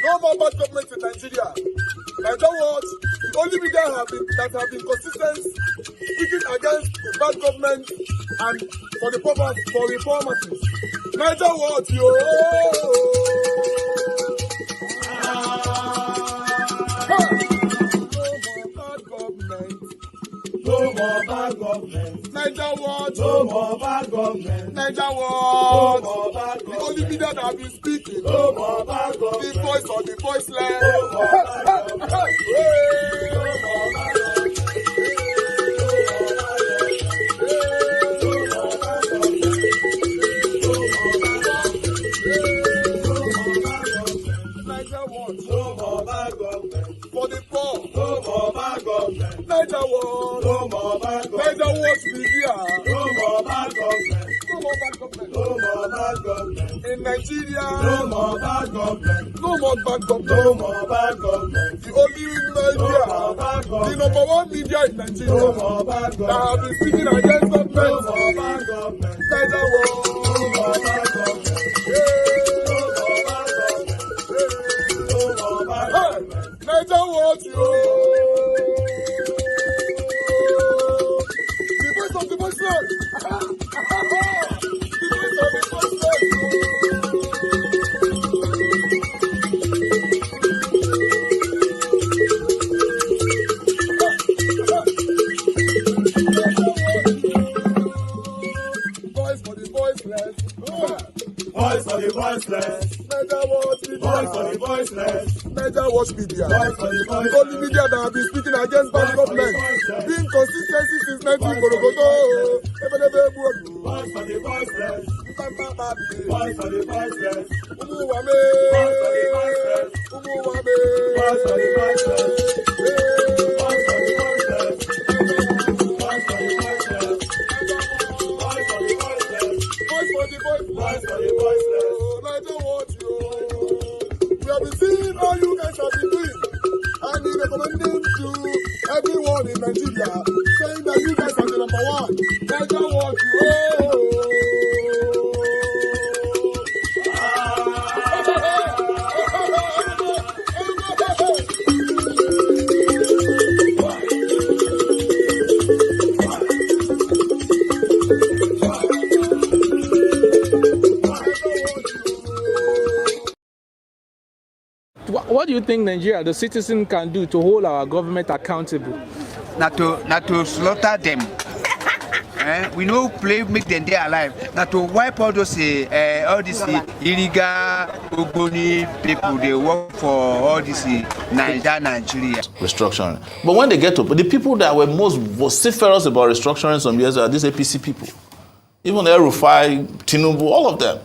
No more bad government in Nigeria. Nigeria what? The only media that have been consistent speaking against the bad government and for the purpose for reform masses. Nigeria what? Yo! No more bad government. Nigeria what? No more bad government. Nigeria what? No more bad government. The only media that have been speaking. No more bad government. The voice of the voiceless. No more bad government. No more bad government. Nigeria what? No more bad government. For the poor. No more bad government. Nigeria what? No more bad government. Nigeria what media. No more bad government. No more bad government. No more bad government. In Nigeria. No more bad government. No more bad government. No more bad government. The only media. No more bad government. The number one media in Nigeria. No more bad government. That have been speaking against government. No more bad government. Nigeria what? No more bad government. Nigeria what you? The voice of the voiceless. The voice of the voiceless. Voice for the voiceless. Voice for the voiceless. Nigeria what? Voice for the voiceless. Nigeria watch media. The only media that have been speaking against bad government. Being consistency since 1944. Voice for the voiceless. Voice for the voiceless. Umuwame. Voice for the voiceless. Umuwame. Voice for the voiceless. Voice for the voiceless. Voice for the voiceless. Voice for the voiceless. Voice for the voiceless. Voice for the voiceless. Nigeria watch you. We have been seeing all you guys have been doing, and we recommending to everyone in Nigeria, saying that you guys are the number one. Nigeria what you What do you think Nigeria, the citizen, can do to hold our government accountable? Not to slaughter them. We know play make them day alive. Not to wipe all those all these illegal Ogoni people they work for all this Nigeria. Restructuring. But when they get to the people that were most vociferous about restructuring some years are these APC people. Even El-Rufai, Tinubu, all of them.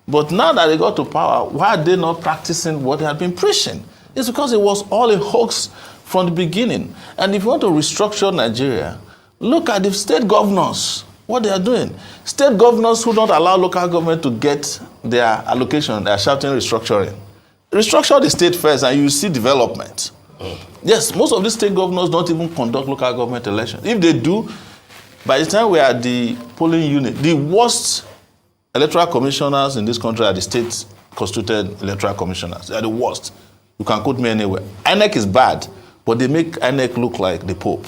But now that they got to power, why are they not practicing what they had been preaching? It's because it was all a hoax from the beginning. And if you want to restructure Nigeria, look at the state governors, what they are doing. State governors who don't allow local government to get their allocation, they are shouting restructuring. Restructure the state first and you see development. Yes, most of these state governors don't even conduct local government elections. If they do, by the time we are at the polling unit, the worst electoral commissioners in this country are the state constituted electoral commissioners. They are the worst. You can quote me anywhere. INEC is bad, but they make INEC look like the Pope.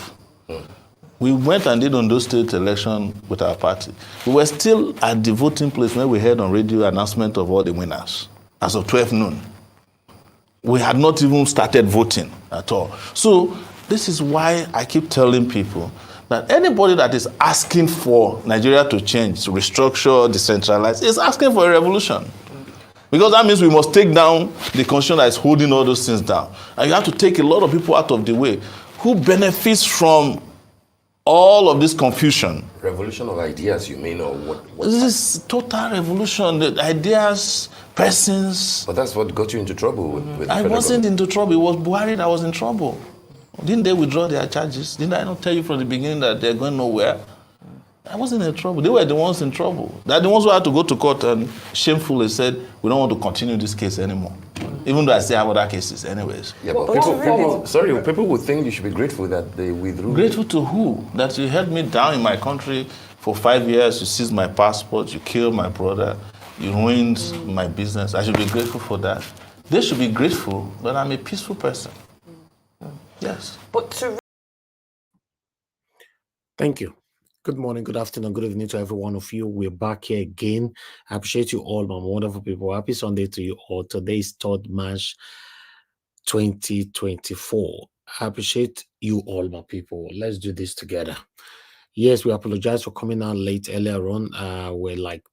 We went and did on those state election with our party. We were still at the voting place when we heard on radio announcement of all the winners as of 12 noon. We had not even started voting at all. So this is why I keep telling people that anybody that is asking for Nigeria to change, to restructure, decentralize, is asking for a revolution. Because that means we must take down the constitution that is holding all those things down. And you have to take a lot of people out of the way who benefits from all of this confusion. Revolution of ideas, you mean, or what? This is total revolution. The ideas, persons. But that's what got you into trouble with I wasn't into trouble. It was Buhari that was in trouble. Didn't they withdraw their charges? Didn't I not tell you from the beginning that they're going nowhere? I wasn't in trouble. They were the ones in trouble. They're the ones who had to go to court and shamefully said, we don't want to continue this case anymore. Even though I still have other cases anyways. Yeah, but people would think you should be grateful that they withdrew. Grateful to who? That you held me down in my country for 5 years, you seized my passport, you killed my brother, you ruined my business. I should be grateful for that. They should be grateful that I'm a peaceful person. Yes. Thank you. Good morning, good afternoon, good evening to every one of you. We're back here again. I appreciate you all, my wonderful people. Happy Sunday to you all. Today is 3rd March 2024. I appreciate you all, my people. Let's do this together. Yes, we apologize for coming out late earlier on. We're like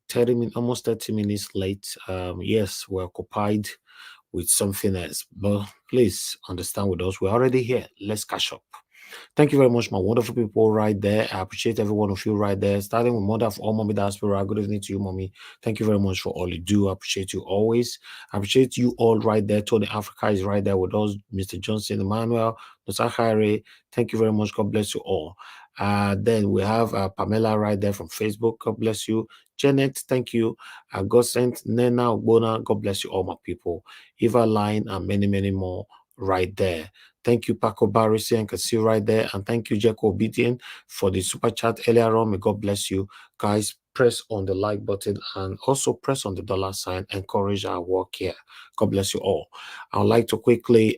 almost 30 minutes late. Yes, we're occupied with something else, but please understand with us. We're already here. Let's catch up. Thank you very much, my wonderful people right there. I appreciate every one of you right there. Starting with Mother of all Mommy Diaspora. Good evening to you, Mommy. Thank you very much for all you do. I appreciate you always. I appreciate you all right there. Tony Africa is right there with us. Mr. Johnson, Emmanuel, Mr. Harry. Thank you very much. God bless you all. Then we have Pamela right there from Facebook. God bless you. Janet, thank you. Godsent, Nena, Ogbona. God bless you all, my people. Eva Line and many, many more right there. Thank you, Paco Barisi, and can see right there. And thank you, Jacko Obedient, for the super chat earlier on. May God bless you. Guys, press on the like button and also press on the $sign. Encourage our work here. God bless you all. I would like to quickly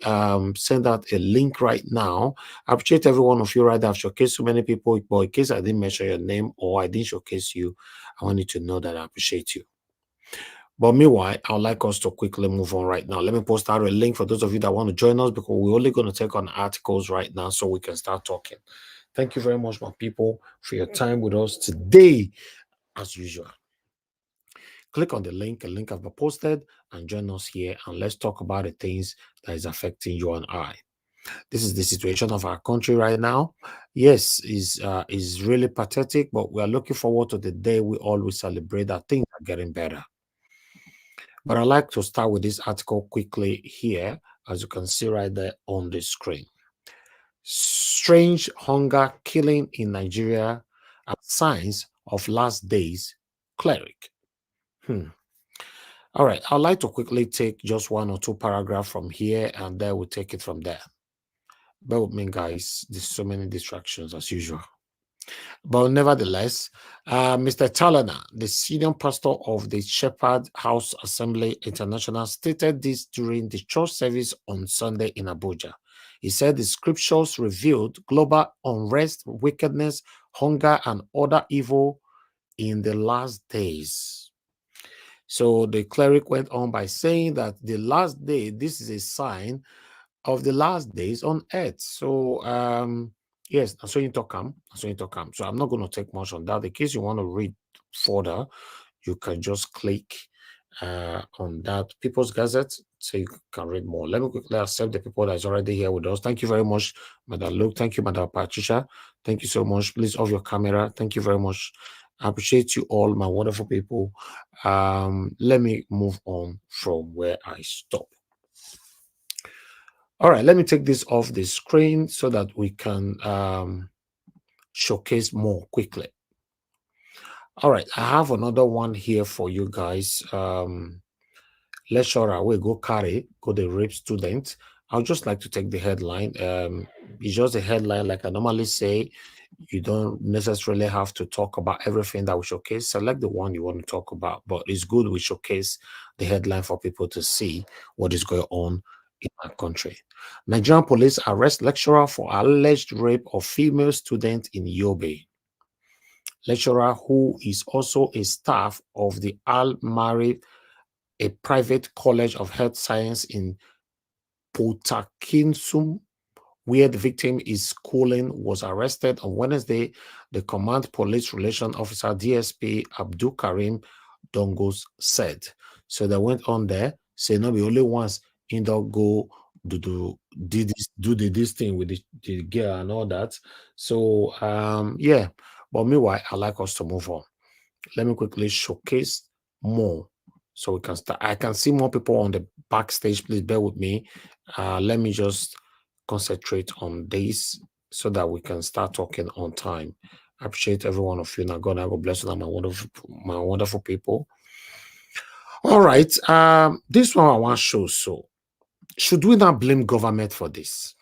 send out a link right now. I appreciate every one of you right there. I've showcased so many people, but in case I didn't mention your name or I didn't showcase you, I want you to know that I appreciate you. But meanwhile, I would like us to quickly move on right now. Let me post out a link for those of you that want to join us because we're only going to take on articles right now so we can start talking. Thank you very much, my people, for your time with us today, as usual. Click on the link. A link I've posted and join us here and let's talk about the things that is affecting you and I. This is the situation of our country right now. Yes, is really pathetic, but we are looking forward to the day we always celebrate that things are getting better. But I'd like to start with this article quickly here, as you can see right there on the screen. Strange hunger killing in Nigeria are signs of last days cleric. All right, I'd like to quickly take just 1 or 2 paragraphs from here, and then we'll take it from there. Bear with me, guys. There's so many distractions as usual. But nevertheless, Mr. Talana, the senior pastor of the Shepherd House Assembly International, stated this during the church service on Sunday in Abuja. He said the scriptures revealed global unrest, wickedness, hunger, and other evil in the last days. So the cleric went on by saying that the last day, this is a sign of the last days on earth. So, yes, so I'm not going to take much on that. In case you want to read further, you can just click on that People's Gazette so you can read more. Let me quickly accept the people that's already here with us. Thank you very much, Madam Luke. Thank you, Madam Patricia. Thank you so much. Please off your camera. Thank you very much. I appreciate you all, my wonderful people. Let me move on from where I stopped. All right, let me take this off the screen so that we can showcase more quickly. All right, I have another one here for you guys. Lecturer will go the rape student. I'll just like to take the headline. It's just a headline, like I normally say. You don't necessarily have to talk about everything that we showcase. Select the one you want to talk about, but it's good we showcase the headline for people to see what is going on in our country. Nigerian police arrest lecturer for alleged rape of female student in Yobe. Lecturer who is also a staff of the Al-Marif, a private college of health science in Potakinsum, where the victim is schooling, was arrested on Wednesday, the Command Police Relation Officer DSP Abdul Karim Dongos said. So they went on there, say no be only once in the go this thing with the girl and all that. So yeah, but meanwhile, I like us to move on. Let me quickly showcase more so we can start. I can see more people on the backstage. Please bear with me. Let me just concentrate on this so that we can start talking on time. I appreciate every one of you. Now God bless you, my wonderful people. All right. This one I want to show. So should we not blame government for this?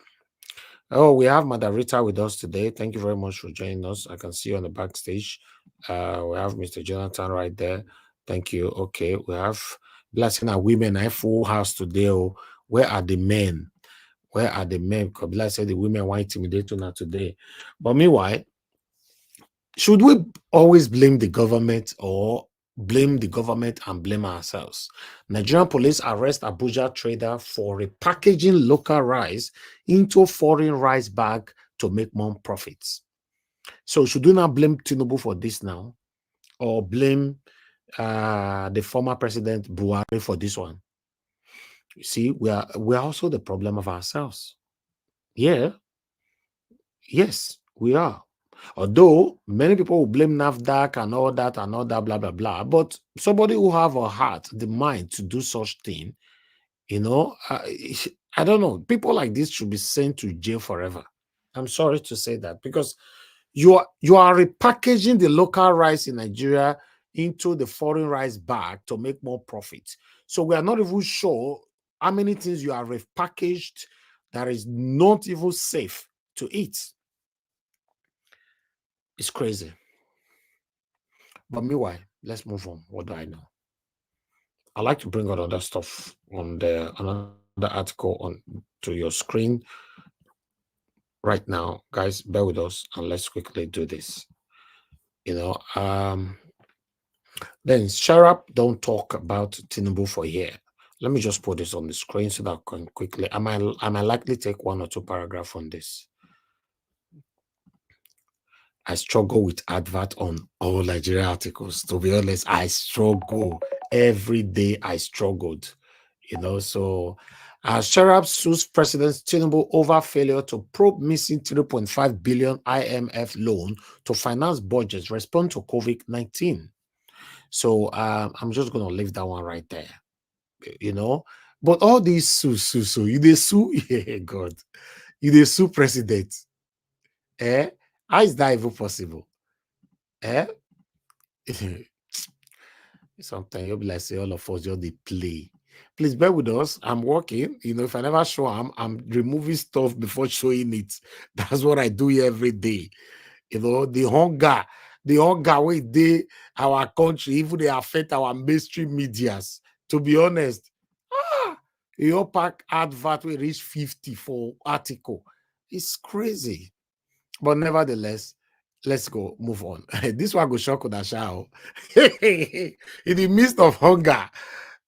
Oh, we have Madam Rita with us today. Thank you very much for joining us. I can see you on the backstage. We have Mr. Jonathan right there. Thank you. Okay, we have Blessing and Women. I full house today. Oh, where are the men? Where are the men? Because like I said, the women want intimidate you today. But meanwhile, should we always blame the government or blame the government and blame ourselves? Nigerian police arrest Abuja trader for repackaging local rice into foreign rice bag to make more profits. So should we not blame Tinubu for this now, or blame the former president Buhari for this one? You see, we are also the problem of ourselves. Yeah. Yes, we are. Although many people will blame NAFDAC and all that, blah, blah, blah. But somebody who have a heart, the mind to do such thing, you know, I don't know. People like this should be sent to jail forever. I'm sorry to say that, because you are repackaging the local rice in Nigeria into the foreign rice bag to make more profit. So we are not even sure how many things you are repackaged that is not even safe to eat. It's crazy. But meanwhile, let's move on. What do I know? I like to bring out other stuff on another article on to your screen right now. Guys, bear with us and let's quickly do this. You know, then Sharap don't talk about Tinubu for here. Let me just put this on the screen so that I can quickly. I might likely take one or two paragraphs on this. I struggle with advert on all Nigerian articles. To be honest, I struggle. Every day I struggled. You know, so Sharap sues President Tinubu over failure to probe missing 3.5 billion IMF loan to finance budgets respond to COVID-19. So I'm just going to leave that one right there. You know, but all these sue, you they sue, yeah, God, you they sue president. How is that even possible? Sometimes you'll be like, say, all of us just they play. Please bear with us. I'm working. You know, if I never show I'm removing stuff before showing it. That's what I do here every day. You know, the hunger with our country, even they affect our mainstream medias. To be honest, your pack advert will reach 50 for article. It's crazy. But nevertheless, let's go, move on. This one go shock Odashao. In the midst of hunger,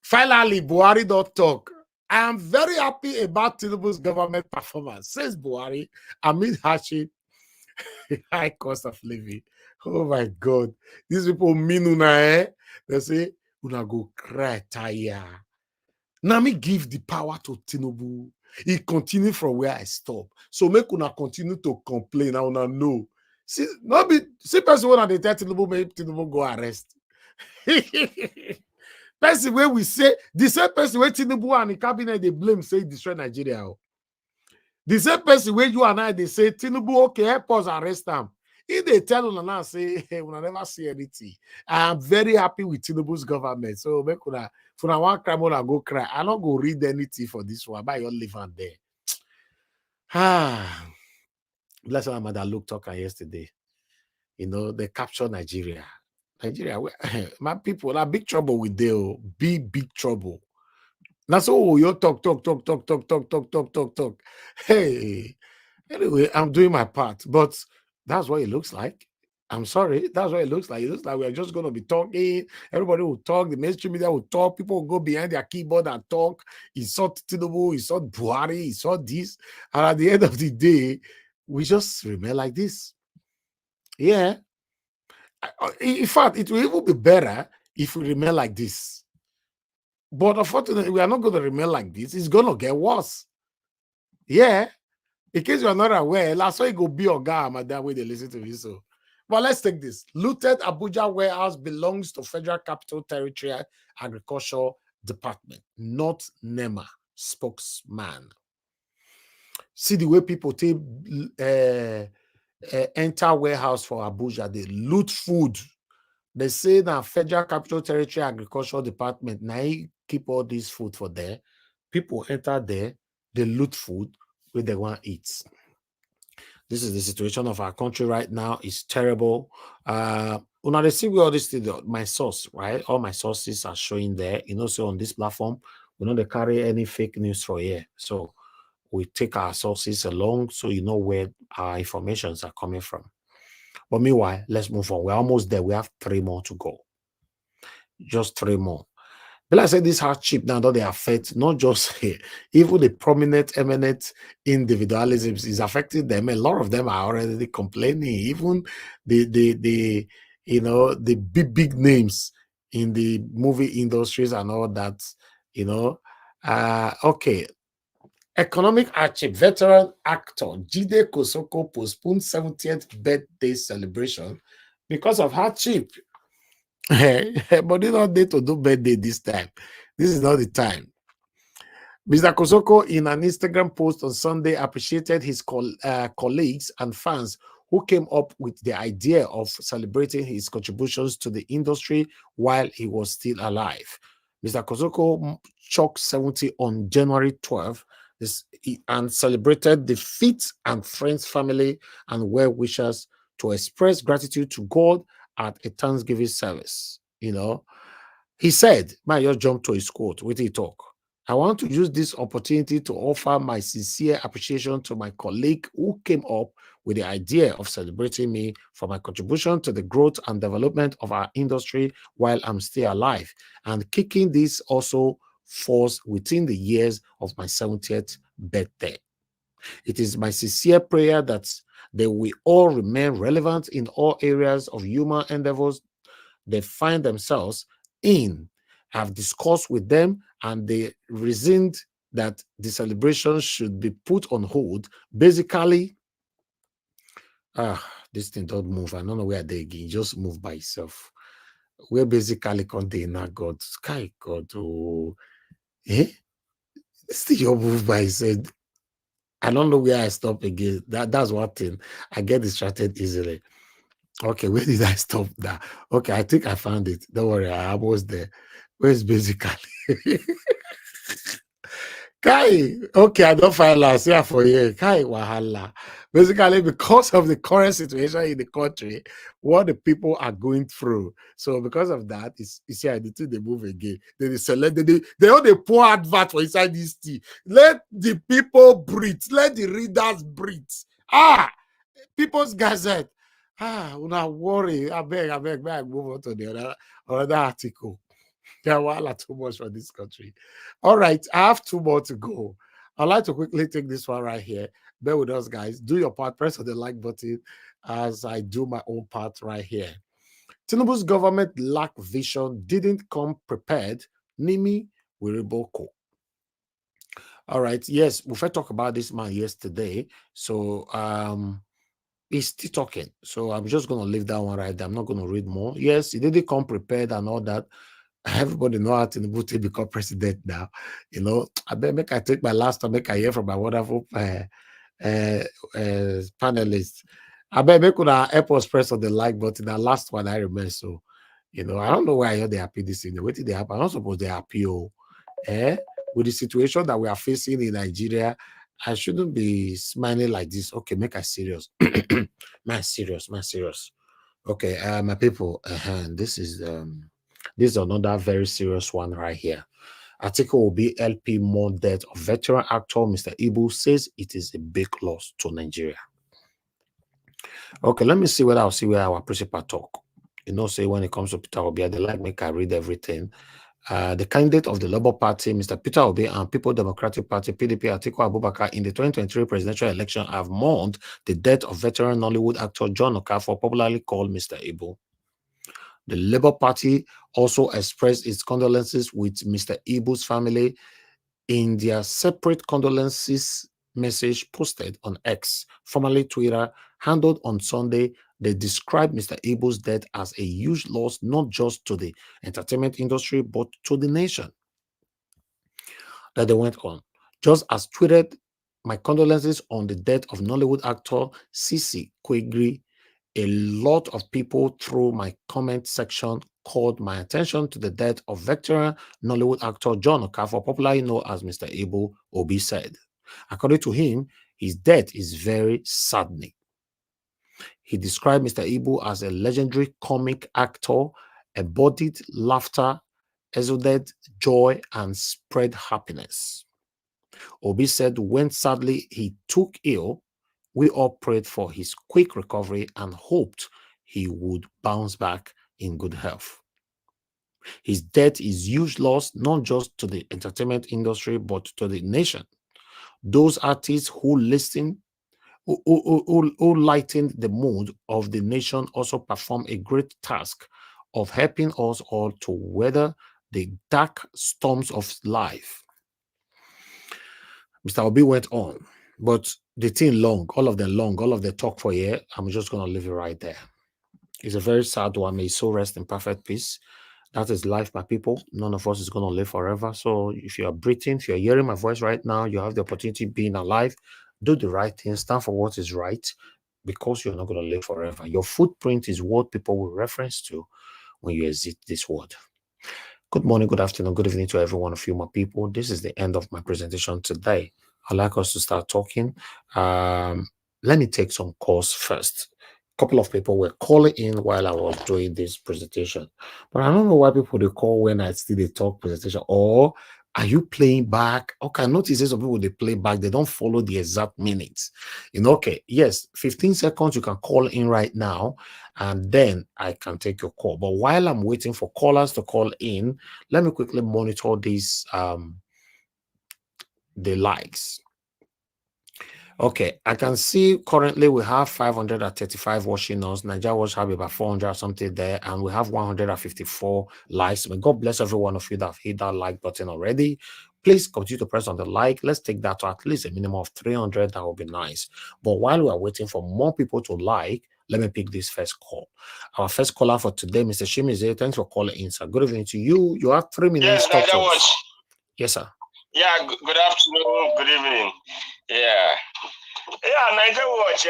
finally, Buhari don't talk. I am very happy about Tinubu's government performance. Says Buhari, amid hardship, high cost of living. Oh my God. These people mean una, They say, una go cry, tire. Now me give the power to Tinubu. He continue from where I stop. So make una continue to complain. I wanna know. See, not be see person when they tell Tinubu, make Tinubu go arrest. Person where we say the same person where Tinubu and the cabinet they blame say destroy Nigeria. The same person where you and I they say Tinubu okay help us arrest them. If they tell una now say hey, we never see anything. I am very happy with Tinubu's government. So make una for now one crime I go cry. I don't go read anything for this one. But you live on there. Bless our mother Luke talking yesterday. You know, they captured Nigeria. Nigeria, my people are big trouble with them. Big trouble. That's all you talk. Hey, anyway, I'm doing my part, but that's what it looks like. I'm sorry, that's what it looks like. It looks like we're just going to be talking. Everybody will talk. The mainstream media will talk. People will go behind their keyboard and talk. He saw Tinubu, he saw Buhari, he saw this. And at the end of the day, we just remain like this. Yeah. In fact, it will even be better if we remain like this. But unfortunately, we are not going to remain like this. It's going to get worse. Yeah. In case you are not aware, last week go be your guy, madam, way they listen to me. So, but let's take this. Looted Abuja warehouse belongs to Federal Capital Territory Agriculture Department, not NEMA spokesman. See the way people take enter warehouse for Abuja, they loot food. They say that Federal Capital Territory Agriculture Department now keep all this food for there. People enter there, they loot food where they want to eat. This is the situation of our country right now. It's terrible. When they see all this, my source, right? All my sources are showing there. You know, so on this platform, we don't carry any fake news for here. So we take our sources along so you know where our informations are coming from. But meanwhile, let's move on. We're almost there. We have 3 more to go. Just 3 more. But like I said, this hardship now that they affect not just even the prominent, eminent individualisms is affecting them. A lot of them are already complaining. Even the you know the big names in the movie industries and all that. You know, okay. Economic hardship. Veteran actor Jide Kosoko postponed 70th birthday celebration because of hardship. But it's not there to do birthday this time. This is not the time. Mr. Kosoko, in an Instagram post on Sunday, appreciated his colleagues and fans who came up with the idea of celebrating his contributions to the industry while he was still alive. Mr. Kosoko clocked 70 on January 12th and celebrated the fit and friends, family, and well-wishers to express gratitude to God at a Thanksgiving service. You know, he said, "Man, just jump to his quote. What he talk? I want to use this opportunity to offer my sincere appreciation to my colleague who came up with the idea of celebrating me for my contribution to the growth and development of our industry while I'm still alive, and kicking this also falls within the years of my 70th birthday. It is my sincere prayer that they will all remain relevant in all areas of human endeavors they find themselves in. I've discussed with them and they reasoned that the celebration should be put on hold. Basically, this thing don't move. I don't know where they again. Just move by itself. We're basically container God. Sky God. Oh, still move by itself. I don't know where I stop again. That's one thing. I get distracted easily. Okay, where did I stop that? Okay, I think I found it. Don't worry, I was there. Where's basically? Kai, okay, I don't find last year for you. Kai Wahala. Basically, because of the current situation in the country, what the people are going through. So, because of that, it's yeah, the two they move again. They all they pour advert for inside this tea. Let the people breathe. Let the readers breathe. People's Gazette. Una worry. I beg, I move on to the other article. There are too much for this country. All right, I have 2 more to go. I'd like to quickly take this one right here. Bear with us, guys. Do your part. Press on the like button as I do my own part right here. Tinubu's government lacked vision, didn't come prepared. Nimi Wiriboko. All right, yes, we first talked about this man yesterday. So he's still talking. So I'm just going to leave that one right there. I'm not going to read more. Yes, he didn't come prepared and all that. Everybody know how Tinubu to become president now. You know, I bet make I take my last time, make I hear from my wonderful panelists. I bet make una help us press on the like button. The last one I remember. So, you know, I don't know why I hear they happy this evening. What did they happen? I'm not supposed they happy. With the situation that we are facing in Nigeria, I shouldn't be smiling like this. Okay, make us serious. man, serious. Okay, my people, this is another very serious one right here. Article will be LP more death of veteran actor Mr. Ibu says it is a big loss to Nigeria. Okay, let me see whether I'll see where our principal talk. You know, say when it comes to Peter Obi, they like make I read everything. The candidate of the Labour Party, Mr. Peter Obi, and People Democratic Party, PDP, Atiku Abubakar, in the 2023 presidential election have mourned the death of veteran Nollywood actor John Okafor, popularly called Mr. Ibu. The Labour Party also expressed its condolences with Mr. Ibu's family in their separate condolences message posted on X, formerly Twitter, handled on Sunday, they described Mr. Ibu's death as a huge loss, not just to the entertainment industry, but to the nation. That they went on. Just as tweeted, my condolences on the death of Nollywood actor Sisi Kwegri. A lot of people through my comment section called my attention to the death of veteran Nollywood actor John Okafor, popularly known as Mr. Ibu, Obi said. According to him, his death is very saddening. He described Mr. Ibu as a legendary comic actor, embodied laughter, exuded joy, and spread happiness. Obi said when sadly he took ill, we all prayed for his quick recovery and hoped he would bounce back in good health. His death is huge loss, not just to the entertainment industry, but to the nation. Those artists who listen, who lightened the mood of the nation also perform a great task of helping us all to weather the dark storms of life. Mr. Obi went on, but the thing long, all of them talk for a year. I'm just going to leave it right there. It's a very sad one. May his soul rest in perfect peace. That is life, my people. None of us is going to live forever. So if you are breathing, if you're hearing my voice right now, you have the opportunity of being alive. Do the right thing. Stand for what is right, because you're not going to live forever. Your footprint is what people will reference to when you exit this world. Good morning, good afternoon, good evening to every one of you, my people. This is the end of my presentation today. I'd like us to start talking. Let me take some calls first. A couple of people were calling in while I was doing this presentation, but I don't know why people they call when I still they talk presentation. Or are you playing back? Okay, I notice some people they play back, they don't follow the exact minutes. Okay, yes, 15 seconds you can call in right now, and then I can take your call. But while I'm waiting for callers to call in, let me quickly monitor these the likes. Okay, I can see currently we have 535 watching us. Nigeria Watch have about 400 or something there, and we have 154 likes. May God bless every one of you that have hit that like button already. Please continue to press on the like. Let's take that to at least a minimum of 300. That would be nice. But while we are waiting for more people to like, let me pick this first call. Our first caller for today, Mr. Shimize. Thanks for calling in, sir. Good evening to you. You have 3 minutes. Yes, Nigeria Watch. Yes, sir. Yeah, good afternoon, good evening. Yeah, Nigeria Watch,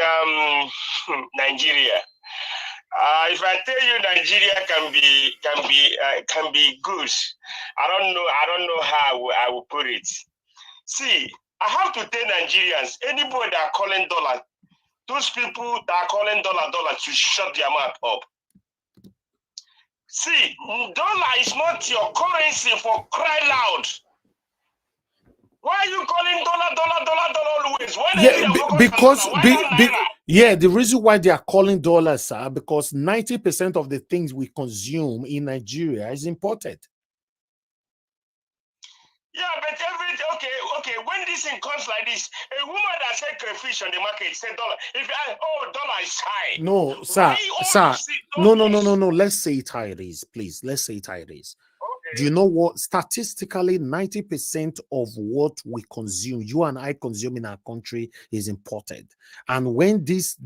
Nigeria. If I tell you Nigeria can be good, I don't know how I will put it. See, I have to tell Nigerians, anybody that are calling dollar, those people that are calling dollar to shut their mouth up. See, dollar is not your currency for cry loud. Why are you calling dollar always? Yeah, the reason why they are calling dollars, sir, because 90% of the things we consume in Nigeria is imported. Yeah, but okay. When this thing comes like this, a woman that said crayfish on the market said dollar. If dollar is high. No, sir. No. Let's say it how it is, please. Let's say it how it is. Do you know what? Statistically, 90% of what we consume, you and I consume in our country, is imported. And when this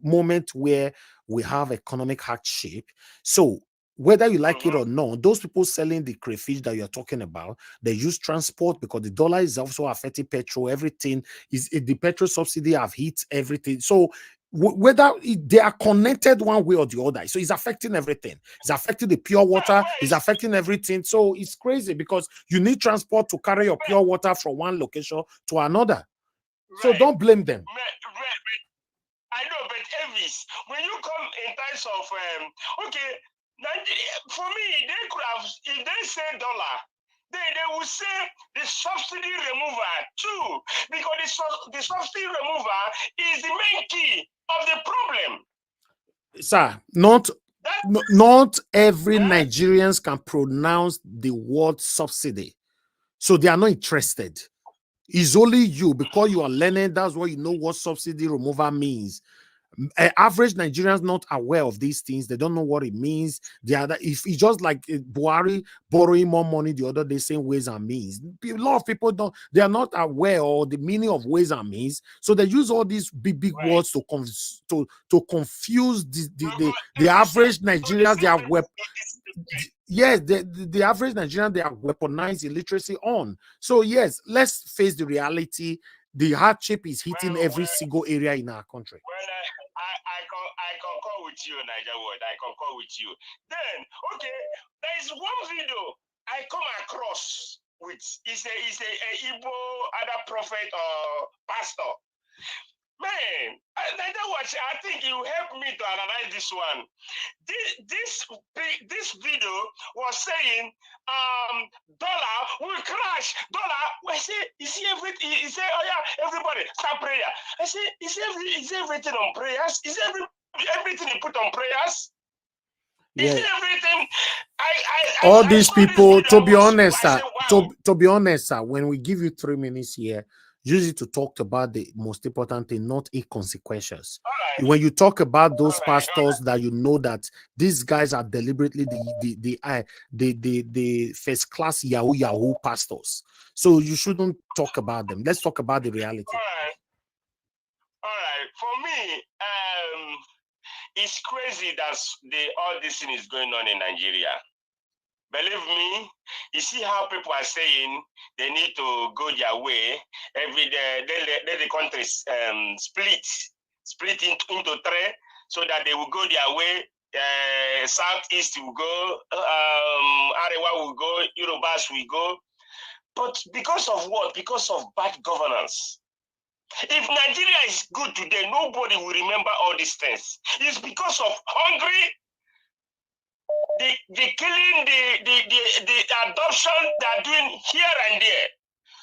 moment where we have economic hardship, so whether you like it or not, those people selling the crayfish that you're talking about, they use transport because the dollar is also affecting petrol. Everything is the petrol subsidy have hit everything. So whether they are connected one way or the other, so it's affecting everything. It's affecting the pure water. It's affecting everything. So it's crazy because you need transport to carry your pure water from one location to another. So don't blame them. I know, but Elvis, when you come in terms of for me, they could have, if they say dollar, they will say the subsidy remover too, because the subsidy remover is the main key of the problem. Sir, not every Nigerians can pronounce the word subsidy, so they are not interested. It's only you, because you are learning. That's why you know what subsidy remover means. Average Nigerians not aware of these things. They don't know what it means. If it's just like Buhari borrowing more money the other day, saying ways and means. A lot of people don't. They are not aware of the meaning of ways and means. So they use all these big words to confuse the average Nigerians. They are yes, the average Nigerian, they are weaponized illiteracy on. So yes, let's face the reality. The hardship is hitting every single area in our country. Well, I concur with you, Niger Word. I concur with you. Then, okay, there is one video I come across with. It's a Igbo other prophet or pastor. Man, I think you help me to analyze this one. This video was saying dollar will crash. I say, you see everything. He say, oh yeah, everybody start prayer. I say, is everything on prayers? Is everything you put on prayers? Yeah. Is everything? All these people, to be honest, sir, to be honest, sir, when we give you 3 minutes here, use it to talk about the most important thing, not inconsequentials. Right. When you talk about those pastors that you know that these guys are deliberately the first class Yahoo pastors, so you shouldn't talk about them. Let's talk about the reality. All right. For me, it's crazy that all this thing is going on in Nigeria. Believe me, you see how people are saying they need to go their way every day. Let the country split into 3 so that they will go their way. Southeast will go, Arewa will go, Yorubas will go. But because of what? Because of bad governance. If Nigeria is good today, nobody will remember all these things. It's because of hungry. The killing, the adoption they're doing here and there.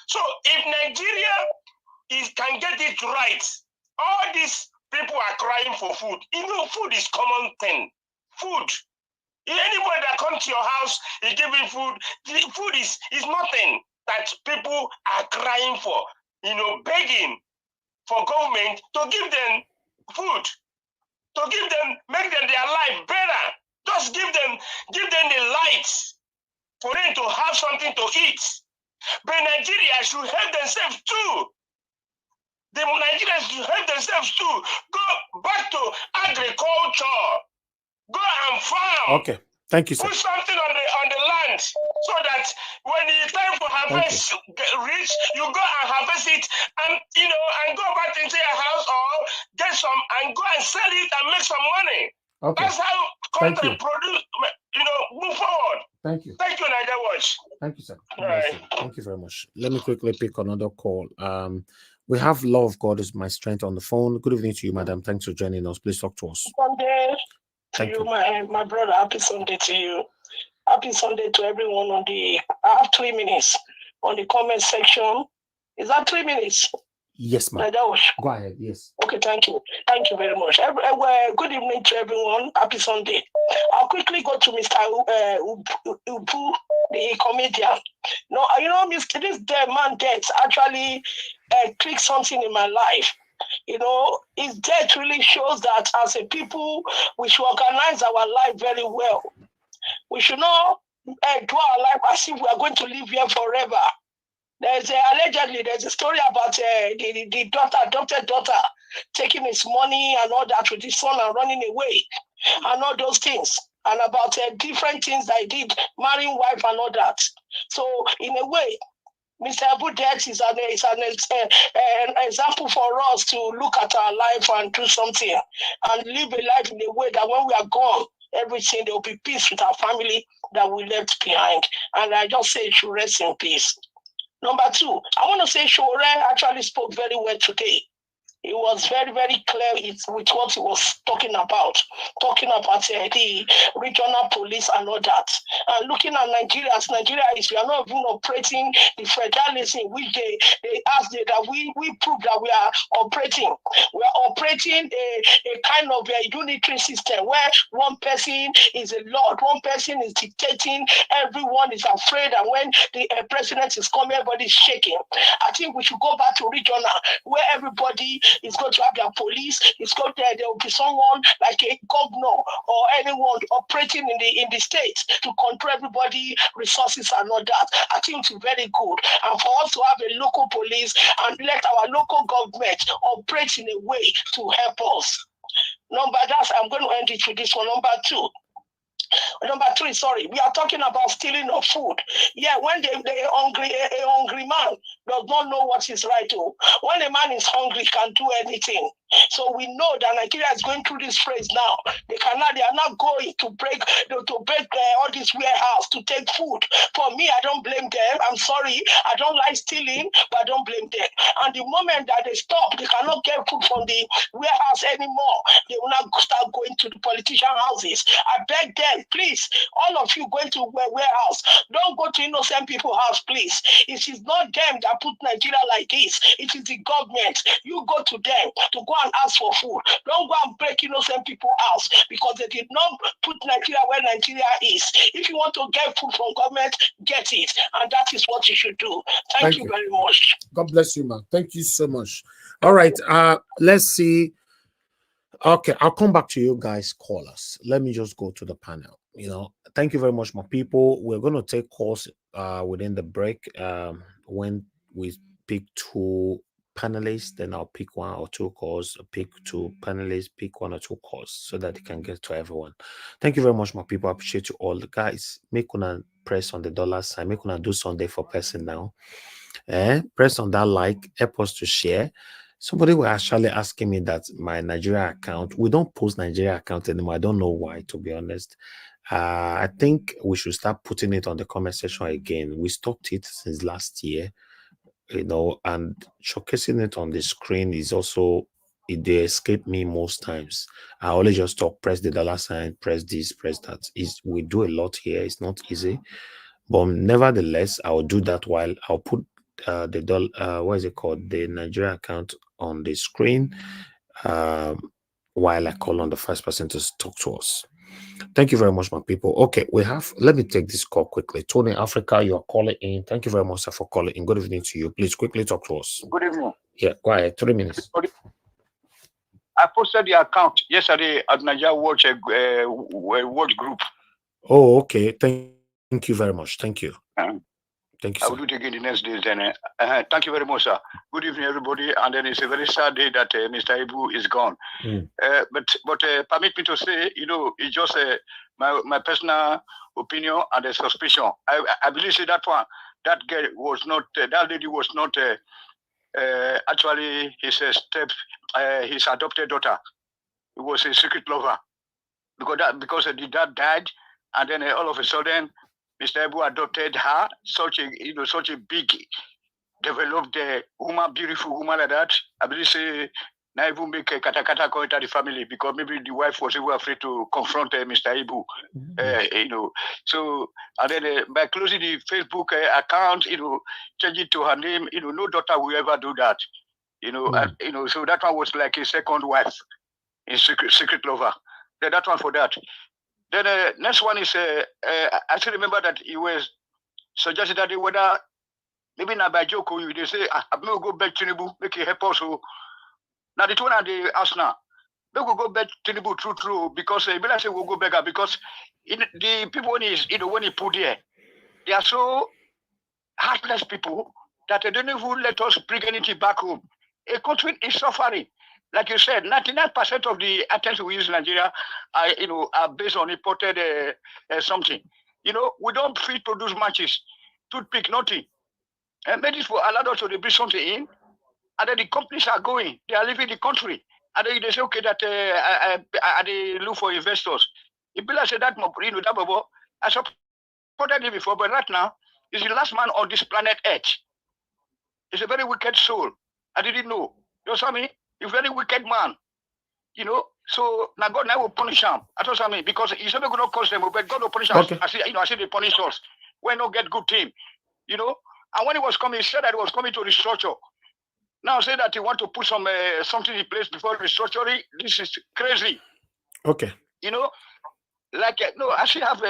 So if Nigeria can get it right, all these people are crying for food. Even food is common thing. Food. If anybody that comes to your house is giving food, the food is nothing that people are crying for. Begging for government to give them food, to give them, make them their life better. Just give them the lights for them to have something to eat. But Nigeria should help themselves too. The Nigerians should help themselves too. Go back to agriculture. Go and farm. Okay. Thank you, sir. Put something on the land so that when the time for harvest reach, you go and harvest it and and go back into your house or get some and go and sell it and make some money. Okay. That's how country produce, move forward. Thank you. Thank you, Niger Watch. Thank you, sir. Right. Thank you very much. Let me quickly pick another call. We have Law of God is my strength on the phone. Good evening to you, madam. Thanks for joining us. Please talk to us. Sunday to you, my brother. Happy Sunday to you. Happy Sunday to everyone on the. I have 3 minutes on the comment section. Is that 3 minutes? Yes, ma'am. Go ahead. Yes. Okay, thank you. Thank you very much. Good evening to everyone. Happy Sunday. I'll quickly go to Mr. Ibu, the comedian. This man death actually clicked something in my life. His death really shows that as a people, we should organize our life very well. We should not do our life as if we are going to live here forever. Allegedly, there's a story about the adopted daughter, taking his money and all that with his son and running away, and all those things, and about different things that he did, marrying wife and all that. So, in a way, Mr. Ibu death is an example for us to look at our life and do something, and live a life in a way that when we are gone, everything, there will be peace with our family that we left behind. And I just say it should rest in peace. Number 2, I want to say Sowore actually spoke very well today. He was very, very clear with what he was talking about the regional police and all that. And looking at Nigeria, as Nigeria is, we are not even operating the federalism which they asked that we prove that we are operating. We are operating a kind of a unitary system where one person is a lord, one person is dictating, everyone is afraid, and when the president is coming, everybody is shaking. I think we should go back to regional where everybody It's going to have their police. There will be someone like a governor or anyone operating in the state to control everybody, resources and all that. I think it's very good. And for us to have a local police and let our local government operate in a way to help us. I'm going to end it with this one. Number three, sorry, we are talking about stealing of food. Yeah, when a hungry man does not know what is right. When a man is hungry, he can do anything. So we know that Nigeria is going through this phase now. They are not going to break all this warehouse to take food. For me, I don't blame them. I'm sorry, I don't like stealing, but I don't blame them. And the moment that they stop, they cannot get food from the warehouse anymore. They will not start going to the politician houses. I beg them, please, all of you going to warehouse, don't go to innocent people's house, please. It is not them that put Nigeria like this. It is the government. You go to them to go and ask for food. Don't go and break innocent people's house because they did not put Nigeria where Nigeria is. If you want to get food from government, get it. And that is what you should do. Thank you very much. God bless you, man. Thank you so much. All right. Let's see. Okay, I'll come back to you guys, callers. Let me just go to the panel. Thank you very much, my people. We're going to take calls within the break. When we pick two panelists, then I'll pick one or two calls, pick two panelists, pick one or two calls so that it can get to everyone. Thank you very much, my people. I appreciate you all. Guys, make una press on the dollar sign. Make una do Sunday for person now. Press on that like, help us to share. Somebody was actually asking me that my Nigeria account, we don't post Nigeria account anymore. I don't know why, to be honest. I think we should start putting it on the comment section again. We stopped it since last year, and showcasing it on the screen is also, they escape me most times. I always just talk, press the dollar sign, press this, press that. We do a lot here. It's not easy. But nevertheless, I'll do that while I'll put the Nigeria account on the screen while I call on the first person to talk to us. Thank you very much, my people. Okay, let me take this call quickly. Tony Africa, you are calling in. Thank you very much, sir, for calling in. Good evening to you. Please quickly talk to us. Good evening. Yeah, go ahead. 3 minutes. I posted the account yesterday at Nigeria Watch Group. Oh, okay. Thank you very much. Thank you. Thank you, I will do it again the next day. Then, thank you very much, sir. Good evening, everybody. And then it's a very sad day that Mr. Ibu is gone. But permit me to say, it's just my personal opinion and a suspicion. I believe that girl was not, that lady was not actually his adopted daughter. It was a secret lover because the dad died, and then all of a sudden, Mr. Ibu adopted her, such a big, developed woman, beautiful woman like that. I believe now even make a katakata call into the family because maybe the wife was even afraid to confront Mr. Ibu. So, and then by closing the Facebook account, change it to her name, no daughter will ever do that. So that one was like a second wife, a secret lover. Then that one for that. Then next one is, I still remember that he was suggested that whether, maybe not by joke, they say, I'm going to go back to Tinubu, make it help also. Now the two are the ask now. They will go back to Tinubu true, because when I say we'll go back, because the people when he put there, they are so heartless people that they don't even let us bring anything back home. A country is suffering. Like you said, 99% of the items we use in Nigeria are based on imported something. We don't free produce matches, toothpick, nothing. And maybe for allowed us to bring something in, and then the companies are going, they are leaving the country. And then they say, okay, that they look for investors. If Bill said that, I supported him before, but right now, he's the last man on this planet Earth. He's a very wicked soul. I didn't know. You know what I mean? A very wicked man, So now God will punish him. I told him because he's never going to curse them, but God will punish us. Okay. I see they punish us. We not get good team, And when he was coming, he said that he was coming to restructure. Now say that he want to put some something in place before restructuring. This is crazy. Okay. I still have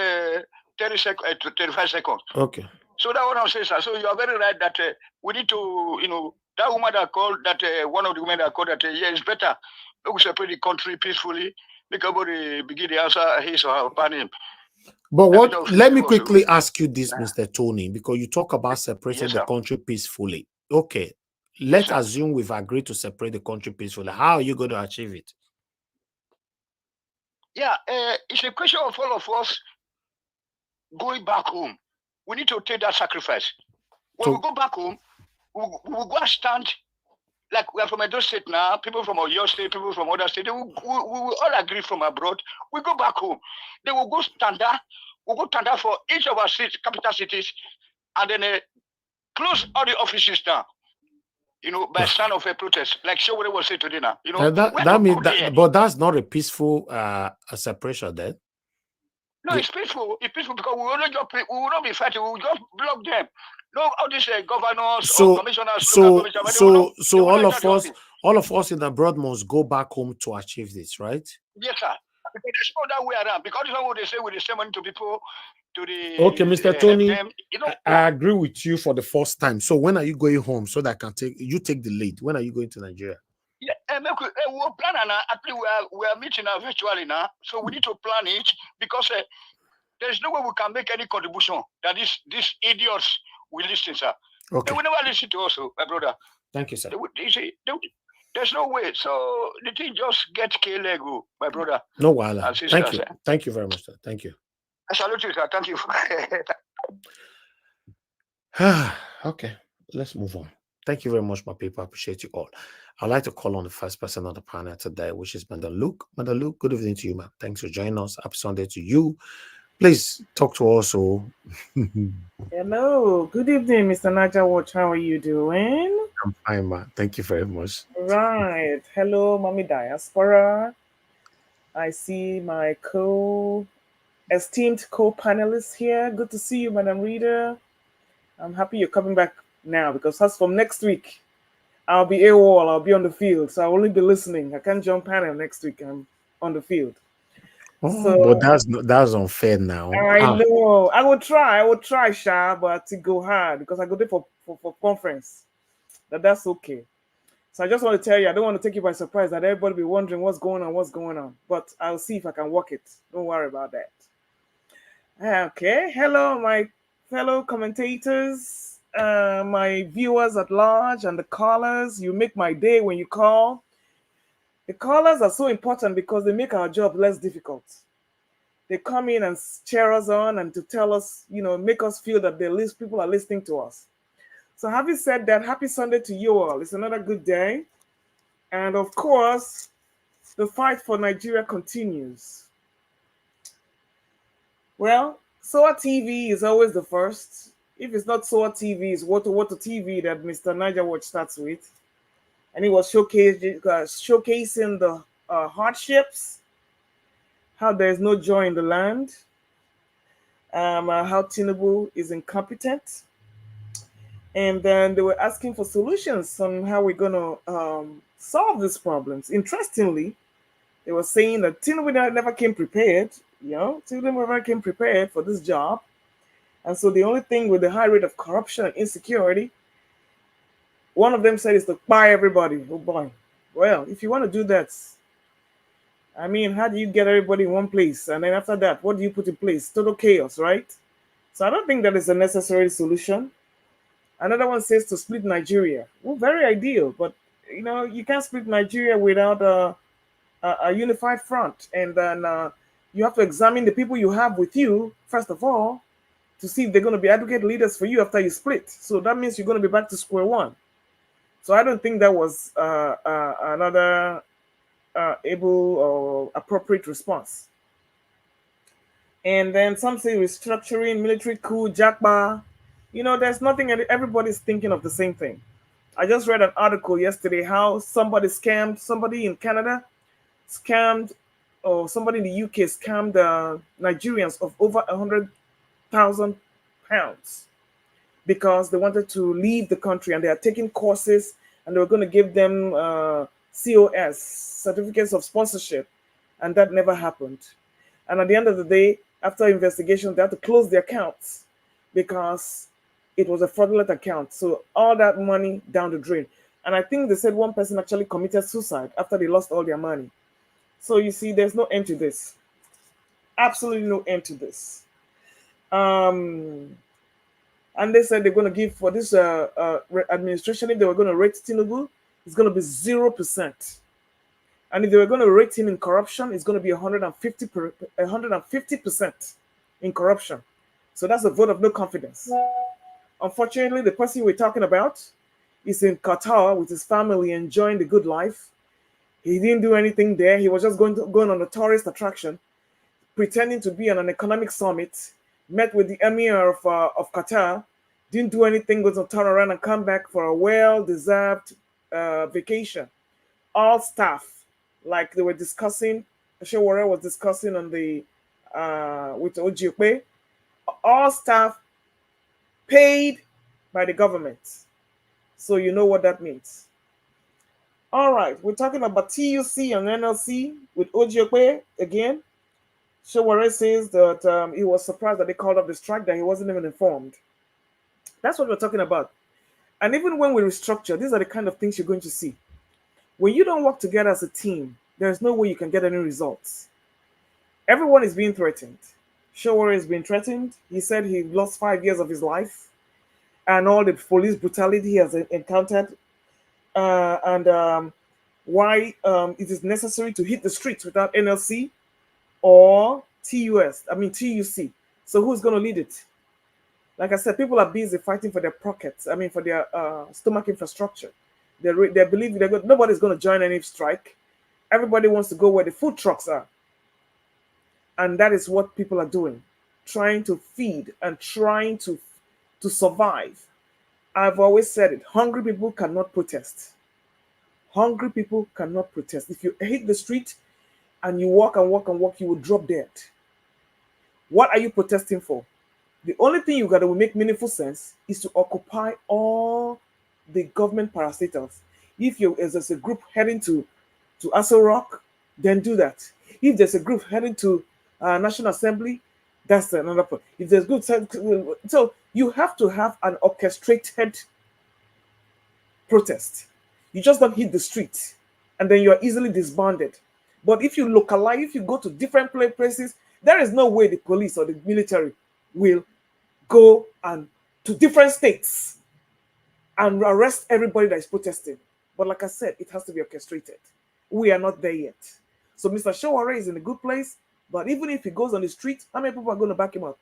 35 seconds. Okay. So that what I'm saying, sir. So you are very right that we need to, That woman that called, that one of the women that called that, yeah, it's better. We separate the country peacefully. Make everybody begin to answer his or her panel. But what? Let me quickly ask you this, Mr. Tony, because you talk about separating the country peacefully. Okay, let's assume we've agreed to separate the country peacefully. How are you going to achieve it? Yeah, it's a question of all of us going back home. We need to take that sacrifice. When we go back home, we will go and stand. Like we are from Edo State now, people from Oyo State, people from other states, we will all agree from abroad. We go back home. They will go stand there. We'll go stand there for each of our cities, capital cities, and then close all the offices down. You know, by sign of a protest, like Sowore was saying today now. You know, that means that, but that's not a peaceful separation then. No, it's peaceful. It's peaceful because we will not be fighting. We will just block them. No, all these governors or commissioners. So all of us in abroad must go back home to achieve this, right? Yes, sir. Because there's no that way around. Because this is what they say with the same money to people, to the. Okay, Mr. Tony, you know, I agree with you for the first time. So when are you going home so that I can take the lead? When are you going to Nigeria? Yeah, we'll plan and actually we are meeting virtually now, so we need to plan it because there's no way we can make any contribution that these idiots will listen, sir. Okay. They will never listen to us, my brother. Thank you, sir. There's no way. So the thing just get K-Lego, my brother. No wala. Thank you. Thank you very much, sir. Thank you. I salute you, sir. Thank you. Okay, let's move on. Thank you very much, my people. I appreciate you all. I'd like to call on the first person on the panel today, which is Madam Luke. Madam Luke, good evening to you, ma'am. Thanks for joining us. Happy Sunday to you. Please talk to us. Hello. Good evening, Mr. Naja Watch. How are you doing? I'm fine, ma'am. Thank you very much. Right. Hello, Mommy Diaspora. I see my esteemed co-panelists here. Good to see you, Madam Reader. I'm happy you're coming back now because as from next week, I'll be AWOL, I'll be on the field. So I'll only be listening. I can't jump panel next week. I'm on the field. But that's unfair now. I know. I will try, Sha, but to go hard because I go there for conference. That's okay. So I just want to tell you, I don't want to take you by surprise that everybody be wondering what's going on. But I'll see if I can work it. Don't worry about that. Okay. Hello, my fellow commentators. My viewers at large and the callers. You make my day when you call. The callers are so important because they make our job less difficult. They come in and cheer us on and to tell us, make us feel that people are listening to us. So having said that, happy Sunday to you all. It's another good day. And of course, the fight for Nigeria continues. Well, SOA TV is always the first. If it's not SOA TV, it's Water TV that Mr. Naja Watch starts with. And he was showcasing the hardships, how there's no joy in the land, how Tinubu is incompetent. And then they were asking for solutions on how we're going to solve these problems. Interestingly, they were saying that Tinubu never came prepared. Tinubu never came prepared for this job. And so the only thing with the high rate of corruption and insecurity, one of them said is to buy everybody. Oh boy. Well, if you want to do that, I mean, how do you get everybody in one place? And then after that, what do you put in place? Total chaos, right? So I don't think that is a necessary solution. Another one says to split Nigeria. Well, very ideal, but you can't split Nigeria without a unified front. And then you have to examine the people you have with you, first of all, to see if they're going to be advocate leaders for you after you split. So that means you're going to be back to square one. So I don't think that was another able or appropriate response. And then some say restructuring, military coup, Jaqba. There's nothing, everybody's thinking of the same thing. I just read an article yesterday how somebody in Canada or somebody in the UK scammed Nigerians of over £100,000 because they wanted to leave the country and they are taking courses and they were going to give them COS, certificates of sponsorship, and that never happened. And at the end of the day, after investigation, they had to close the accounts because it was a fraudulent account. So all that money down the drain. And I think they said one person actually committed suicide after they lost all their money. So you see, there's no end to this. Absolutely no end to this. And they said they're going to give for this administration, if they were going to rate Tinubu, it's going to be 0%. And if they were going to rate him in corruption, it's going to be 150% in corruption. So that's a vote of no confidence. Unfortunately, the person we're talking about is in Qatar with his family enjoying the good life. He didn't do anything there. He was just going on a tourist attraction, pretending to be on an economic summit, met with the emir of Qatar, didn't do anything, was to turn around and come back for a well-deserved vacation. All staff, like they were discussing, Sowore was discussing on the with Ojiokwe, all staff paid by the government. So you know what that means. All right, we're talking about TUC and NLC with Ojiokwe again. Sowore says that he was surprised that they called up the strike, that he wasn't even informed. That's what we're talking about. And even when we restructure, these are the kind of things you're going to see. When you don't work together as a team, there's no way you can get any results. Everyone is being threatened. Sowore is being threatened. He said he lost 5 years of his life and all the police brutality he has encountered, and why it is necessary to hit the streets without NLC or TUC. So who's going to lead it? Like I said, people are busy fighting for their pockets. For their stomach infrastructure. They believe nobody's going to join any strike. Everybody wants to go where the food trucks are. And that is what people are doing, trying to feed and trying to survive. I've always said it, hungry people cannot protest. Hungry people cannot protest. If you hit the street and you walk and walk and walk, you will drop dead. What are you protesting for? The only thing you got to make meaningful sense is to occupy all the government parastatals. If there's a group heading to Aso Rock, then do that. If there's a group heading to National Assembly, that's another point. If there's good, so you have to have an orchestrated protest. You just don't hit the street, and then you are easily disbanded. But if you localize, if you go to different places, there is no way the police or the military will go and to different states and arrest everybody that is protesting. But like I said, it has to be orchestrated. We are not there yet. So Mr. Sowore is in a good place, but even if he goes on the street, how many people are going to back him up?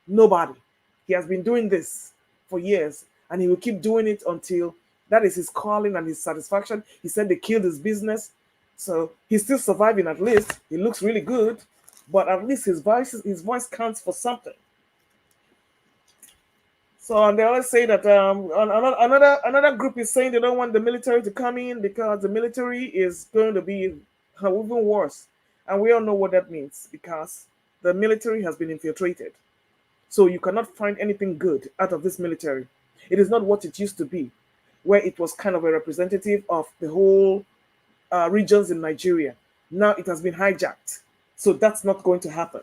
Nobody. He has been doing this for years, and he will keep doing it until that is his calling and his satisfaction. He said they killed his business, so he's still surviving at least. He looks really good, but at least his voice counts for something. So and they always say that another group is saying they don't want the military to come in because the military is going to be even worse. And we all know what that means because the military has been infiltrated. So you cannot find anything good out of this military. It is not what it used to be, where it was kind of a representative of the whole regions in Nigeria. Now it has been hijacked. So that's not going to happen.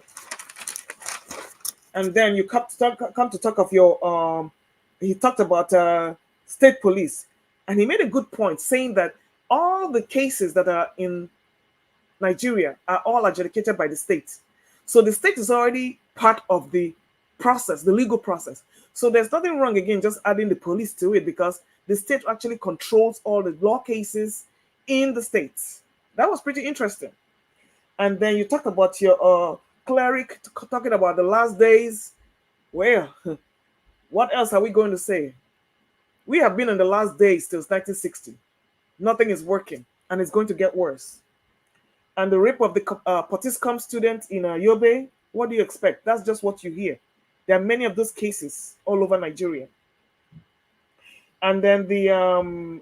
And then you come to talk of your, he talked about state police. And he made a good point saying that all the cases that are in Nigeria are all adjudicated by the state. So the state is already part of the process, the legal process. So there's nothing wrong, again, just adding the police to it because the state actually controls all the law cases in the states. That was pretty interesting. And then you talk about your cleric talking about the last days. Well, what else are we going to say? We have been in the last days since 1960. Nothing is working, and it's going to get worse. And the rape of the Potiskum student in Yobe, what do you expect? That's just what you hear. There are many of those cases all over Nigeria. And then the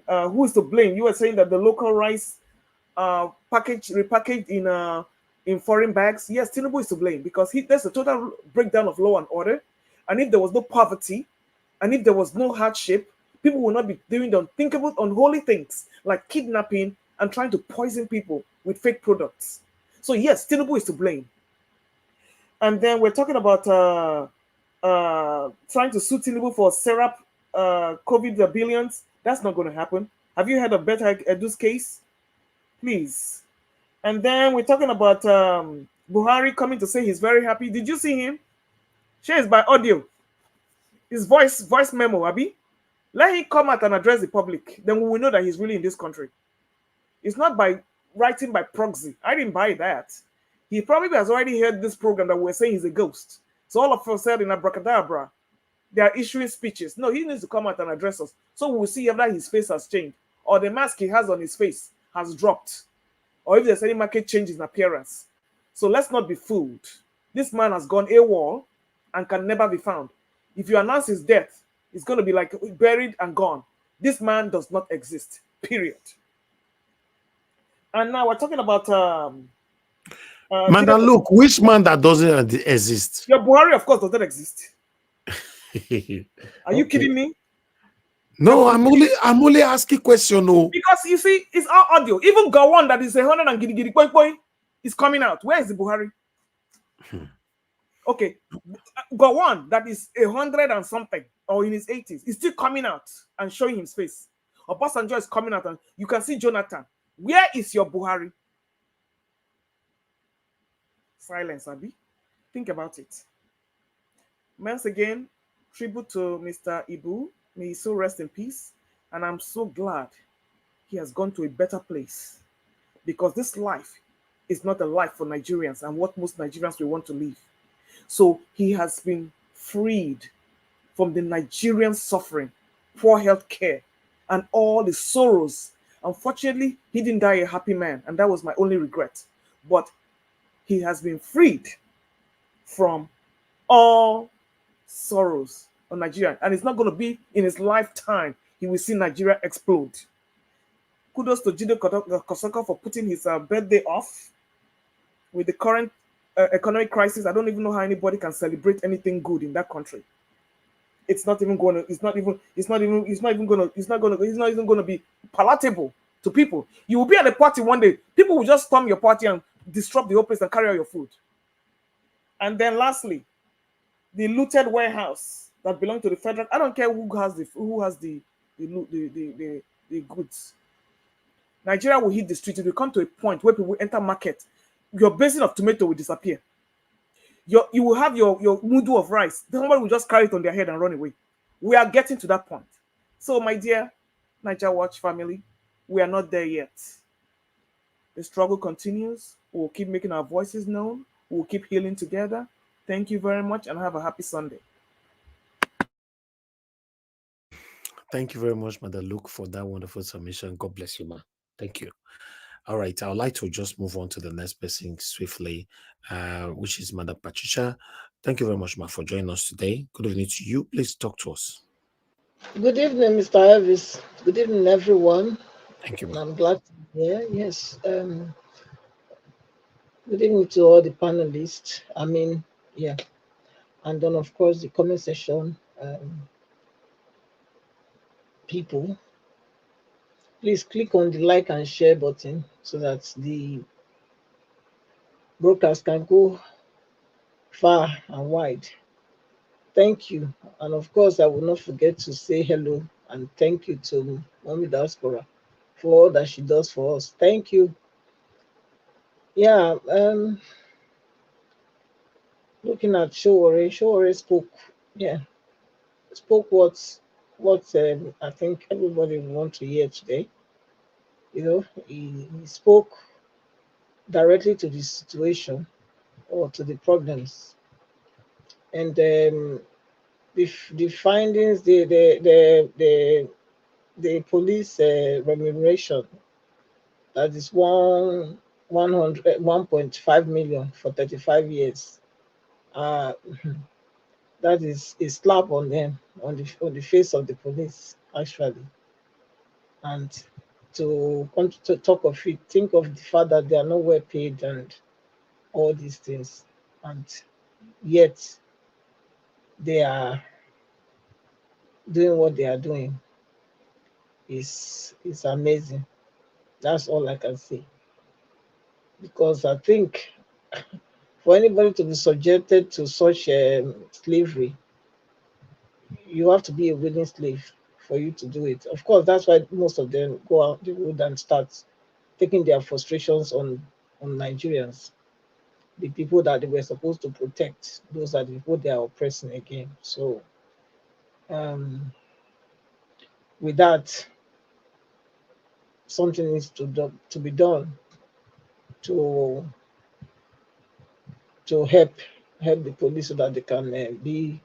who is to blame? You were saying that the local rice repackaged in foreign bags. Yes, Tinubu is to blame because there's a total breakdown of law and order. And if there was no poverty, and if there was no hardship, people will not be doing the unthinkable, unholy things like kidnapping and trying to poison people with fake products. So yes, Tinubu is to blame. And then we're talking about trying to sue Tinubu for syrup, COVID billions. That's not going to happen. Have you heard of Better Edu's case? Please. And then we're talking about Buhari coming to say he's very happy. Did you see him? Shares by audio. His voice memo, Abi. Let him come out and address the public. Then we will know that he's really in this country. It's not by writing by proxy. I didn't buy that. He probably has already heard this program that we're saying he's a ghost. So all of us said in abracadabra, they are issuing speeches. No, he needs to come out and address us. So we'll see whether his face has changed or the mask he has on his face has dropped or if there's any market change in appearance. So let's not be fooled. This man has gone AWOL and can never be found. If you announce his death, it's going to be like buried and gone. This man does not exist, period. And now we're talking about Madam, look, which man that doesn't exist? Your Buhari, of course, does not exist. Are you kidding me? No, I'm only asking question. No, because you see, it's all audio. Even Gawon that is 100 and giddy giddy boy is coming out. Where is the Buhari? Okay, Gawon that is 100 and something or in his 80s is still coming out and showing his face. Obasanjo is coming out and you can see Jonathan. Where is your Buhari? Silence, Abi. Think about it. Once again, tribute to Mr. Ibu. May he so rest in peace. And I'm so glad he has gone to a better place. Because this life is not a life for Nigerians and what most Nigerians will want to live. So he has been freed from the Nigerian suffering, poor health care, and all the sorrows. Unfortunately, he didn't die a happy man, and that was my only regret. But he has been freed from all sorrows on Nigeria, and it's not going to be in his lifetime he will see Nigeria explode. Kudos to Jide Kosoko for putting his birthday off with the current economic crisis. I don't even know how anybody can celebrate anything good in that country. It's not even going to be palatable to people. You will be at a party one day, people will just storm your party and disrupt the whole place and carry out your food. And then lastly, the looted warehouse that belonged to the federal. I don't care who has the goods. Nigeria will hit the street. It will come to a point where people enter market. Your basin of tomato will disappear. You will have your mudu of rice. Somebody will just carry it on their head and run away. We are getting to that point. So, my dear Niger Watch family, we are not there yet. The struggle continues. We'll keep making our voices known. We'll keep healing together. Thank you very much and have a happy Sunday. Thank you very much, Madam Luke, for that wonderful submission. God bless you, ma. Thank you. All right, I would like to just move on to the next person swiftly, which is Madam Patricia. Thank you very much, ma, for joining us today. Good evening to you. Please talk to us. Good evening, Mr. Elvis. Good evening, everyone. Thank you, ma. I'm glad to be here. Yes. Good evening to all the panelists. Yeah. And then, of course, the comment section people. Please click on the like and share button so that the broadcast can go far and wide. Thank you. And of course, I will not forget to say hello and thank you to Mommy Diaspora for all that she does for us. Thank you. Yeah, looking at Sowore spoke, spoke what I think everybody will want to hear today. You know, he spoke directly to the situation or to the problems, and the findings, the police remuneration, that is 1.5 million for 35 years. That is a slap on them, on the face of the police, actually. And to come to talk of it, think of the fact that they are not well paid and all these things, and yet they are doing what they are doing is amazing. That's all I can say. Because I think for anybody to be subjected to such slavery, you have to be a willing slave for you to do it. Of course, that's why most of them go out the road and start taking their frustrations on Nigerians, the people that they were supposed to protect. Those are the people they are oppressing again. So um, with that, something needs to be done to help the police so that they can be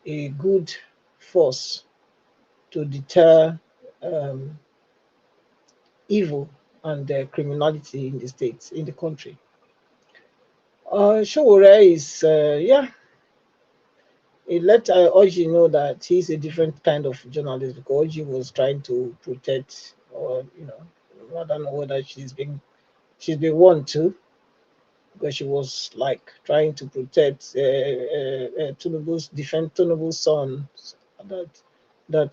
a good force to deter um, evil and criminality in the states, in the country. Sowore is, yeah, he let Oji know that he's a different kind of journalist because Oji was trying to protect, or I don't know whether she's been warned to, because she was like trying to protect Tinubu's defend Tinubu's son, that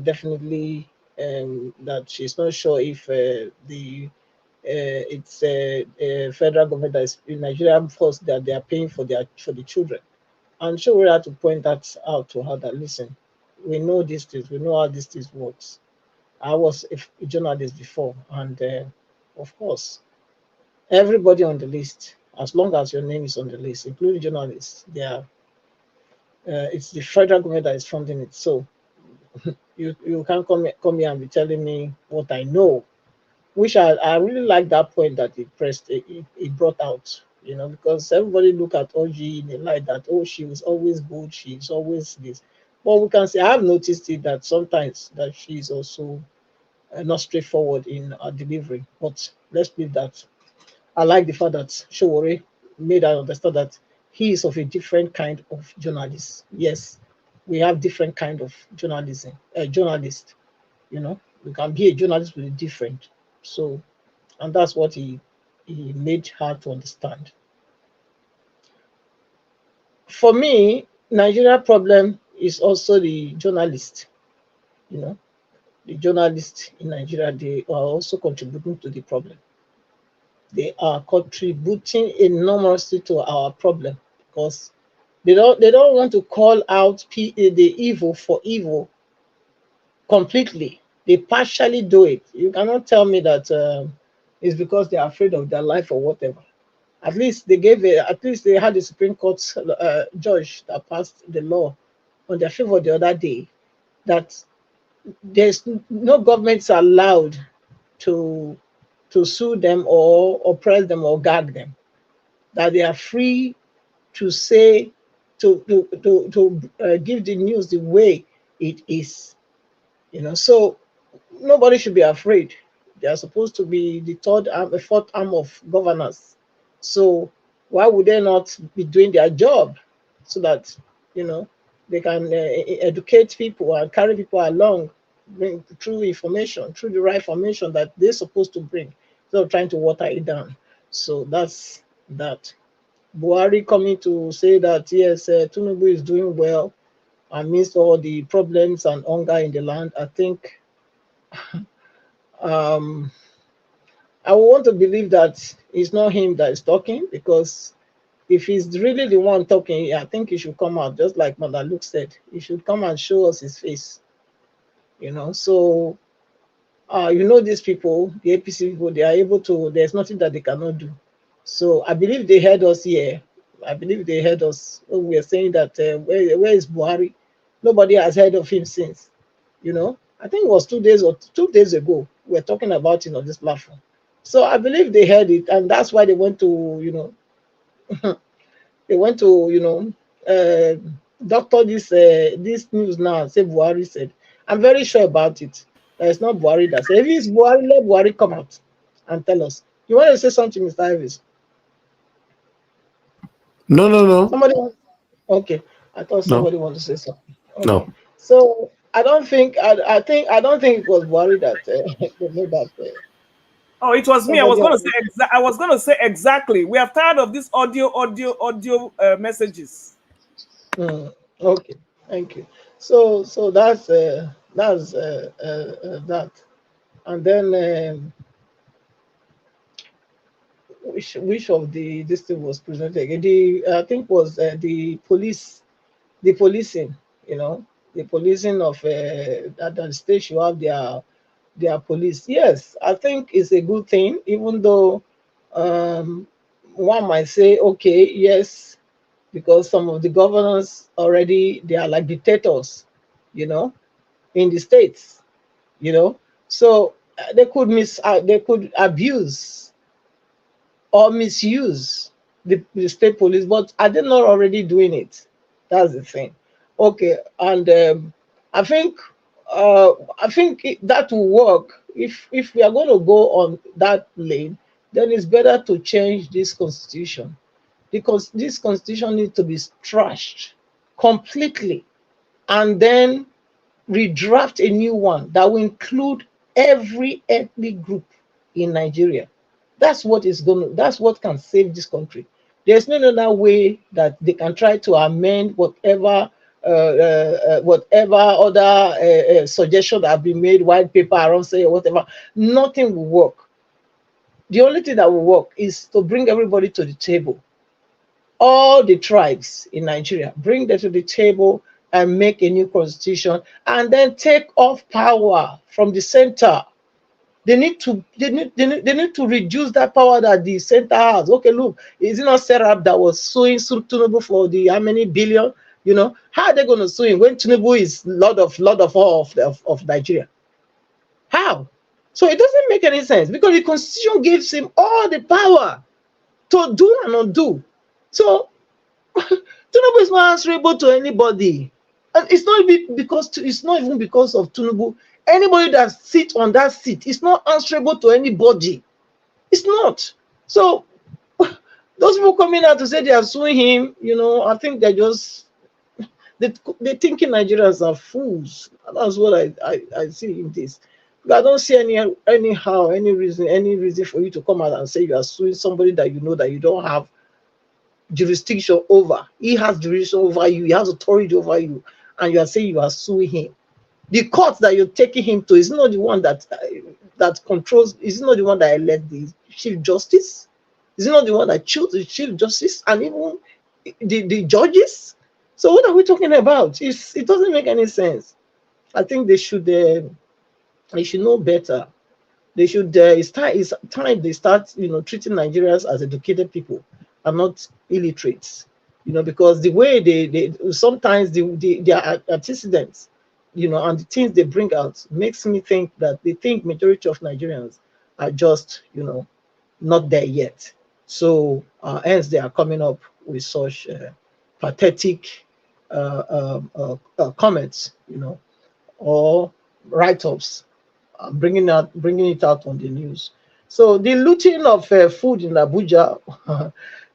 definitely that she's not sure if the it's federal government that is in Nigerian force that they are paying for the children. And so we had to point that out to her that listen, we know these things, we know how these things works. I was a journalist before, and of course, everybody on the list, as long as your name is on the list, including journalists, they are. It's the federal government that is funding it. So you can't come here and be telling me what I know, which I really like that point that he brought out, because everybody look at OG in the light that, oh, she was always good, she's always this. But we can say I have noticed it that sometimes that she's also not straightforward in her delivery. But let's leave that. I like the fact that Sowore made I understand that he is of a different kind of journalist. Yes, we have different kind of journalist. You can be a journalist with a different. So, and that's what he made her to understand. For me, Nigeria problem is also the journalist. You know, the journalists in Nigeria, they are also contributing to the problem. They are contributing enormously to our problem because they don't want to call out the evil for evil completely. They partially do it. You cannot tell me that it's because they're afraid of their life or whatever. At least they had a Supreme Court judge that passed the law on their favor the other day that there's no governments allowed to sue them or oppress them or gag them. That they are free to say to give the news the way it is. So nobody should be afraid. They are supposed to be the third arm, the fourth arm of governance. So why would they not be doing their job so that you know they can educate people and carry people along, bring through information, through the right information that they're supposed to bring, instead of trying to water it down. So that's that. Buhari coming to say that yes, Tinubu is doing well amidst all the problems and hunger in the land. I think um, I want to believe that it's not him that is talking, because if he's really the one talking, I think he should come out, just like Mother Luke said. He should come and show us his face. So these people, the APC people, they are able to. There's nothing that they cannot do. So I believe they heard us here. I believe they heard us when we are saying that where is Buhari? Nobody has heard of him since. I think it was 2 days ago we were talking about it on this platform. So I believe they heard it, and that's why they went to they went to doctor this news now and say Buhari said. I'm very sure about it. It's not Buhari that said. If it's Buhari, let Buhari come out and tell us. You want to say something, Mr. Ivis? No. Somebody? Okay, I thought No. somebody wanted to say something. Okay, No. so I don't think I don't think it was Buhari that they made that. Oh, it was me. I was Somebody going to else. say I was going to say exactly. We are tired of these audio messages. Okay, thank you. So that's that, and then which of this thing was presented again? I think was the policing. You know, the policing of that the state should have their police. Yes, I think it's a good thing, even though one might say, okay, yes, because some of the governors already, they are like dictators, in the states, so they could abuse or misuse the state police, but are they not already doing it? That's the thing. Okay, and I think that will work if we are going to go on that lane. Then it's better to change this constitution, because this constitution needs to be trashed completely, and then redraft a new one that will include every ethnic group in Nigeria. That's what can save this country. There's no other way that they can try to amend whatever other suggestion that have been made, white paper around, say whatever. Nothing will work. The only thing that will work is to bring everybody to the table, all the tribes in Nigeria, bring them to the table and make a new constitution, and then take off power from the center. They need to reduce that power that the center has. Okay, look, is it not Serap that was suing Tinubu for the how many billion? How are they going to sue him when Tinubu is Lord of all of Nigeria? How? So it doesn't make any sense, because the constitution gives him all the power to do and undo. So Tinubu is not answerable to anybody, and it's not even because of Tinubu. Anybody that sits on that seat is not answerable to anybody. It's not. So those people coming out to say they are suing him, I think they're just they thinking Nigerians are fools. That's what I see in this. I don't see any reason for you to come out and say you are suing somebody that you know that you don't have jurisdiction over. He has jurisdiction over you, he has authority over you, and you are saying you are suing him. The court that you're taking him to is not the one that controls, is not the one that elects the chief justice, is not the one that chooses the chief justice, and even the judges. So what are we talking about? It doesn't make any sense. I think they should know better. They should it's time they start treating Nigerians as educated people and not illiterates, because the way they sometimes their antecedents, and the things they bring out makes me think that they think majority of Nigerians are just not there yet. So hence they are coming up with such pathetic comments, or write-ups, bringing it out on the news. So the looting of food in Abuja,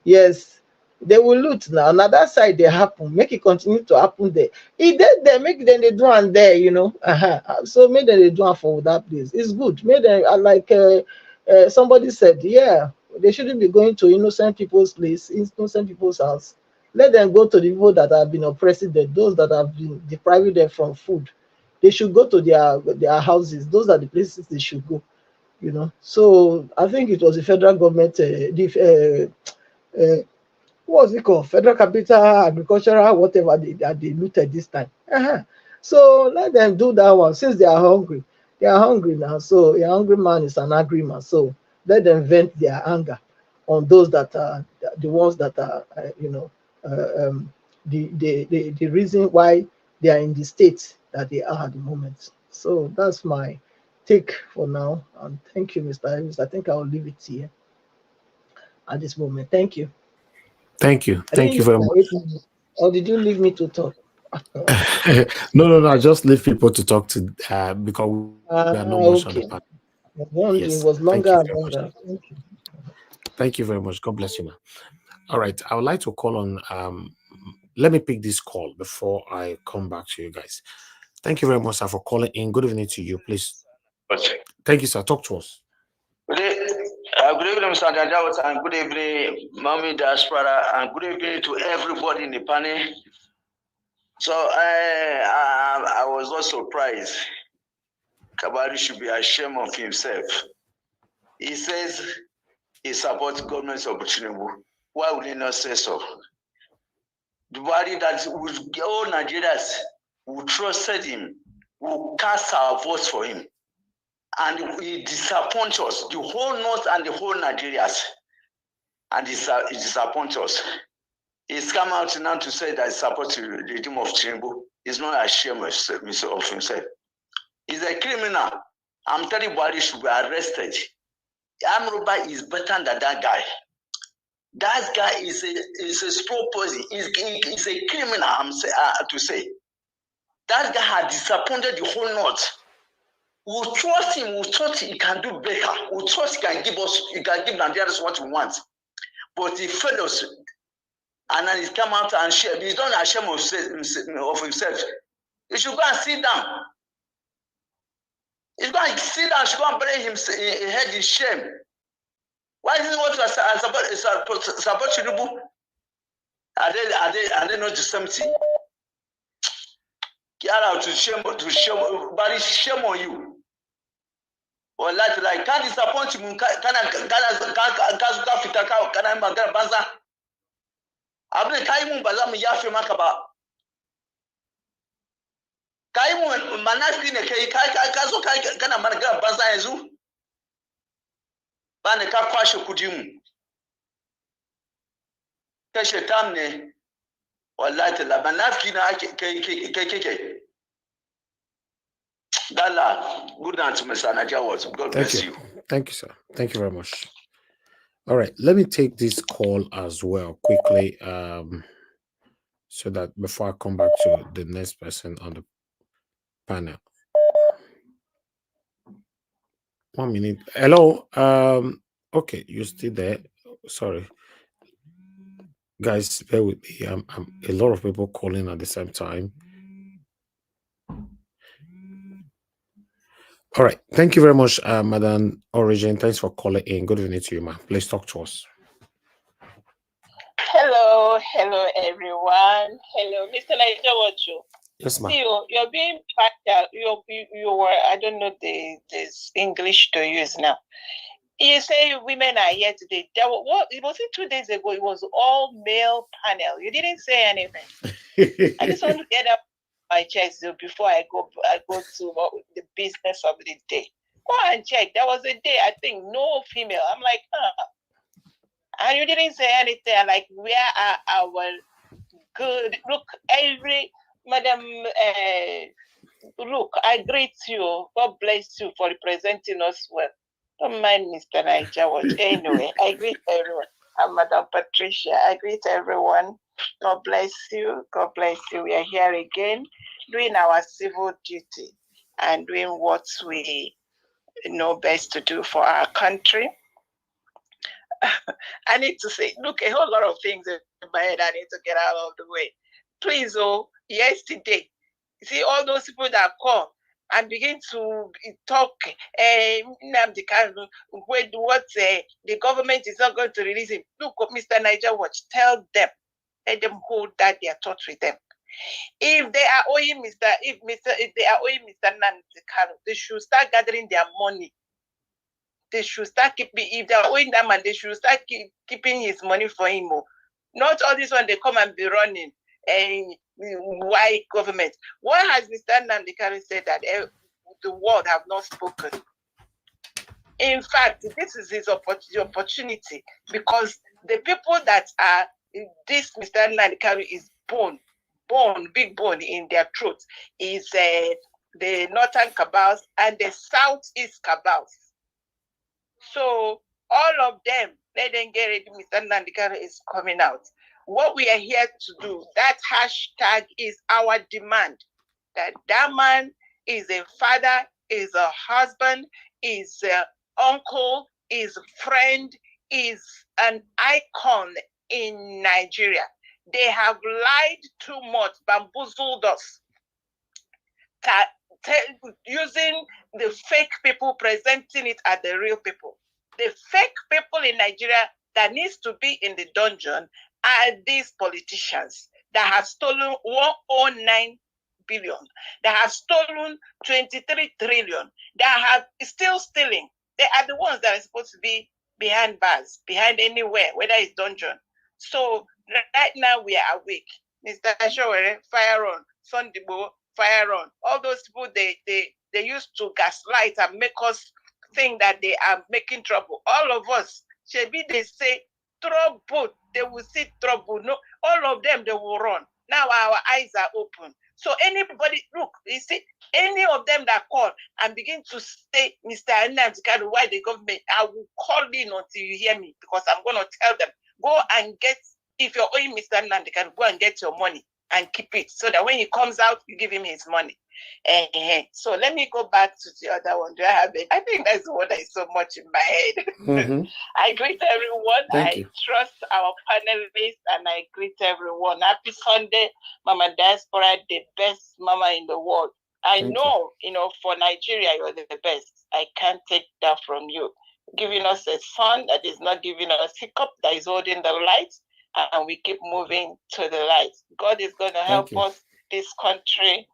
yes, they will loot now. On that side, they happen. Make it continue to happen there. If they make them they do and there, So make them they do for that place. It's good. Make them like somebody said, yeah, they shouldn't be going to innocent people's place, innocent people's house. Let them go to the people that have been oppressing them, those that have been depriving them from food. They should go to their houses. Those are the places they should go. So I think it was the federal government, what was it called? Federal Capital Agricultural, whatever they looted this time. So let them do that one, since they are hungry. They are hungry now. So a hungry man is an angry man. So let them vent their anger on those that are the ones that are, the reason why they are in the state that they are at the moment. So that's my take for now. And thank you, Mr. Evans. I think I'll leave it here at this moment. Thank you. Thank you. Thank you very much. Or did you leave me to talk? No. I just leave people to talk to because we are not much on the panel. Yes, it was longer and longer. Thank you. Thank you very much. God bless you, man. All right. I would like to call on let me pick this call before I come back to you guys. Thank you very much, sir, for calling in. Good evening to you, please. Thank you, sir. Talk to us. Good evening, Mr. Jajawat, and good evening, Mami Diaspora, and good evening to everybody in the panel. So I was not surprised. Kabari should be ashamed of himself. He says he supports governments of Tinubu. Why would he not say so? The body that would all Nigerians who trusted him, who cast our votes for him. And he disappoints us, the whole North and the whole Nigerians. And he disappoints us. He's come out now to say that he supports the regime of Tinubu. He's not ashamed of himself. He's a criminal. I'm telling you, he should be arrested. Armed robber is better than that guy. That guy is a slow poison. He's a criminal, to say. That guy had disappointed the whole North. We trust him. We trust he can do better. We trust he can give Nigerians what we want. But he failed us. And then he's come out and share. He's not ashamed of himself. He should go and sit down. He's going to sit down. He should go and bury himself. He had his shame. Why isn't what support Tinubu? Are they not the same thing? Get out to shame, but it's shame on you. Or like can't disappoint him. Abin kaimun ba za mu yafe maka ba. Kaimun manafi ne kai ka zo kana magana banza yanzu. Ba ne ka kwashe kudi mu. Kashe tam ne. Wallahi la manafi na kai. Dala, good night, Mr. Najawat. God bless you. Thank you, sir. Thank you very much. All right, let me take this call as well quickly, so that before I come back to the next person on the panel. 1 minute. Hello. Okay, you're still there. Sorry, guys, bear with me. I'm a lot of people calling at the same time. All right. Thank you very much, Madam Origin. Thanks for calling in. Good evening to you, ma'am. Please talk to us. Hello everyone. Hello, Mr. Naija. Yes, ma'am. You're being partial. You were, I don't know this English to use now. You say women are here today. It wasn't 2 days ago. It was all male panel. You didn't say anything. I just want to get up my chest before I go to the business of the day. Go and check. There was a day, I think, no female. I'm like, and you didn't say anything. Like, where are our good? Look, Madam, look, I greet you. God bless you for representing us well. Don't mind Mr. Naija. Anyway, I greet everyone. I'm Madam Patricia. I greet everyone. God bless you. God bless you. We are here again doing our civil duty and doing what we know best to do for our country. I need to say, look, a whole lot of things in my head I need to get out of the way. Please, yesterday, you see all those people that call and begin to talk, what the government is not going to release him. Look, Mr. Naija, tell them, let them hold that their thoughts with them. If they are owing Mr. Nnamdi Kanu, they should start gathering their money. They should start keeping, if they are owing that man, they should start keeping his money for him. Not all this one, they come and be running. Why government? Why has Mr. Nnamdi Kanu said that the world have not spoken? In fact, this is his opportunity, because the people that are, this Mr. Nnamdi Kanu is big bone in their throats, is the northern cabals and the southeast cabals. So all of them, let them get ready. Mr. Nnamdi Kanu is coming out. What we are here to do, that hashtag is our demand. That man is a father, is a husband, is an uncle, is a friend, is an icon in Nigeria. They have lied too much, bamboozled us, using the fake people, presenting it as the real people. The fake people in Nigeria that needs to be in the dungeon are these politicians that have stolen 109 billion, that have stolen 23 trillion, that have still stealing. They are the ones that are supposed to be behind bars, behind anywhere, whether it's dungeon. So right now we are awake. Mr. Sowore, fire on. Sundibo, fire on. All those people, they used to gaslight and make us think that they are making trouble. All of us, Shebi, they say trouble, they will see trouble. No, all of them, they will run. Now our eyes are open. So anybody, look, you see, any of them that call and begin to say, Mr. Nnamdi, why the government, I will call in until you hear me, because I'm going to tell them, go and get, if you're owing Mr. Nnamdi, go and get your money and keep it, so that when he comes out, you give him his money. So let me go back to the other one. Do I have it? I think that's the one that is so much in my head. I greet everyone. Thank I you. trust our panelists, and I greet everyone. Happy Sunday, Mama Diaspora, the best mama in the world. I Thank know, for Nigeria, you're the best. I can't take that from you. Giving us a son that is not giving us hiccup, that is holding the light, and we keep moving to the light. God is going to help us. This country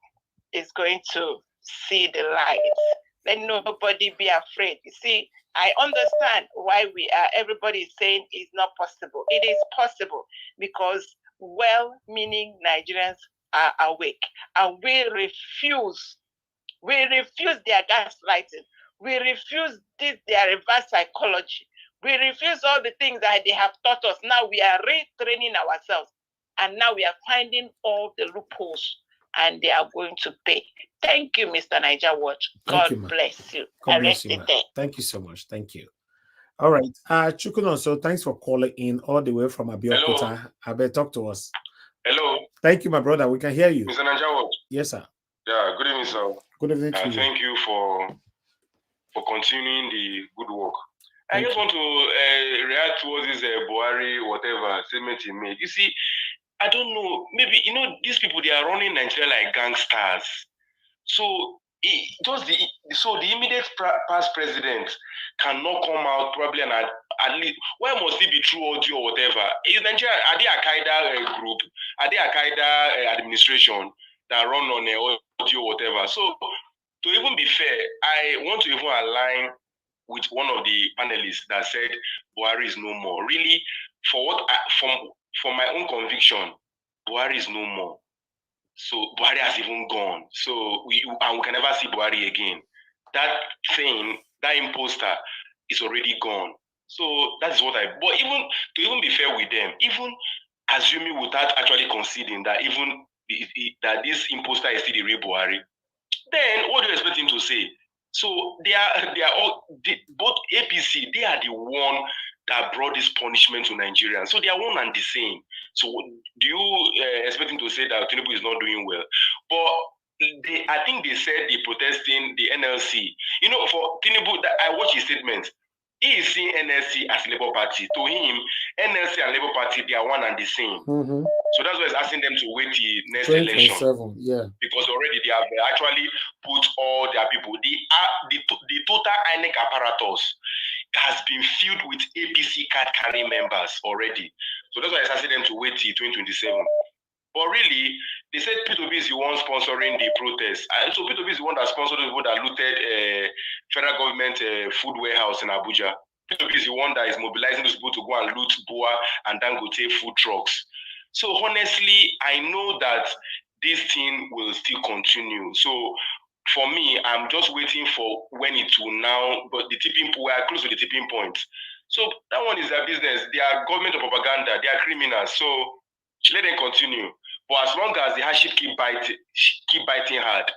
is going to see the light. Let nobody be afraid. You see, I understand why everybody is saying it's not possible. It is possible, because well-meaning Nigerians are awake, and we refuse their gaslighting. We refuse their reverse psychology. We refuse all the things that they have taught us. Now we are retraining ourselves, and now we are finding all the loopholes, and they are going to pay. Thank you, Mr. Niger Watch. God bless you. God bless you, thank you so much. Thank you. All right. Chukuno, so thanks for calling in all the way from Abiyakuta. Abe, talk to us. Hello. Thank you, my brother. We can hear you. Mr. Niger Watch. Yes, sir. Yeah, good evening, sir. Good evening to you. Thank you for continuing the good work. I just want to react towards this Buhari, whatever statement he made. You see, I don't know, maybe, these people, they are running Nigeria like gangsters. So the immediate past president cannot come out probably and at least, why must it be true audio or whatever? Is Nigeria, are they Al-Qaeda group? Are they Al-Qaeda administration that run on audio or whatever? So to even be fair, I want to even align with one of the panelists that said Buhari is no more. Really, for my own conviction, Buhari is no more. So Buhari has even gone. So we can never see Buhari again. That thing, that imposter is already gone. So that is what but to even be fair with them, even assuming without actually conceding that that this imposter is still the real Buhari, then what do you expect him to say? So they are all both APC, they are the one that brought this punishment to Nigeria. So they are one and the same. So do you expect him to say that Tinubu is not doing well? But I think they said they protesting the NLC. For Tinubu, I watch his statement. He is seeing NLC as Labour Party. To him, NLC and Labour Party, they are one and the same. So that's why he's asking them to wait the next election. Yeah. Because already they have actually put all their people. The total INEC apparatus has been filled with APC card carrying members already. So that's why he's asking them to wait till 2027. But really, they said P2B is the one sponsoring the protest. And so P2B is the one that sponsored the one that looted federal government food warehouse in Abuja. P2B is the one that is mobilizing those people to go and loot Boa and Dangote food trucks. So honestly, I know that this thing will still continue. So for me, I'm just waiting for when it will now, but the tipping point, we are close to the tipping point. So that one is their business. They are government of propaganda. They are criminals. So let them continue. But as long as the hardship keep biting hard,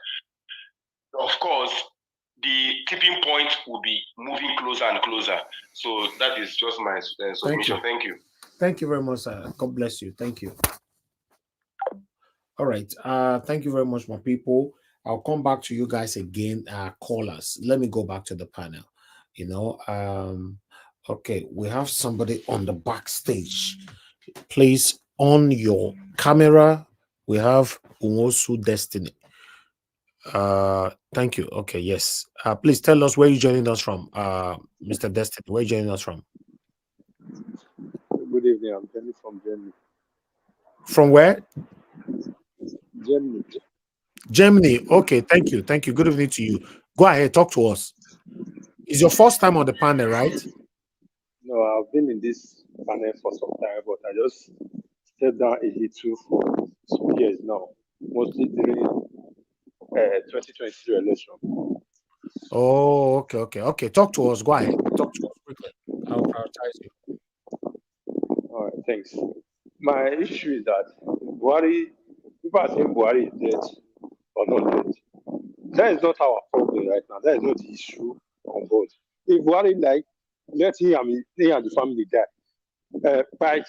of course, the tipping point will be moving closer and closer. So that is just my submission. Thank you. Thank you very much, sir. God bless you. Thank you. All right. Thank you very much, my people. I'll come back to you guys again. Callers. Let me go back to the panel. Okay, we have somebody on the backstage. Please on your camera. We have Umosu Destiny. Thank you. Okay, yes. Please tell us where you're joining us from, Mr. Destiny. Where are you joining us from? Good evening. I'm Jenny from Germany. From where? Germany. Germany. Okay, thank you. Thank you. Good evening to you. Go ahead, talk to us. It's your first time on the panel, right? No, I've been in this panel for some time, but I just stepped down a little for some years now, mostly during 2023 election. Oh, okay. Talk to us. Go ahead. Talk to us quickly. I'll prioritize you. All right, thanks. My issue is that Buhari, people are saying Buhari is dead or not dead. That is not our problem right now. That is not the issue on board. If Buhari like, let him and the family die. By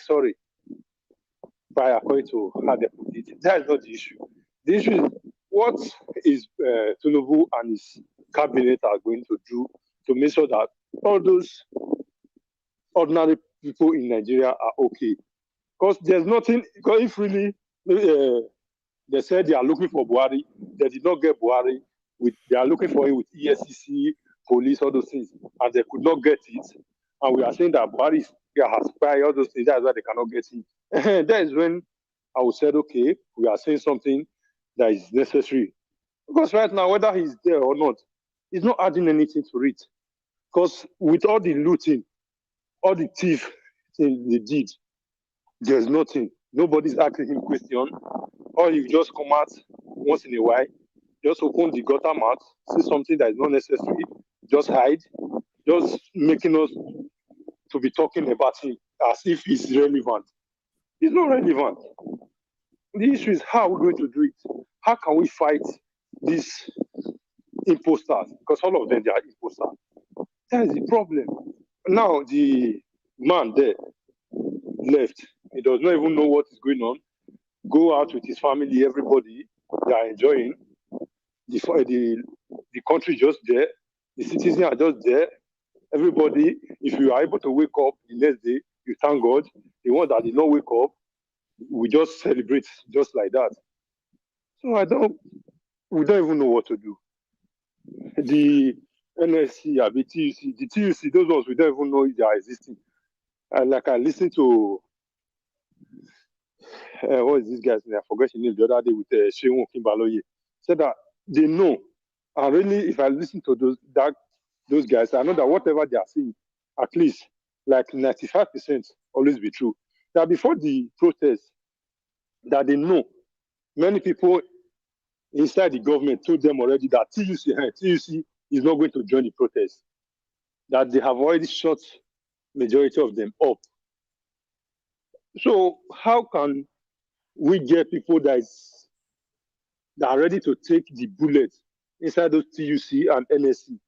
according to how they put it, that is not the issue. The issue is what is Tinubu and his cabinet are going to do to make sure that all those ordinary people in Nigeria are okay. Because there's nothing, because if really they said they are looking for Buhari, they did not get Buhari, they are looking for him with ESCC, police, all those things, and they could not get it. And we are saying that Buhari has spy, all those things, that's why they cannot get it. That is when I would say, okay, we are saying something that is necessary. Because right now, whether he's there or not, he's not adding anything to it. Because with all the looting, all the thief thing they did, there's nothing. Nobody's asking him question. Or you just come out once in a while, just open the gutter mouth, see something that is not necessary, just hide, just making us to be talking about him as if he's relevant. He's not relevant. The issue is how we're going to do it. How can we fight these imposters? Because all of them, they are imposters. That is the problem. Now, the man there left. He does not even know what is going on. Go out with his family, everybody. They are enjoying. The country just there. The citizens are just there. Everybody, if you are able to wake up the next day, you thank God. The one that did not wake up, we just celebrate just like that. So we don't even know what to do. The NLC, the TUC, those ones, we don't even know if they are existing. Like I listened to, what is this guy's name? I forgot his name the other day with Sheung Kimbaloye. Said that they know. And really, if I listen to those guys, I know that whatever they are saying, at least like 95% always be true. That before the protest, that they know, many people inside the government told them already that TUC is not going to join the protest. That they have already shut majority of them up. So how can we get people that are ready to take the bullet inside those TUC and NSC?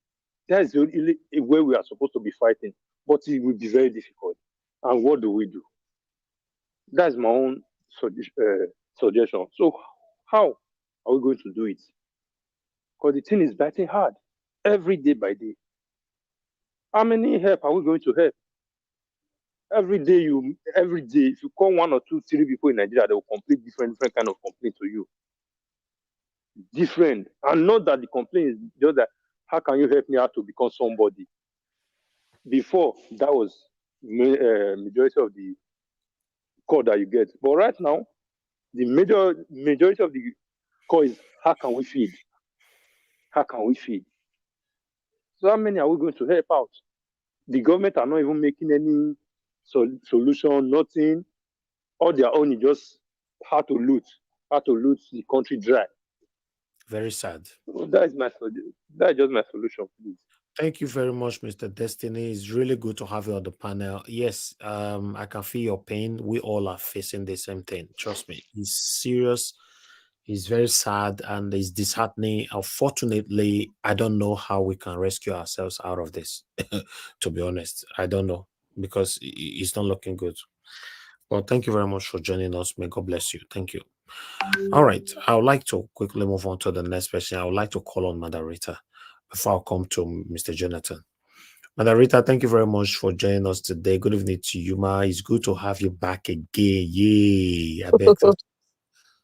That is the only way we are supposed to be fighting. But it will be very difficult. And what do we do? That's my own suggestion. So how are we going to do it? Because the thing is biting hard every day by day. How many help are we going to help? Every day, if you call 1 or 2, 3 people in Nigeria, they will complain different kind of complaint to you. Different. And not that the complaint is just that, how can you help me out to become somebody? Before, that was majority of the call that you get. But right now, the majority of the call is, how can we feed? How can we feed? So how many are we going to help out? The government are not even making any solution, nothing. All their own is just how to loot the country dry. Very sad. So that is just my solution, please. Thank you very much, Mr. Destiny. It's really good to have you on the panel. Yes, I can feel your pain. We all are facing the same thing. Trust me. It's serious. It's very sad and it's disheartening. Unfortunately, I don't know how we can rescue ourselves out of this. To be honest, I don't know, because it's not looking good. Well, thank you very much for joining us. May God bless you. Thank you. All right. I would like to quickly move on to the next person. I would like to call on Madarita before I come to Mr. Jonathan. Madarita, thank you very much for joining us today. Good evening to you, Ma. It's good to have you back again. Yay. I beg to.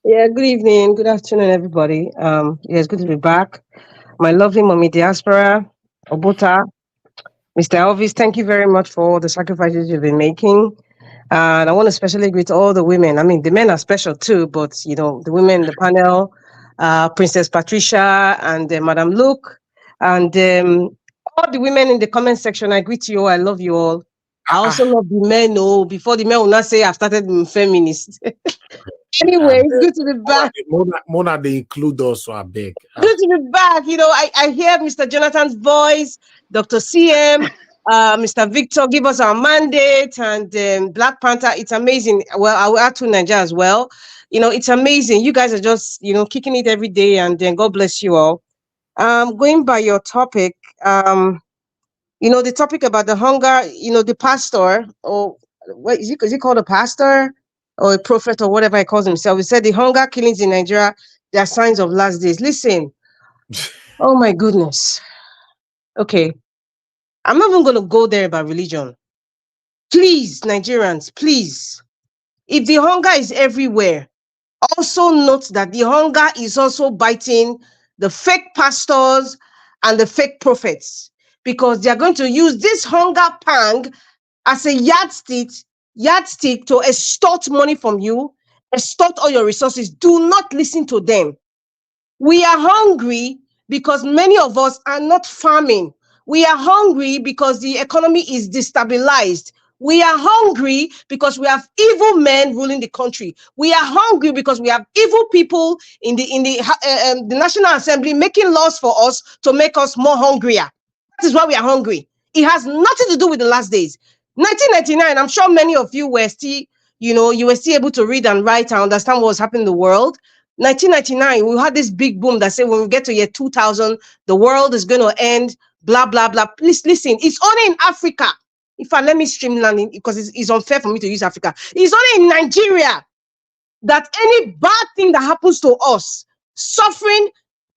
Yeah, good evening. Good afternoon, everybody. It's good to be back. My lovely mommy diaspora, Obuta, Mr. Elvis, thank you very much for all the sacrifices you've been making. And I want to especially greet all the women. I mean, the men are special too, but the women in the panel, Princess Patricia and Madam Luke, and all the women in the comment section. I greet you all. I love you all. I also love the men. Before the men will not say I've started being feminist. Anyway, it's good to be back. Mona, they include us, so I beg. Good to be back. You know, I hear Mr. Jonathan's voice, Dr. CM, Mr. Victor give us our mandate, and Black Panther. It's amazing. Well, I will add to Nigeria as well. You know, it's amazing. You guys are just, you know, kicking it every day, and then God bless you all. Going by your topic, you know, the topic about the hunger, you know, the pastor, or what is he called a pastor or a prophet or whatever he calls himself? He said the hunger killings in Nigeria, they are signs of last days. Listen, oh my goodness. Okay, I'm not even going to go there about religion. Please, Nigerians, please. If the hunger is everywhere, also note that the hunger is also biting the fake pastors and the fake prophets, because they are going to use this hunger pang as a yardstick to extort money from you, extort all your resources. Do not listen to them. We are hungry because many of us are not farming. We are hungry because the economy is destabilized. We are hungry because we have evil men ruling the country. We are hungry because we have evil people in the National Assembly making laws for us to make us more hungrier. That is why we are hungry. It has nothing to do with the last days. 1999, I'm sure many of you were still, you know, you were still able to read and write and understand what was happening in the world. 1999, we had this big boom that said when we get to year 2000, the world is going to end, blah, blah, blah. Please listen, it's only in Africa. In fact, let me streamline it because it's unfair for me to use Africa. It's only in Nigeria that any bad thing that happens to us, suffering,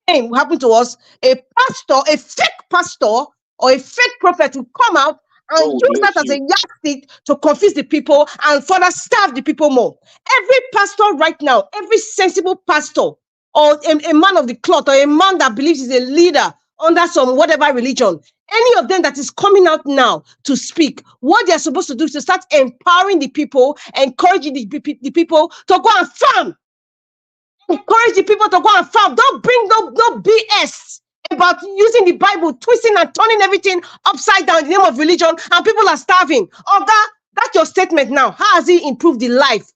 pain will happen to us, a pastor, a fake pastor or a fake prophet will come out and use that as a yardstick to confuse the people and further starve the people more. Every pastor right now, every sensible pastor or a man of the cloth or a man that believes he's a leader under some whatever religion, any of them that is coming out now to speak, what they're supposed to do is to start empowering the people, encouraging the people to go and farm. Encourage the people to go and farm. Don't bring no BS about using the Bible, twisting and turning everything upside down in the name of religion, and people are starving. That's your statement now. How has it improved the life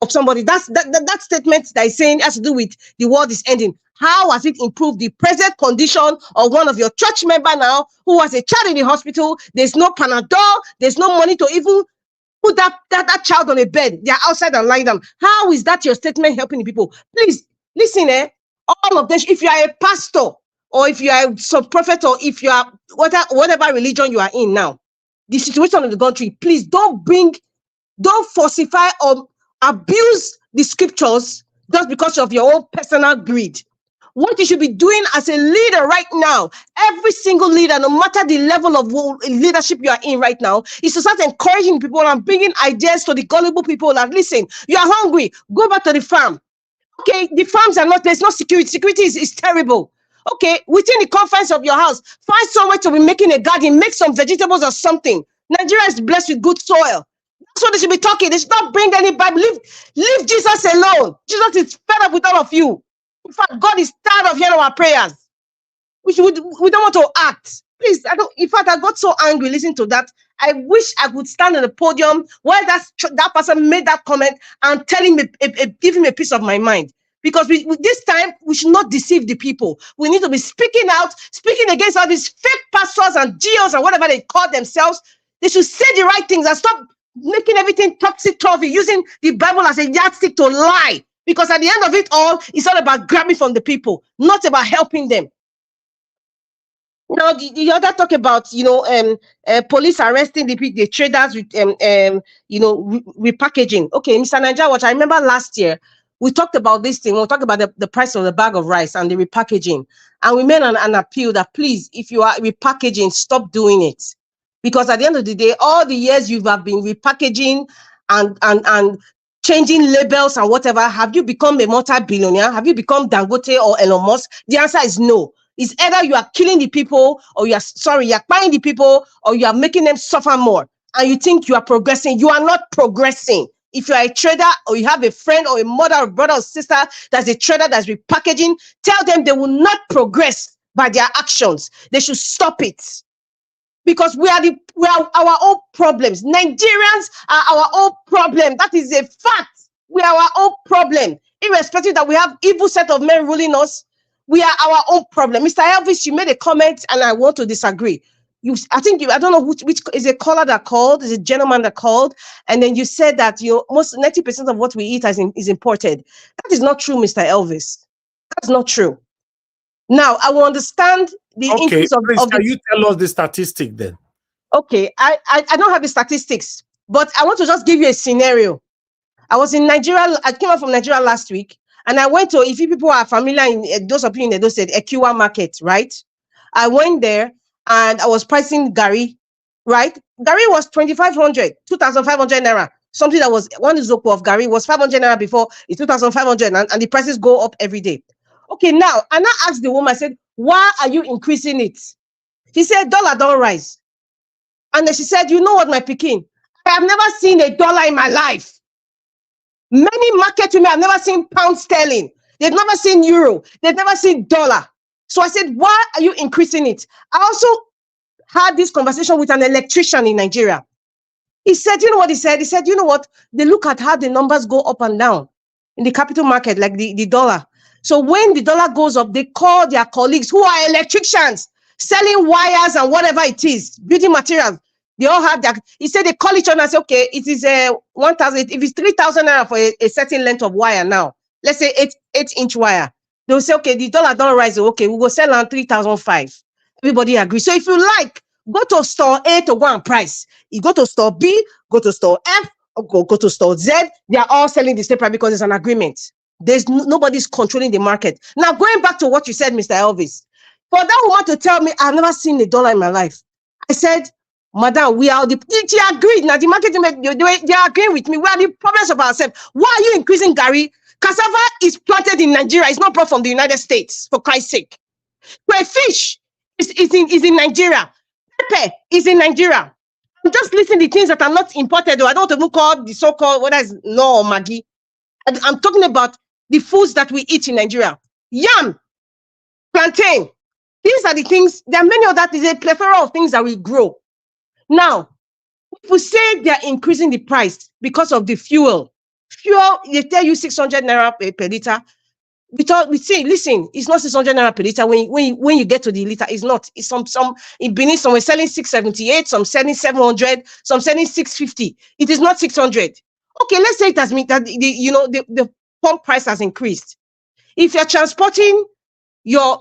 of somebody? That statement that is saying has to do with the world is ending. How has it improved the present condition of one of your church member now who has a child in the hospital? There's no Panadol. There's no money to even put that child on a bed. They're outside and lying down. How is that your statement helping the people? Please listen, all of this. If you are a pastor or if you are some prophet or if you are whatever religion you are in now, the situation of the country, please don't falsify or abuse the scriptures just because of your own personal greed. What you should be doing as a leader right now, every single leader, no matter the level of leadership you are in right now, is to start encouraging people and bringing ideas to the gullible people that, listen, you are hungry, go back to the farm. Okay, the farms are not, there's no security. Security is terrible. Okay, within the confines of your house, find somewhere to be making a garden, make some vegetables or something. Nigeria is blessed with good soil. That's what they should be talking. They should not bring any Bible. Leave Jesus alone. Jesus is fed up with all of you. In fact, God is tired of hearing our prayers. We don't want to act. Please, in fact, I got so angry listening to that. I wish I could stand on the podium where that person made that comment and telling me, give him a piece of my mind. Because this time, we should not deceive the people. We need to be speaking out, speaking against all these fake pastors and geos and whatever they call themselves. They should say the right things and stop making everything topsy-turvy, using the Bible as a yardstick to lie. Because at the end of it all, it's all about grabbing from the people, not about helping them. Now, the other talk about, police arresting the traders with, repackaging. Okay, Mr. Niger Watch, I remember last year, we talked about this thing. We talked about the price of the bag of rice and the repackaging. And we made an appeal that, please, if you are repackaging, stop doing it. Because at the end of the day, all the years you have been repackaging and changing labels and whatever, have you become a multi-billionaire? Have you become Dangote or Elon Musk? The answer is no. It's either you are killing the people or you're buying the people or you are making them suffer more. And you think you are progressing. You are not progressing. If you are a trader or you have a friend or a mother or brother or sister that's a trader that's repackaging, tell them they will not progress by their actions. They should stop it. Because we are our own problems. Nigerians are our own problem. That is a fact. We are our own problem. Irrespective that we have evil set of men ruling us, we are our own problem. Mr. Elvis, you made a comment and I want to disagree. I don't know which is a caller that called, is a gentleman that called, and then you said that most 90% of what we eat is imported. That is not true, Mr. Elvis. That's not true. Now, I will understand the increase of can you tell us the statistic then? Okay, I don't have the statistics, but I want to just give you a scenario. I was in Nigeria. I came out from Nigeria last week, and I went to, if you people are familiar, in those of you in Edo State, Ekiwa market, right? I went there, and I was pricing Gari, right? Gari was 2,500 naira. Something that was, one zoko of Gari was 500 naira before, it's 2,500, and the prices go up every day. Okay, now, and I asked the woman, I said, why are you increasing it? She said, dollar don't rise. And then she said, you know what, my pikin? I have never seen a dollar in my life. Many market women have never seen pound sterling. They've never seen euro. They've never seen dollar. So I said, why are you increasing it? I also had this conversation with an electrician in Nigeria. He said, you know what he said? He said, you know what? They look at how the numbers go up and down in the capital market, like the dollar. So when the dollar goes up, they call their colleagues who are electricians, selling wires and whatever it is, building materials. They all have that. He said they call each other and say, okay, it is 1,000. If it's 3,000 naira for a certain length of wire now, let's say 8-inch wire, they'll say, okay, the dollar don't rise. Okay, we will sell on 3,005. Everybody agrees. So if you like, go to store A to go and price. You go to store B, go to store F, or go to store Z. They are all selling the same price because there's an agreement. There's nobody's controlling the market. Now, going back to what you said, Mr. Elvis, for that woman to tell me, I've never seen a dollar in my life. I said, Madam, we are she agreed. Now the market, they are agreeing with me. We are the problems of ourselves. Why are you increasing Gary? Cassava is planted in Nigeria. It's not brought from the United States, for Christ's sake. Crayfish is in Nigeria. Pepper is in Nigeria. I'm just listing the things that are not imported, though. I don't even call the so-called, whether it's no or Maggi. I'm talking about the foods that we eat in Nigeria. Yam, plantain. These are the things. There are many of that. There's a plethora of things that we grow. Now, if we say they are increasing the price because of the fuel, they tell you 600 naira per liter. We say, listen, it's not 600 naira per liter. When you get to the liter, it's not. It's some in Benin, some we're selling 678, some selling 700, some selling 650. It is not 600. Okay, let's say it has meant that the pump price has increased. If you're transporting your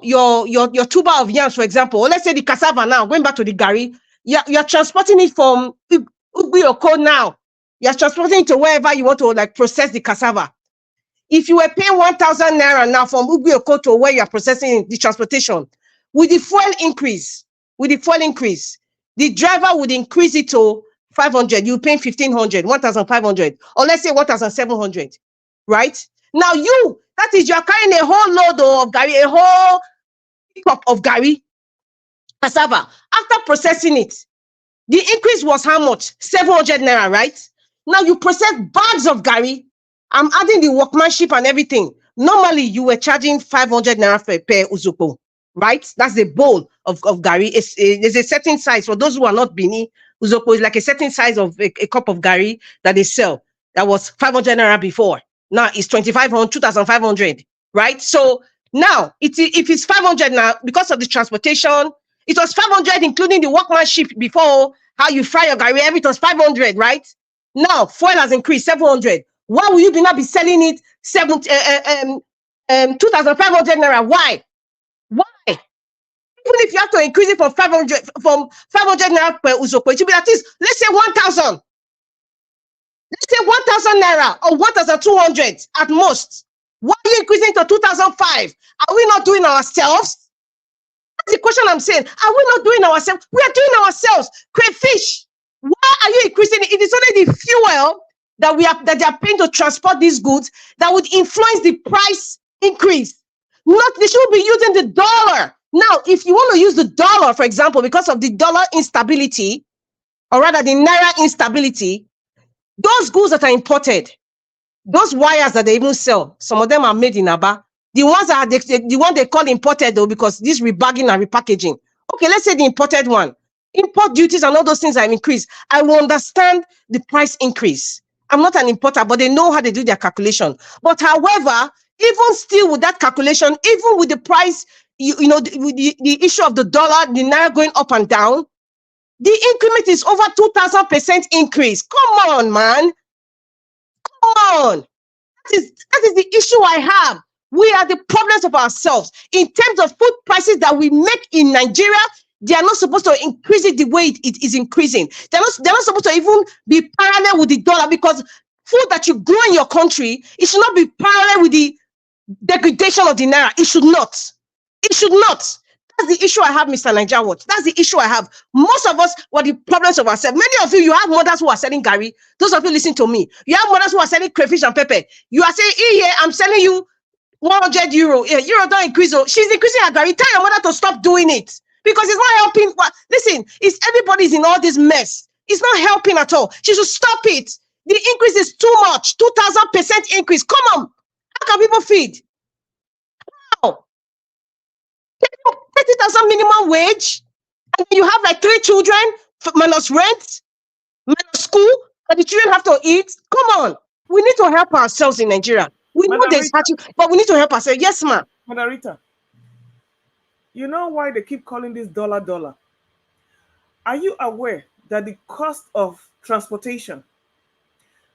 tuber of yams, for example, or let's say the cassava now, going back to the Gari, you're transporting it from Ubioko now. You're transporting it to wherever you want to process the cassava. If you were paying 1,000 naira now from Ubioko to where you're processing the transportation, with the fuel increase, the driver would increase it to 500. You pay 1,500, 1,500, or let's say 1,700, right? Now that is, you're carrying a whole load of Gari, a whole cup of Gari cassava. After processing it, the increase was how much? 700 naira, right? Now you process bags of Gari. I'm adding the workmanship and everything. Normally, you were charging 500 naira per uzuko, right? That's the bowl of Gari. There's a certain size. For those who are not Bini, uzuko is like a certain size of a cup of Gari that they sell. That was 500 naira before. Now it's 2,500, 2,500, right? So now, if it's 500 now, because of the transportation, it was 500, including the workmanship before, how you fry your Gari, it was 500, right? Now, fuel has increased, 700. Why will you not be selling it 2,500 naira? Why? Even if you have to increase it from 500 naira per uzoko, it should be at least, let's say 1,000. Let's say 1,000 naira or 1,200 at most. Why are you increasing to 2,005? Are we not doing ourselves? That's the question I'm saying. Are we not doing ourselves? We are doing ourselves. Crayfish. Why are you increasing it? It is only the fuel that they are paying to transport these goods that would influence the price increase. They should be using the dollar. Now, if you want to use the dollar, for example, because of the dollar instability, or rather the naira instability, those goods that are imported, those wires that they even sell, some of them are made in Aba. The ones that the one they call imported, though, because this rebagging and repackaging. Okay, let's say the imported one. Import duties and all those things have increased. I will understand the price increase. I'm not an importer, but they know how they do their calculation. But however, even still with that calculation, even with the price, with the issue of the dollar, the naira going up and down, the increment is over 2,000% increase. Come on, man. Come on. That is the issue I have. We are the problems of ourselves. In terms of food prices that we make in Nigeria, they are not supposed to increase it the way it is increasing. They're not supposed to even be parallel with the dollar, because food that you grow in your country, it should not be parallel with the degradation of the naira. It should not. It should not. That's the issue I have, Mr. Nigeria Watch. That's the issue I have. Most of us were the problems of ourselves. Many of you have mothers who are selling gari. Those of you listen to me. You have mothers who are selling crayfish and pepper. You are saying, here, I'm selling you 100 euro. Yeah, euro don't increase. She's increasing her gari. Tell your mother to stop doing it, because it's not helping. Listen, it's everybody's in all this mess. It's not helping at all. She should stop it. The increase is too much. 2,000% increase. Come on. How can people feed? How? 30,000 minimum wage, and you have like 3 children, minus rent, minus school, and the children have to eat. Come on. We need to help ourselves in Nigeria. We know there's hardship, but we need to help ourselves. Yes, ma'am. Madam Rita, you know why they keep calling this dollar? Are you aware that the cost of transportation,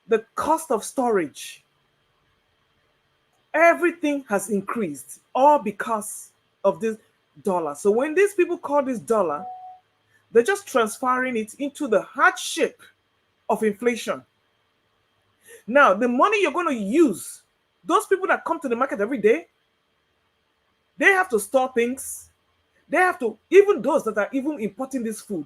the cost of storage, everything has increased, all because of this dollar? So when these people call this dollar, they're just transferring it into the hardship of inflation. Now, the money you're going to use, those people that come to the market every day, they have to store things. They have to, even those that are even importing this food,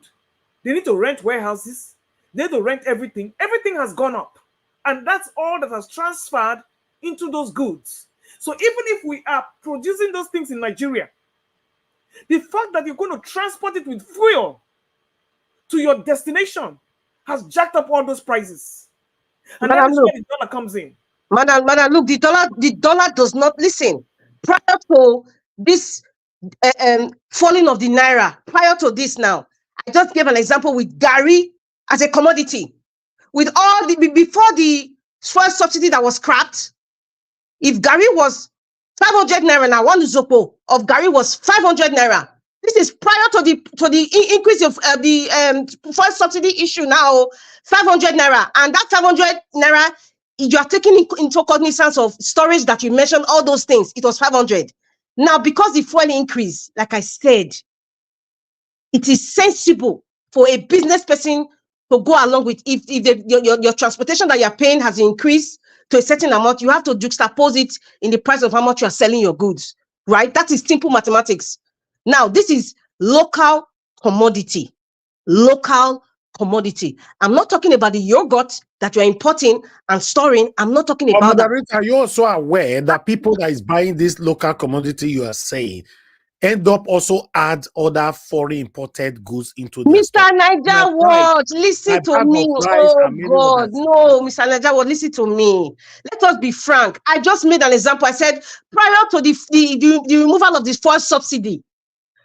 they need to rent warehouses. They need to rent everything. Everything has gone up. And that's all that has transferred into those goods. So even if we are producing those things in Nigeria, the fact that you're going to transport it with fuel to your destination has jacked up all those prices. And that is where the dollar comes in. Madam, look, the dollar does not listen. Prior to this falling of the naira, prior to this now, I just gave an example with gari as a commodity. With all before the first subsidy that was scrapped, if gari was 500 naira now, one zopo of gari was 500 naira. This is prior to the increase of the first subsidy issue now, 500 naira. And that 500 naira, you are taking into cognizance of storage that you mentioned, all those things, it was 500. Now, because the fuel increase, like I said, it is sensible for a business person to go along with, if your transportation that you're paying has increased to a certain amount, you have to juxtapose it in the price of how much you are selling your goods, right? That is simple mathematics. Now, this is local commodity. Local commodity. I'm not talking about the yogurt that you're importing and storing. I'm not talking about that. Are you also aware that people that is buying this local commodity you are saying end up also add other foreign imported goods into their Mr. Nigeria Watch, listen to me. Oh God, no, Mr. Nigeria Watch, listen to me. Let us be frank. I just made an example. I said prior to the removal of the first subsidy,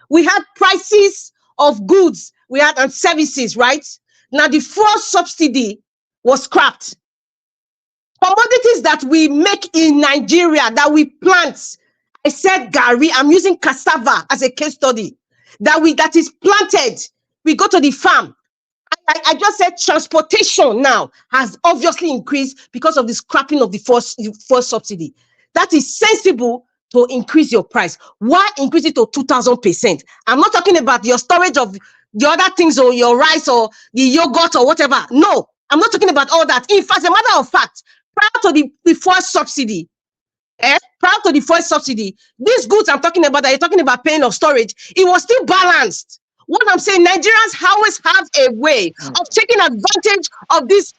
we had prices of goods, we had and services, right? Now the first subsidy was scrapped. Commodities that we make in Nigeria, that we plant. I said gari, I'm using cassava as a case study. That is planted. We go to the farm. I just said transportation now has obviously increased because of the scrapping of the first subsidy. That is sensible to increase your price. Why increase it to 2,000%? I'm not talking about your storage of the other things or your rice or the yogurt or whatever. No, I'm not talking about all that. In fact, as a matter of fact, prior to the first subsidy, these goods I'm talking about that you're talking about paying of storage, it was still balanced. What I'm saying, Nigerians always have a way of taking advantage of this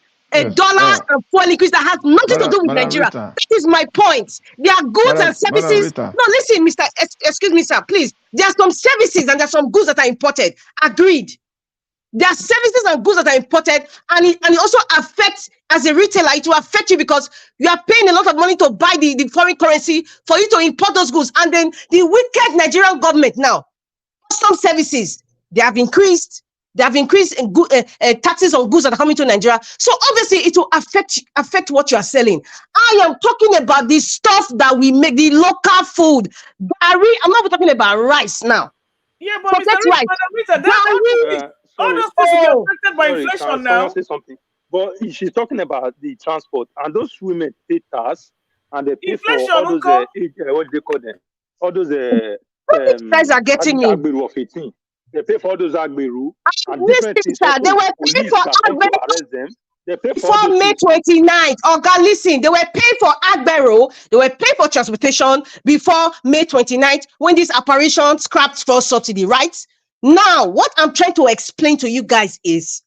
dollar and fuel increase that has nothing to do with Nigeria. Rita. That is my point. There are goods and services. No, listen, excuse me, sir, please. There are some services and there are some goods that are imported. Agreed. There are services and goods that are imported, and it also affects, as a retailer, it will affect you because you are paying a lot of money to buy the foreign currency for you to import those goods. And then the wicked Nigerian government now, custom services, they have increased, They have increased in taxes on goods that are coming to Nigeria. So obviously it will affect what you are selling. I am talking about the stuff that we make, the local food. I'm not talking about rice now. Yeah, but Forget Mr. rice. Rita, all Sorry, those things will be Oh, affected by sorry, inflation can now. someone say something? But she's talking about the transport, and those women pay tax, and they pay Inflation, for all those what do they call them? All those you guys are getting me. Agberu of 18. They pay for all those Agberu and Listen, different things. sir, Also, they were paying police for that come to Agbero arrest them. They pay for all before those May things. 29th. Oh God, listen, they were paying for Agbero, they were paying for transportation before May 29th when this apparition scrapped for subsidy, right? Now, what I'm trying to explain to you guys is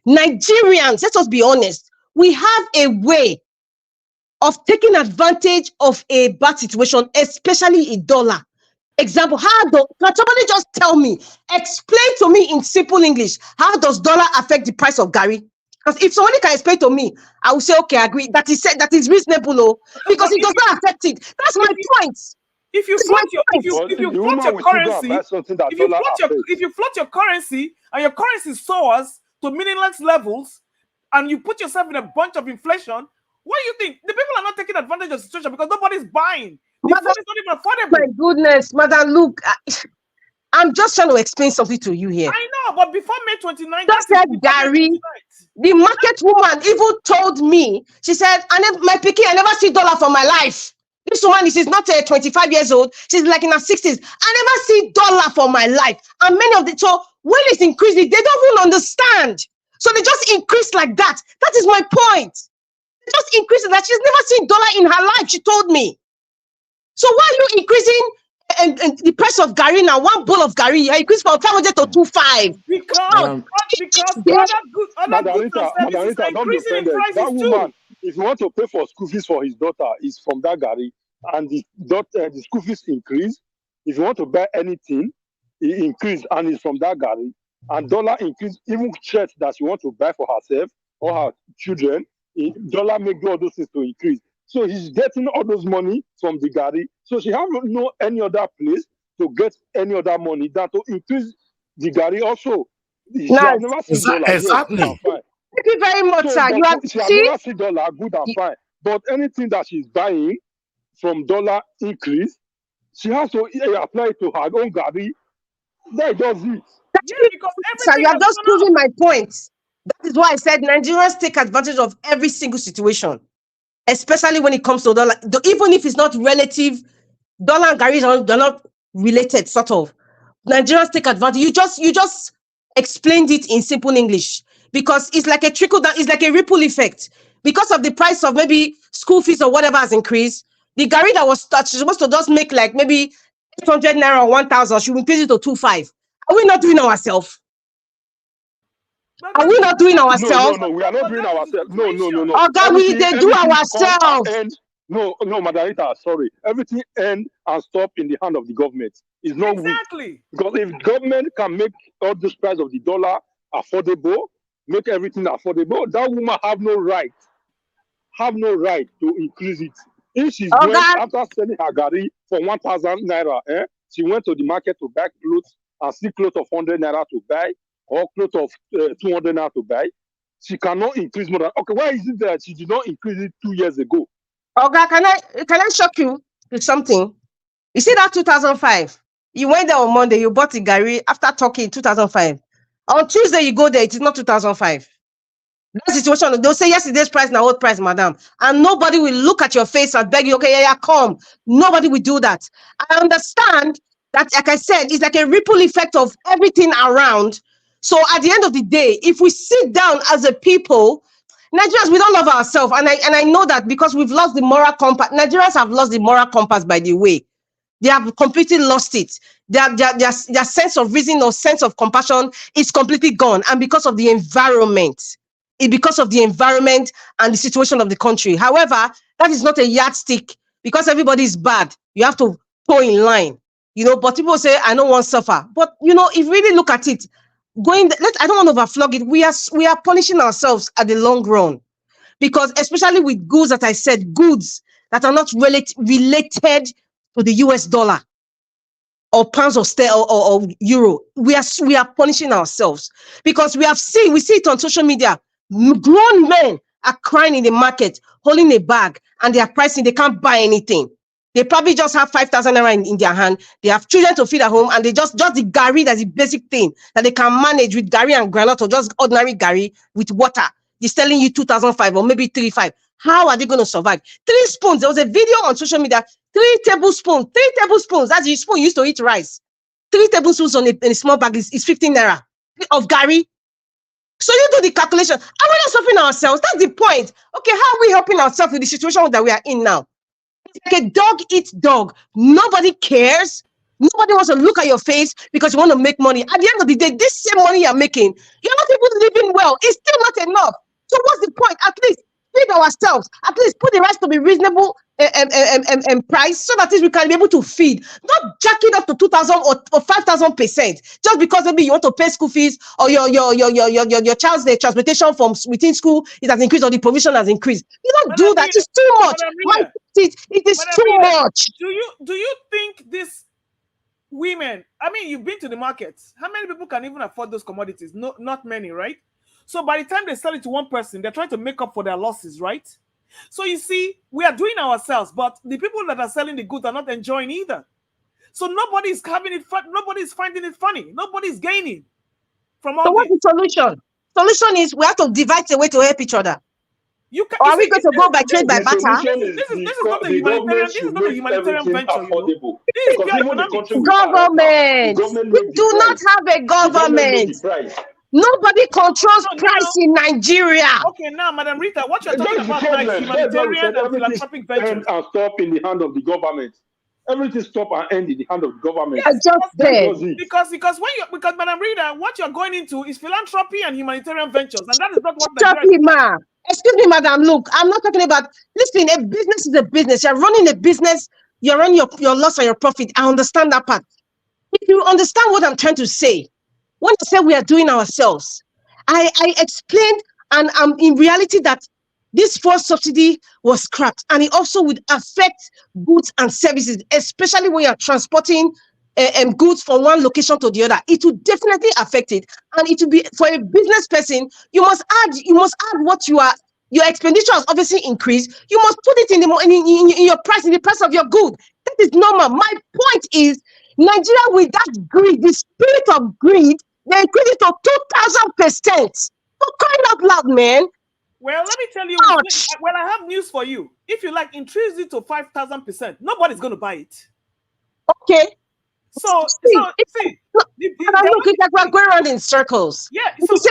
Nigerians, let us be honest, we have a way of taking advantage of a bad situation, especially in dollar. Example, can somebody just tell me, explain to me in simple English, how does dollar affect the price of Gary? Because if somebody can explain to me, I will say, okay, I agree. That is reasonable, no? Because it does not affect it. That's my point. If you float your currency, if you float your currency and your currency soars to meaningless levels, and you put yourself in a bunch of inflation, what do you think? The people are not taking advantage of the situation because nobody's buying. The food is not even affordable. My goodness, Madam, look, I'm just trying to explain something to you here. I know, but before May 29th, Just said Gary, the market woman even told me, she said, my picky, I never see dollar for my life. This woman is not 25 years old. She's like in her 60s. I never see dollar for my life. And many of so when it's increasing, they don't even understand. So they just increase like that. That is my point. They just increase that. She's never seen dollar in her life, she told me. So why are you increasing and the price of Gary now? One bowl of Gary, you increase from 500 to 2.5. Because other goods and services are increasing in prices that woman, too. if you want to pay for school fees for his daughter, is from that Gary, and the school fees increase. If you want to buy anything, it increase, and it's from that Gary. And dollar increase, even shirts that she want to buy for herself or her children, dollar make all those things to increase. So he's getting all those money from the Gary. So she have no any other place to get any other money than to increase the Gary also. She has never seen dollar. Exactly. Yes, fine. Thank you very much, sir. She has never seen dollar, good and fine. But anything that she's buying from dollar increase, she has to apply it to her own Gary. That does it. Yeah, because sir, you are just proving my point. That is why I said Nigerians take advantage of every single situation, especially when it comes to dollar. Even if it's not relative, dollar and Gary they're not related, sort of. Nigerians take advantage. You just explained it in simple English because it's like a trickle down, it's like a ripple effect. Because of the price of maybe school fees or whatever has increased, the Gary that she's supposed to just make like maybe 800 naira or 1,000, she will increase it to 2.5. Are we not doing ourselves? Are we not doing ourselves? No, we are not doing ourselves. No. Oh God, they do ourselves. No, Margarita, sorry. Everything end and stop in the hand of the government. It's not exactly. Because if government can make all this price of the dollar affordable, make everything affordable, that woman have no right to increase it. If she's going after selling her Gari for 1,000 naira, she went to the market to buy clothes and see clothes of 100 naira to buy or clothes of 200 naira to buy. She cannot increase more than, okay, why is it that she did not increase it 2 years ago? Okay, can I shock you with something? You see that 2005? You went there on Monday, you bought the Gary after talking 2005. On Tuesday, you go there, it is not 2005. That situation, they'll say yesterday's price, now what price, madam? And nobody will look at your face and beg you, okay, yeah, come. Nobody will do that. I understand that, like I said, it's like a ripple effect of everything around. So at the end of the day, if we sit down as a people, Nigerians, we don't love ourselves. And I know that because we've lost the moral compass. Nigerians have lost the moral compass, by the way. They have completely lost it. Their sense of reason or sense of compassion is completely gone. And because of the environment, because of the environment and the situation of the country. However, that is not a yardstick because everybody is bad. You have to toe in line, but people say, I don't want to suffer. But, if you really look at it, I don't want to overflog it. We are punishing ourselves at the long run because especially with goods that I said, goods that are not related to the US dollar or pounds or euro. We are punishing ourselves because we see it on social media. Grown men are crying in the market, holding a bag, and they are pricing. They can't buy anything. They probably just have 5,000 naira in their hand. They have children to feed at home, and they just the gari, that's the basic thing that they can manage with gari and granite or just ordinary gari with water. They're selling you 2,005 or maybe 3,500. How are they going to survive? 3 spoons. There was a video on social media. 3 tablespoons. 3 tablespoons. That's the spoon you used to eat rice. 3 tablespoons in a small bag is 15 naira of gari. So you do the calculation. Are we not helping ourselves? That's the point. Okay, how are we helping ourselves with the situation that we are in now? It's like a dog eats dog. Nobody cares. Nobody wants to look at your face because you want to make money. At the end of the day, this same money you're making, you're not even living well. It's still not enough. So what's the point? At least feed ourselves. At least put the rice to be reasonable price so that at least we can be able to feed. Not jack it up to 2,000 or 5,000% just because maybe you want to pay school fees or your child's the transportation from within school it has increased or the provision has increased. You don't do that. It's too much. It is too much. Do you think this women? I mean, you've been to the market. How many people can even afford those commodities? No, not many, right? So by the time they sell it to one person, they're trying to make up for their losses, right? So you see, we are doing ourselves, but the people that are selling the goods are not enjoying either. So nobody's having it fun. Nobody's finding it funny. Nobody's gaining from all this. So what's the solution? Solution is we have to divide the way to help each other. You can, or are we going to go by trade by barter? This is not a humanitarian. This is not a humanitarian venture. You know? This is pure economics. Government. We do not have a government. Nobody controls price in Nigeria. Okay, now, Madam Rita, what you're talking about now is humanitarian and philanthropic ventures. And stop in the hand of the government. Everything stop and end in the hand of the government. Yes, because Madam Rita, what you're going into is philanthropy and humanitarian ventures, and that is not what Nigeria. Excuse me, madam. Look, I'm not talking about. Listen, a business is a business. You're running a business. You're running your loss and your profit. I understand that part. If you understand what I'm trying to say, when I say we are doing ourselves, I explained, and in reality that this forced subsidy was scrapped, and it also would affect goods and services, especially when you're transporting goods from one location to the other. It will definitely affect it, and it will be for a business person. You must add what your expenditure has obviously increased. You must put it in your price, in the price of your good. That is normal. My point is, Nigeria with that greed, the spirit of greed, they increase it to 2,000%. For crying out loud, man. Well, let me tell you. Well, I have news for you. If you like, increase it to 5,000%. Nobody's going to buy it. Okay. So look, it's like we're going around in circles. Yeah. If you say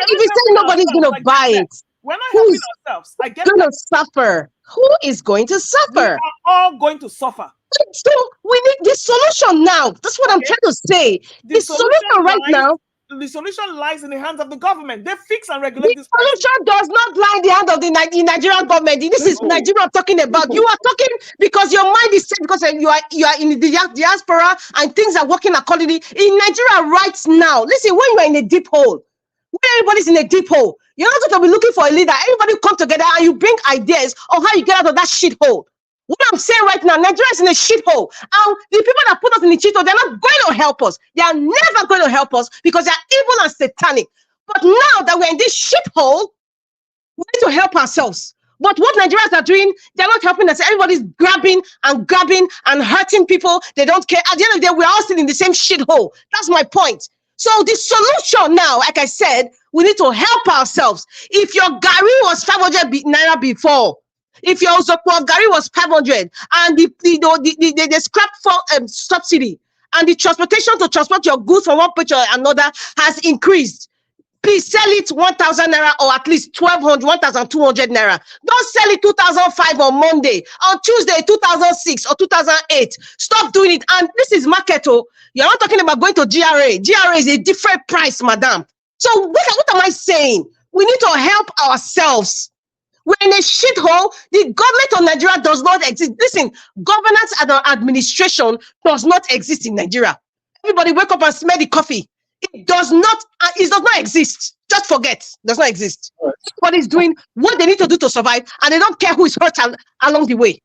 nobody's going to buy it, we're not helping ourselves. I get going to suffer. Who is going to suffer? We are all going to suffer. So we need the solution now. That's what I'm trying to say. The solution right now. The solution lies in the hands of the government. They fix and regulate this. The solution does not lie in the hand of the Nigerian government. This is Nigeria I'm talking about. You are talking because your mind is set because you are in the diaspora and things are working accordingly. In Nigeria right now, listen, when you are in a deep hole, when everybody's in a deep hole, you're not going to be looking for a leader. Everybody come together and you bring ideas of how you get out of that shit hole. What I'm saying right now, Nigeria is in a shithole. And the people that put us in the shithole, they're not going to help us. They are never going to help us because they're evil and satanic. But now that we're in this shithole, we need to help ourselves. But what Nigerians are doing, they're not helping us. Everybody's grabbing and hurting people. They don't care. At the end of the day, we're all still in the same shithole. That's my point. So the solution now, like I said, we need to help ourselves. If your gari was 500 naira before, if your Zokwa Gari was 500 and the scrap for subsidy and the transportation to transport your goods from one place to another has increased, please sell it 1,000 naira or at least 1,200 naira. Don't sell it 2,005 on Monday, on Tuesday 2006 or 2008. Stop doing it. And this is market. Oh, you're not talking about going to GRA. GRA is a different price, madam. So what am I saying? We need to help ourselves. We're in a shithole. The government of Nigeria does not exist. Listen, governance and administration does not exist in Nigeria. Everybody wake up and smell the coffee. It does not exist. Just forget. It does not exist. Everybody's doing what they need to do to survive, and they don't care who is hurt along the way.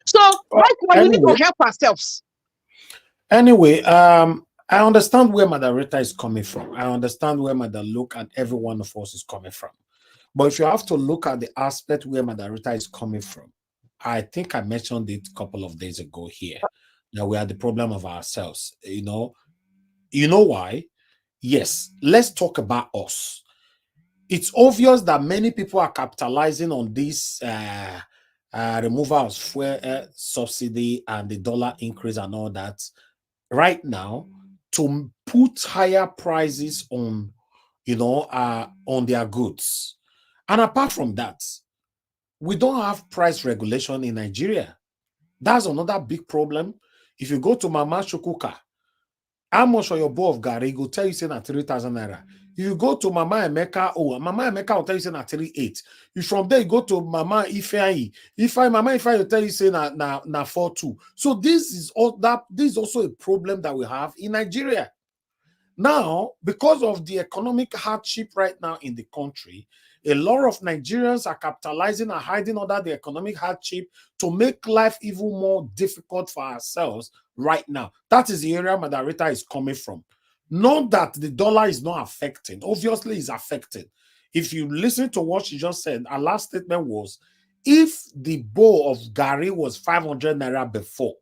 So right now, we need to help ourselves. Anyway, I understand where Madam Rita is coming from. I understand where Madam Luke and every one of us is coming from. But if you have to look at the aspect where Madam Rita is coming from, I think I mentioned it a couple of days ago here. That we are the problem of ourselves. You know why? Yes, let's talk about us. It's obvious that many people are capitalizing on this removal of fuel subsidy and the dollar increase and all that right now to put higher prices on, on their goods. And apart from that, we don't have price regulation in Nigeria. That's another big problem. If you go to Mama Shukuka, how much for your bowl of gari? Go tell you say na 3,000 naira. If you go to Mama Emeka, Mama Emeka will tell you say na 3,800. If from there you go to Mama Ifeanyi, Mama Ifeanyi will tell you say na 4,200. So this is also a problem that we have in Nigeria. Now, because of the economic hardship right now in the country, a lot of Nigerians are capitalizing and hiding under the economic hardship to make life even more difficult for ourselves right now. That is the area Madam Rita is coming from. Not that the dollar is not affecting. Obviously, it's affecting. If you listen to what she just said, her last statement was, if the bowl of gari was 500 naira before,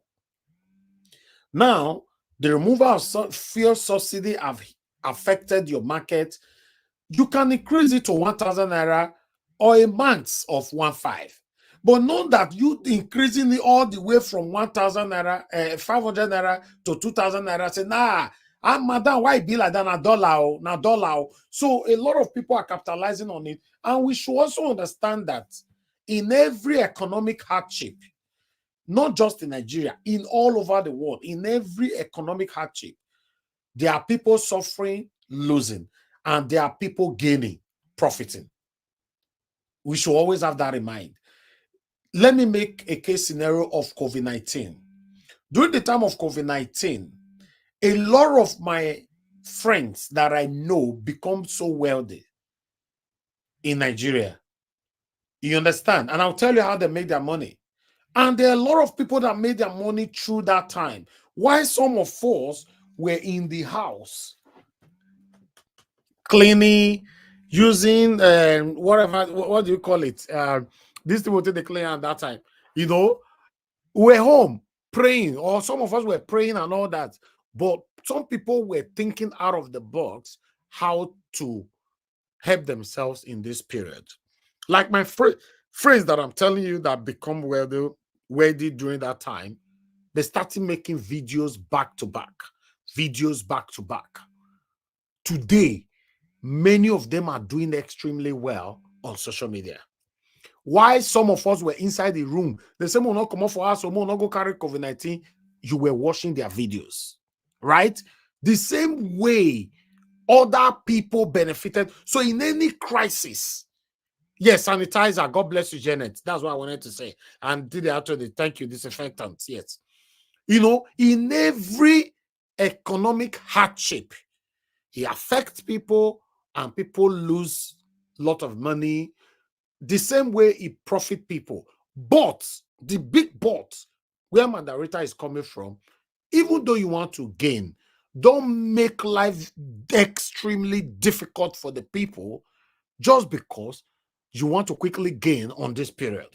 now the removal of fuel subsidy have affected your market, you can increase it to 1,000 naira or a month of 1,500. But not that you increasing it all the way from 1,000 naira, 500 naira to 2,000 naira. Say, madam, why it be like that? Na dollar. So a lot of people are capitalizing on it. And we should also understand that in every economic hardship, not just in Nigeria, in all over the world, in every economic hardship, there are people suffering, losing, and there are people gaining, profiting. We should always have that in mind. Let me make a case scenario of COVID-19. During the time of COVID-19, a lot of my friends that I know become so wealthy in Nigeria. You understand? And I'll tell you how they make their money. And there are a lot of people that made their money through that time. Why some of us were in the house cleaning, using whatever, what do you call it? This thing will take the clean at that time. We're home praying, or some of us were praying and all that. But some people were thinking out of the box how to help themselves in this period. Like my friends that I'm telling you that become wealthy during that time, they started making videos back to back. Today, many of them are doing extremely well on social media. Why some of us were inside the room, the same will not come up for us, or will not go carry COVID-19, you were watching their videos, right? The same way other people benefited. So in any crisis, yes, sanitizer, God bless you, Janet. That's what I wanted to say. And did actually thank you, disinfectant, yes. In every economic hardship, it affects people and people lose a lot of money. The same way it profit people. But the big but where Madam Rita is coming from, even though you want to gain, don't make life extremely difficult for the people just because you want to quickly gain on this period.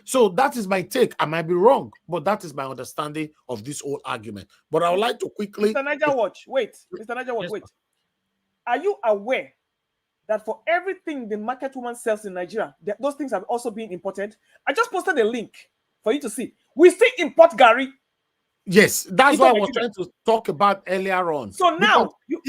So that is my take. I might be wrong, but that is my understanding of this whole argument. But I would like to quickly... Mr. Niger Watch, wait. Mr. Niger Watch, yes, wait. Are you aware that for everything the market woman sells in Nigeria, those things have also been imported? I just posted a link for you to see. We still import gari. Yes, that's what I was trying to talk about earlier on. So now, your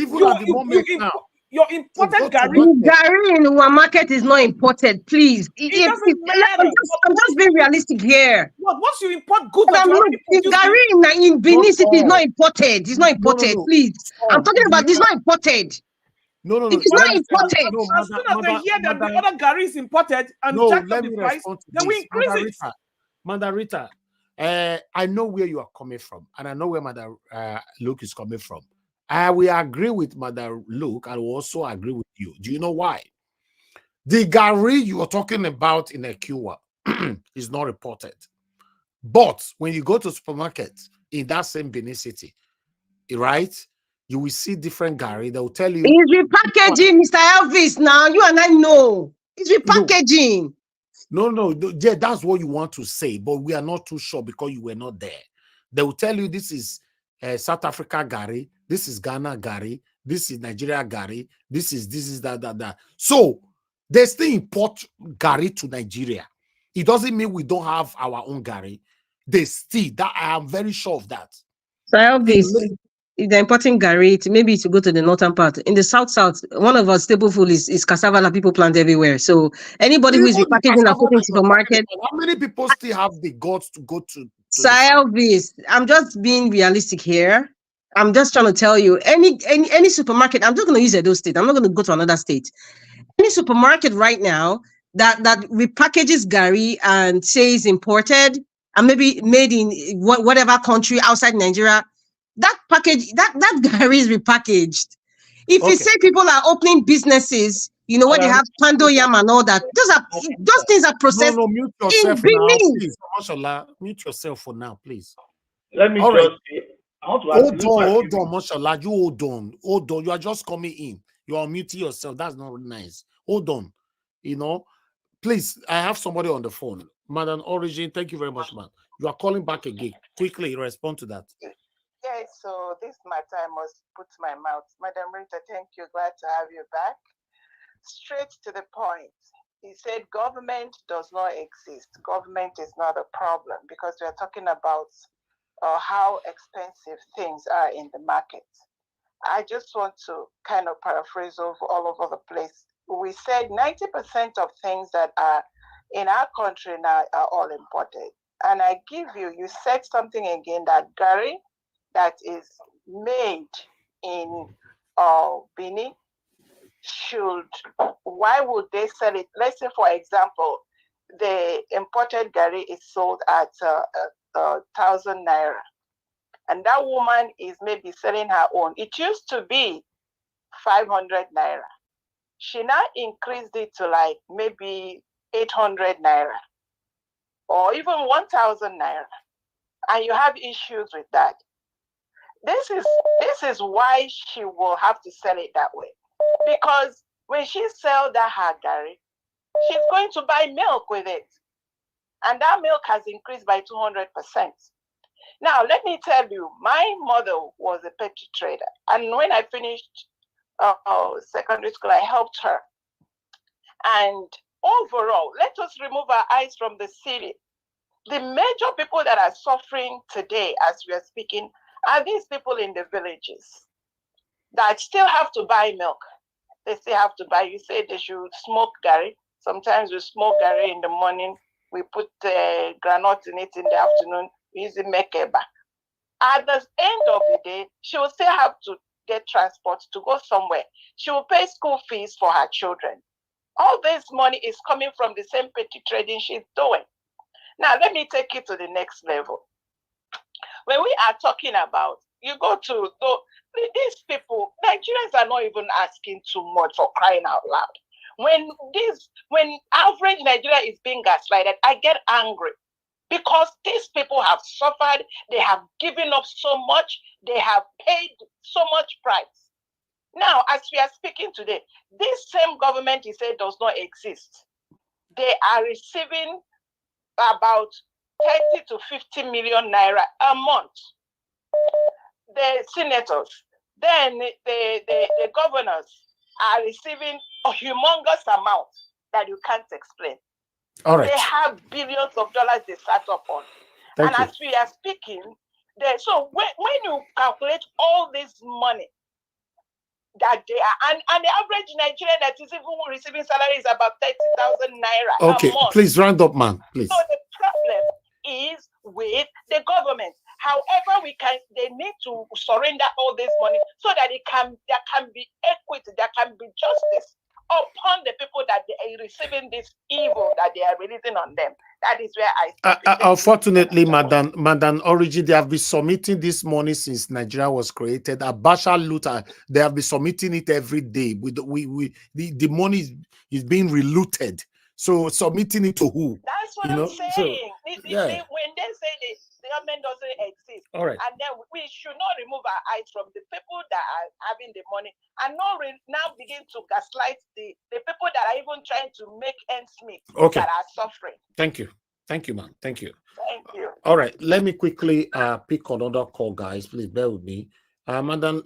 imported gari in our market is not imported, please. I'm just being realistic here. What? Once you import goods, the gari in Benin City is not imported. It's not imported, please. I'm talking about this not imported. No. It's not imported. As soon as they hear that the other gari is imported and jack up the price, then we increase it. Madam Rita, I know where you are coming from, and I know where Madam Luke is coming from. I will agree with Madam Luke. I will also agree with you. Do you know why? The gari you are talking about in Ekiwa is not reported. But when you go to supermarket in that same Benin City, right, you will see different Gary. They will tell you. It's repackaging, Mr. Elvis. Now you and I know it's repackaging. No, yeah, that's what you want to say, but we are not too sure because you were not there. They will tell you this is South Africa Gary, this is Ghana Gary, this is Nigeria Gary, this is that. So they still import Gary to Nigeria. It doesn't mean we don't have our own Gary. They still, that I am very sure of that. So Elvis, if they're importing Gary, maybe to go to the northern part. In the south, one of our staple food is cassava that people plant everywhere. So anybody who is repackaging and putting supermarket. How many people still have the guts to go to So Elvis, I'm just being realistic here. I'm just trying to tell you, any supermarket, I'm just going to use Edo State. I'm not going to go to another state. Any supermarket right now that repackages Gary and says imported and maybe made in whatever country outside Nigeria, that package, that Gary is repackaged. If you say people are opening businesses, you know, where they have Pando Yam and all that, those things are processed mute yourself in Benin. Please, Mashallah, mute yourself for now, please. Let me say, I want to ask hold on, Mashallah, you hold on. You are just coming in. You are muting yourself. That's not nice. Hold on. You know, please, I have somebody on the phone. Madam Origin, thank you very much, man. You are calling back again. Quickly respond to that. Yes, so this matter I must put my mouth. Madam Rita, thank you. Glad to have you back. Straight to the point. He said government does not exist. Government is not a problem because we are talking about how expensive things are in the market. I just want to kind of paraphrase all over the place. We said 90% of things that are in our country now are all imported. And I give you said something again, that Gary that is made in Benin why would they sell it? Let's say, for example, the imported Gary is sold at 1,000 naira. And that woman is maybe selling her own. It used to be 500 naira. She now increased it to like maybe 800 naira or even 1,000 naira. And you have issues with that. This is why she will have to sell it that way. Because when she sells that her Gary, she's going to buy milk with it. And that milk has increased by 200%. Now, let me tell you, my mother was a petty trader. And when I finished secondary school, I helped her. And overall, let us remove our eyes from the city. The major people that are suffering today, as we are speaking, are these people in the villages that still have to buy milk. They still have to buy. You say they should smoke Gary. Sometimes we smoke Gary in the morning. We put granite in it in the afternoon. We use it make eba. At the end of the day, she will still have to get transport to go somewhere. She will pay school fees for her children. All this money is coming from the same petty trading she's doing. Now, let me take you to the next level. When we are talking about, you go to these people, Nigerians are not even asking too much for crying out loud. When average Nigeria is being gaslighted, I get angry because these people have suffered, they have given up so much, they have paid so much price. Now, as we are speaking today, this same government, he said, does not exist. They are receiving about 30 to 50 million naira a month. The senators, then the governors are receiving a humongous amount that you can't explain. All right. They have billions of dollars they sat up on. Thank you. As we are speaking, so when you calculate all this money that they are, and the average Nigerian that is even receiving salary is about 30,000 naira Okay, a month. please round up, man, please. So the problem is with the government. However, they need to surrender all this money so that there can be equity, there can be justice upon the people that they are receiving this evil that they are releasing on them. That is where I unfortunately, Madam Origin, they have been submitting this money since Nigeria was created. Abasha Luther, they have been submitting it every day. The money is being relooted. So submitting it to who? That's what I'm saying. Yeah. When they say All right. And then we should not remove our eyes from the people that are having the money and not now begin to gaslight the people that are even trying to make ends meet, Okay. that are suffering. Thank you. Thank you, man. Thank you. Thank you. All right. Let me quickly pick another call, guys. Please bear with me. Madam,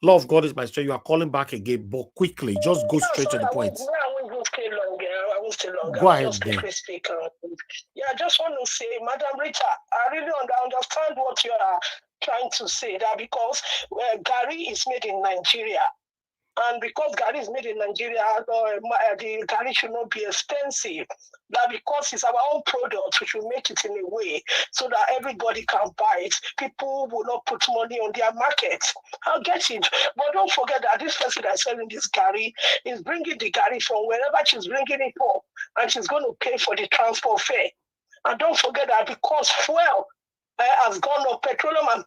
Law of God is my strength. You are calling back again, but quickly, just go straight to the point. I won't stay long. I won't stay long. Go ahead, just quickly speak. Yeah, I just want to say, Madam Rita, I really understand what you are trying to say. That because Gary is made in Nigeria. And because Gary is made in Nigeria, the Gary should not be expensive. That because it's our own product, we should make it in a way so that everybody can buy it. People will not put money on their market. I'll get it. But don't forget that this person that's selling this Gary is bringing the Gary from wherever she's bringing it from. And she's going to pay for the transport fare. And don't forget that because fuel has gone up, petrol has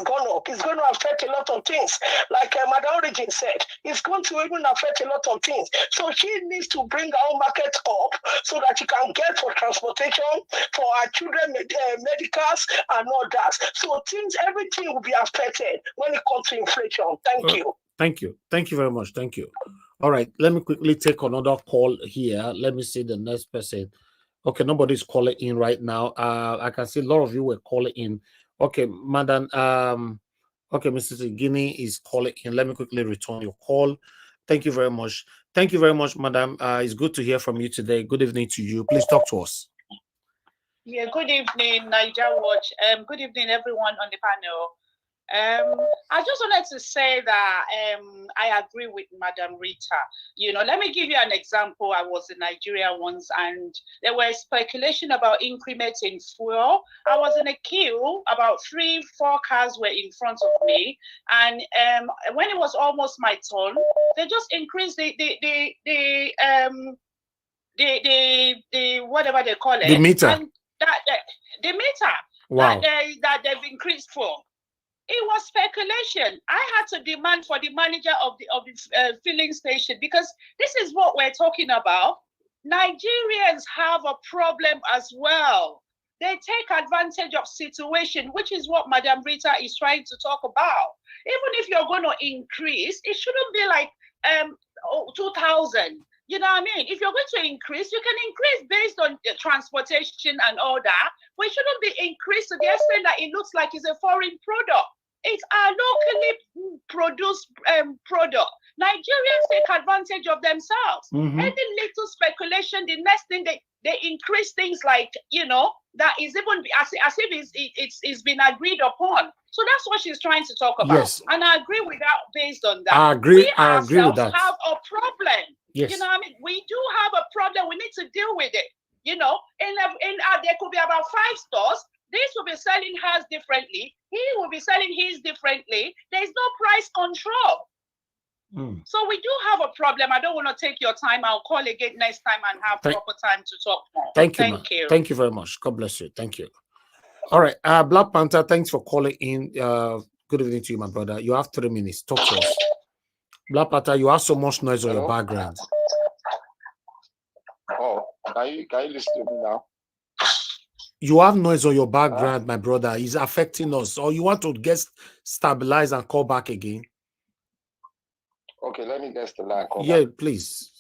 gone up. It's going to affect a lot of things. Like Madam Origin said, it's going to even affect a lot of things. So she needs to bring our own market up so that she can get for transportation, for our children, medicals, and all that. So everything will be affected when it comes to inflation. Thank you. Thank you. Thank you very much. Thank you. All right. Let me quickly take another call here. Let me see the next person. Okay, nobody's calling in right now. I can see a lot of you were calling in. Okay, Madam. Okay, Mrs. Guinea is calling in. Let me quickly return your call. Thank you very much. Thank you very much, Madam. It's good to hear from you today. Good evening to you. Please talk to us. Yeah, good evening, Niger Watch. Good evening, everyone on the panel. I just wanted to say that I agree with Madam Rita. You know, let me give you an example. I was in Nigeria once, and there was speculation about increments in fuel. I was in a queue, about 3-4 cars were in front of me, and when it was almost my turn, they just increased the whatever they call it, the meter. And the meter. Wow. that they've increased for. It was speculation. I had to demand for the manager of the filling station, because this is what we're talking about. Nigerians have a problem as well. They take advantage of situation, which is what Madam Rita is trying to talk about. Even if you're going to increase, it shouldn't be like 2,000. You know what I mean? If you're going to increase, you can increase based on the transportation and all that, but it shouldn't be increased to the extent that it looks like it's a foreign product. It's a locally produced product. Nigerians take advantage of themselves. Any little speculation, the next thing they increase things like, you know, that is even as if it's been agreed upon. So that's what she's trying to talk about. Yes. And I agree with that based on that. I agree with that. We ourselves have a problem. Yes. You know what I mean? We do have a problem. We need to deal with it. You know, there could be about 5 stores. This will be selling hers differently. He will be selling his differently. There's no price control. So we do have a problem. I don't want to take your time. I'll call again next time and have proper time to talk more. Thank you. Thank you very much. God bless you. Thank you. All right. Black Panther, thanks for calling in. Good evening to you, my brother. You have 3 minutes. Talk to us. Black Panther, you have so much noise on your background. Oh, can you listen to me now? You have noise on your background, my brother. It's affecting us. Or you want to get stabilized and call back again? Okay, let me get the line. Yeah, please.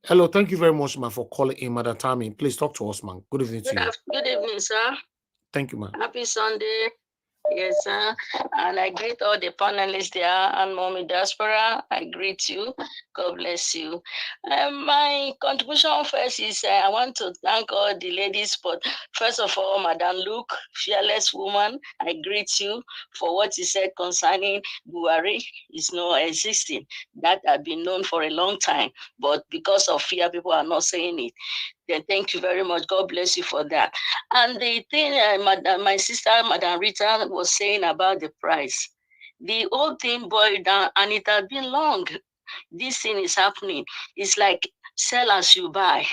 Hello, thank you very much, man, for calling in, Madam Tammy. Please talk to us, man. Good evening to you. Good evening, sir. Thank you, man. Happy Sunday. Yes, sir. And I greet all the panelists there and Mommy Diaspora. I greet you. God bless you. My contribution first is I want to thank all the ladies, but first of all, Madam Luke, fearless woman, I greet you for what you said concerning Buhari is not existing. That had been known for a long time, but because of fear, people are not saying it. Then thank you very much. God bless you for that. And the thing my sister, Madam Rita, was saying about the price, the whole thing boiled down, and it has been long. This thing is happening. It's like sell as you buy.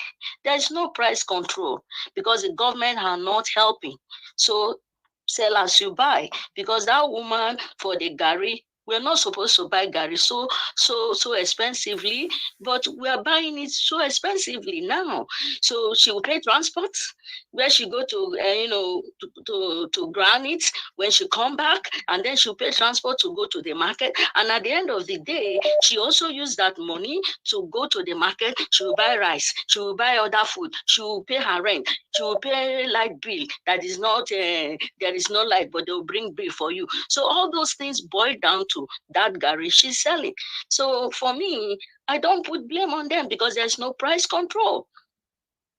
There's no price control because the government are not helping. So sell as you buy, because that woman for the Gary We're not supposed to buy Gary so expensively, but we are buying it so expensively now. So she will pay transport where she go to, to ground it when she come back, and then she'll pay transport to go to the market. And at the end of the day, she also use that money to go to the market. She will buy rice. She will buy other food. She will pay her rent. She will pay light bill. That is not there is no light, but they'll bring bill for you. So all those things boil down to that Gary she's selling. So for me, I don't put blame on them because there's no price control.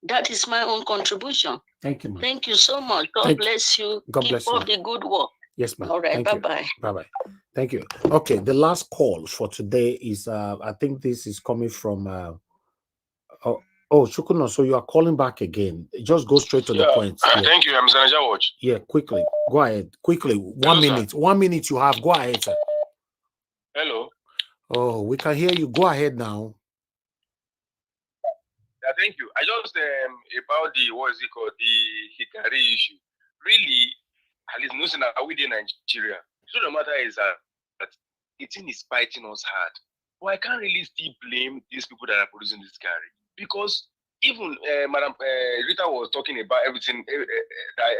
That is my own contribution. Thank you, ma'am. Thank you so much. God bless you. God Keep bless you, up the good work. Yes, ma'am. All right. Thank Bye-bye. you. Bye-bye. Thank you. Okay, the last call for today is, I think this is coming from, Chukuno, so you are calling back again. Just go straight to the point. Yeah. Thank you, Mr. Najawaj. Yeah, quickly. Go ahead. Quickly. Hello, 1 minute. sir. 1 minute you have. Go ahead, sir. Hello. Oh, we can hear you. Go ahead now. Yeah, thank you. I just about the what is it called, the Hikari issue. Really, at least nothing that we in Nigeria. So the matter is that the thing is biting us hard. But I can't really still blame these people that are producing this Gary, because even Madam Rita was talking about everything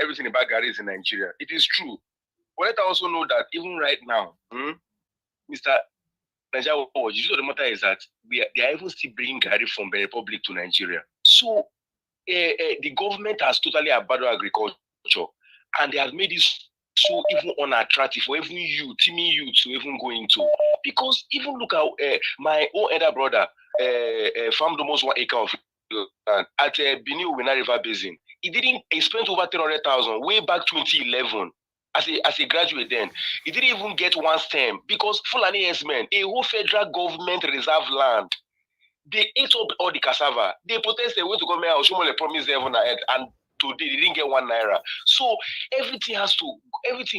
everything about Gary is in Nigeria. It is true. But let us also know that even right now, Mr. Nigeria, the matter is that they are even still bringing Gary from the Republic to Nigeria. So the government has totally abandoned agriculture, and they have made it so even unattractive for even youth to even go into. Because even look at my own elder brother farmed almost 1 acre of land at Benin Wina River Basin. He spent over 300,000 way back 2011. As a graduate then, he didn't even get one stem because Fulani yes-men, a whole federal government reserve land, they ate up all the cassava. They protested, went to government house, Omoyele promised them and today they didn't get 1 naira. So everything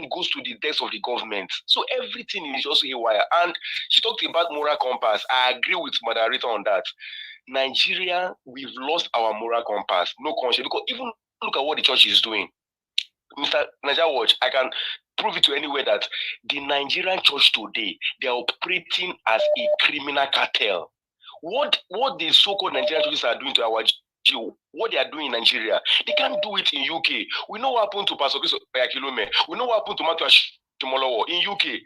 goes to the desk of the government. So everything is just haywire. And she talked about moral compass. I agree with Madam Rita on that. Nigeria, we've lost our moral compass, no conscience. Because even look at what the church is doing. Mr. Najawaj, I can prove it to anywhere that the Nigerian church today, they are operating as a criminal cartel. What the so-called Nigerian churches are doing to our Jew, what they are doing in Nigeria, they can't do it in UK. We know what happened to Pastor Chris Oyakilome. We know what happened to Matthew Ashimolowo in UK.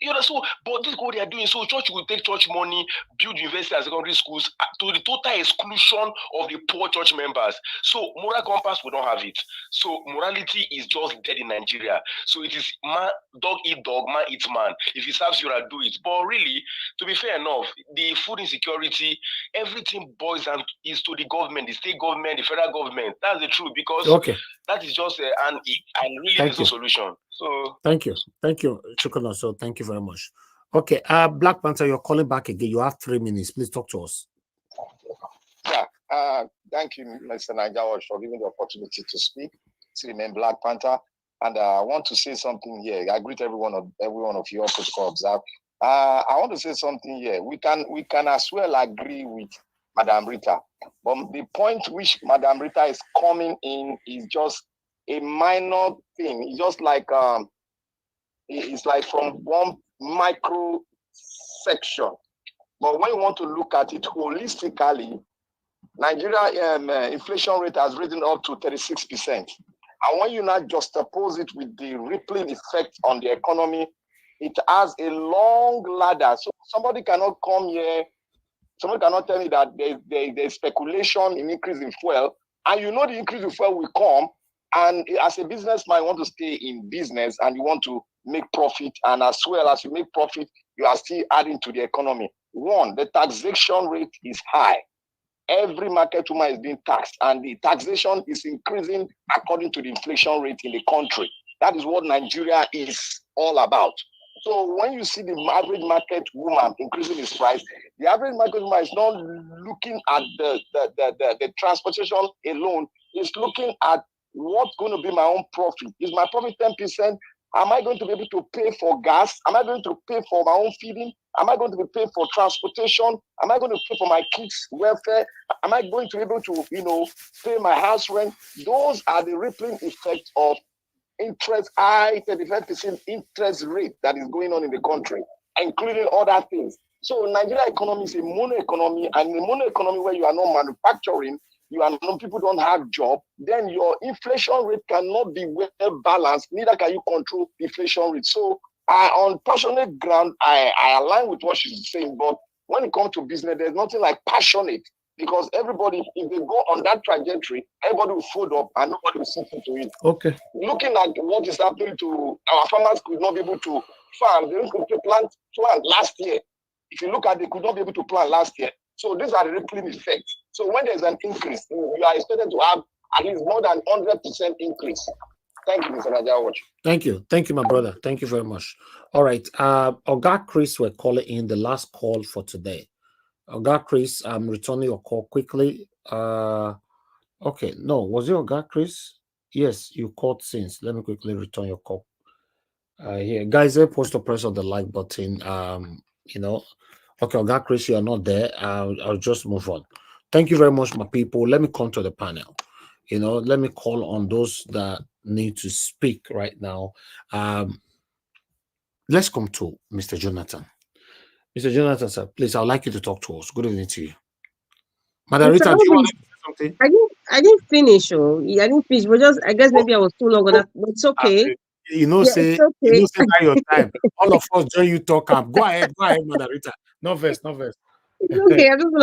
You know, so, but this is what they are doing. So church will take church money, build university and secondary schools to the total exclusion of the poor church members. So moral compass, we don't have it. So morality is just dead in Nigeria. So it is man, dog eat dog, man eat man. If it serves you, do it. But really, to be fair enough, the food insecurity, everything boils down is to the government, the state government, the federal government. That's the truth, because that is just and really there's no solution. So thank you, Chukwuna. So thank you very much. Okay, Black Panther, you're calling back again. You have 3 minutes. Please talk to us. Yeah, thank you, Mr. Najawaj, for giving the opportunity to speak. To remain Black Panther, and I want to say something here. I greet every one of you all protocol observe. I want to say something here. We can as well agree with Madam Rita, but the point which Madam Rita is coming in is just a minor thing. It's just like it's like from one micro section. But when you want to look at it holistically, Nigeria inflation rate has risen up to 36%. And when you now juxtapose it with the rippling effect on the economy, it has a long ladder. So somebody cannot come here, somebody cannot tell me that there's speculation in increase in fuel, and you know the increase in fuel will come. And as a businessman, you want to stay in business and you want to make profit. And as well as you make profit, you are still adding to the economy. One, the taxation rate is high. Every market woman is being taxed, and the taxation is increasing according to the inflation rate in the country. That is what Nigeria is all about. So when you see the average market woman increasing its price, the average market woman is not looking at the transportation alone. It's looking at what's going to be my own profit. Is my profit 10%? Am I going to be able to pay for gas? Am I going to pay for my own feeding? Am I going to be paid for transportation? Am I going to pay for my kids' welfare? Am I going to be able to, pay my house rent? Those are the rippling effects of high 35% interest rate that is going on in the country, including other things. So Nigeria economy is a mono economy, and in a mono economy where you are not manufacturing, people don't have job, then your inflation rate cannot be well balanced, neither can you control the inflation rate. So on passionate ground, I align with what she's saying, but when it comes to business, there's nothing like passionate, because everybody, if they go on that trajectory, everybody will fold up and nobody will sit into it. Okay. Looking at what is happening to our farmers, could not be able to farm. They could plant last year. If you look at, they could not be able to plant last year. So these are the rippling effects. So when there's an increase, you are expected to have at least more than 100% increase. Thank you, Mr. Najawach. Thank you. Thank you, my brother. Thank you very much. All right. Oga Chris, we're calling in the last call for today. Oga Chris, I'm returning your call quickly. Okay. No, was it Oga Chris? Yes, you called since. Let me quickly return your call. Here, guys, post or press on the like button. Okay, Oga Chris, you are not there. I'll just move on. Thank you very much, my people. Let me come to the panel. Let me call on those that need to speak right now. Let's come to Mr. Jonathan. Mr. Jonathan, sir, please, I'd like you to talk to us. Good evening to you. Madam Rita, do you want to say something? I didn't finish. I didn't finish. But I guess maybe I was too long on that. But it's okay. Say by your time. All of us join you talk. Go ahead, Madam Rita. No verse. It's okay. I just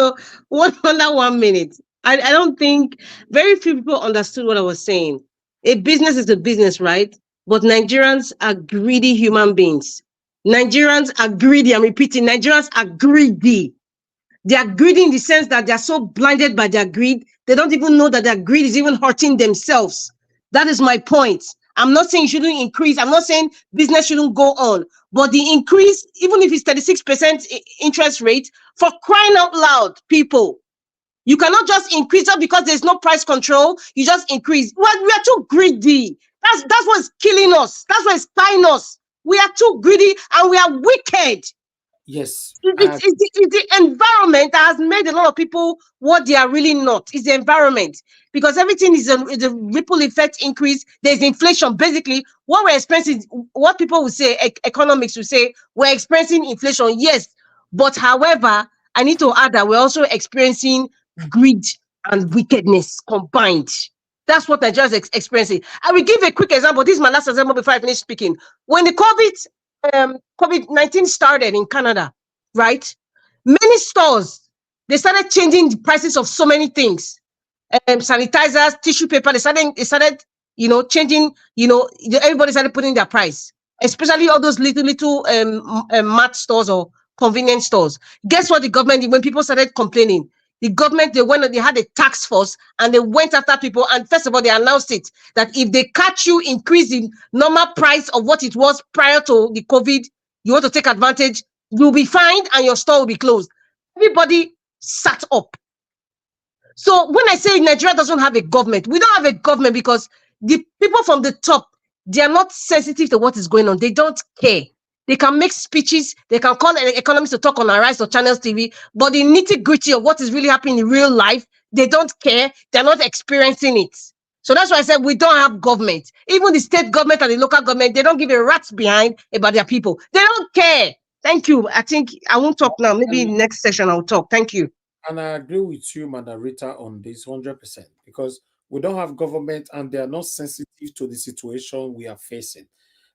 want under 1 minute. I don't think very few people understood what I was saying. A business is a business, right? But Nigerians are greedy human beings. Nigerians are greedy. I'm repeating, Nigerians are greedy. They are greedy in the sense that they are so blinded by their greed, they don't even know that their greed is even hurting themselves. That is my point. I'm not saying it shouldn't increase. I'm not saying business shouldn't go on. But the increase, even if it's 36% interest rate, for crying out loud, people, you cannot just increase just because there's no price control. You just increase. Well, we are too greedy. That's what's killing us. That's what's dying us. We are too greedy and we are wicked. Yes. It's the environment that has made a lot of people what they are really not. It's the environment, because everything is a ripple effect increase. There's inflation. Basically, what we're experiencing, what people would say, economics would say, we're experiencing inflation. Yes, but however, I need to add that we're also experiencing greed and wickedness combined. That's what Nigeria is experiencing. I will give a quick example. This is my last example before I finish speaking. When the COVID-19 started in Canada, right? Many stores, they started changing the prices of so many things. Sanitizers, tissue paper, they started, changing, everybody started putting their price, especially all those little mart stores or convenience stores. Guess what the government did when people started complaining? The government, they had a task force and they went after people. And first of all, they announced it that if they catch you increasing normal price of what it was prior to the COVID, you want to take advantage, you'll be fined and your store will be closed. Everybody sat up. So when I say Nigeria doesn't have a government, we don't have a government because the people from the top, they are not sensitive to what is going on. They don't care. They can make speeches. They can call economists to talk on Arise or Channels TV, but the nitty-gritty of what is really happening in real life, they don't care. They're not experiencing it. So that's why I said we don't have government. Even the state government and the local government, they don't give a rat's behind about their people. They don't care. Thank you. I think I won't talk now. Maybe next session I'll talk. Thank you. And I agree with you, Madam Rita, on this 100%, because we don't have government and they are not sensitive to the situation we are facing.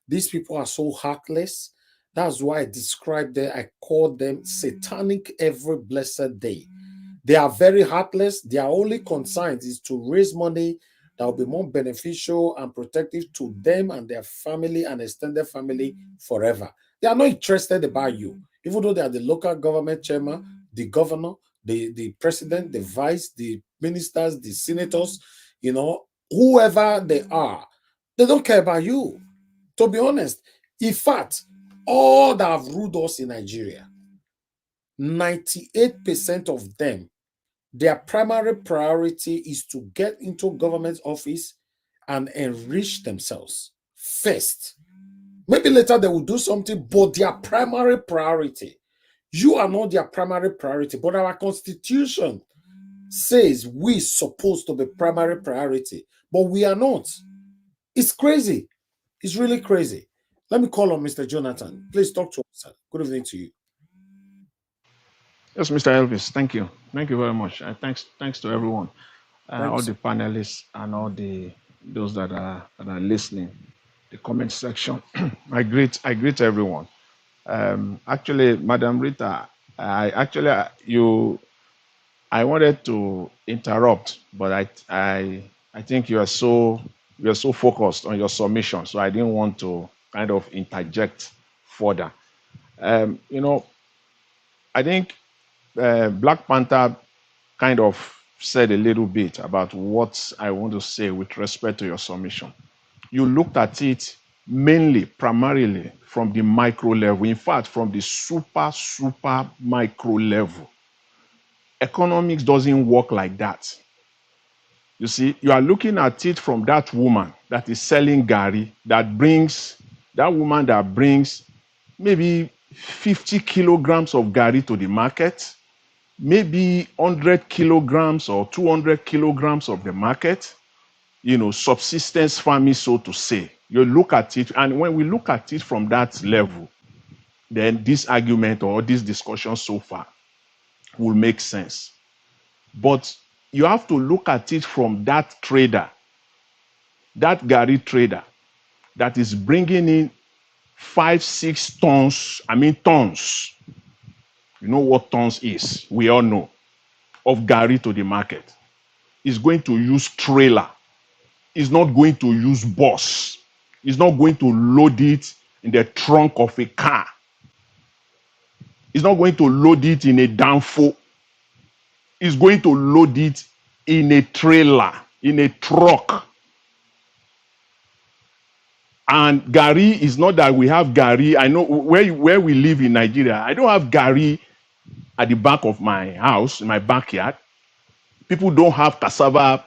These people are so heartless. That's why I describe them, I call them satanic every blessed day. They are very heartless. Their only concern is to raise money that will be more beneficial and protective to them and their family and extended family forever. They are not interested about you, even though they are the local government chairman, the governor, the president, the vice, the ministers, the senators, whoever they are, they don't care about you. To be honest, in fact, all that have ruled us in Nigeria, 98% of them, their primary priority is to get into government office and enrich themselves first. Maybe later they will do something, but their primary priority, you are not their primary priority, but our constitution says we're supposed to be primary priority, but we are not. It's crazy. It's really crazy. Let me call on Mr. Jonathan. Please talk to us, sir. Good evening to you. Yes, Mr. Elvis, thank you. Thank you very much. Thanks to everyone, Thank you, all sir. the panelists and all those that are listening. The comment section. I greet everyone. Actually, Madam Rita, I wanted to interrupt, but I think you are so focused on your submission, so I didn't want to kind of interject further. You know, I think Black Panther kind of said a little bit about what I want to say with respect to your submission. You looked at it primarily from the micro level, in fact, from the super micro level. Economics doesn't work like that. You see, you are looking at it from that woman that is selling Gary, that woman that brings maybe 50 kilograms of Gary to the market, maybe 100 kilograms or 200 kilograms of the market, subsistence farming, so to say. You look at it, and when we look at it from that level, then this argument or this discussion so far will make sense. But you have to look at it from that trader, that Gary trader, that is bringing in 5-6 tons, tons. You know what tons is, we all know, of Gary to the market. Is going to use trailer. Is not going to use bus. Is not going to load it in the trunk of a car. Is not going to load it in a danfo. Is going to load it in a trailer, in a truck. And Gary is not that we have Gary. I know where we live in Nigeria, I don't have Gary at the back of my house, in my backyard. People don't have cassava,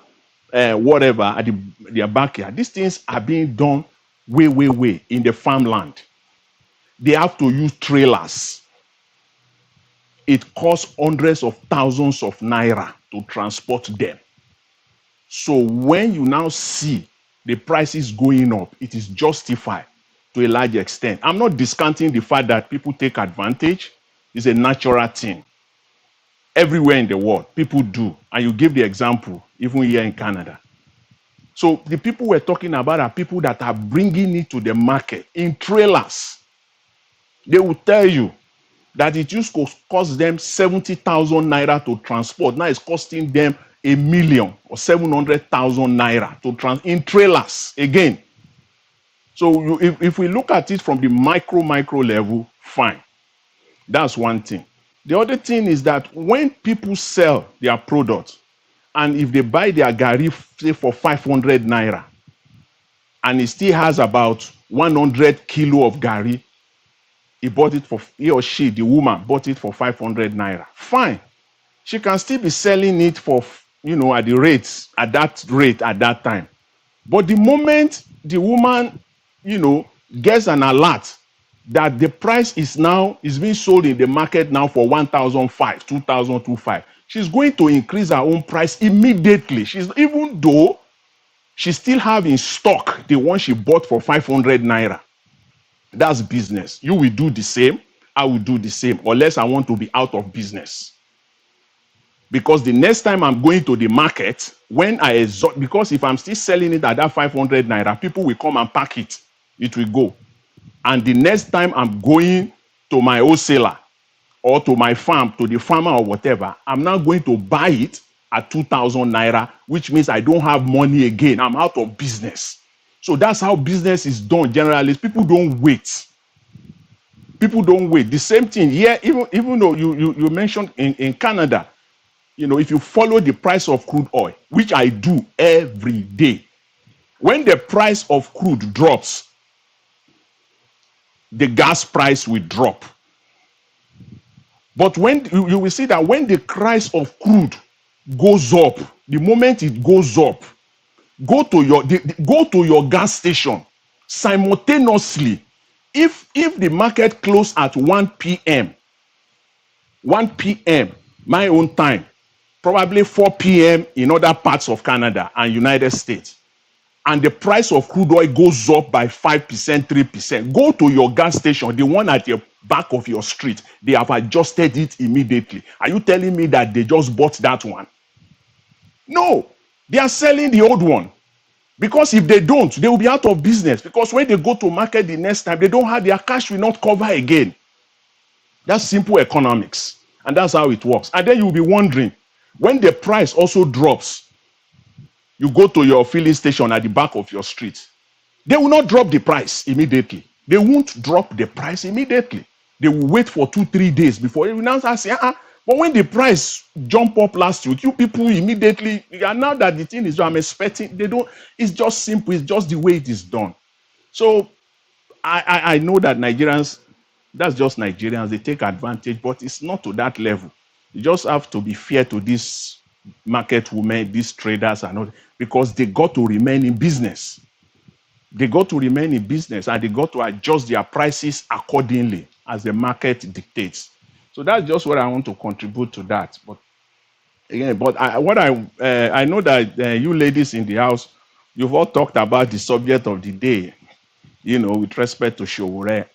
whatever, at their backyard. These things are being done way in the farmland. They have to use trailers. It costs hundreds of thousands of naira to transport them. So when you now see the prices going up, it is justified to a large extent. I'm not discounting the fact that people take advantage. It's a natural thing. Everywhere in the world, people do. And you give the example, even here in Canada. So the people we're talking about are people that are bringing it to the market in trailers. They will tell you that it used to cost them 70,000 naira to transport. Now it's costing them 1 million or 700,000 naira to in trailers again. So if we look at it from the micro level, fine. That's one thing. The other thing is that when people sell their products, and if they buy their Gari, say, for 500 naira, and he still has about 100 kilo of Gari, he or she, the woman, bought it for 500 naira. Fine. She can still be selling it for, at that rate at that time. But the moment the woman, gets an alert that the price is being sold in the market now for 1,005, 2,025, she's going to increase her own price immediately. Even though she still have in stock the one she bought for 500 naira. That's business. You will do the same. I will do the same, unless I want to be out of business. Because the next time I'm going to the market, because if I'm still selling it at that 500 naira, people will come and pack it. It will go. And the next time I'm going to my wholesaler or to my farm, to the farmer or whatever, I'm now going to buy it at 2,000 naira, which means I don't have money again. I'm out of business. So that's how business is done generally. People don't wait. People don't wait. The same thing here, even though you mentioned in Canada, if you follow the price of crude oil, which I do every day, when the price of crude drops, the gas price will drop. But when you will see that when the price of crude goes up, the moment it goes up, go to your gas station simultaneously. If the market closed at 1 p.m., my own time, probably 4 p.m. in other parts of Canada and United States, and the price of crude oil goes up by 5%, 3%, go to your gas station, the one at the back of your street, they have adjusted it immediately. Are you telling me that they just bought that one? No, they are selling the old one. Because if they don't, they will be out of business. Because when they go to market the next time, they don't have their cash will not cover again. That's simple economics. And that's how it works. And then you'll be wondering, when the price also drops, you go to your filling station at the back of your street, they will not drop the price immediately. They won't drop the price immediately. They will wait for 2-3 days before you now start saying, but when the price jump up last week, you people immediately, and now that the thing is, I'm expecting, they don't, it's just simple, it's just the way it is done. So I know that Nigerians, that's just Nigerians, they take advantage, but it's not to that level. You just have to be fair to these market women, these traders and all, because they got to remain in business. They got to remain in business and they got to adjust their prices accordingly as the market dictates. So that's just what I want to contribute to that. But again, I know that you ladies in the house, you've all talked about the subject of the day, with respect to Sowore,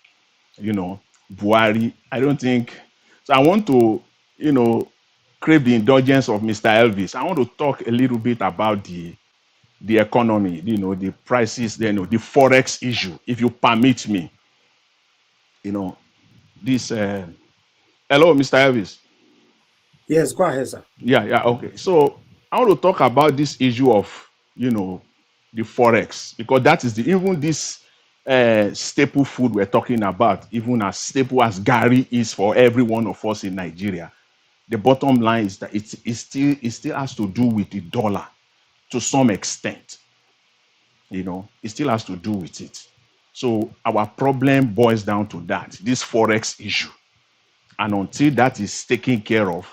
Buhari. I don't think so. I want to, crave the indulgence of Mr. Elvis. I want to talk a little bit about the economy, the prices, the forex issue, if you permit me. This. Hello, Mr. Elvis. Yes, go ahead, sir. Yeah, okay. So I want to talk about this issue of, the forex, because that is even this staple food we're talking about, even as staple as Gary is for every one of us in Nigeria. The bottom line is that it still has to do with the dollar to some extent. It still has to do with it. So our problem boils down to that, this forex issue. And until that is taken care of,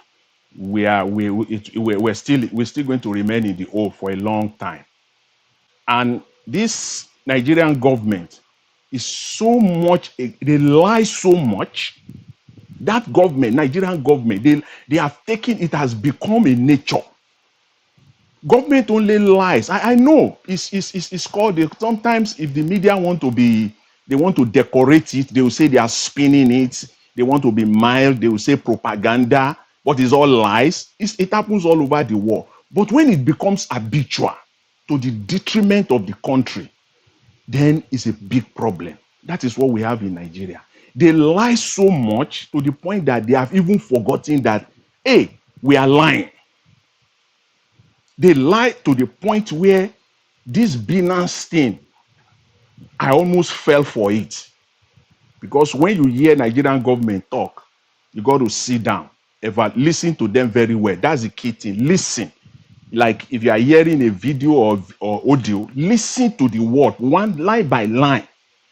we're still going to remain in the hole for a long time. And this Nigerian government is so much, they lie so much. That government, Nigerian government, they have taken, it has become a nature. Government only lies. I know it's called, sometimes if the media they want to decorate it, they will say they are spinning it. They want to be mild, they will say propaganda, but it's all lies. It happens all over the world. But when it becomes habitual to the detriment of the country, then it's a big problem. That is what we have in Nigeria. They lie so much to the point that they have even forgotten that, hey, we are lying. They lie to the point where this Binance thing, I almost fell for it. Because when you hear Nigerian government talk, you got to sit down, listen to them very well. That's the key thing. Listen. Like if you are hearing a video or audio, listen to the word, one line by line.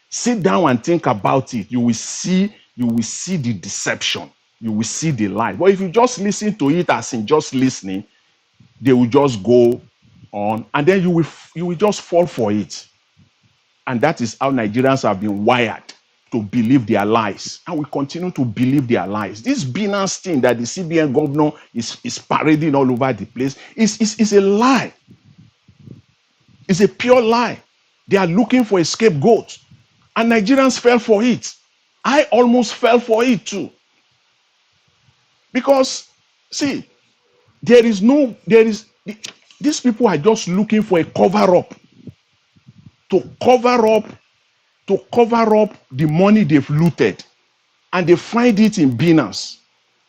Sit down and think about it. You will see the deception. You will see the lie. But if you just listen to it as in just listening, they will just go on, and then you will just fall for it. And that is how Nigerians have been wired to believe their lies, and we continue to believe their lies. This Binance thing that the CBN governor is parading all over the place is a lie. It's a pure lie. They are looking for a scapegoat, and Nigerians fell for it. I almost fell for it too. Because, see, these people are just looking for a cover-up to cover up the money they've looted, and they find it in Binance.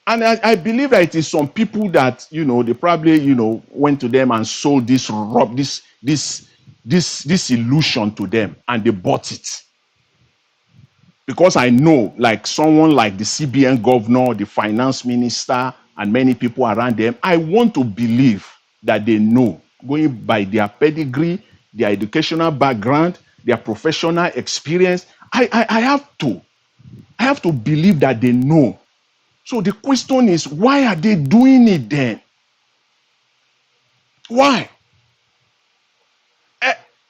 And I believe that it is some people that they probably went to them and sold this illusion to them, and they bought it. Because I know, like someone like the CBN governor, the finance minister, and many people around them, I want to believe that they know, going by their pedigree, their educational background, their professional experience. I have to believe that they know. So the question is, why are they doing it then? Why?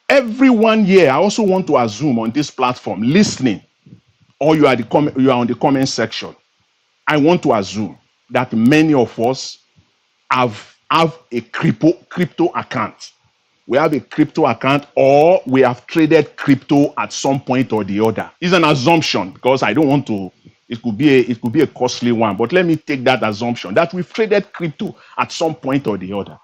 Everyone here, I also want to assume on this platform, listening, or you are on the comment section, I want to assume that many of us have a crypto account. we have a crypto account, or we have traded crypto at some point or the other. It's an assumption because I don't want to. It could be a costly one, but let me take that assumption that we've traded crypto at some point or the other.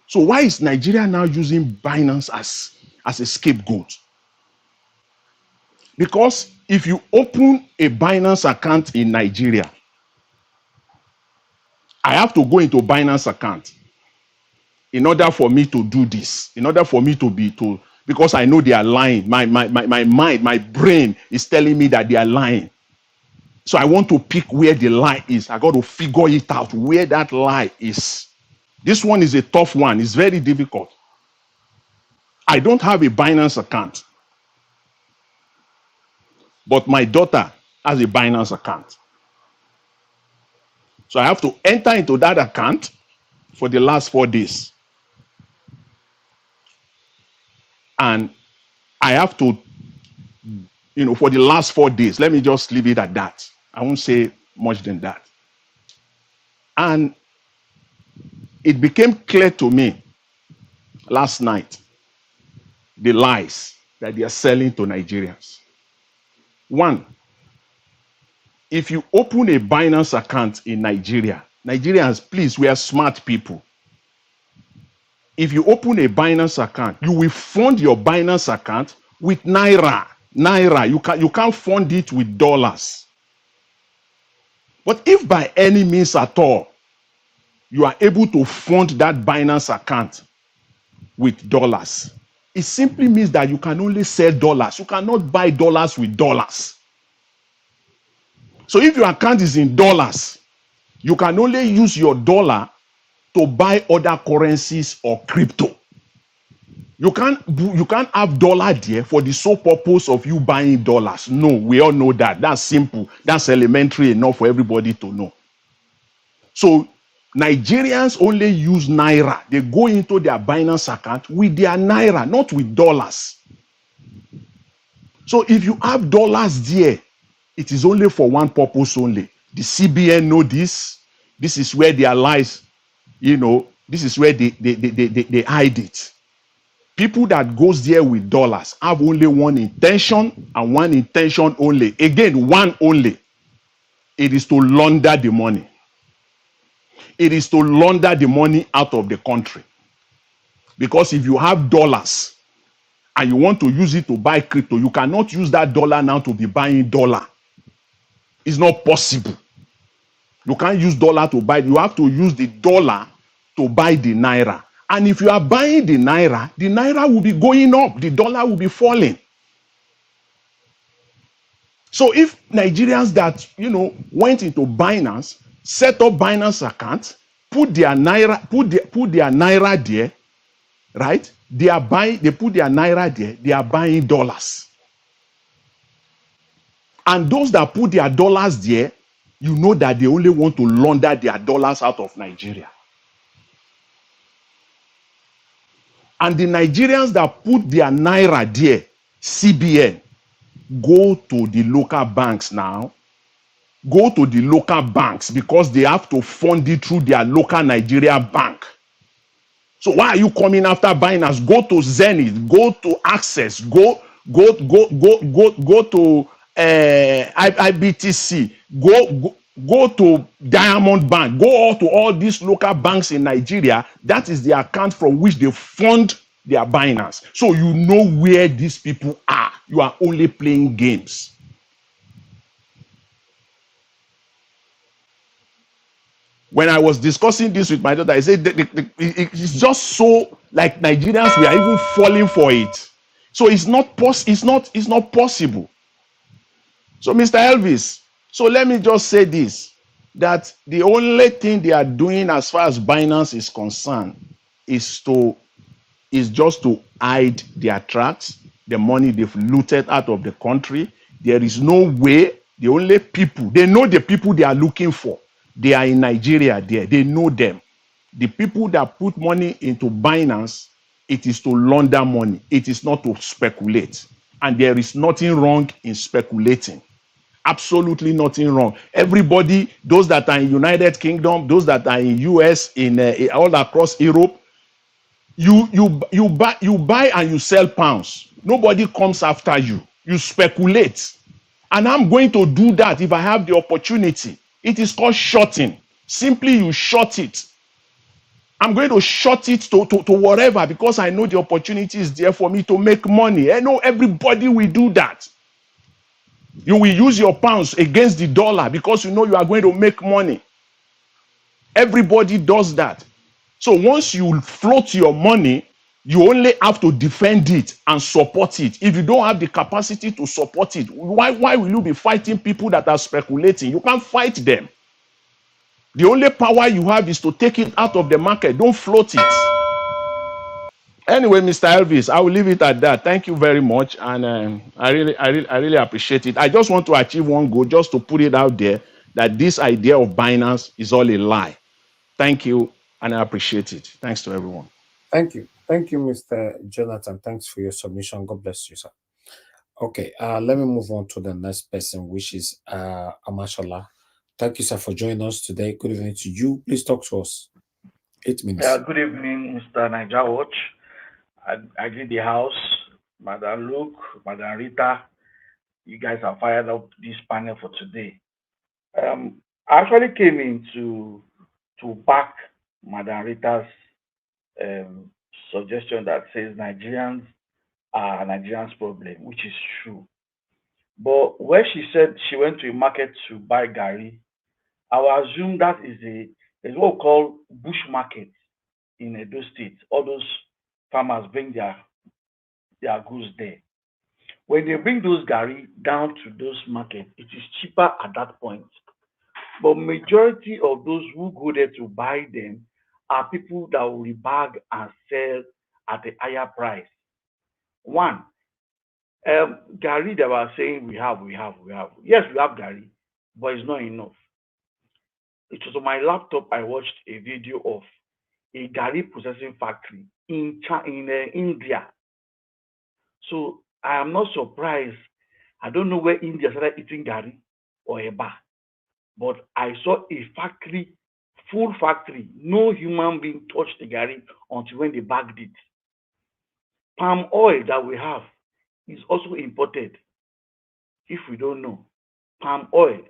So why is Nigeria now using Binance as a scapegoat? Because if you open a Binance account in Nigeria, I have to go into Binance account in order for me to do this, in order for me because I know they are lying. My mind, my brain is telling me that they are lying. So I want to pick where the lie is. I got to figure it out where that lie is. This one is a tough one. It's very difficult. I don't have a Binance account, but my daughter has a Binance account. So I have to enter into that account for the last 4 days. And I have to, for the last 4 days, let me just leave it at that. I won't say much than that. And it became clear to me last night the lies that they are selling to Nigerians. One, if you open a Binance account in Nigeria, Nigerians, please, we are smart people. If you open a Binance account, you will fund your Binance account with Naira. You can't fund it with dollars. But if by any means at all, you are able to fund that Binance account with dollars, it simply means that you can only sell dollars. You cannot buy dollars with dollars. So if your account is in dollars, you can only use your dollar to buy other currencies or crypto. You can't have dollar there for the sole purpose of you buying dollars. No, we all know that. That's simple. That's elementary enough for everybody to know. So Nigerians only use Naira. They go into their Binance account with their Naira, not with dollars. So if you have dollars there, it is only for one purpose only. The CBN know this. This is where their lies, this is where they hide it. People that goes there with dollars have only one intention, and one intention only. Again, one only. It is to launder the money. It is to launder the money out of the country. Because if you have dollars and you want to use it to buy crypto, you cannot use that dollar now to be buying dollar. It's not possible. You can't use dollar to buy. You have to use the dollar to buy the Naira. And if you are buying the Naira will be going up. The dollar will be falling. So if Nigerians that, went into Binance, set up Binance account, put their Naira there, right? They put their Naira there, they are buying dollars. And those that put their dollars there, you know that they only want to launder their dollars out of Nigeria. And the Nigerians that put their Naira there, CBN, go to the local banks now. Go to the local banks because they have to fund it through their local Nigeria bank. So why are you coming after Binance? Go to Zenith, go to Access, go to IBTC, go to Diamond Bank, go to all these local banks in Nigeria. That is the account from which they fund their Binance. So you know where these people are. You are only playing games. When I was discussing this with my daughter, I said it's just so like Nigerians, we are even falling for it. So it's not possible. So Mr. Elvis, so let me just say this, that the only thing they are doing as far as Binance is concerned is just to hide their tracks, the money they've looted out of the country. There is no way. The only people, they know the people they are looking for. They are in Nigeria there. They know them. The people that put money into Binance, it is to launder money. It is not to speculate. And there is nothing wrong in speculating. Absolutely nothing wrong. Everybody, those that are in United Kingdom, those that are in US, in all across Europe, You buy and you sell pounds. Nobody comes after you. You speculate. And I'm going to do that if I have the opportunity. It is called shorting. Simply you short it. I'm going to short it to whatever because I know the opportunity is there for me to make money. I know everybody will do that. You will use your pounds against the dollar because you know you are going to make money. Everybody does that. So once you float your money, you only have to defend it and support it. If you don't have the capacity to support it, why will you be fighting people that are speculating? You can't fight them. The only power you have is to take it out of the market. Don't float it. Anyway, Mr. Elvis, I will leave it at that. Thank you very much, and I really appreciate it. I just want to achieve one goal, just to put it out there that this idea of Binance is all a lie. Thank you, and I appreciate it. Thanks to everyone. Thank you. Thank you, Mr. Jonathan. Thanks for your submission. God bless you, sir. Okay, let me move on to the next person, which is Amashola. Thank you, sir, for joining us today. Good evening to you. Please talk to us. 8 minutes. Yeah, good evening, Mr. Niger Watch. I greet the house, Madam Luke, Madam Rita. You guys are fired up this panel for today. I actually came in to back Madam Rita's suggestion that says Nigerians are Nigerians' problem, which is true. But where she said she went to a market to buy Gary, I will assume that is what we call bush market in Edo State. All those farmers bring their goods there. When they bring those Gary down to those markets, it is cheaper at that point. But majority of those who go there to buy them are people that will rebag and sell at a higher price. One, Gary they were saying we have. Yes, we have Gary, but it's not enough. It was on my laptop. I watched a video of a Gary processing factory in India. So I am not surprised. I don't know where India started eating Gary or Eba, but I saw a factory, full factory. No human being touched the Gary until when they bagged it. Palm oil that we have is also imported. If we don't know, palm oil.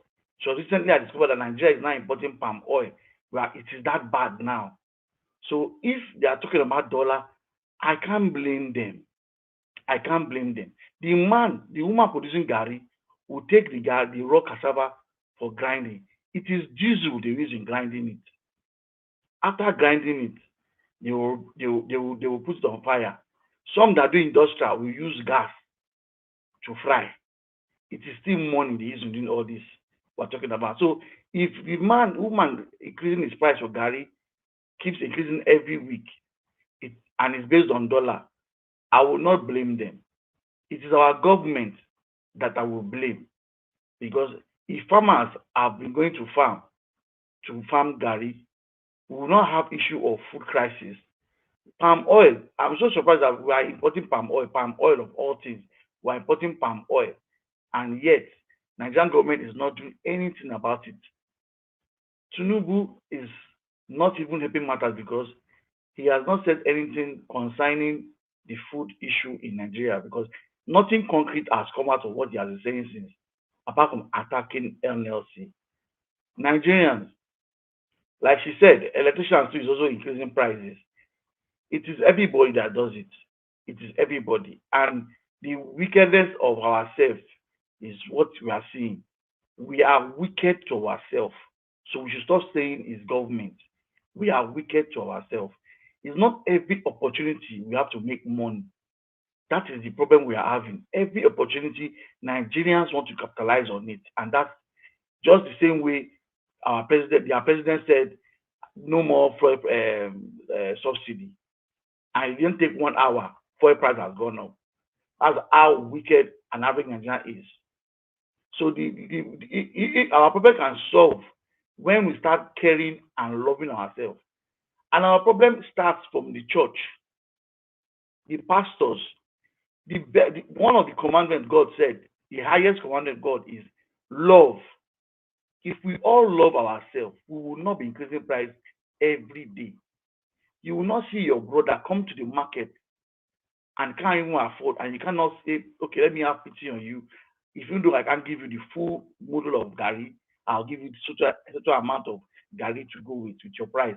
So recently I discovered that Nigeria is now importing palm oil, where it is that bad now. So if they are talking about dollar, I can't blame them. I can't blame them. The woman producing Gary will take the raw cassava for grinding. It is diesel they use in grinding it. After grinding it, they will put it on fire. Some that do industrial will use gas to fry. It is still money they use in doing all this we're talking about. So if the woman increasing his price for Gary keeps increasing every week, and it's based on dollar, I will not blame them. It is our government that I will blame, because if farmers have been going to farm Gary, we will not have issue of food crisis. Palm oil, I'm so surprised that we are importing palm oil of all things. We are importing palm oil, and yet Nigerian government is not doing anything about it. Tinubu is not even helping matters because he has not said anything concerning the food issue in Nigeria, because nothing concrete has come out of what he has been saying since, apart from attacking NLC. Nigerians, like she said, electricians too is also increasing prices. It is everybody that does it. It is everybody. And the wickedness of ourselves is what we are seeing. We are wicked to ourselves. So we should stop saying it's government. We are wicked to ourselves. It's not every opportunity we have to make money. That is the problem we are having. Every opportunity, Nigerians want to capitalize on it. And that's just the same way their president said, no more fuel subsidy. And it didn't take 1 hour, fuel price has gone up. That's how wicked an average Nigerian is. So our problem can solve when we start caring and loving ourselves. And our problem starts from the church, the pastors. One of the commandments God said, the highest commandment God is love. If we all love ourselves, we will not be increasing price every day. You will not see your brother come to the market and can't even afford, and you cannot say, okay, let me have pity on you. Even though I can't give you the full model of Gary, I'll give you such amount of Gary to go with your price.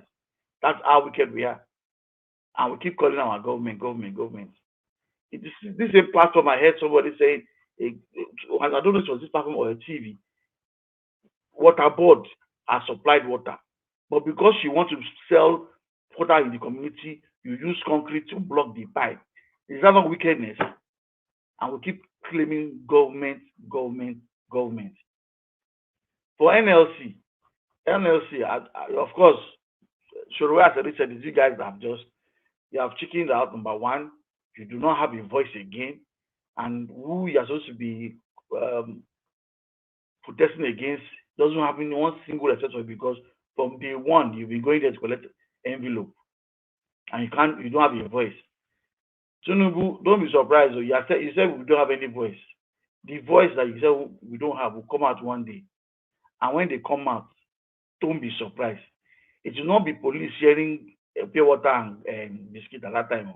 That's how wicked we are. And we keep calling our government. This is a platform. I heard somebody saying, I don't know if it was this platform or a TV, water board has supplied water. But because you want to sell water in the community, you use concrete to block the pipe. Is that not wickedness? And we keep claiming government. For NLC, of course, Sowore has already said, you guys you have chickened out. Number one, you do not have a voice again, and who you are supposed to be protesting against doesn't have any one single exception, because from day one you've been going there to collect envelope, and you don't have a voice. Tinubu, don't be surprised. You said we don't have any voice. The voice that you said we don't have will come out one day, and when they come out, don't be surprised. It will not be police sharing pure water and biscuit at that time,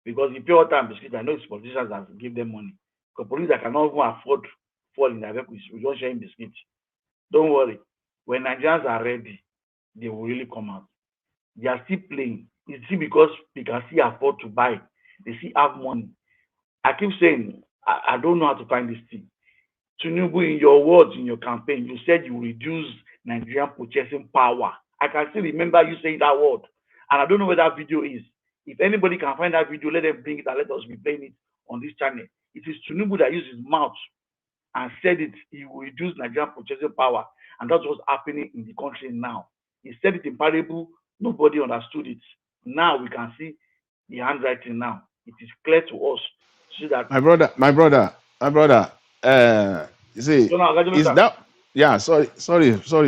because the pure water and biscuit, I know it's politicians that give them money. Because police that cannot even afford fall in their vehicles, we don't share biscuits. Don't worry. When Nigerians are ready, they will really come out. They are still playing. It's still because they can still afford to buy. They still have money. I keep saying, I don't know how to find this thing. Tinubu, in your words, in your campaign, you said you reduce Nigerian purchasing power. I can still remember you saying that word. And I don't know where that video is. If anybody can find that video, let them bring it and let us be playing it on this channel. It is Tinubu that used his mouth and said it. He will reduce Nigerian purchasing power. And that's what's happening in the country now. He said it in parable. Nobody understood it. Now we can see the handwriting now. It is clear to us. See that My brother. You see, is that? Yeah, sorry,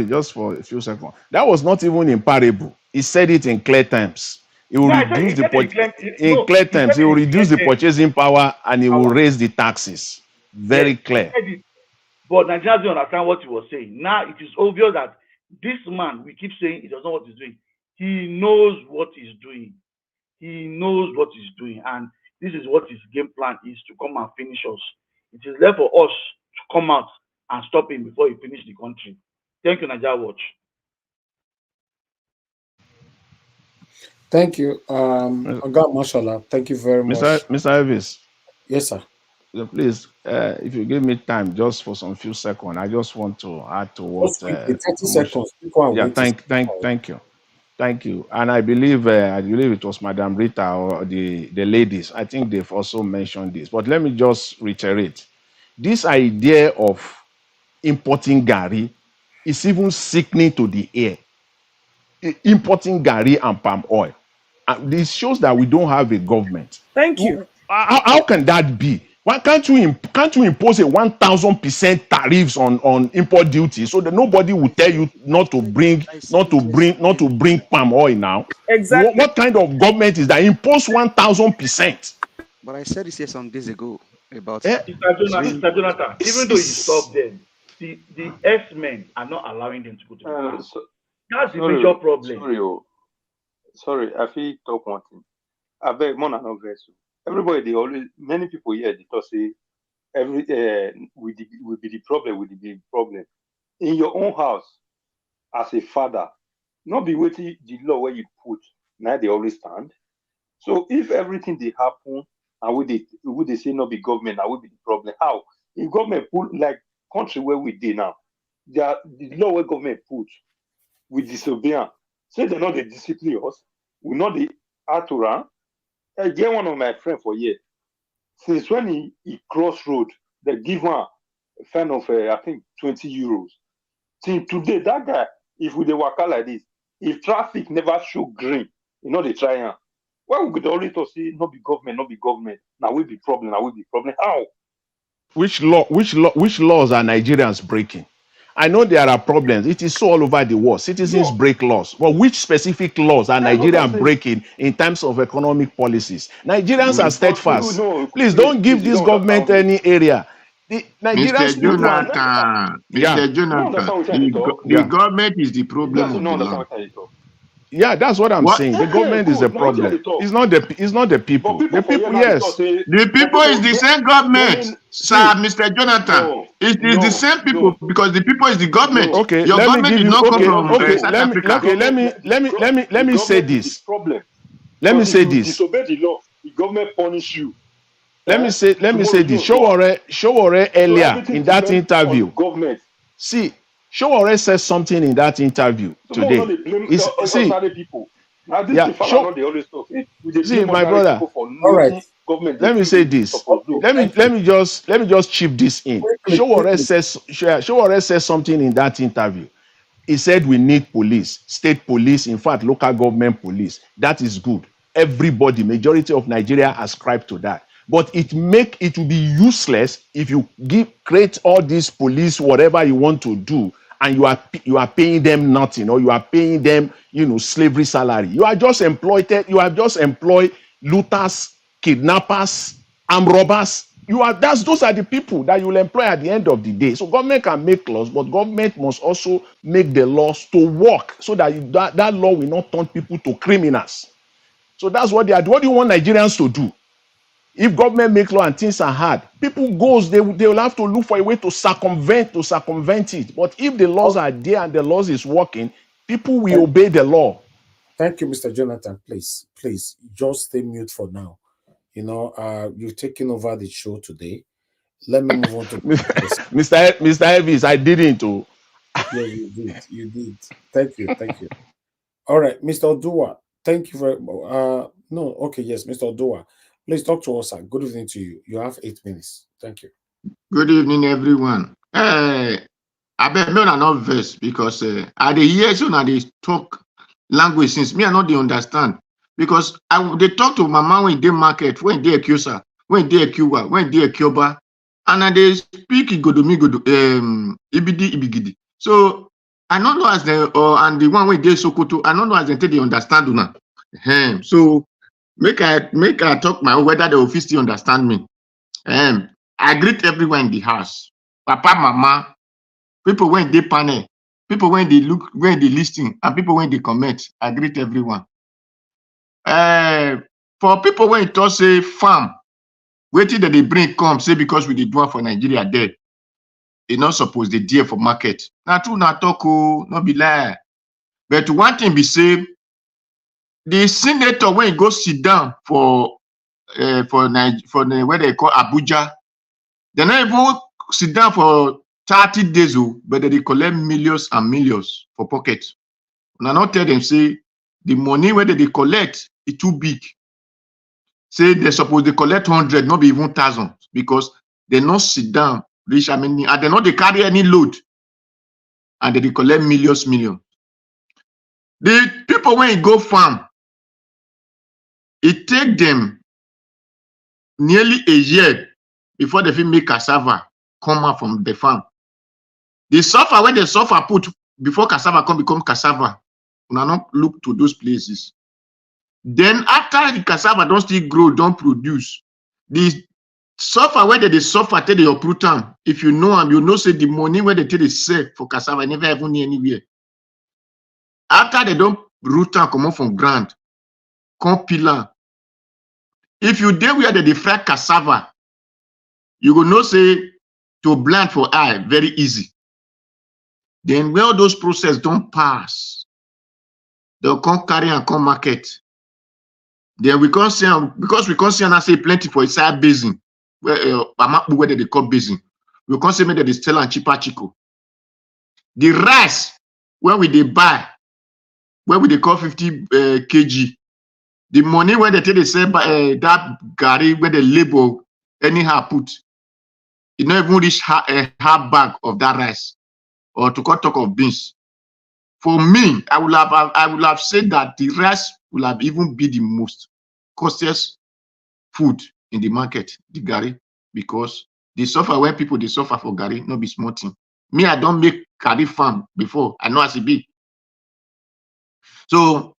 just for a few seconds. That was not even in parable. He said it in clear terms. He will Yeah, reduce he said in clear he said terms. He it will in reduce the clear terms. purchasing power and he will raise the taxes. Yes, Very he clear. said it. But Nigerians don't understand what he was saying. Now it is obvious that this man, we keep saying he doesn't know what he's doing. He knows what he's doing. He knows what he's doing. And this is what his game plan is, to come and finish us. It is there for us to come out and stop him before he finishes the country. Thank you, Nigeria Watch. Thank you, Oga Mashallah. Thank you very much. Mr. Elvis. Yes, sir. Please, if you give me time just for some few seconds, I just want to add to what. Just quickly, 30 seconds. Yeah, thank you. And I believe it was Madam Rita or the ladies. I think they've also mentioned this. But let me just reiterate. This idea of importing Gary is even sickening to the ear. Importing Gary and palm oil. And this shows that we don't have a government. Thank you. How can that be? Why can't you impose a 1,000% tariffs on import duty so that nobody will tell you not to bring palm oil now? Exactly. What kind of government is that? Impose 1,000%. But I said this here some days ago about Mr. Jonathan, even though he stopped them, the S-men are not allowing them to go to the police. That's the major problem. Sorry, I feel talk one thing. I beg more than no vessel. Everybody, many people here, they talk say will be the problem. In your own house, as a father, not be waiting the law where you put. Now they always stand. So if everything they happen and would they say not be government, that would be the problem. How? If government put like country where we did now, the law where government put, we disobey. Say they're not the discipline us, we not the Arthur. I get one of my friends for years. Since when he cross road, they give him a fine of I think 20 euros. Till today, that guy, if we dey waka like this, if traffic never show green, you know they try am. Why we could always talk say not be government. Now we be problem. How? Which laws are Nigerians breaking? I know there are problems. It is so all over the world. Citizens break laws. But which specific laws are Nigerians breaking in terms of economic policies? Nigerians are steadfast. Please don't give this government any area. The Nigerians people are... Mr. Jonathan, the government is the problem of the land. Yeah, that's what I'm What? saying. The government is Good. a Now it's problem. the talk. It's not the But people. people The for here people, now they talk yes. say The but people is people the same government, sir, see Mr. Jonathan. no It is the same people no because the people is the government. no. Okay, Your let me government give did you not come okay, from Not okay, South let me the Africa. okay, government let the me say government is the this. problem. Let me Because if say you this. disobey the law, the government punish you. Let me say Tomorrow this. you talk. Showore So earlier everything in that depends on the interview. government. See, Showore said something in that interview So more not today. they blame Is see, ordinary people. Now this yeah, the fella not they always talk. We they see, blame my ordinary brother. people for All right. nothing government they Let me do say they this. supposed to do. Thank you. Let me just chip this in. Quickly. Showore says something in that interview. He said we need police, state police, in fact, local government police. That is good. Everybody, majority of Nigeria ascribe to that. But it will be useless if you create all these police, whatever you want to do, and you are paying them nothing, or you are paying them, slavery salary. You are just employed looters, kidnappers, armed robbers. Those are the people that you will employ at the end of the day. So government can make laws, but government must also make the laws to work so that law will not turn people to criminals. So that's what they are. What do you want Nigerians to do? If government make law and things are hard, people they will have to look for a way to circumvent it. But if the laws are there and the laws is working, people will obey the law. Thank you, Mr. Jonathan. Please, just stay mute for now. You've taken over the show today. Let me move on to Mr. Elvis, I didn't. Yeah, you did. You did. Thank you. All right, Mr. Odua. Thank you very much. No, okay, yes, Mr. Odua. Please talk to us, sir. Good evening to you. You have 8 minutes. Thank you. Good evening, everyone. I bet me are not vex because I dey hear so now they talk language since me I not dey understand because they talk to mama when they market, when they accuse her, when they accuse her, when they accuse her, and they speak igodomi ibidi ibigidi. So I don't know as and the one when they Sokoto, I don't know as they understand una. So make I talk my own whether they will still understand me. I greet everyone in the house, papa, mama, people when they panel, people when they look, when they listen, and people when they comment. I greet everyone. For people when it say farm, waiting that they bring come, say because we did one for Nigeria there, they not supposed they dear for market. Now true, not talk, not be lie. But one thing be say, the senator when he go sit down for where they call Abuja, they not even sit down for 30 days, but they collect millions and millions for pocket. And I not tell them, say, the money where they collect is too big. Say they suppose they collect 100, not be even 1,000, because they not sit down, reach how many, and they not they carry any load, and they collect millions. The people when you go farm, it take them nearly a year before they fit make cassava come out from the farm. The suffer when they suffer put before cassava come become cassava, we not look to those places. Then after the cassava don't still grow, don't produce, the suffer where they suffer till they uproot them. If you know them, you know say the money where they take they sell for cassava never even near anywhere. After they don't root them, come out from ground, come peel am. If you dey where they fry cassava, you go know say to blend for eye very easy. Then where all those process don't pass, they'll come carry and come market. Then we can't see because we can't see and say plenty for inside basin where they call basin. We can't say maybe they sell and cheaper chico. The rice where we they buy, where we they call 50 kg. The money where they take they sell that gari where they label anyhow put, it not even reach half bag of that rice, or to cut talk of beans. For me, I would have said that the rice will have even be the most costliest food in the market, the gari, because they suffer when people they suffer for gari, not be small thing. Me, I don't make gari farm before. I know as it be. So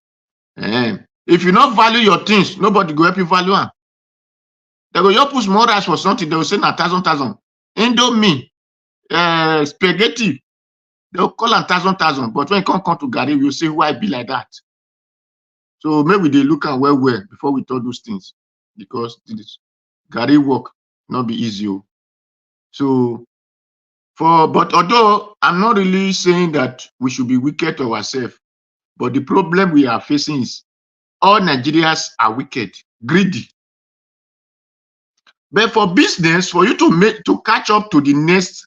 if you not value your things, nobody go help you value them. They go you put more rice for something, they will say 1,000. Indomie, spaghetti, they'll call 1,000. But when it come to gari, you'll say why be like that. So maybe they look at well before we talk those things, because this Gary work not be easy. So but although I'm not really saying that we should be wicked to ourselves, but the problem we are facing is all Nigerians are wicked, greedy. But for business, for you to catch up to the next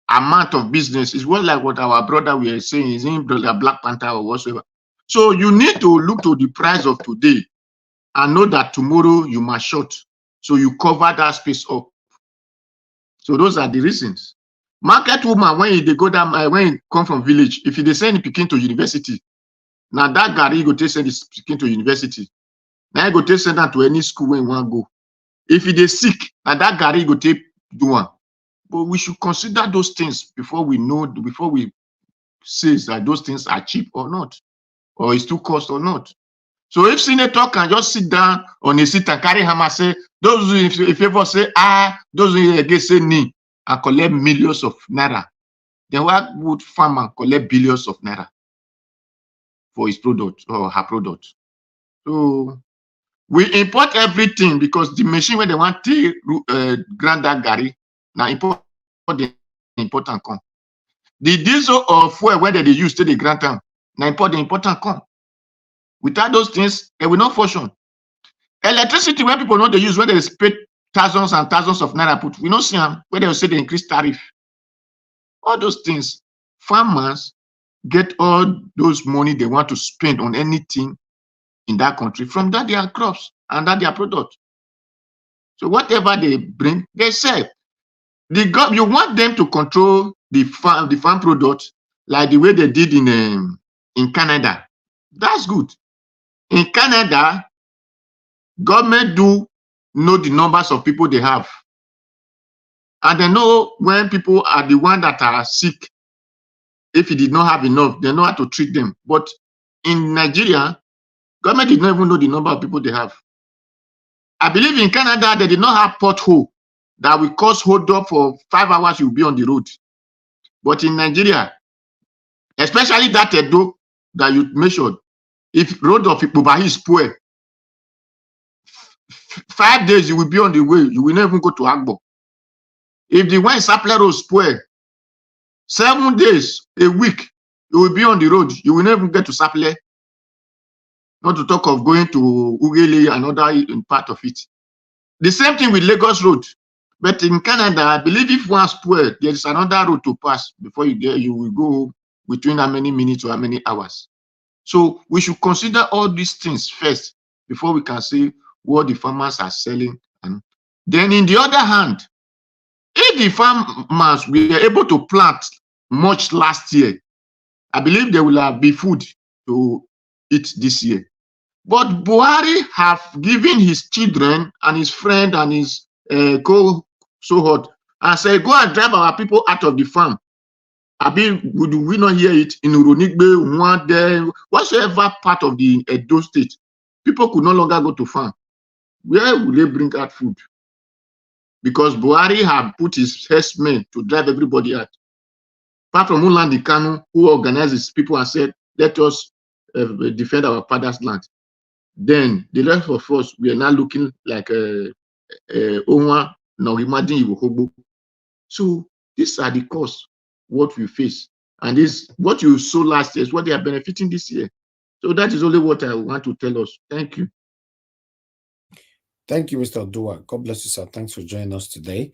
amount of business, is what like what our brother we are saying is in Black Panther or whatsoever. So you need to look to the price of today and know that tomorrow you must short. So you cover that space up. So those are the reasons. Market woman, when they go down, when you come from village, if they send Pikin to university, now that Gary go take send his Pikin to university. Now you go take send that to any school when you want to go. If they sick, now that Gary go take do one. But we should consider those things before we say that those things are cheap or not, or it's too cost or not. So if senator can just sit down on a seat and carry hammer, say those who in favor say those who against say ni, and collect millions of naira, then why would farmer collect billions of naira for his product or her product? So we import everything because the machine where they want to grind that Gary, now import and come. The diesel or fuel where they use to the grant time, now import and come. Without those things, they will not function. Electricity, when people know they use, when they spend thousands and thousands of naira put, we don't see them where they will say they increase tariff. All those things, farmers get all those money they want to spend on anything in that country from that their crops and that their product. So whatever they bring, they sell. You want them to control the farm product like the way they did in Canada. That's good. In Canada, government do know the numbers of people they have. And they know when people are the one that are sick, if he did not have enough, they know how to treat them. But in Nigeria, government did not even know the number of people they have. I believe in Canada, they did not have pothole that will cause hold up for 5 hours, you'll be on the road. But in Nigeria, especially that Edo that you mentioned, if road of Ipobahi is poor, 5 days you will be on the way, you will not even go to Agbo. If the one Sapler road spoil, 7 days, a week, you will be on the road, you will never get to Sapler. Not to talk of going to Ugele, another part of it. The same thing with Lagos Road. But in Canada, I believe if one spoil, there is another road to pass before you will go between how many minutes or how many hours. So we should consider all these things first before we can see what the farmers are selling. And then in the other hand, if the farmers were able to plant much last year, I believe there will be food to eat this year. But Buhari have given his children and his friend and his cohort and said, go and drive our people out of the farm. Would we not hear it in Uronigbe, Mwande, whatsoever part of the Edo state? People could no longer go to farm. Where will they bring out food? Because Buhari have put his herdsmen to drive everybody out. Apart from Mulandi Kanu, who organizes people and said, let us defend our father's land. Then the rest of us, we are now looking like Onwa Norimadin Iwohobo. So these are the costs, what we face. And this, what you saw last year is what they are benefiting this year. So that is only what I want to tell us. Thank you. Thank you, Mr. Dua. God bless you, sir. Thanks for joining us today.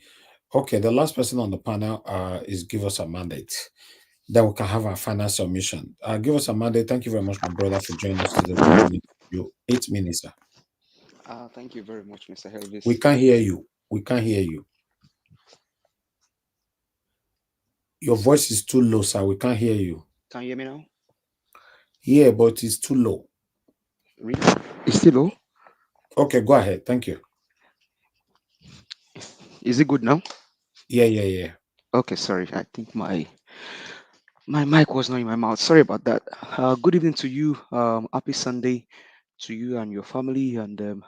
Okay, the last person on the panel is give us a mandate. Then we can have our final submission. Give us a mandate. Thank you very much, my brother, for joining us today. We'll give you 8 minutes, sir. Thank you very much, Mr. Elvis. We can't hear you. We can't hear you. Your voice is too low, sir. We can't hear you. Can you hear me now? Yeah, but it's too low. Really? It's still low? Okay, go ahead. Thank you. Is it good now? Yeah. Okay, sorry. I think my mic was not in my mouth. Sorry about that. Good evening to you. Happy Sunday to you and your family, and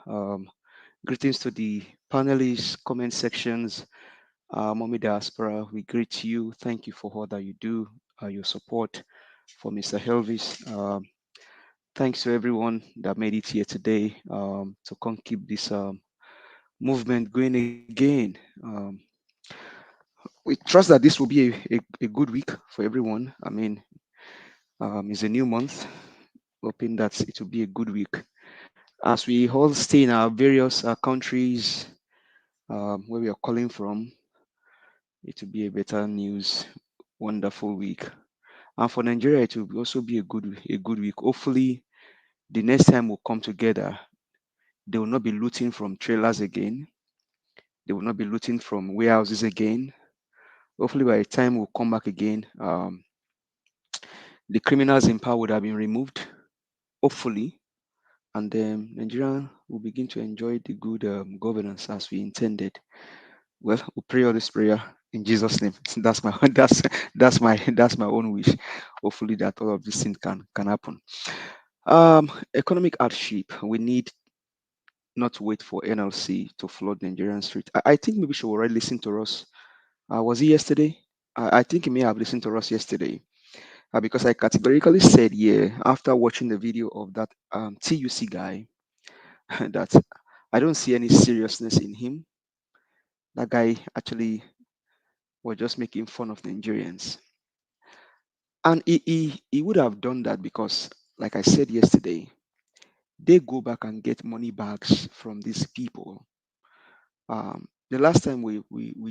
greetings to the panelists, comment sections. Mommy Diaspora, we greet you. Thank you for all that you do, your support for Mr. Elvis. Thanks to everyone that made it here today to come keep this movement going again. We trust that this will be a good week for everyone. I mean, it's a new month, hoping that it will be a good week as we all stay in our various countries where we are calling from. It will be a better news, wonderful week. And for Nigeria, it will also be a good week. Hopefully, the next time we'll come together, they will not be looting from trailers again. They will not be looting from warehouses again. Hopefully, by the time we'll come back again, the criminals in power would have been removed. Hopefully, and then Nigeria will begin to enjoy the good governance as we intended. Well, we pray all this prayer in Jesus' name. That's my that's my own wish. Hopefully, that all of these things can happen. Economic hardship. We need not to wait for NLC to flood Nigerian street. I think maybe she already listened to us. Was he yesterday? I think he may have listened to us yesterday because I categorically said, yeah, after watching the video of that TUC guy, that I don't see any seriousness in him. That guy actually was just making fun of Nigerians. And he would have done that because, like I said yesterday, they go back and get money bags from these people. The last time we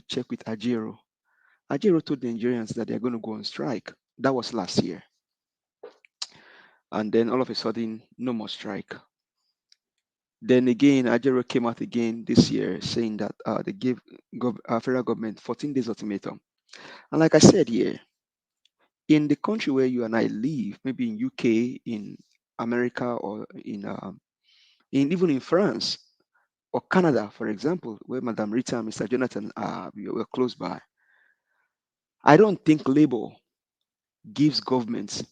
checked with Ajero told the Nigerians that they're going to go on strike. That was last year. And then all of a sudden, no more strike. Then again, Ajero came out again this year saying that they gave federal government 14 days ultimatum. And like I said here, in the country where you and I live, maybe in UK, in America, or in even in France or Canada, for example, where Madam Rita and Mr. Jonathan were close by, I don't think Labour gives governments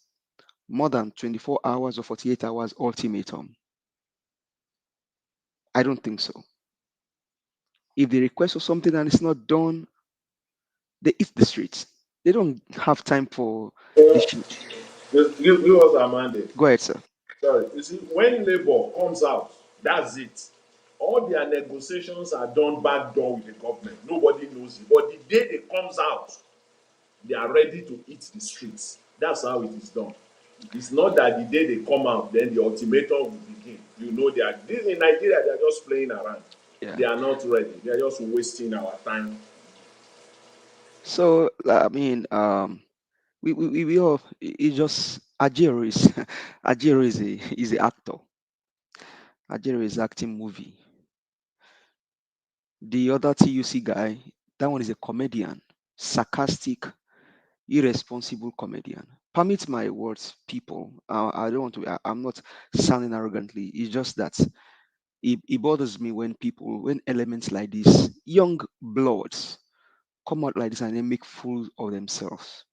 more than 24 hours or 48 hours ultimatum. I don't think so. If they request for something and it's not done, they hit the streets. They don't have time for this shit. Give us our mandate. Go ahead, sir. Sorry. You see, when Labour comes out, that's it. All their negotiations are done back door with the government. Nobody knows it. But the day they comes out, they are ready to hit the streets. That's how it is done. It's not that the day they come out, then the ultimatum will begin. You know, they are this in Nigeria. They are just playing around. Yeah. They are not ready. They are just wasting our time. So I mean, we all it's just Ajero is Ajero is a actor. Ajero is acting movie. The other TUC guy, that one is a comedian, sarcastic, irresponsible comedian. Permit my words, people. I don't want to. I'm not sounding arrogantly. It's just that it bothers me when elements like this, young bloods, come out like this and they make fools of themselves.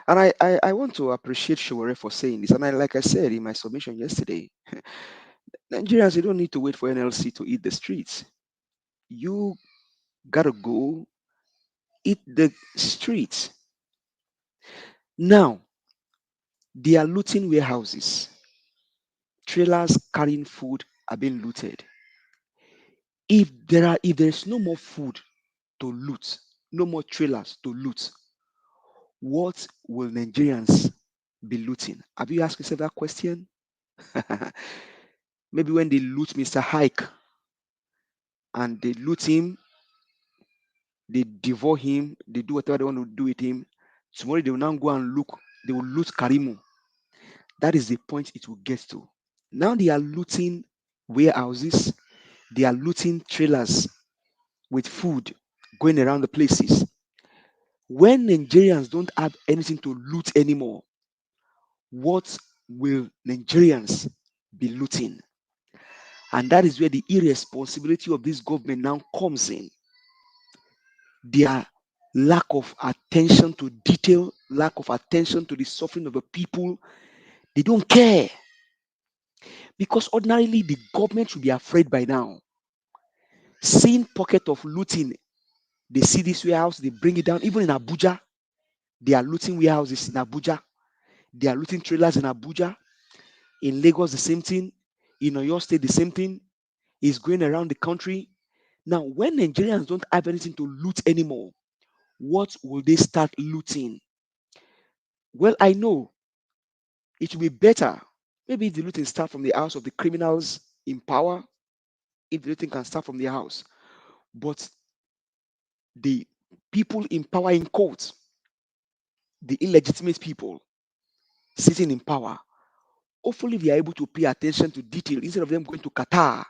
And I want to appreciate Sowore for saying this. And like I said in my submission yesterday, Nigerians, you don't need to wait for NLC to eat the streets. You gotta go eat the streets. Now, they are looting warehouses. Trailers carrying food are being looted. If there's no more food to loot, no more trailers to loot, what will Nigerians be looting? Have you asked yourself that question? Maybe when they loot Mr. Hike and they loot him, they devour him, they do whatever they want to do with him. Tomorrow they will now go and look, they will loot Karimu. That is the point it will get to. Now they are looting warehouses, they are looting trailers with food going around the places. When Nigerians don't have anything to loot anymore, what will Nigerians be looting? And that is where the irresponsibility of this government now comes in. Their lack of attention to detail, lack of attention to the suffering of the people. They don't care. Because ordinarily the government should be afraid by now. Seeing pocket of looting, they see this warehouse, they bring it down. Even in Abuja, they are looting warehouses in Abuja. They are looting trailers in Abuja. In Lagos, the same thing. In Oyo State, the same thing is going around the country. Now, when Nigerians don't have anything to loot anymore, what will they start looting? Well, I know it will be better. Maybe if the looting start from the house of the criminals in power, if the looting can start from their house. But the people in power in court, the illegitimate people sitting in power, hopefully they are able to pay attention to detail instead of them going to Qatar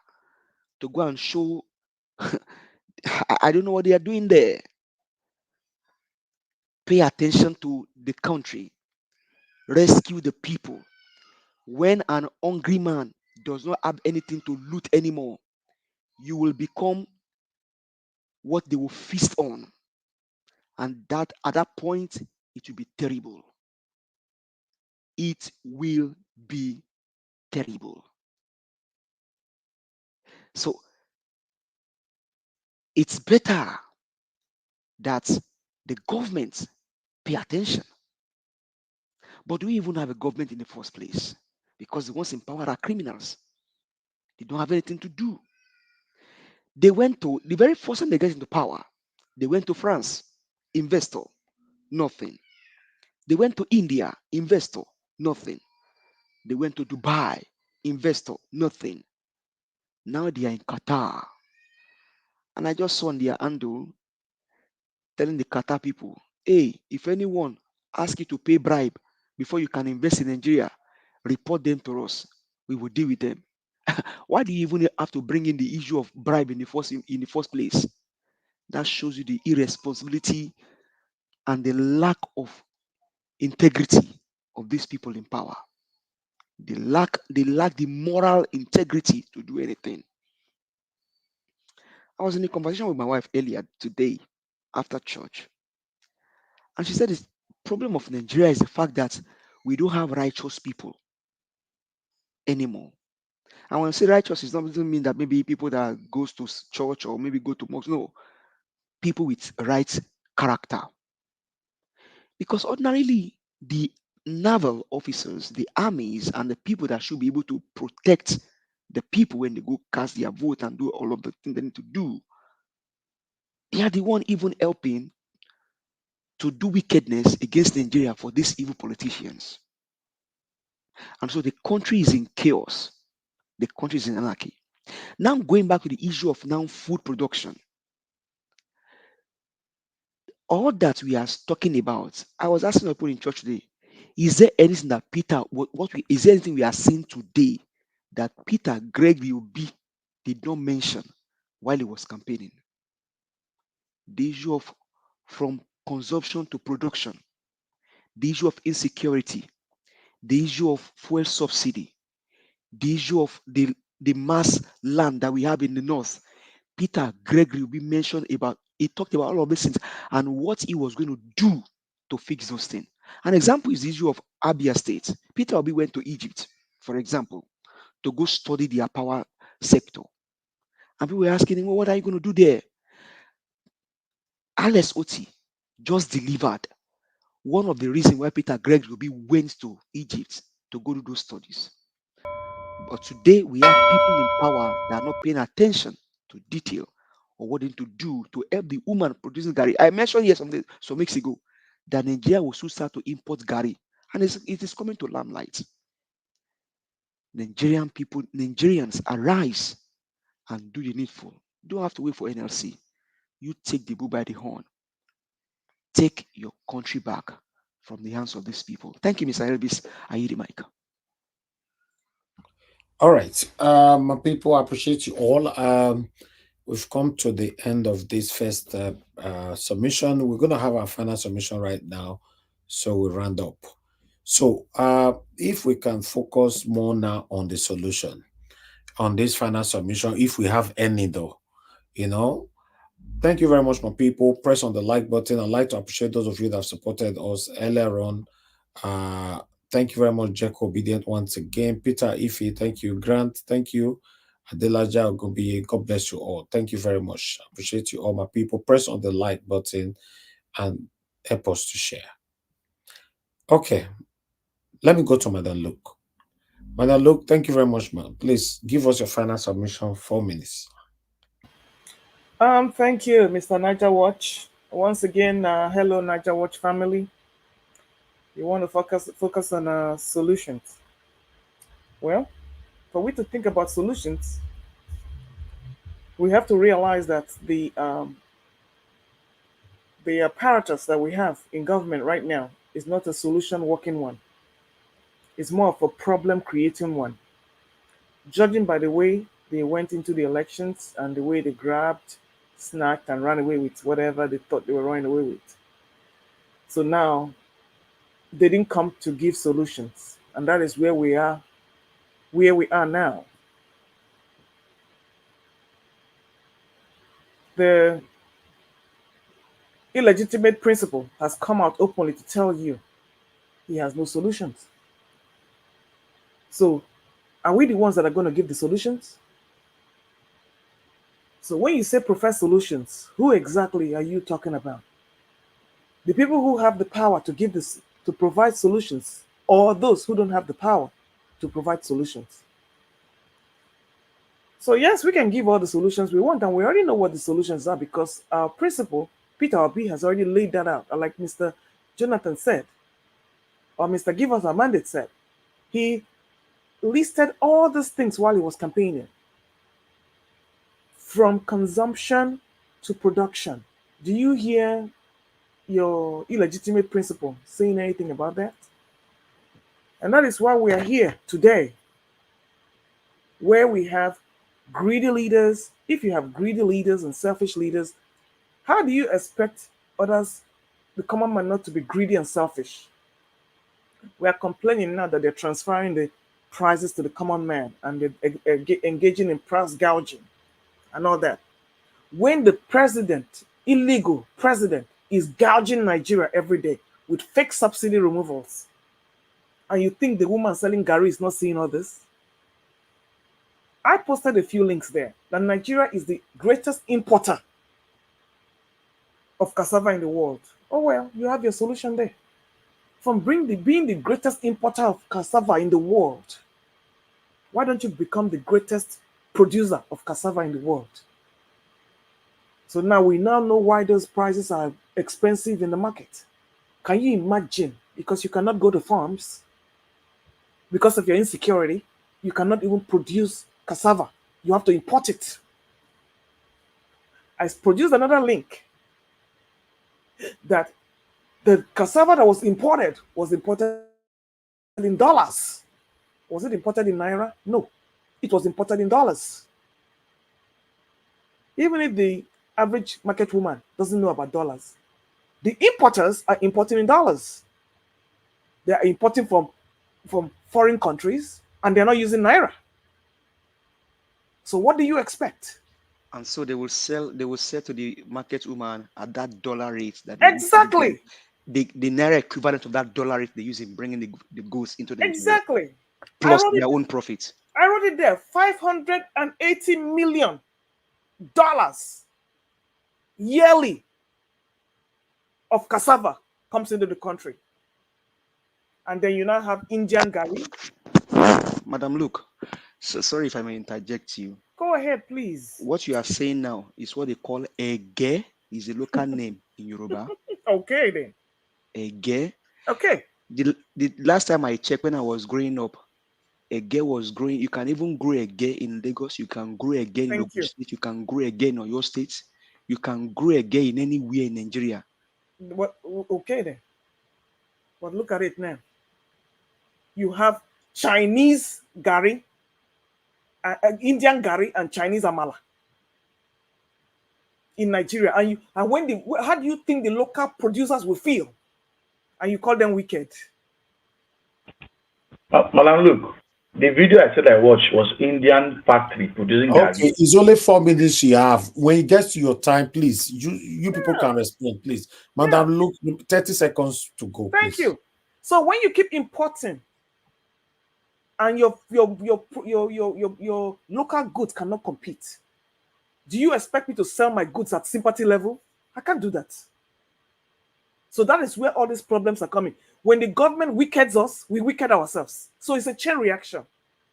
to go and show. I don't know what they are doing there. Pay attention to the country, rescue the people. When an hungry man does not have anything to loot anymore, you will become what they will feast on. And that at that point, it will be terrible. It will be terrible. So it's better that the government pay attention. But do we even have a government in the first place? Because the ones in power are criminals. They don't have anything to do. They went to the very first time they get into power, they went to France, investor, nothing. They went to India, investor, nothing. They went to Dubai, investor, nothing. Now they are in Qatar. And I just saw on their handle telling the Qatar people, hey, if anyone asks you to pay bribe before you can invest in Nigeria, report them to us. We will deal with them. Why do you even have to bring in the issue of bribe in the first place? That shows you the irresponsibility and the lack of integrity of these people in power. They lack the moral integrity to do anything. I was in a conversation with my wife earlier today after church, and she said the problem of Nigeria is the fact that we don't have righteous people anymore. And when I say righteous, it doesn't mean that maybe people that goes to church or maybe go to mosque. No, people with right character. Because ordinarily, the naval officers, the armies, and the people that should be able to protect the people when they go cast their vote and do all of the things they need to do, they are the one even helping to do wickedness against Nigeria for these evil politicians. And so the country is in chaos. The country is in anarchy. Now going back to the issue of now food production, all that we are talking about, I was asking people in church today, is there anything that is there anything we are seeing today that Peter Gregory Obi did not mention while he was campaigning? The issue of from consumption to production, the issue of insecurity, the issue of fuel subsidy, the issue of the mass land that we have in the north. Peter Gregory Obi mentioned about, he talked about all of these things and what he was going to do to fix those things. An example is the issue of Abia State. Peter Obi went to Egypt, for example, to go study their power sector. And people were asking him, well, what are you going to do there? Alex Oti just delivered one of the reasons why Peter Gregory Obi went to Egypt to go to those studies. But today we have people in power that are not paying attention to detail or what they need to do to help the woman producing Gary. I mentioned here some weeks ago that Nigeria will soon start to import Gary, and it is coming to limelight. Nigerian people, Nigerians, arise and do the needful. You don't have to wait for NLC. You take the bull by the horn. Take your country back from the hands of these people. Thank you, Mr. Elvis. I hear the mic. All right. People, I appreciate you all. We've come to the end of this first submission. We're going to have our final submission right now. So we round up. So if we can focus more now on the solution, on this final submission, if we have any though, you know. Thank you very much, my people. Press on the like button. I'd like to appreciate those of you that have supported us earlier on. Thank you very much, Jack Obedient, once again. Peter Ife, thank you. Grant, thank you. Adelaja Ogobiye, God bless you all. Thank you very much. I appreciate you all, my people. Press on the like button and help us to share. Okay, let me go to Madam Luke. Madam Luke, thank you very much, ma'am. Please give us your final submission, 4 minutes. Thank you, Mr. Niger Watch. Once again, hello, Niger Watch family. You want to focus on solutions. Well, for we to think about solutions, we have to realize that the apparatus that we have in government right now is not a solution working one. It's more of a problem creating one. Judging by the way they went into the elections and the way they grabbed, snacked, and ran away with whatever they thought they were running away with. So now they didn't come to give solutions. And that is where we are now. The illegitimate principal has come out openly to tell you he has no solutions. So are we the ones that are going to give the solutions? So when you say profess solutions, who exactly are you talking about? The people who have the power to give this to provide solutions, or those who don't have the power to provide solutions? So yes, we can give all the solutions we want, and we already know what the solutions are because our principal, Peter Obi, has already laid that out. Like Mr. Jonathan said, or Mr. Give Us a Mandate said, he listed all these things while he was campaigning, from consumption to production. Do you hear your illegitimate principal saying anything about that? And that is why we are here today, where we have greedy leaders. If you have greedy leaders and selfish leaders, how do you expect others, the common man, not to be greedy and selfish? We are complaining now that they're transferring the prices to the common man and they're engaging in price gouging and all that. When the president, illegal president, is gouging Nigeria every day with fake subsidy removals, and you think the woman selling Gary is not seeing all this? I posted a few links there that Nigeria is the greatest importer of cassava in the world. Oh well, you have your solution there. From being the greatest importer of cassava in the world, why don't you become the greatest producer of cassava in the world? So now we now know why those prices are expensive in the market. Can you imagine? Because you cannot go to farms, because of your insecurity, you cannot even produce cassava. You have to import it. I produced another link that the cassava that was imported in dollars. Was it imported in naira? No, it was imported in dollars. Even if the average market woman doesn't know about dollars, the importers are importing in dollars. They are importing from foreign countries and they're not using naira. So what do you expect? And so they will sell to the market woman at that dollar rate that Exactly. the naira equivalent of that dollar rate they use in bringing the goods into Nigeria, Exactly. plus their own profit. I wrote it there. $580 million yearly of cassava comes into the country. And then you now have Indian Gari. Madam Luke, so sorry if I may interject you. Go ahead, please. What you are saying now is what they call ege, is a local name in Yoruba. Okay then. Ege. Okay. The last time I checked, when I was growing up, ege was growing. You can even grow ege in Lagos. You can grow ege in Ogun State. You can grow ege in your state. You can grow ege in anywhere in Nigeria. What? Okay then. But look at it now. You have Chinese Gari, Indian Gari, and Chinese Amala in Nigeria. And how do you think the local producers will feel? And you call them wicked? Madam, look, the video I said I watched was Indian factory producing Okay, garri. it's only 4 minutes you have. When it gets to your time, please, you people can respond, please. Madam, look, 30 seconds to go. Thank please. you. So when you keep importing and your local goods cannot compete, do you expect me to sell my goods at sympathy level? I can't do that. So that is where all these problems are coming. When the government wickeds us, we wicked ourselves. So it's a chain reaction.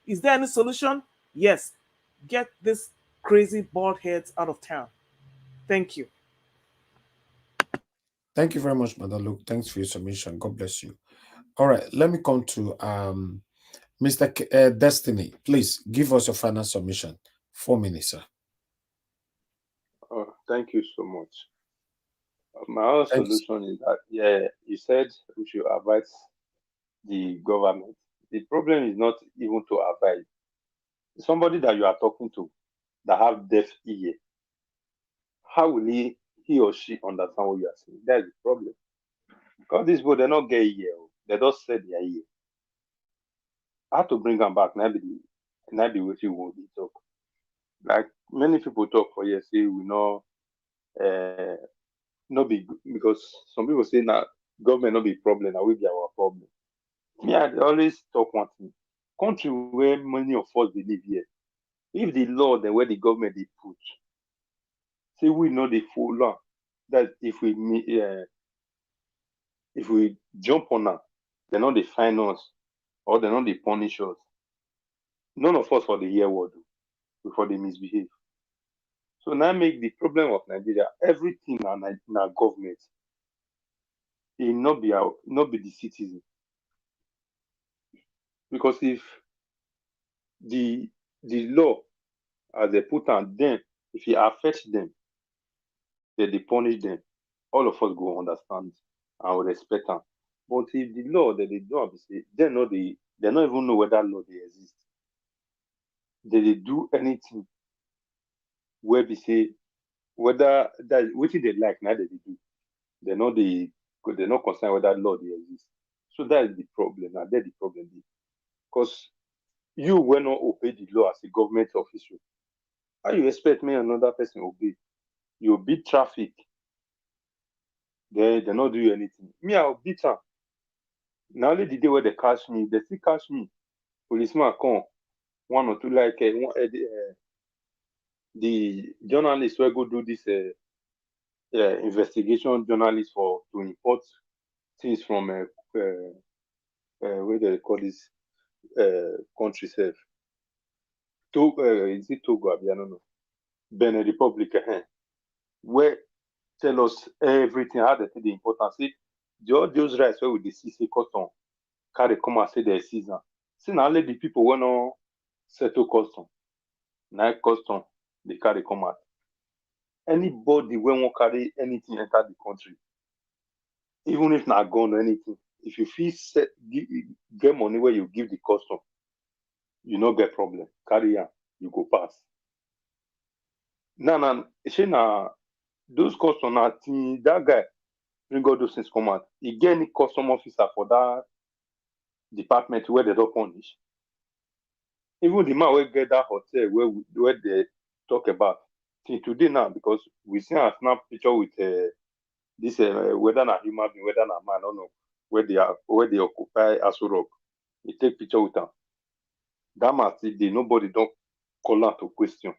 Is there any solution? Yes. Get this crazy bald heads out of town. Thank you. Thank you very much, Madam Luke. Thanks for your submission. God bless you. All right, let me come to Mr. Destiny. Please give us your final submission. 4 minutes, sir. Thank you so much. My other Thanks. solution is that, yeah, you said we should advise the government. The problem is not even to advise. Somebody that you are talking to that have deaf ear, how will he or she understand what you are saying? That's the problem. Because these people, they not get ear. They don't set their ear. I have to bring them back. Now be what you want to talk. Like many people talk for years, say we know not be because some people say now government not be problem, now we be our problem. Me, I dey always talk one thing. Country where many of us dey live here, if the law then where the government they put, say we know the full law, that if we jump on them, they not they fine us or they not they punish us. None of us for the hear word before they misbehave. So now make the problem of Nigeria everything in our government. It not be the citizen. Because if the law as they put on them, if it affects them, then they punish them, all of us go understand and will respect them. But if the law that they do, they not even know whether law they exist. They do anything where we say whether that which they like now they do. They're not concerned whether law they exist. So that is the problem. And that's the problem. Because you will not obey the law as a government official. How you expect me another person obey? You beat traffic. They not do anything. Me, I'll beat them. Now only the day where they catch me, they still catch me. Policeman come, one or two like the journalists will go do this investigation journalists for to import things from where they call this country self. Is it Togo? I don't know. Benin Republic, where tell us everything, how they take the importance. See, all those rights where we dey see say custom carry come and say they season. See now let the people when no settle custom. Now custom they carry come out. Anybody when won't carry anything enter the country, even if not gone or anything, if you feel get money where you give the custom, you no get problem. Carry on, you go pass. Now, those custom na that guy bring all those things come out. He get any custom officer for that department where they don't punish. Even the man will get that hotel where they talk about till today now, because we see a snap picture with this whether not human being, whether not man, I don't know where they occupy Aso Rock. He take picture with them. That man still dey, nobody don't call out to question.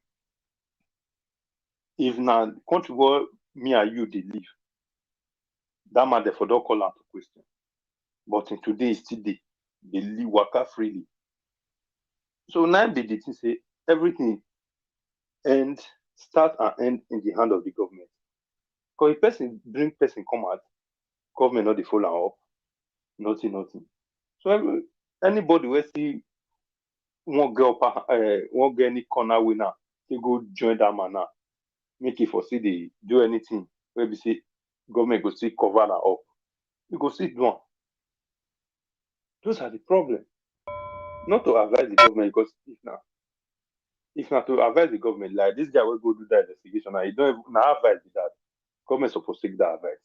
If now country where me and you they live, that man therefore don't call out to question. But in today still they live waka freely. So now they did say everything start and end in the hand of the government. Because if person bring person come out, government not the follow up, nothing. So anybody will see won't get any corner winner, they go join that man now. Make it for see they do anything where we say government go see cover that up. You go see one. Those are the problem. Not to advise the government, because if not to advise the government, like this guy will go do that investigation, and he don't even advise that. Government supposed to take that advice.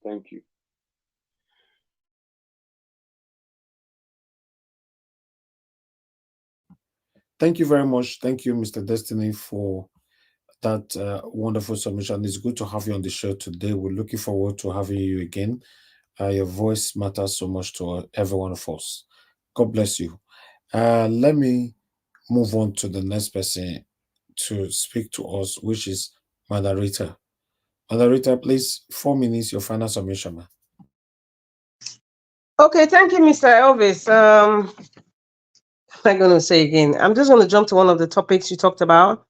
Thank you. Thank you very much. Thank you, Mr. Destiny, for that wonderful submission. It's good to have you on the show today. We're looking forward to having you again. Your voice matters so much to every one of us. God bless you. Let me move on to the next person to speak to us, which is Moderator. Moderator, please, 4 minutes, your final submission, man. Okay, thank you, Mr. Elvis. am I going to say again? I'm just going to jump to one of the topics you talked about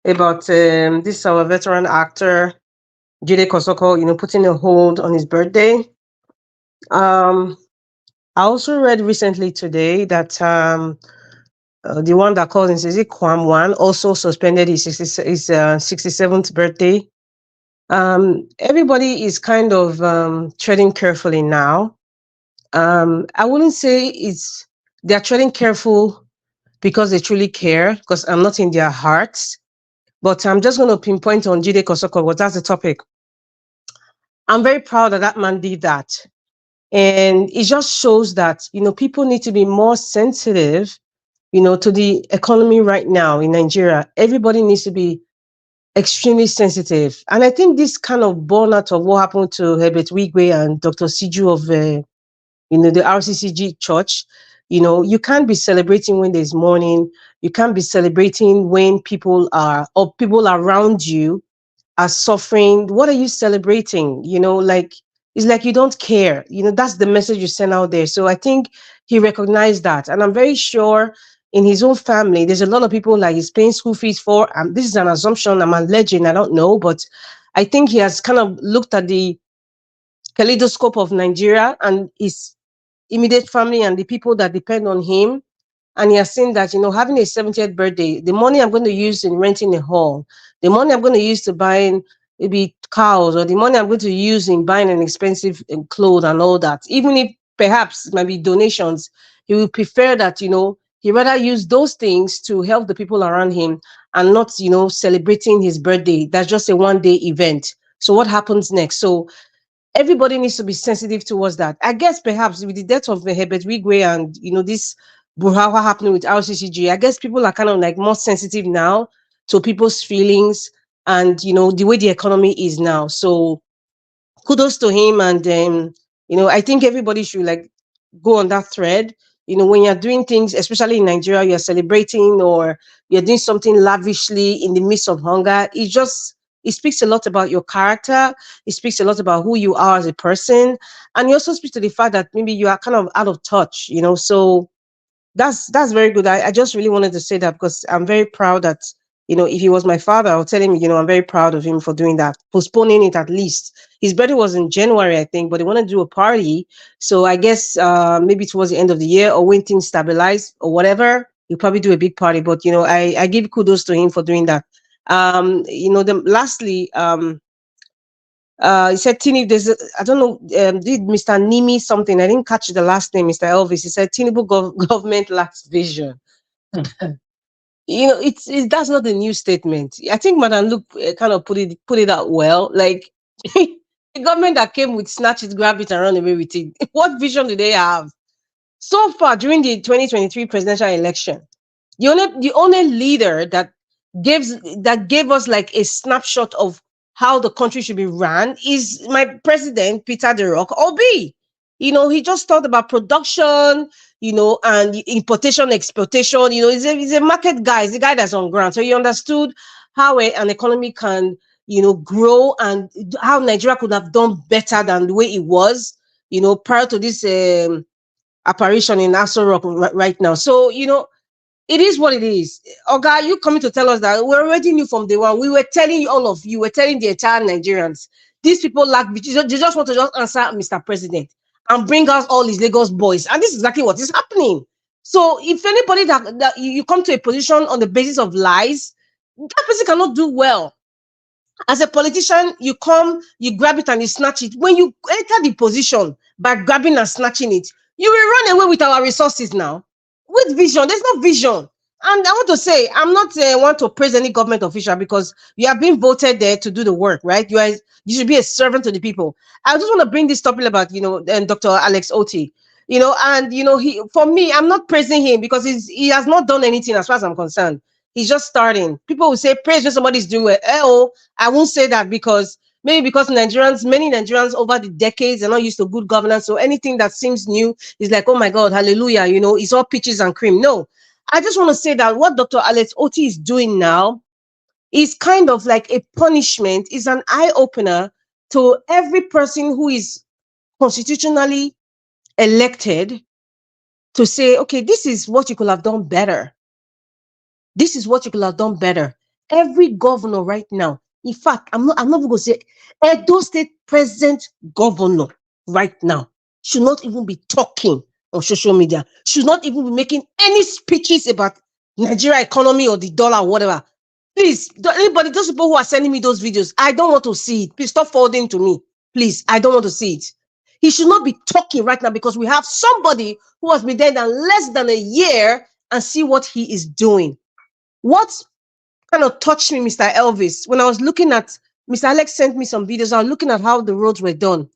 this our veteran actor Jide Kosoko, putting a hold on his birthday. Um, I also read recently today that the one that calls him, is it Kwam One, also suspended his 67th birthday. Everybody is kind of treading carefully now. I wouldn't say they're treading careful because they truly care, because I'm not in their hearts. But I'm just going to pinpoint on Jide Kosoko, but that's the topic. I'm very proud that man did that. And it just shows that, people need to be more sensitive, to the economy right now in Nigeria. Everybody needs to be extremely sensitive. And I think this kind of born out of what happened to Herbert Wigwe and Dr. Siju of, the RCCG church. You can't be celebrating when there's mourning. You can't be celebrating when people around you are suffering. What are you celebrating? It's like you don't care. That's the message you send out there. So I think he recognized that. And I'm very sure in his own family, there's a lot of people like he's paying school fees for. This is an assumption. I'm alleging. I don't know. But I think he has kind of looked at the kaleidoscope of Nigeria and his immediate family and the people that depend on him. And he has seen that, having a 70th birthday, the money I'm going to use in renting a hall, the money I'm going to use to buying maybe cows, or the money I'm going to use in buying an expensive clothes and all that, even if perhaps it might be donations, he will prefer that, he rather use those things to help the people around him and not, celebrating his birthday. That's just a one-day event. So what happens next? So everybody needs to be sensitive towards that. I guess perhaps with the death of Herbert Wigwe and this Buhawa happening with RCCG, I guess people are kind of like more sensitive now to people's feelings and the way the economy is now. So kudos to him, and I think everybody should like go on that thread. When you're doing things, especially in Nigeria, you're celebrating or you're doing something lavishly in the midst of hunger. It speaks a lot about your character. It speaks a lot about who you are as a person, and it also speaks to the fact that maybe you are kind of out of touch. So that's very good. I just really wanted to say that because I'm very proud that, if he was my father, I'll tell him, I'm very proud of him for doing that, postponing it at least. His birthday was in January, I think, but they wanted to do a party. So I guess maybe towards the end of the year or when things stabilize or whatever, he'll probably do a big party. But, I give kudos to him for doing that. Lastly, he said, Tini, I don't know, did Mr. Nimi something? I didn't catch the last name, Mr. Elvis. He said, Tinubu government lacks vision. That's not a new statement. I think Madam Luke kind of put it out well. Like, the government that came with snatch it, grab it, and run away with it. What vision do they have? So far, during the 2023 presidential election, the only leader that gave us like a snapshot of how the country should be ran is my president, Peter the Rock Obi. He just talked about production, and importation, exportation. He's a market guy. He's a guy that's on ground. So he understood how an economy can, grow, and how Nigeria could have done better than the way it was, prior to this apparition in Aso Rock right now. So, it is what it is. Oga, you coming to tell us that we already knew from day one. We were telling you, all of you, we're telling the entire Nigerians, these people lack vision. They just want to just answer Mr. President and bring us all these Lagos boys. And this is exactly what is happening. So if anybody that you come to a position on the basis of lies, that person cannot do well. As a politician, you come, you grab it and you snatch it. When you enter the position by grabbing and snatching it, you will run away with our resources now. With vision, there's no vision. And I want to say, I'm not want to praise any government official because you have been voted there to do the work, right? You should be a servant to the people. I just want to bring this topic about, Dr. Alex Oti, and, for me, I'm not praising him because he has not done anything as far as I'm concerned. He's just starting. People will say, praise when somebody's doing well. I won't say that because many Nigerians over the decades are not used to good governance. So anything that seems new is like, oh my God, hallelujah, it's all peaches and cream. No, I just want to say that what Dr. Alex Oti is doing now is kind of like a punishment, is an eye-opener to every person who is constitutionally elected to say, okay, this is what you could have done better. This is what you could have done better. Every governor right now, in fact, I'm not even going to say Edo State present governor right now should not even be talking on social media, should not even be making any speeches about Nigeria economy or the dollar or whatever. Please, anybody, those people who are sending me those videos, I don't want to see it. Please stop forwarding to me. Please, I don't want to see it. He should not be talking right now because we have somebody who has been there than less than a year and see what he is doing. What kind of touched me, Mr. Elvis, when I was looking at, Mr. Alex sent me some videos, I was looking at how the roads were done.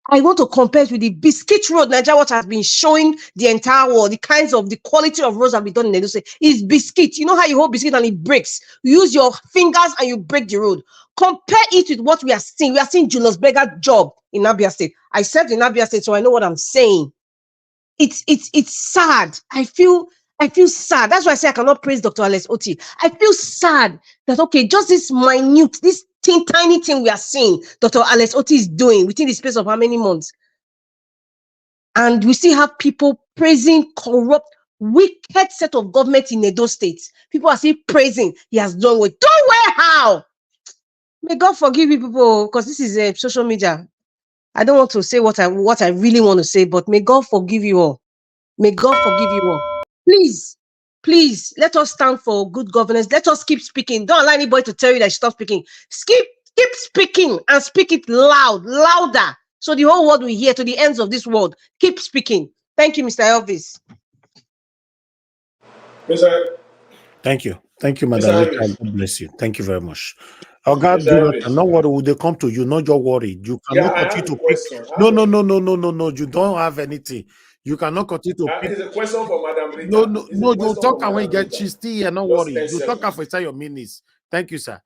I want to compare it with the Biscuit Road, Nigeria, what has been showing the entire world, the kinds of, the quality of roads that have been done in Edo State. Is biscuit. You know how you hold biscuit and it breaks? You use your fingers and you break the road. Compare it with what we are seeing. We are seeing Julius Berger's job in Abia State. I served in Abia State, so I know what I'm saying. It's sad. I feel sad. That's why I say I cannot praise Dr. Alex Oti. I feel sad that, okay, just this minute, this tiny thing we are seeing Dr. Alex Oti is doing within the space of how many months? And we still have people praising corrupt, wicked set of government in Edo State. People are still praising he has done well. Done well how? May God forgive you people, because this is a social media. I don't want to say what I really want to say, but may God forgive you all. May God forgive you all. Please, let us stand for good governance. Let us keep speaking. Don't allow anybody to tell you that you stop speaking. Keep speaking and speak it louder, so the whole world will hear to the ends of this world. Keep speaking. Thank you, Mr. Elvis. Thank you. Thank you, Mr. Madam Rita. Elvis. God bless you. Thank you very much. Oh God, Mr. Jonathan, Elvis. no worry, they come to you, not your worry. You Yeah, cannot I have continue a to pick. question. No. You don't have anything. You cannot continue to pick. It's a question for Madam No, Rita. It's a you question for talk and when you Madam get Rita. cheese here, no Just worry. 10 You talk seconds. after your minutes. Thank you, sir.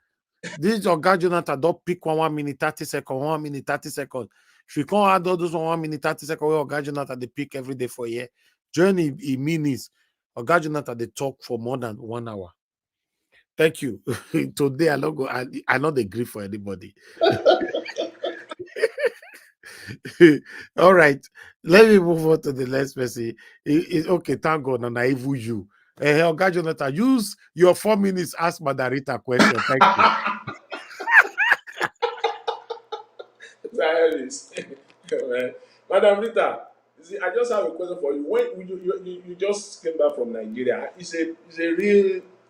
This your guy Jonathan don't pick 1 minute 30 seconds, 1 minute 30 seconds. If you can't add all those 1 minute 30 seconds, your guy Jonathan they pick every day for a year. Journey in minutes. Or guy Jonathan they talk for more than 1 hour. Thank you. Today I don't go. I not agree for anybody. All right, let me move on to the next person. It's okay. Thank God, and I evil you. Oga Jonathan, use your 4 minutes. Ask Madarita a question. Thank you. Madam Rita, you see, I just have a question for you. When you just came back from Nigeria,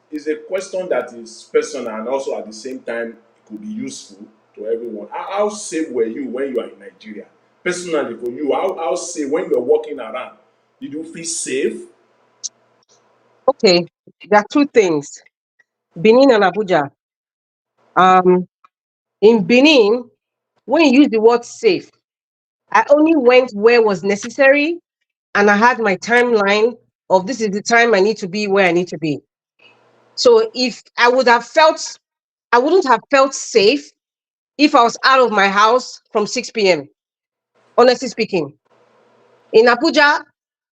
it's a question that is personal and also at the same time it could be useful to everyone. How safe were you when you are in Nigeria? Personally for you, how safe when you are walking around? Did you feel safe? Okay, there are two things. Benin and Abuja. In Benin, when you use the word safe, I only went where was necessary, and I had my timeline of this is the time I need to be where I need to be. So if I wouldn't have felt safe if I was out of my house from 6 p.m. Honestly speaking. In Abuja,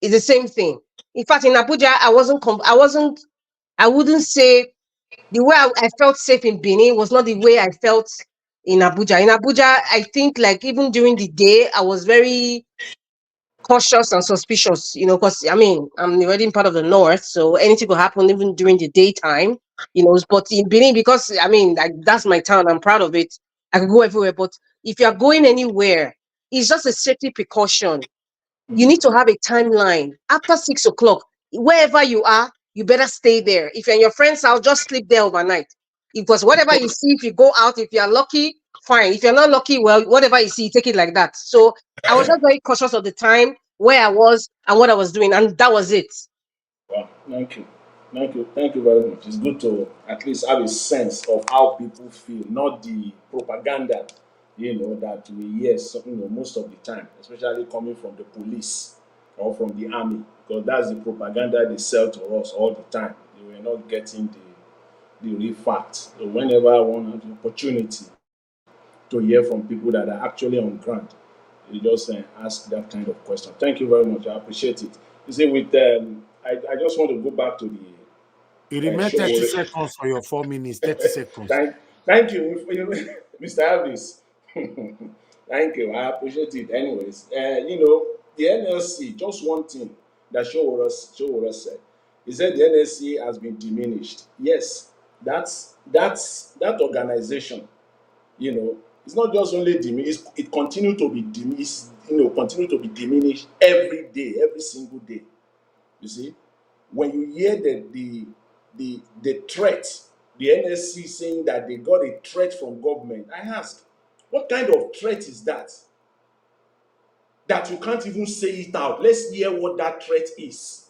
it's the same thing. In fact, in Abuja, I wouldn't say the way I felt safe in Benin was not the way I felt in Abuja. In Abuja, I think like even during the day, I was very cautious and suspicious, because I mean, I'm already in part of the north, so anything could happen even during the daytime, But in Benin, because I mean, like, that's my town, I'm proud of it. I could go everywhere, but if you're going anywhere, it's just a safety precaution. You need to have a timeline. After 6 o'clock, wherever you are, you better stay there. If you're in your friend's house, just sleep there overnight. Because whatever you see, if you go out, if you're lucky, fine. If you're not lucky, well, whatever you see, take it like that. So I was just very cautious of the time, where I was, and what I was doing, and that was it. Wow, thank you. Thank you very much. It's good to at least have a sense of how people feel, not the propaganda, that we hear, most of the time, especially coming from the police or from the army, because that's the propaganda they sell to us all the time. We're not getting the real facts. So whenever I want an opportunity to hear from people that are actually on ground, you just ask that kind of question. Thank you very much. I appreciate it. You see, I just want to go back to You the remain 30 Sowore. seconds for your 4 minutes. 30 seconds. Thank you, Mr. Elvis. Thank you. I appreciate it. Anyways, the NLC, just one thing. that Sowore said. He said the NLC has been diminished. Yes, that organization, you know, it's not just only diminished, it continue to be diminished, continue to be diminished every day, every single day. You see, when you hear the threat, the NSC saying that they got a threat from government, I ask, what kind of threat is that? That you can't even say it out. Let's hear what that threat is.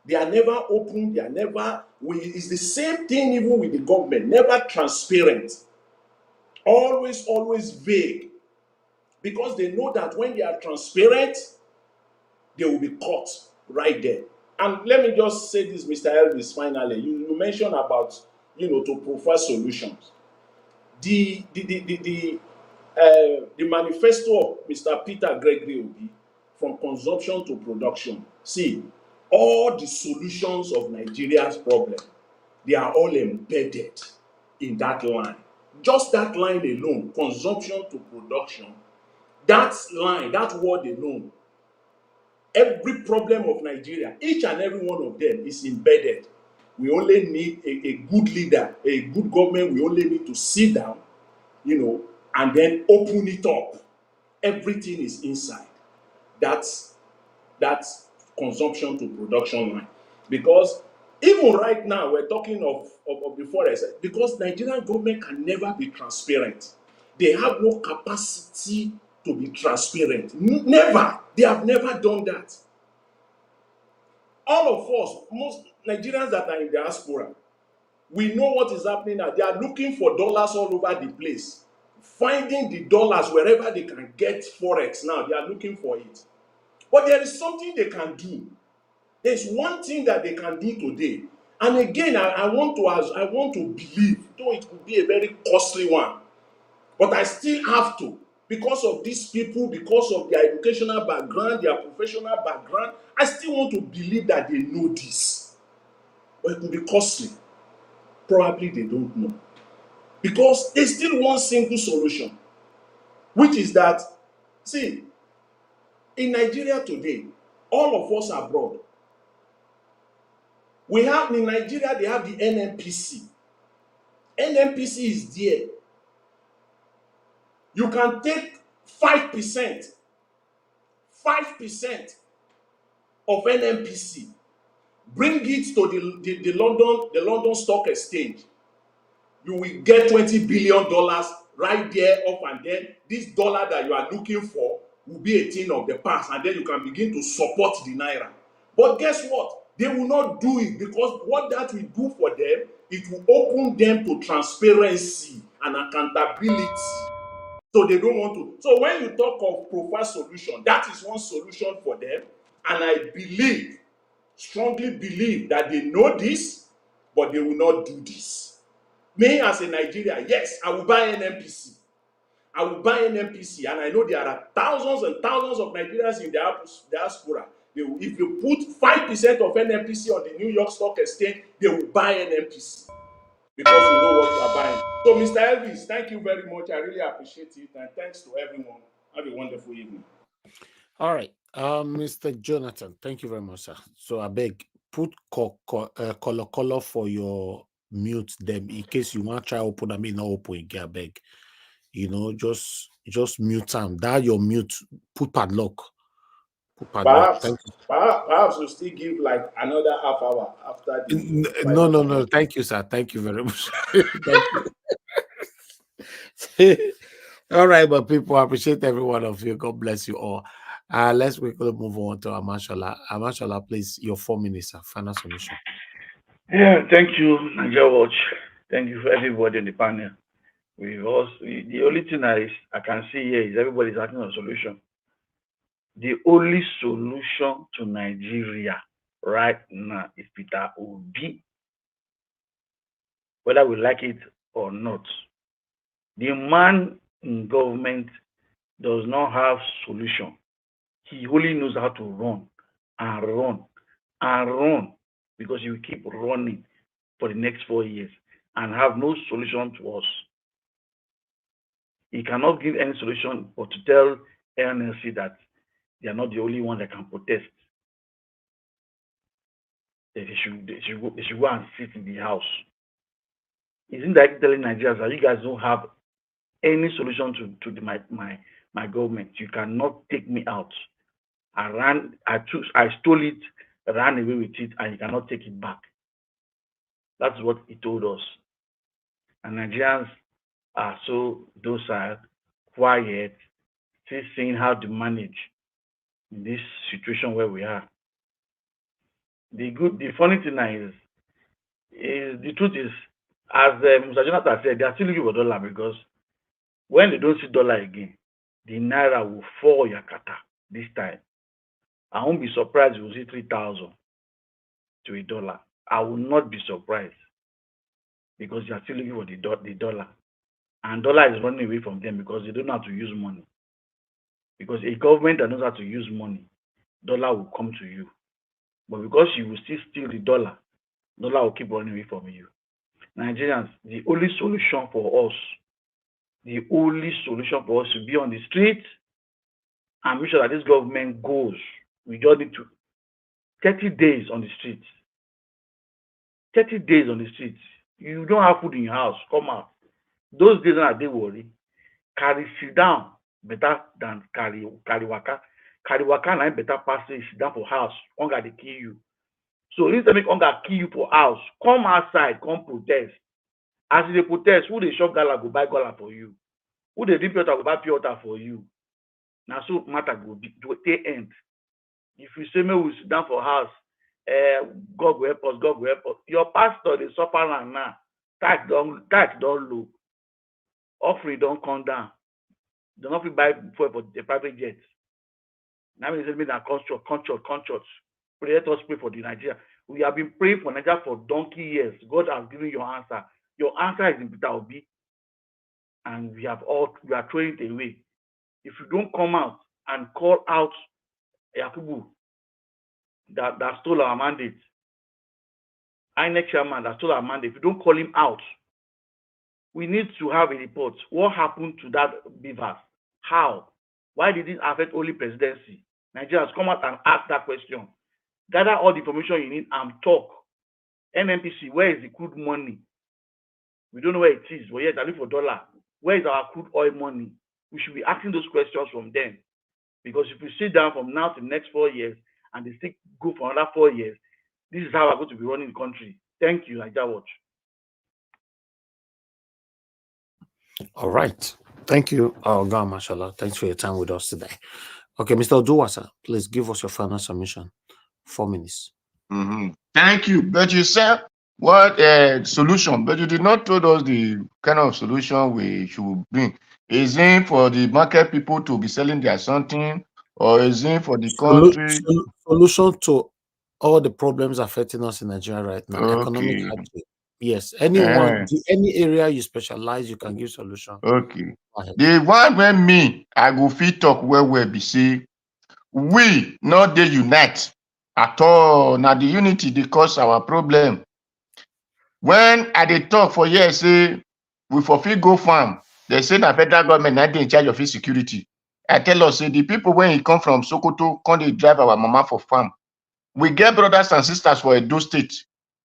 They are never open, they are never, it's the same thing even with the government, never transparent, always vague, because they know that when they are transparent, they will be caught right there. And let me just say this, Mr. Elvis, finally. You mentioned about, to provide solutions. The manifesto of Mr. Peter Gregory Obi, from consumption to production. See, all the solutions of Nigeria's problem, they are all embedded in that line. Just that line alone, consumption to production, that line, that word alone, every problem of Nigeria, each and every one of them is embedded. We only need a good leader, a good government. We only need to sit down, and then open it up. Everything is inside. That's consumption to production line. Because even right now, we're talking of the forest, because Nigerian government can never be transparent. They have no capacity to be transparent. Never. They have never done that. All of us, most Nigerians that are in diaspora, we know what is happening now. They are looking for dollars all over the place, finding the dollars wherever they can get forex now. They are looking for it. But there is something they can do. There's one thing that they can do today. And again, I want to believe, though it could be a very costly one, but I still have to, because of these people, because of their educational background, their professional background, I still want to believe that they know this. But it could be costly. Probably they don't know. Because there's still one single solution, which is that, see, in Nigeria today, all of us abroad, we have in Nigeria, they have the NNPC. NNPC is there. You can take 5% of NNPC, bring it to the London Stock Exchange. You will get $20 billion right there up, and then this dollar that you are looking for will be a thing of the past, and then you can begin to support the naira. But guess what? They will not do it, because what that will do for them, it will open them to transparency and accountability. So they don't want to. So when you talk of profile solution, that is one solution for them. And I believe, strongly believe, that they know this, but they will not do this. Me as a Nigerian, yes, I will buy an NPC. I will buy an NPC, and I know there are thousands and thousands of Nigerians in the diaspora. If you put 5% of NNPC on the New York Stock Exchange, they will buy an NPC, because you know what you are buying. So, Mr. Elvis, thank you very much. I really appreciate it, and thanks to everyone. Have a wonderful evening. All right, Mr. Jonathan, thank you very much, sir. So I beg, put color for your mute them in case you want to try open. I mean, not open again. I beg, just mute them. That your mute. Put padlock. Perhaps, Thank you. perhaps we'll still give like another half hour after the. No. Thank you, sir. Thank you very much. Thank you. All right, but people, I appreciate every one of you. God bless you all. Let's quickly move on to Amashola. Amashola, please, your 4 minutes, final solution. Yeah, thank you, Nigeria Watch. Thank you for everybody in the panel. The only thing I can see here is everybody's asking a solution. The only solution to Nigeria right now is Peter Obi, whether we like it or not. The man in government does not have solution. He only knows how to run and run and run, because he will keep running for the next 4 years and have no solution to us. He cannot give any solution but to tell NLC that they are not the only one that can protest. that they should go and sit in the house. Isn't that telling Nigerians that you guys don't have any solution to my government? You cannot take me out. I stole it, ran away with it, and you cannot take it back. That's what he told us. And Nigerians are so docile, quiet, still seeing how to manage in this situation where we are. The funny thing now is the truth is, as Mr. Jonathan said, they are still looking for dollar because when they don't see dollar again, the naira will fall yakata this time. I won't be surprised if we see 3,000 to a dollar. I will not be surprised because they are still looking for the dollar. And dollar is running away from them because they don't know how to use money. Because a government that knows how to use money, dollar will come to you. But because you will still steal the dollar will keep running away from you. Nigerians, the only solution for us to be on the street and make sure that this government goes. We just need to 30 days on the streets. 30 days on the streets. You don't have food in your house, come out. Those days are they worry. Carry sit down better than carry waka. Carry waka na better pass sit down for house. Hunger they kill you. So instead make hunger kill you for house, come outside, come protest. As they protest, who they shop gala go buy gala for you? Who they drink water go buy pure water for you? Now so matter go be to end. If you say me we sit down for house, God will help us, God will help us. Your pastor they suffer now. Tax don't low. Offering don't come down. They don't fit buy for the private jets. Now we say me that conscious. Let us pray for the Nigeria. We have been praying for Nigeria for donkey years. God has given your answer. Your answer is in Peter Obi. And we are throwing it away. If you don't come out and call out Yakubu that stole our mandate, INEC chairman that stole our mandate, if you don't call him out, we need to have a report. What happened to that beavers? How? Why did it affect only presidency? Nigerians, come out and ask that question. Gather all the information you need and talk. NNPC, where is the crude money? We don't know where it is, but yet I look for dollar. Where is our crude oil money? We should be asking those questions from them. Because if we sit down from now to the next 4 years and they still go for another 4 years, this is how we're going to be running the country. Thank you, Nigeria Watch. All right. Thank you, Oga Mashallah. Thanks for your time with us today. Okay, Mr. Oduwasa, please give us your final submission. 4 minutes. Thank you. But you said what solution, but you did not told us the kind of solution we should bring. Is it for the market people to be selling their something, or is it for the country? Solution to all the problems affecting us in Nigeria right now. Economic Okay. hardship. Yes. Anyone, any area you specialize, you can give solution. Okay. The one when me, I go fit talk well be say, we not dey unite at all. Now the unity they cause our problem. When I dey talk for years, say we for fit go farm, they say the federal government not in charge of his security. I tell us, say the people when he come from Sokoto, come they drive our mama for farm. We get brothers and sisters for Edo State,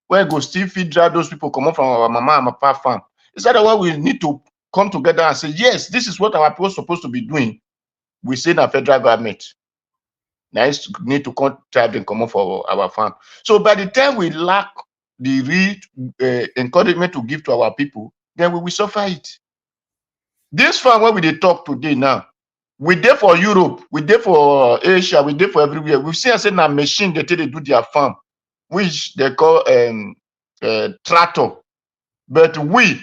where go still fit drive those people come from our mama and papa farm. Is that why we need to come together and say, yes, this is what our people supposed to be doing? We say the federal government. Now need to come drive and come up for our farm. So by the time we lack the real encouragement to give to our people, then we will suffer it. This farm where we dey talk today now, we there for Europe, we there for Asia, we there for everywhere. We've seen say na machine they take they do their farm, which they call tractor. But we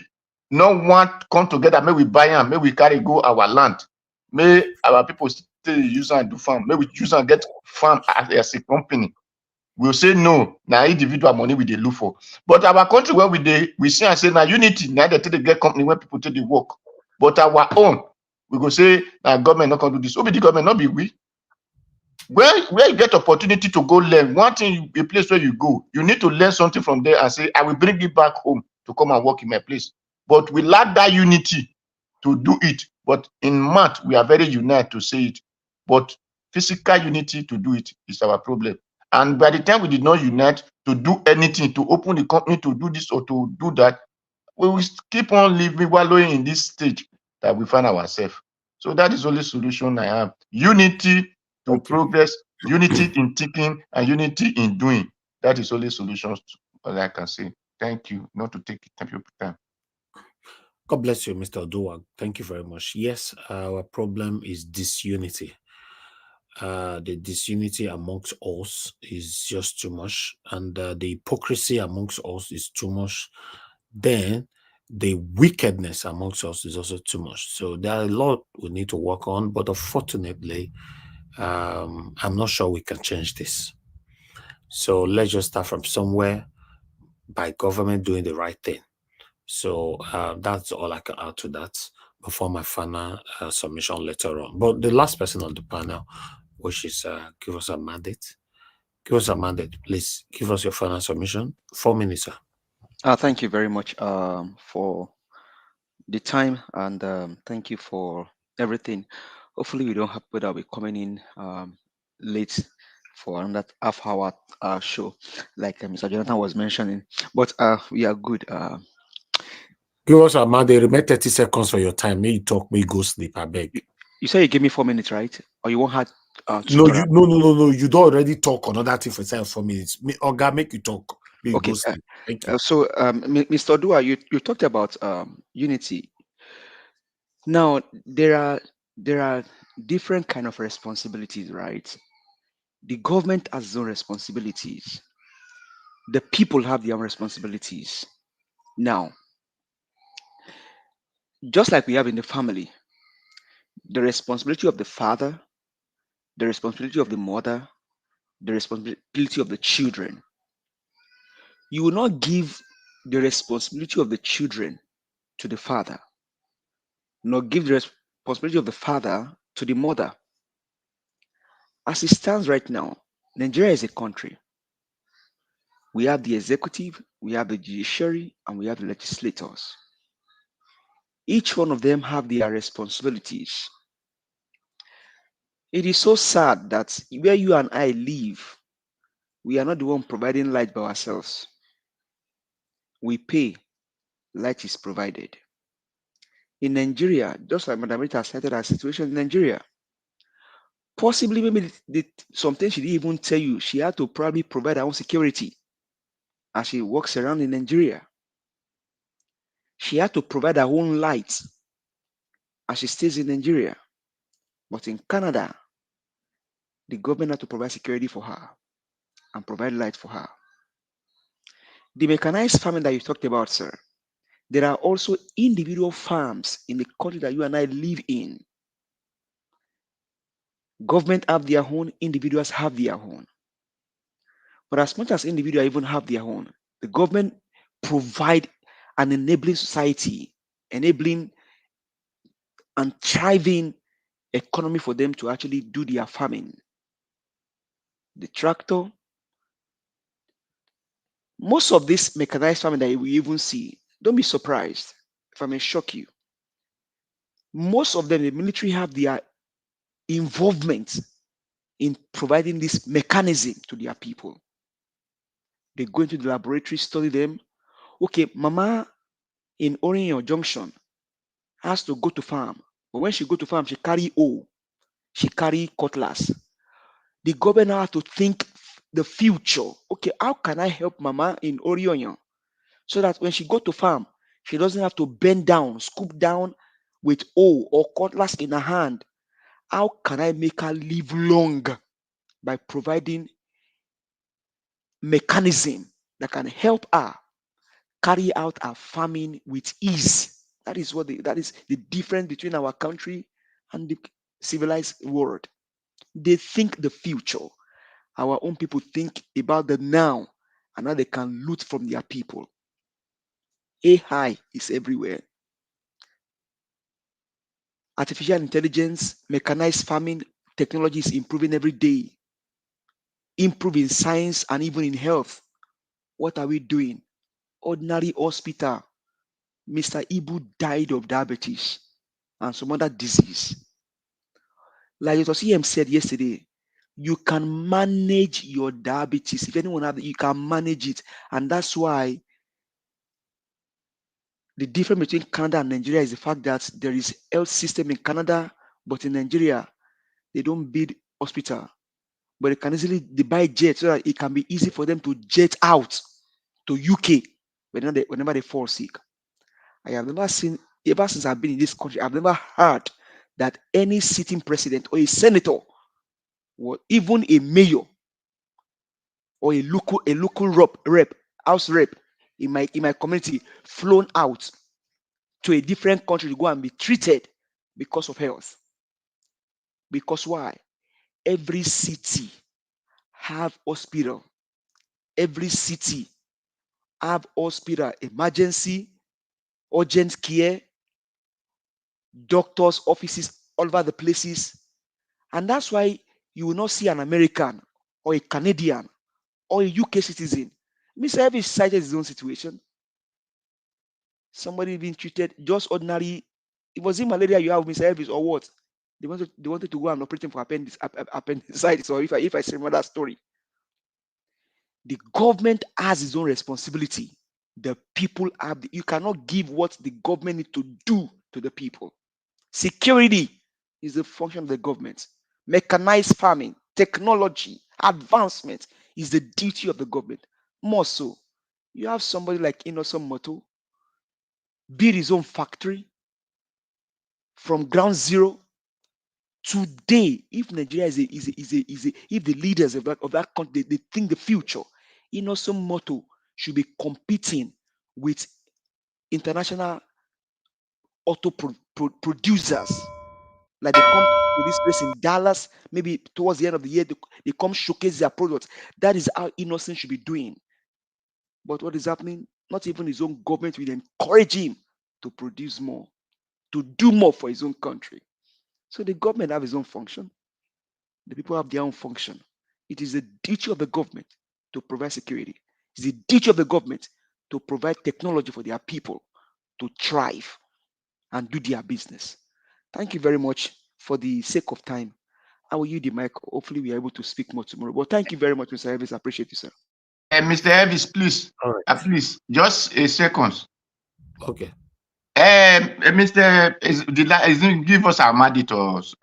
no want come together, may we buy them, may we carry go our land, may our people still use and do farm, may we use and get farm as a company. We'll say no, now individual money we dey look for. But our country where we see and say now unity, now they take the get company where people take the work. But our own, we go say government not gonna do this. Who be the government, not be we. Where you get opportunity to go learn, one thing, a place where you go, you need to learn something from there and say, I will bring it back home to come and work in my place. But we lack that unity to do it. But in math, we are very united to say it. But physical unity to do it is our problem. And by the time we did not unite to do anything, to open the company, to do this or to do that, we will keep on living, wallowing in this stage that we find ourselves. So that is the only solution I have. Unity to progress, unity in thinking, and unity in doing. That is only solutions to all I can say. Thank you. Not to take your time. God bless you, Mr. Oduwa. Thank you very much. Yes, our problem is disunity. The disunity amongst us is just too much, and the hypocrisy amongst us is too much. Then the wickedness amongst us is also too much. So there are a lot we need to work on, but unfortunately, I'm not sure we can change this. So let's just start from somewhere by government doing the right thing. So that's all I can add to that before my final submission later on. But the last person on the panel, which is give us a mandate. Give us a mandate, please. Give us your final submission. 4 minutes, sir. Thank you very much for the time, and thank you for everything. Hopefully, we don't have people that will be coming in late for another half-hour show, like Mr. Jonathan was mentioning. But we are good. Give us a mandate. Remain 30 seconds for your time. May you talk, may you go sleep, I beg. You say you give me 4 minutes, right? Or you won't have No, no. You don't already talk another thing for 4 minutes. Oga, make you talk. May you okay. go sleep. Thank you. So, Mr. Dua, you talked about unity. Now, there are different kind of responsibilities, right? The government has its own responsibilities. The people have their own responsibilities. Now, just like we have in the family, the responsibility of the father, the responsibility of the mother, the responsibility of the children. You will not give the responsibility of the children to the father, nor give the responsibility of the father to the mother. As it stands right now, Nigeria is a country. We have the executive, we have the judiciary, and we have the legislators. Each one of them have their responsibilities. It is so sad that where you and I live, we are not the one providing light by ourselves. We pay, light is provided. In Nigeria, just like Madam Rita cited our situation in Nigeria, possibly maybe something she didn't even tell you, she had to probably provide her own security as she walks around in Nigeria. She had to provide her own light as she stays in Nigeria. But in Canada, the government had to provide security for her and provide light for her. The mechanized farming that you talked about, sir, there are also individual farms in the country that you and I live in. Government have their own, individuals have their own. But as much as individuals even have their own, the government provide an enabling society, enabling and thriving economy for them to actually do their farming. The tractor, most of this mechanized farming that we even see, don't be surprised if I may shock you. Most of them, the military have their involvement in providing this mechanism to their people. They go into the laboratory, study them. Okay, mama in Orion Junction has to go to farm. But when she go to farm, she carry hoe, she carry cutlass. The governor have to think the future. Okay, how can I help mama in Orion so that when she go to farm, she doesn't have to bend down, scoop down with hoe or cutlass in her hand. How can I make her live long by providing mechanism that can help her carry out her farming with ease? That is the difference between our country and the civilized world. They think the future. Our own people think about the now and how they can loot from their people. AI is everywhere. Artificial intelligence, mechanized farming technology is improving every day. Improving science and even in health. What are we doing? Ordinary hospital. Mr. Ibu died of diabetes and some other disease. Like Dr. CM said yesterday, You can manage your diabetes. If anyone have it, you can manage it. And that's why the difference between Canada and Nigeria is the fact that there is health system in Canada, but in Nigeria, they don't build hospital. But they can easily they buy jet so that it can be easy for them to jet out to UK whenever they fall sick. I have never seen, ever since I've been in this country, I've never heard that any sitting president or a senator or even a mayor or a local rep, house rep in my community flown out to a different country to go and be treated because of health. Because why? Every city have hospital. Every city have hospital, emergency, urgent care, doctors' offices all over the places. And that's why you will not see an American or a Canadian or a UK citizen. Mr. Evans cited his own situation. Somebody being treated just ordinary. It was in malaria you have, Mr. Elvis, or what? They wanted to go and operate him for appendicitis, or if I say another story. The government has its own responsibility. The people have you cannot give what the government need to do to the people. Security is the function of the government. Mechanized farming, technology, advancement is the duty of the government. More so, you have somebody like Innocent Moto build his own factory from ground zero. Today, if Nigeria if the leaders of that country they think the future, Innocent Moto should be competing with international producers. Like they come to this place in Dallas, maybe towards the end of the year, they come showcase their products. That is how Innocent should be doing. But what is happening? Not even his own government will encourage him to produce more, to do more for his own country. So the government have his own function. The people have their own function. It is the duty of the government to provide security. It's the duty of the government to provide technology for their people to thrive and do their business. Thank you very much. For the sake of time, I will use the mic. Hopefully, we are able to speak more tomorrow. But thank you very much, Mr. Elvis. I appreciate you, sir. Mr. Elvis, please, All right. please, just a second. Okay. Mr. Give us our mandate. Is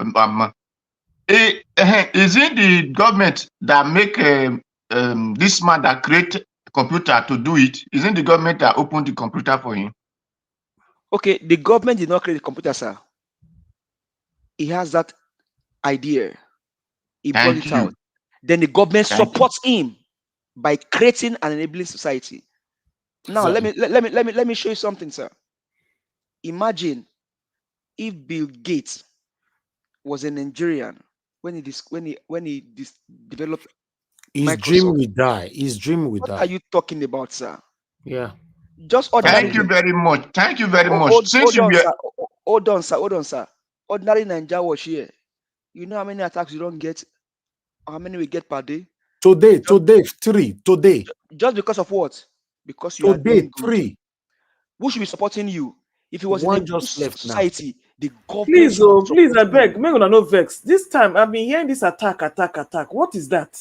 it the government that make this man that create a computer to do it? Isn't the government that opened the computer for him? Okay, the government did not create the computer, sir. He has that idea. He brought Thank it you. out. Then the government Thank you. supports him by creating an enabling society. Now, Exactly. let me show you something, sir. Imagine if Bill Gates was a Nigerian when he developed His dream Microsoft. will die. His dream will What are die. you talking about, sir? Yeah. Just That's ordinary. Thank it. you very much. Thank you very much. Since Hold you on, were sir. Hold on, sir. Hold on, sir. Ordinary Ninja watch here. You know how many attacks you don't get? How many we get per day? Today, Just, today, 3. Today. just because of what? Because you are Today, doing good. 3. Who should be supporting you? If it was in a One good just left now. society, the government Please, should be oh, please, I supporting you. beg, make una no vex. This time I've been hearing this attack. What is that?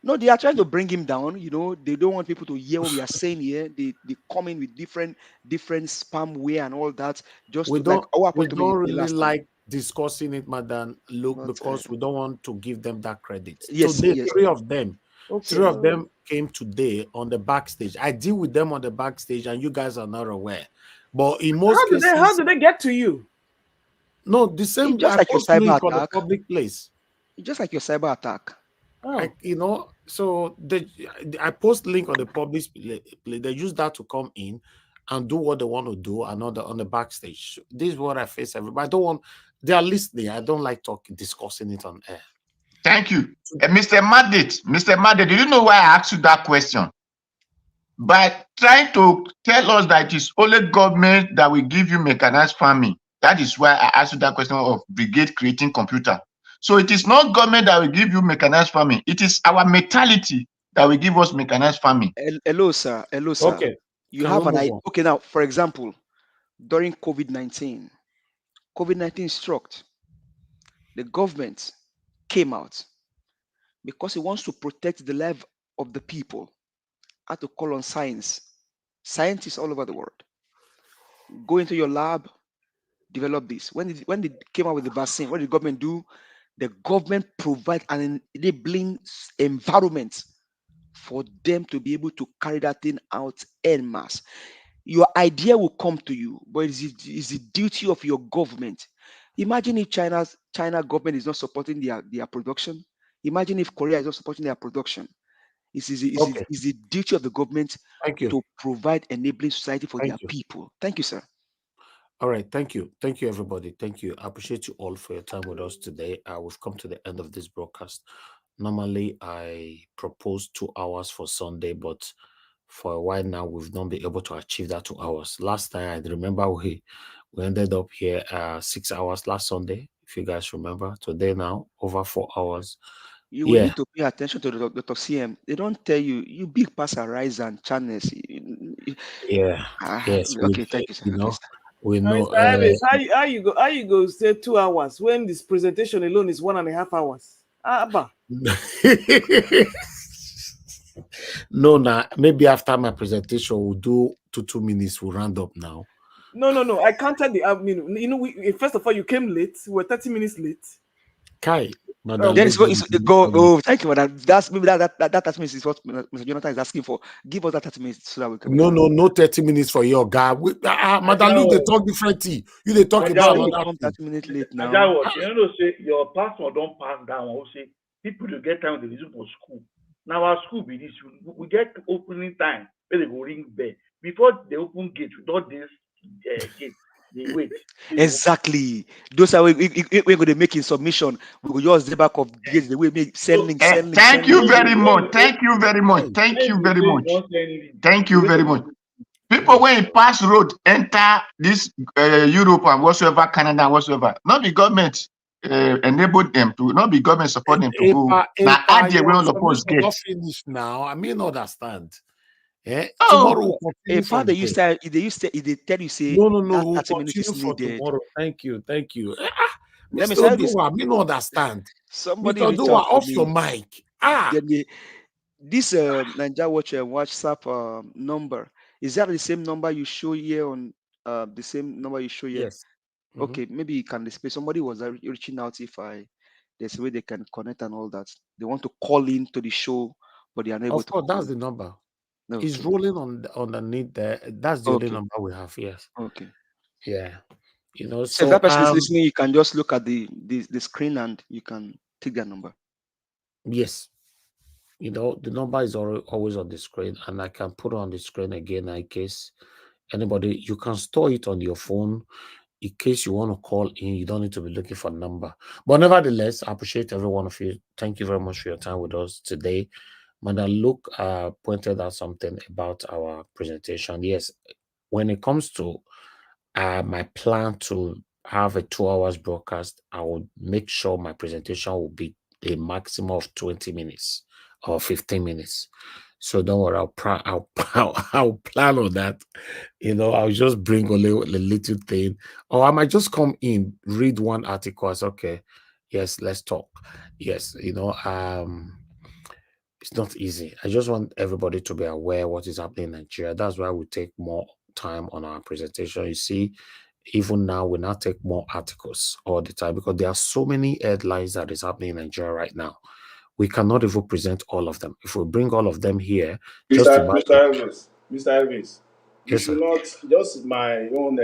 No, they are trying to bring him down. You know, they don't want people to hear what we are saying here. They come in with different spamware and all that, just We to like don't what we happened to me don't the really last time. like discussing it, madam. Look, But because we don't want to give them that credit. yes, Today, yes. 3 of them. Okay, 3 of no. them came today on the backstage. I deal with them on the backstage, and you guys are not aware. But in most How cases, did they get to you? no, the It's same. just I like your post cyber link on the attack. public place. It's just like your cyber attack. Oh, So I post link on the public place. They use that to come in and do what they want to do, and on the backstage. This is what I face everybody. I don't want. They are listening. I don't like discussing it on air. thank you. Mr. Mandate, do you know why I asked you that question? By trying to tell us that it is only government that will give you mechanized farming. That is why I asked you that question of brigade creating computer. So it is not government that will give you mechanized farming. It is our mentality that will give us mechanized farming. Hello, sir. Hello, sir. Okay, You can we have an move idea. on? Okay, now, for example, during COVID-19 struck, the government came out because he wants to protect the life of the people, had to call on science. Scientists all over the world. Go into your lab, develop this. When they came out with the vaccine, what did the government do? The government provide an enabling environment for them to be able to carry that thing out en masse. Your idea will come to you, but it's the duty of your government. Imagine if China government is not supporting their production. Imagine if Korea is not supporting their production. Okay. It's the duty of the government Thank you. to provide enabling society for their Thank you. people. Thank you, sir. All right. Thank you. Thank you, everybody. Thank you. I appreciate you all for your time with us today. We've come to the end of this broadcast. Normally, I propose 2 hours for Sunday, but for a while now, we've not been able to achieve that 2 hours. Last time, I remember we ended up here 6 hours last Sunday, if you guys remember. Today now, over 4 hours. You will Yeah. need to pay attention to the Dr. CM. They don't tell you, you big passer rise and channels. Yeah. Yes. Okay, thank you, sir. You Okay, know, sir. we know. Mr. Ives, how you go say 2 hours when this presentation alone is 1.5 hours? Abba. No, nah, maybe after my presentation, we'll do 2 minutes. We'll round up now. No. I counted the. I mean, first of all, you came late. We were 30 minutes late. Kai, Madam Then Lady, go. Oh, thank you, madam. That's maybe that 30 minutes is what Mr. Jonathan is asking for. Give us that 30 minutes so that we can. no 30 minutes for your guy. Madam Lou, they talk differently. You they talk about You another come thing. 30 minutes late Now now. that was, say your passport don't pass down. We'll say people to get time to resume for school. Now our school be this. We get opening time where they go ring bell before they open gate. Without this gate, they wait. Exactly. Those are we're going to make in submission. We will use the back of the gate. The way make sending. Thank you very much. Thank you very much. Thank you very much. Thank you very much. People when you pass road enter this Europe and whatsoever, Canada, whatsoever, not the government enabled them to, not the government support them to go. Now add the way all of us get. Not finished now. I mean, understand. Oh, Tomorrow we'll continue in fact, from there. they tell you say No. that We'll 30 minutes continue is for needed. tomorrow. Thank you. Let me Mr. say this. Odua, me no understand. Somebody Mr. reach Odua, out to off your me. mic. This Niger Watcher WhatsApp number, is that the same number you show here on the same number you show here? Yes. Okay, maybe you can display. Somebody was reaching out if there's a way they can connect and all that. They want to call in to the show, but they are not able Of to course, call that's in. the number. Okay. It's rolling on underneath there. That's the only number we have. Yes. Okay. Yeah. So if that person is listening, you can just look at the screen and you can take their number. Yes. The number is always on the screen, and I can put it on the screen again in case anybody. You can store it on your phone in case you want to call in. You don't need to be looking for a number. But nevertheless, I appreciate every one of you. Thank you very much for your time with us today. Madam Luke pointed out something about our presentation. Yes, when it comes to my plan to have a 2 hours broadcast, I will make sure my presentation will be a maximum of 20 minutes or 15 minutes. So don't worry, I'll plan on that. I'll just bring a little thing, or I might just come in, read one article. It's okay. Yes, let's talk. Yes, it's not easy. I just want everybody to be aware what is happening in Nigeria. That's why we take more time on our presentation. You see, even now we now take more articles all the time because there are so many headlines that is happening in Nigeria right now. We cannot even present all of them. If we bring all of them here, Mr. Elvis, you yes, should sir. not, just my own,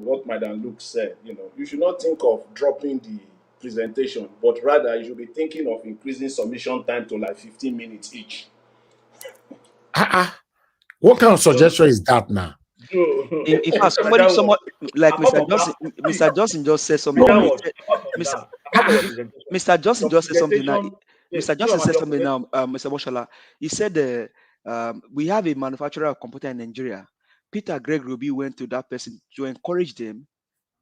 what Madam Luke said, you should not think of dropping the presentation, but rather you should be thinking of increasing submission time to like 15 minutes each. What kind of suggestion is that now? In fact, somebody like Mr. Johnson just said something. Mr. Johnson just said something now. Mr. Johnson said something now. Mr. Moshala, he said we have a manufacturer of computer in Nigeria. Peter Greg Ruby went to that person to encourage them.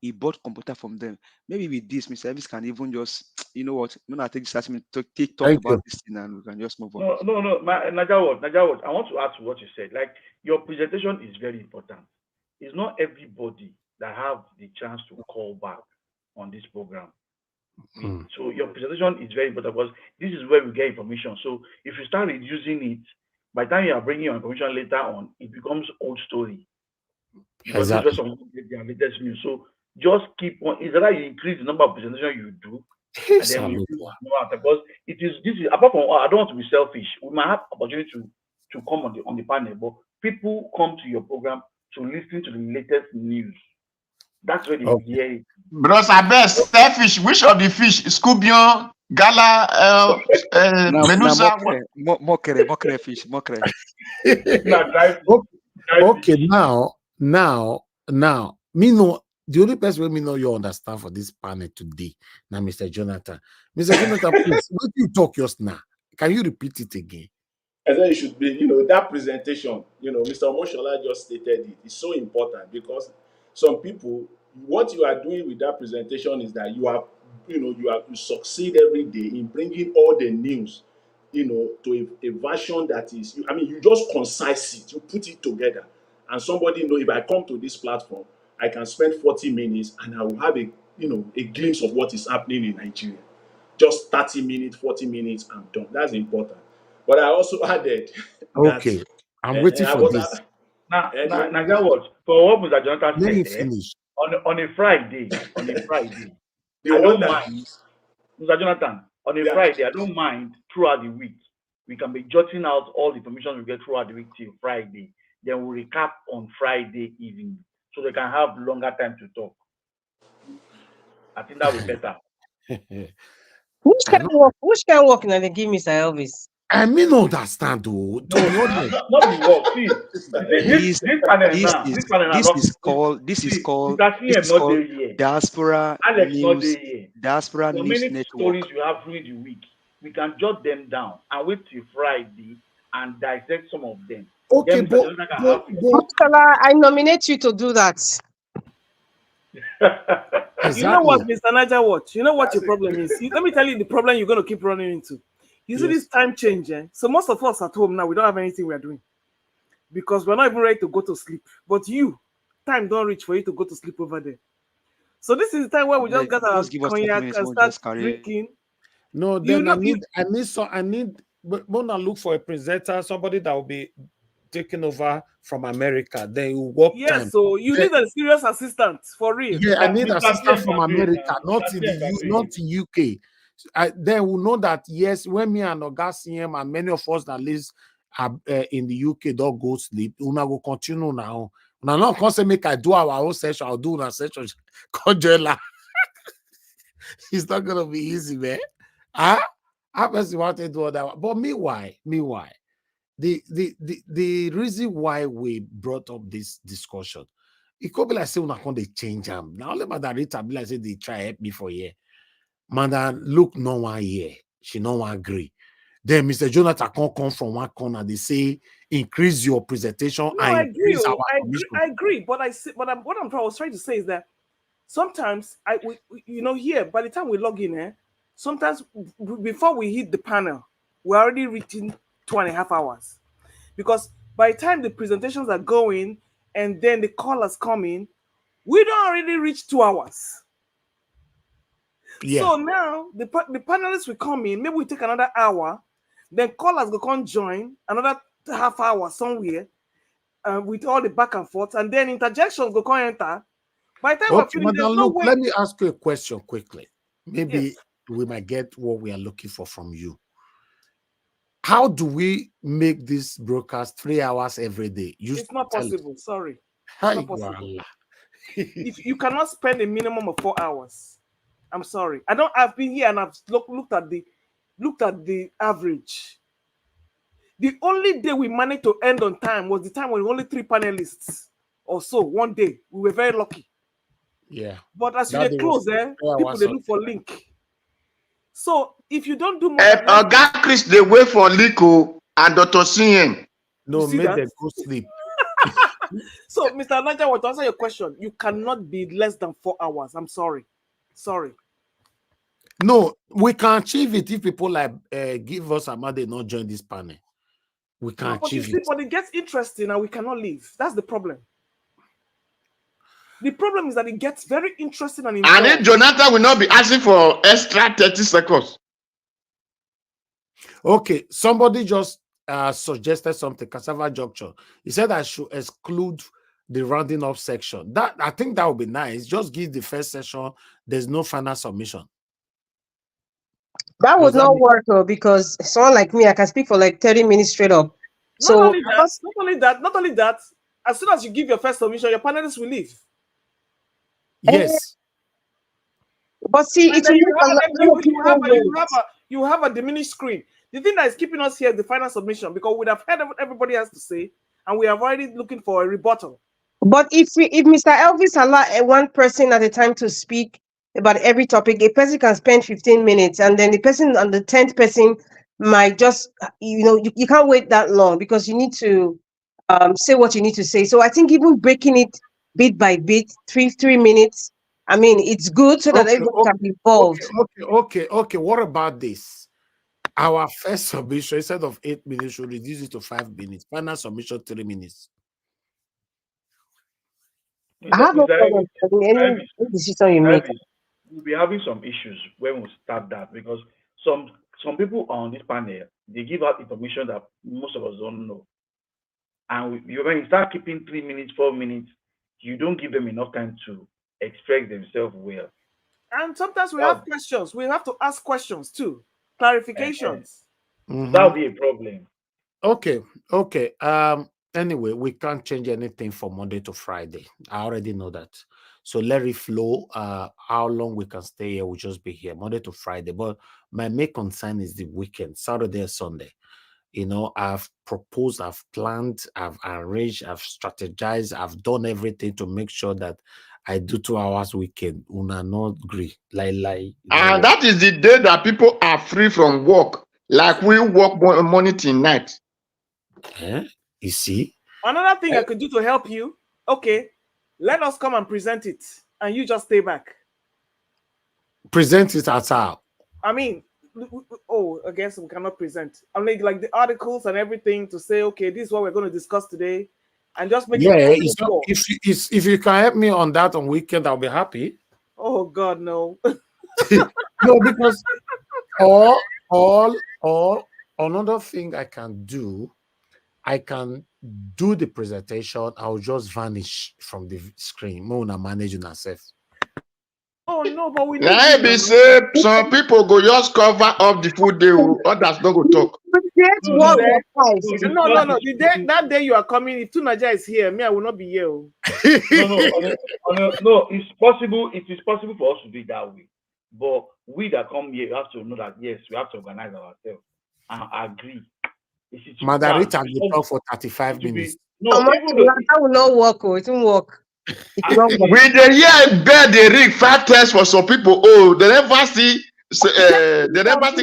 He bought computer from them. Maybe with this, Mr. Elvis can even just, you know what? When I take this assignment to talk about this thing and we can just move on. No. Najawat, I want to add to what you said. Like, your presentation is very important. It's not everybody that have the chance to call back on this program. So your presentation is very important because this is where we get information. So if you start reducing it, by the time you are bringing your information later on, it becomes old story. Because this is where some get their latest news. So just keep on. It's that you increase the number of presentation you do, and then we increase the number because this is apart from I don't want to be selfish. We might have opportunity to come on the panel, but people come to your program to listen to the latest news. That's where they hear it. Bros, I best selfish. Which of the fish? Scorpion, gala, menusa. Mokere fish, mokere. Okay, now, me know the only person we me know you understand for this panel today. Now, Mr. Jonathan. Mr. Jonathan, please, what you talk yours now? Can you repeat it again? I said it should be, that presentation, Mr. Omoshola just stated it. It's so important because some people, what you are doing with that presentation is that you succeed every day in bringing all the news, to a version that is, you just concise it, you put it together. And somebody if I come to this platform, I can spend 40 minutes and I will have a glimpse of what is happening in Nigeria. Just 30 minutes, 40 minutes, I'm done. That's important. But I also added that Okay, I'm waiting for this. Now, what? For what Mr. Jonathan Let me said, finish. On a Friday, I The one don't that- mind, Mr. Jonathan, on a Friday, I don't mind throughout the week. We can be jotting out all the information we get throughout the week till Friday. Then we'll recap on Friday evening so they can have longer time to talk. I think that would be better. Which can work now they give Mr. Elvis? I mean understand though. To be honest. Not the work. See, this panel now. This panel now. This is called Diaspora Alex News. Diaspora So News many Network. stories you have during the week. We can jot them down and wait till Friday and dissect some of them. Okay, but I nominate you to do that. You know what, Mr. Niger Watch? You know what your problem is? Let me tell you the problem you're going to keep running into. You see this time change, so most of us at home now, we don't have anything we're doing because we're not even ready to go to sleep. But time don't reach for you to go to sleep over there. So this is the time where we just got our cognac and start drinking. No, then I need when I look for a presenter, somebody that will be taking over from America. Then you work time. So you need a serious assistant for real. Yeah, I need assistant from America, not in UK. Then we know that yes, when me and Ogasiem and many of us that live in the UK don't go sleep, we go continue now. Now not because make I do our own session, I'll do a session. It's not gonna be easy, man. I personally want to do all that. But meanwhile, the reason why we brought up this discussion, it could be like say we're not going to change them. Now let Madam Rita be like say they try help me for year. Madam look no one here. She no one agree. Then Mr. Jonathan can't come from one corner. They say increase your presentation. No, I agree. I agree. But what I was trying to say is that sometimes here by the time we log in, sometimes before we hit the panel, we're already reaching 2.5 hours, because by the time the presentations are going and then the callers come in, we don't already reach 2 hours. So now the panelists will come in, maybe we take another hour, then callers will come join another half hour somewhere with all the back and forth, and then interjections will come enter. By the time we're finished, there's no way. Let me ask you a question quickly. Maybe we might get what we are looking for from you. How do we make this broadcast 3 hours every day? It's not possible. Sorry. It's not possible. If you cannot spend a minimum of 4 hours, I'm sorry. I've been here and I've looked at the average. The only day we managed to end on time was the time when only 3 panelists or so. One day we were very lucky. Yeah. But as you close, people they look for link. So if you don't do more, Chris, they wait for Liko and Dr. CM. No, make them go sleep. So, Mr. Naja, to answer your question, you cannot be less than 4 hours. I'm sorry. No, we can achieve it if people like give us a money, they not join this panel. We can achieve it. But it gets interesting and we cannot leave. That's the problem. The problem is that it gets very interesting and And if involved. Jonathan will not be asking for extra 30 seconds. Okay, somebody just suggested something, cassava junction. He said I should exclude the rounding up section. That I think that would be nice. Just give the first session, there's no final submission. That Does would that not make work though, because someone like me, I can speak for like 30 minutes straight up. Not So only that, not only that, as soon as you give your first submission, your panelists will leave. Yes. But see, And it then will make a lot of people you have a diminished screen. The thing that is keeping us here is the final submission, because we'd have heard what everybody has to say, and we are already looking for a rebuttal. But if Mr. Elvis allow one person at a time to speak about every topic, a person can spend 15 minutes, and then the person on the 10th person might just, you can't wait that long because you need to say what you need to say. So I think even breaking it bit by bit, three minutes, I mean, it's good so that everyone can be involved. Okay. What about this? Our first submission, instead of 8 minutes, should reduce it to 5 minutes. Final submission, 3 minutes. I have no Mr. problem with any decision you make. We'll be having some issues when we start that, because some people on this panel, they give out information that most of us don't know. And when you start keeping 3 minutes, 4 minutes, you don't give them enough time to express themselves well. And sometimes we have questions. We have to ask questions too, clarifications. That will be a problem. Okay. Anyway, we can't change anything from Monday to Friday. I already know that. So let it flow. How long we can stay here, we'll just be here Monday to Friday. But my main concern is the weekend, Saturday and Sunday. I've proposed, I've planned, I've arranged, I've strategized, I've done everything to make sure that I do 2 hours weekend. Una not agree. And that is the day that people are free from work. Like we work morning till night. You see? Another thing I could do to help you, okay, let us come and present it, and you just stay back. Present it as how? I mean, I guess we cannot present. I mean, like the articles and everything to say, okay, this is what we're going to discuss today, and just make it. If you can help me on that on weekend, I'll be happy. Oh God, no. No, because or another thing I can do, I can do the presentation. I'll just vanish from the screen. Mona manage yourself. Oh no, but we need be say some people go just cover up the food they others don't go talk. No. That day you are coming, if Tunaja is here, me, I will not be here. No, it's possible. It is possible for us to do it that way. But we that come here, we have to know that yes, we have to organize ourselves and agree. Margarita will talk for 35 minutes. That will not work. It won't work. With the year bed they rig 5 tests for some people. Oh, they never see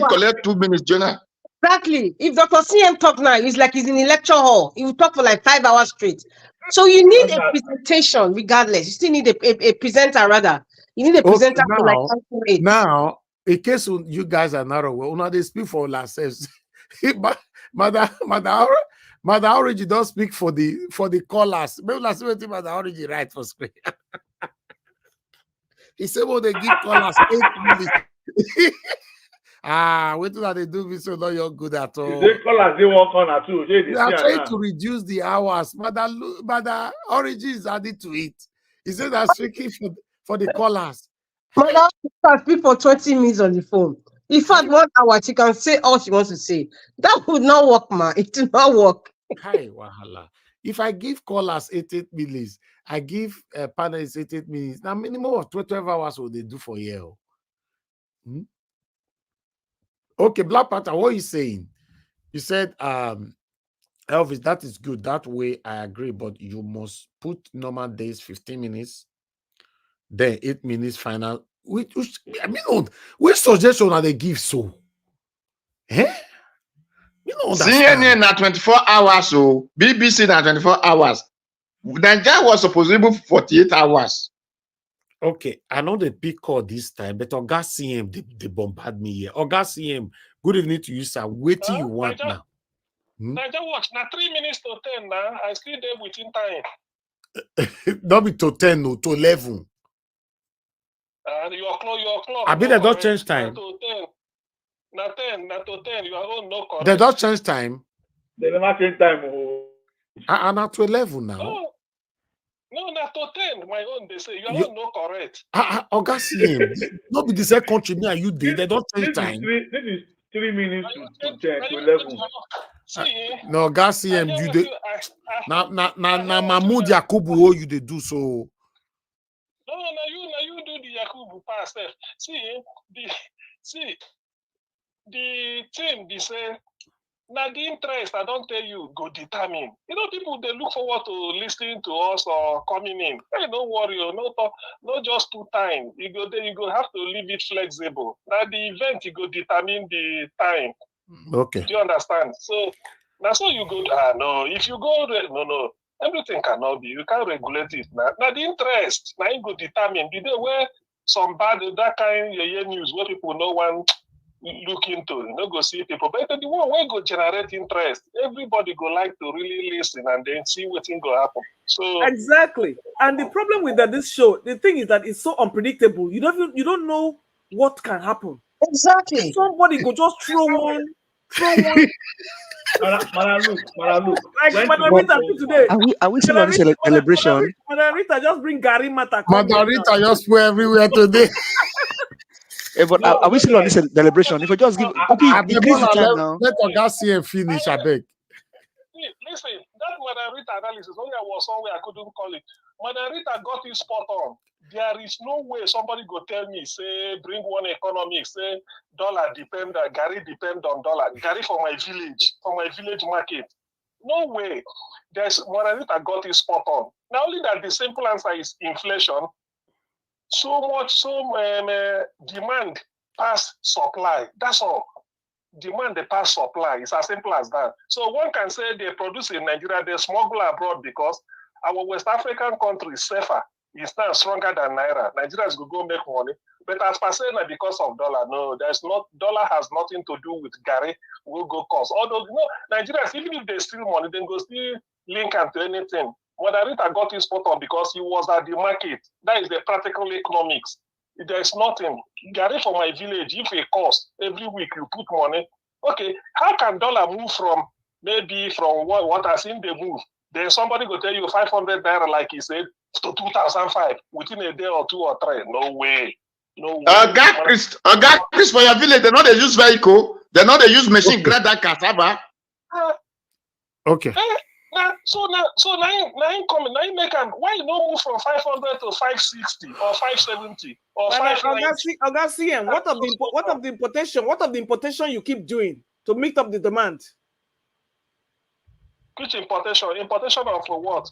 collect 2 minutes, Jonah. Exactly. If Dr. CM talk now, it's like he's in a lecture hall. He will talk for like 5 hours straight. So you need a presentation regardless. You still need a presenter rather. You need a presenter for like 5 minutes. Now, in case you guys are not aware, now they speak for ourselves. Mother Origi don't speak for the callers. Maybe last week Mother Origi right for screen. He said, well, they give callers 8 minutes. Wait till they do this, so not you're good at all. They callers, they won't corner too. They are trying to reduce the hours. Mother Origi is added to it. He said that speaking for the callers. Mother can speak for 20 minutes on the phone. In fact, 1 hour, she can say all she wants to say. That would not work, man. It will not work. Hi, wahala. If I give callers 8 minutes, I give panelists 8 minutes. Now, minimum of 12 hours will they do for you? Okay, Black Panther, what are you saying? You said, Elvis, that is good. That way, I agree. But you must put normal days 15 minutes, then 8 minutes final. Which suggestion are they give so? CNN na 24 hours, so BBC na 24 hours. Nigeria was supposed to be 48 hours. Okay, I know the big call this time, but Oga CM, they bombard me here. Oga CM, good evening to you, sir. Wait till you want now. Nigeria watch now 3 minutes to 10 now. I still there within time. Not be to 10, no, to 11. And your clock. I mean, they don't change time. Na to 10. Your own no correct. They don't change time. They never change time. Oh. And not to 11 now. No, na to 10. My own, they say your own no correct. Augustine, not be the same country me and you did. They don't change time. This is 3 minutes to 10 to 11. See, no, Augustine, you did. Na Mahmoud Yakubu, you they do so. No, you do the Yakubu pass. See, the thing they say, now the interest, I don't tell you, go determine. You know, people they look forward to listening to us or coming in. Hey, don't worry, not just 2 times. You go there, you go have to leave it flexible. Now the event you go determine the time. Okay. Do you understand? So now so you go, no, if you go no. Everything cannot be. You can't regulate it now. Now the interest, now you go determine the day where some bad that kind of news where people no one look into, you know, go see people. But the one where go generate interest, everybody go like to really listen and then see what thing go happen. So exactly. And the problem with this show, the thing is that it's so unpredictable. You don't know what can happen. Exactly. Somebody go just throw one. Look. Like Madarita today. Are we still on this celebration? Madarita just bring Gary Mata. Madarita just went everywhere today. But are we still on this celebration? If I just give increase the time now. Let Augustine finish, I beg. Listen, that Madarita analysis, only I was somewhere I couldn't call it. Madarita got it spot on. There is no way somebody go tell me, say, bring one economics, say, Gary depend on dollar. Gary for my village market. No way. There's Madarita got it spot on. Not only that, the simple answer is inflation. Demand pass supply. That's all. Demand they pass supply. It's as simple as that. So one can say they produce in Nigeria, they smuggle abroad because our West African countries safer. It's now stronger than Naira. Nigerians will go make money. But as per se, because of dollar, no, dollar has nothing to do with Gary, will go cost. Although, Nigerians, even if they steal money, then go still link them to anything. Madarita got his spot on because he was at the market. That is the practical economics. There's nothing. Gary for my village, if it costs, every week you put money. Okay, how can dollar move from what has seen they move? Then somebody will tell you 500 naira, like he said, to 2005 within a day or 2 or 3. No way. Chris, for your village, they know they use vehicle. They know they use machine grab that cassava. Okay. So now you make them. Why you don't move from 500 to 560 or 570 or 590? Augustine, what of the importation you keep doing to meet up the demand? Which importation? Importation of what?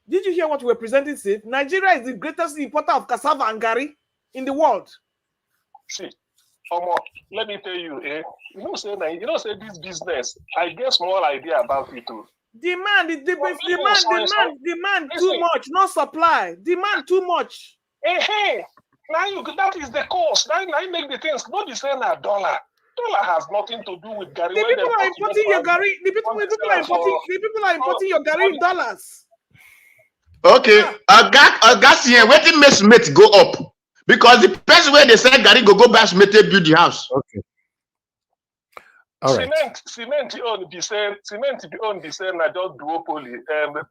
Did you hear what we're presenting? Sid? Nigeria is the greatest importer of cassava and gari in the world. See, let me tell you, say this business. I get small idea about it too. Demand too much, no supply. Demand too much. Now that is the cost. Now you make the things not the same as dollar. Dollar has nothing to do with Gary. The people are importing your Gary. The people are importing your Gary in dollars. Okay, Augustine, waiting makes mate go up because the person where they say Gary go back mate build the house. Okay. All right. Cement own be saying I just duopoly.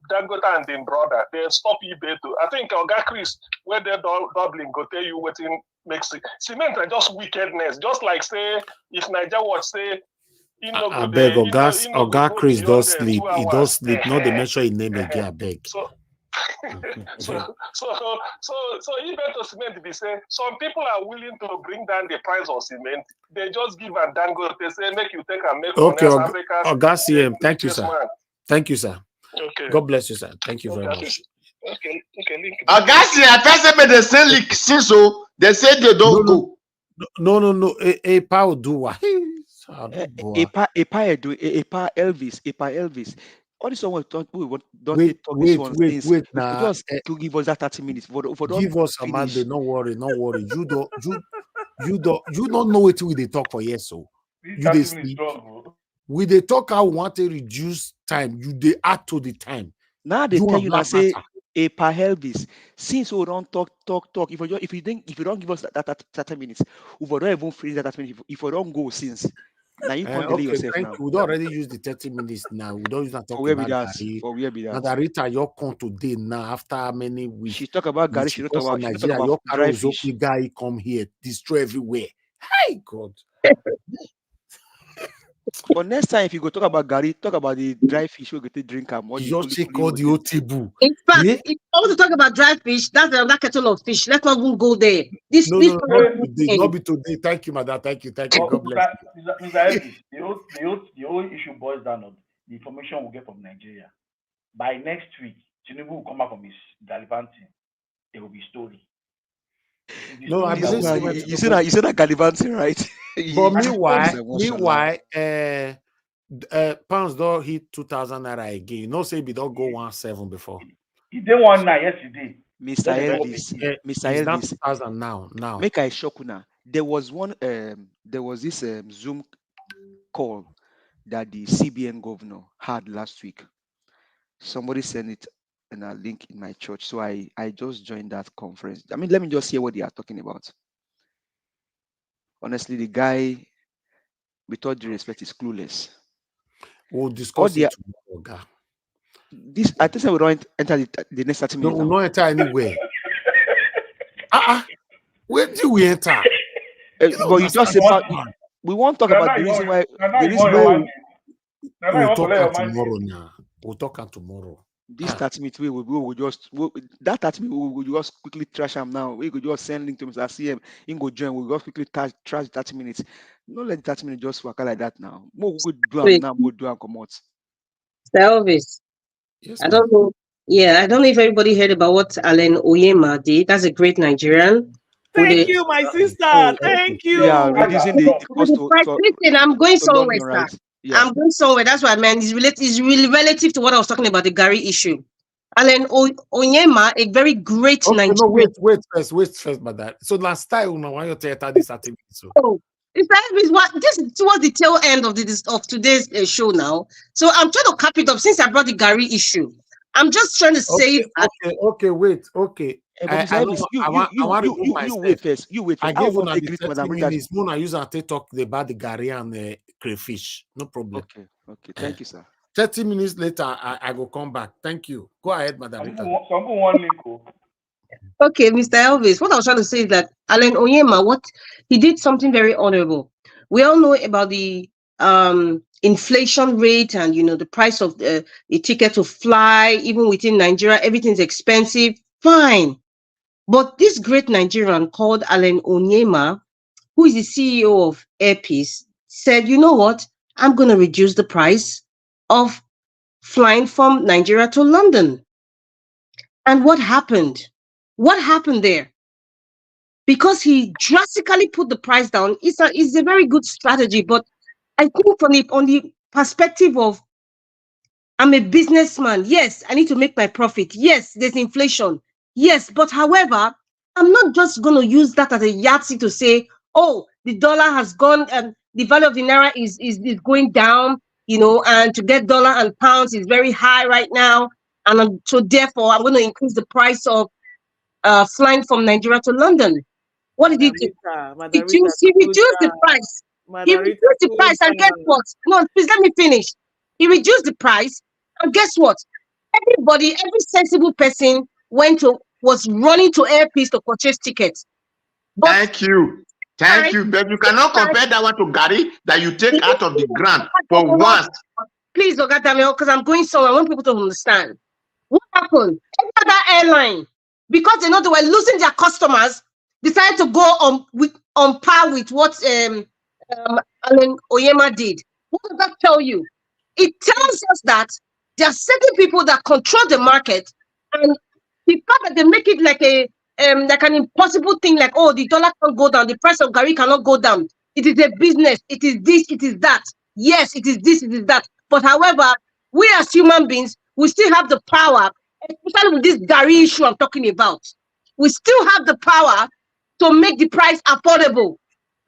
Dangote and then brother they stop eBay too. I think Oga Chris where they're doubling go tell you what in makes it. Cement are just wickedness. Just like say if Niger watch say I beg Oga Chris does sleep. He does sleep. Not the measure in name again. I beg. So even to cement be say some people are willing to bring down the price of cement. They just give a dango. They say make you take and make okay, Africa. Thank you, sir. Man. Thank you, sir. Okay. God bless you, sir. Thank you very much. Okay. Augustine, I person made the same leak since so they said they don't go. No. A power do what? Elvis. All this one don't wait now. Just to give us that 30 minutes. Give us a man. Don't worry. You don't know what we talk for yes. So you sleep. We they talk. I want to reduce time. You they add to the time. Now they You tell and you now Black say Matter. a per Elvis. Since we don't talk. If you don't give us that 30 minutes, if we don't even freeze that 30 minutes, if we don't go since now you can't delay Okay, yourself thank now. you. We don't already use the 30 minutes now. We don't use that For talk where be about that? Gary. For where be that? Margarita, your con today now after many weeks. She talk about Gary, She goes on she don't talk Nigeria. about Your dry Carol fish. Zoki guy come here, destroy everywhere. Hey God. But next time if you go talk about Gary, talk about the dry fish we go to drink and or You the just check all the Otibu. In fact, Yeah? if you want to talk about dry fish, that's another kettle of fish. Let's not even go there. This No, this no, kind not of today. thing. Not be today. Thank you, madam. Thank you. But God bless Mr. Elvis, the whole issue boils down on the information we get from Nigeria. By next week, Tinubu will come back from his gallivanting. There will be story. you. No, I this believe man. so. You see that Galivanti, right? But This emotion now. meanwhile, pounds don't hit 2,000 naira again. You know, say we don't go 1.7 before. He did 1.9 yesterday. Mr. Elvis. Mr. It's not Elvis. 2,000 now. Make I shock you now. There was this Zoom call that the CBN governor had last week. Somebody sent it in a link in my church. So I just joined that conference. I mean, let me just hear what they are talking about. Honestly, the guy, with all due respect, is clueless. We'll discuss it tomorrow, guy. This I think we don't enter the next 30 No, minutes. we'll not enter anywhere. Where do we enter? But you just say we won't talk about the reason why. We'll talk about tomorrow now. We'll talk about tomorrow. This 30 minutes we will just that 30 minutes we will just quickly trash him now. We could just send link to Mr. CM. He go join. We'll just quickly trash 30 minutes. Not let 30 minutes just work like that now. More we could do him now. We'll do and come out. Elvis. Yes, I don't know. Yeah, I don't know if everybody heard about what Alan Oyema did. That's a great Nigerian. Thank you, my sister. Thank you. Yeah, reducing the cost to listen, I'm going somewhere, London, right? sir. Yeah. I'm going somewhere. That's what I meant. It's really relative to what I was talking about, the Gary issue. Alan Oyema, a very great Nigerian. No, wait first, madam. So last time, why you tell this 30 minutes? So. Oh, this is towards the tail end of today's show now. So I'm trying to cap it up since I brought the Gary issue. I'm just trying to say. Okay, wait. Okay. You wait first. I gave you the 30 minutes. Mona use and talk about the Gary and crayfish. No problem. Okay. Thank you, sir. 30 minutes later, I will come back. Thank you. Go ahead, madam. Okay, Mr. Elvis, what I was trying to say is that Alan Oyema, he did something very honorable. We all know about the inflation rate and the price of a ticket to fly, even within Nigeria, everything's expensive. Fine. But this great Nigerian called Alan Oyema, who is the CEO of Airpeace, said, you know what? I'm going to reduce the price of flying from Nigeria to London. And what happened? What happened there? Because he drastically put the price down, it's a very good strategy. But I think on the perspective of, I'm a businessman. Yes, I need to make my profit. Yes, there's inflation. Yes, but however, I'm not just going to use that as a yardstick to say, oh, the dollar has gone and the value of the naira is going down, and to get dollar and pounds is very high right now. And so therefore, I'm going to increase the price of flying from Nigeria to London. What did he do? He reduced the price. He reduced the price, and guess what? No, please let me finish. He reduced the price, and guess what? Every sensible person was running to Airpeace to purchase tickets. Thank you. But you cannot compare that one to Gary that you take out of the ground for once. Please, Oga Damiel, because I'm going somewhere. I want people to understand. What happened? Every other airline, because they know they were losing their customers, decided to go on par with what Alan Oyema did. What does that tell you? It tells us that there are certain people that control the market, and the fact that they make it like an impossible thing, like, oh, the dollar can't go down, the price of Gary cannot go down. It is a business. It is this, it is that. Yes, it is this, it is that. But however, we as human beings, we still have the power, especially with this Gary issue I'm talking about. We still have the power to make the price affordable.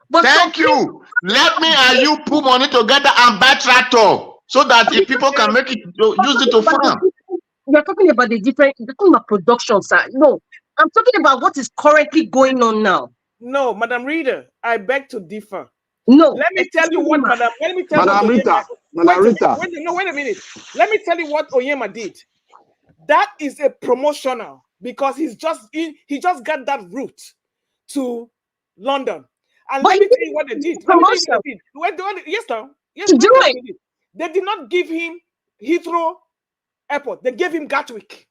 But thank you. Let me and you put money together and buy tractor so that if people can make it, use it to farm. you're talking about the different, you're talking about production, sir. No, I'm talking about what is currently going on now. No, Madam Reader, I beg to differ. No, Let me tell you what, Madam. Let me tell you what Madam Oyema. Rita, Madam Rita. Wait a minute. Let me tell you what Oyema did. That is a promotional because he just got that route to London. And but let me tell you what they did. Let me tell you what they did. Yes, now. Yes, to do it. they did not give him Heathrow Airport. They gave him Gatwick.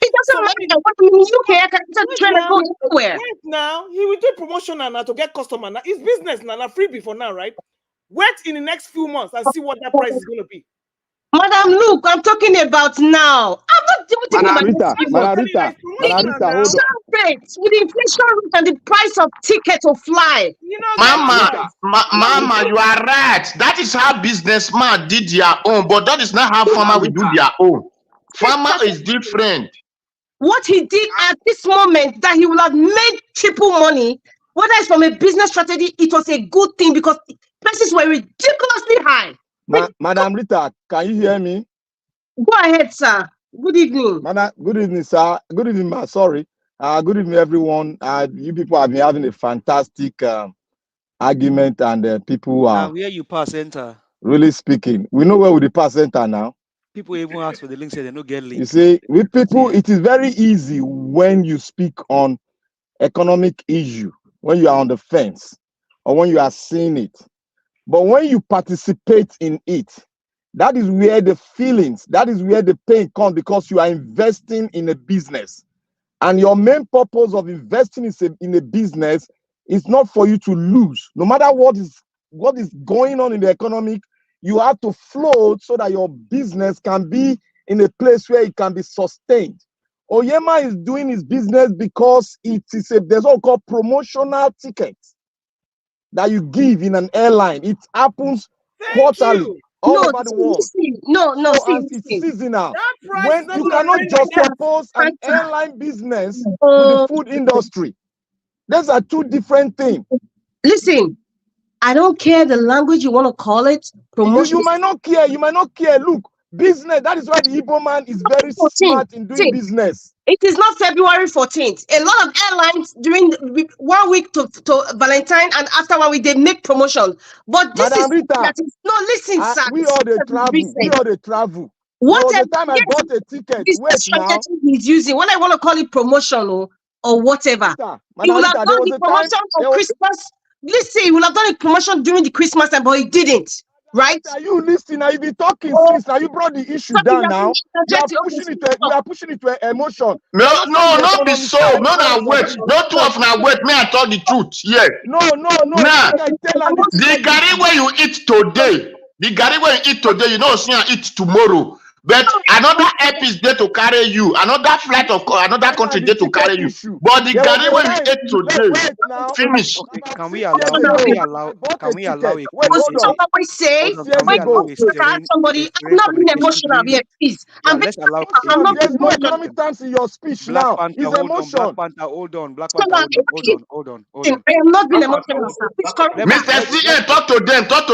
It doesn't matter. What in the UK, I can try to go anywhere. Wait now, he will do promotional now to get customer. Now it's business now, freebie for now, right? Wait in the next few months and see what that price is going to be. Madam, look, I'm talking about now. I'm not thinking about Rita, Madam Rita, hold on. With the inflation rate and the price of ticket to fly. Mama, you are right. That is how businessman did their own, but that is not how farmer will do their own. Farmer is different. What he did at this moment, that he will have made triple money, whether it's from a business strategy, it was a good thing because prices were ridiculously high. Madam Rita, can you hear me? Go ahead, sir. Good evening. Good evening, sir. Good evening, ma. Sorry. Good evening, everyone. You people have been having a fantastic argument, and people are where you pass enter. Really speaking. We know where we pass enter now. People even ask for the link, say they no get link. You see, with people, it is very easy when you speak on economic issue, when you are on the fence, or when you are seeing it. But when you participate in it, that is where the feelings, that is where the pain comes, because you are investing in a business. And your main purpose of investing in a business is not for you to lose. No matter what is going on in the economy, you have to float so that your business can be in a place where it can be sustained. Oyema is doing his business because there's what called promotional tickets that you give in an airline. It happens quarterly all over the world. It's seasonal. When you cannot just oppose an airline business with the food industry. Those are two different things. Listen, I don't care the language you want to call it. Promotion. You might not care. You might not care. Look, business. That is why the Igbo man is very smart in doing business. It is not February 14th. A lot of airlines during 1 week to Valentine and after 1 week they make promotion. But this Madam is Rita, listen, sir. We all the travel. We all the travel. What the time I bought a ticket? Wait now. He's using when I want to call it promotion or whatever. He will have done the promotion for Christmas. Listen, he will have done a promotion during the Christmas time, but he didn't. Right? Are you listening? Now you be talking since now you brought the issue down now. You are pushing it to emotion. No, be so. No, now wait. No two of now wait. May I tell the truth? Yeah. No. Nah, the garri where you eat today, you know, see and eat tomorrow. But another app is there to carry you. Another flight of another country there to carry you. But the garri where you ate today, finish. Okay, can we allow a somebody I'm not being emotional here, please. Let's allow. There's no economic terms in your speech now. It's emotion. Hold on. Black Panther, hold on. I am not being emotional, sir. Please correct me. Mr. CA, talk to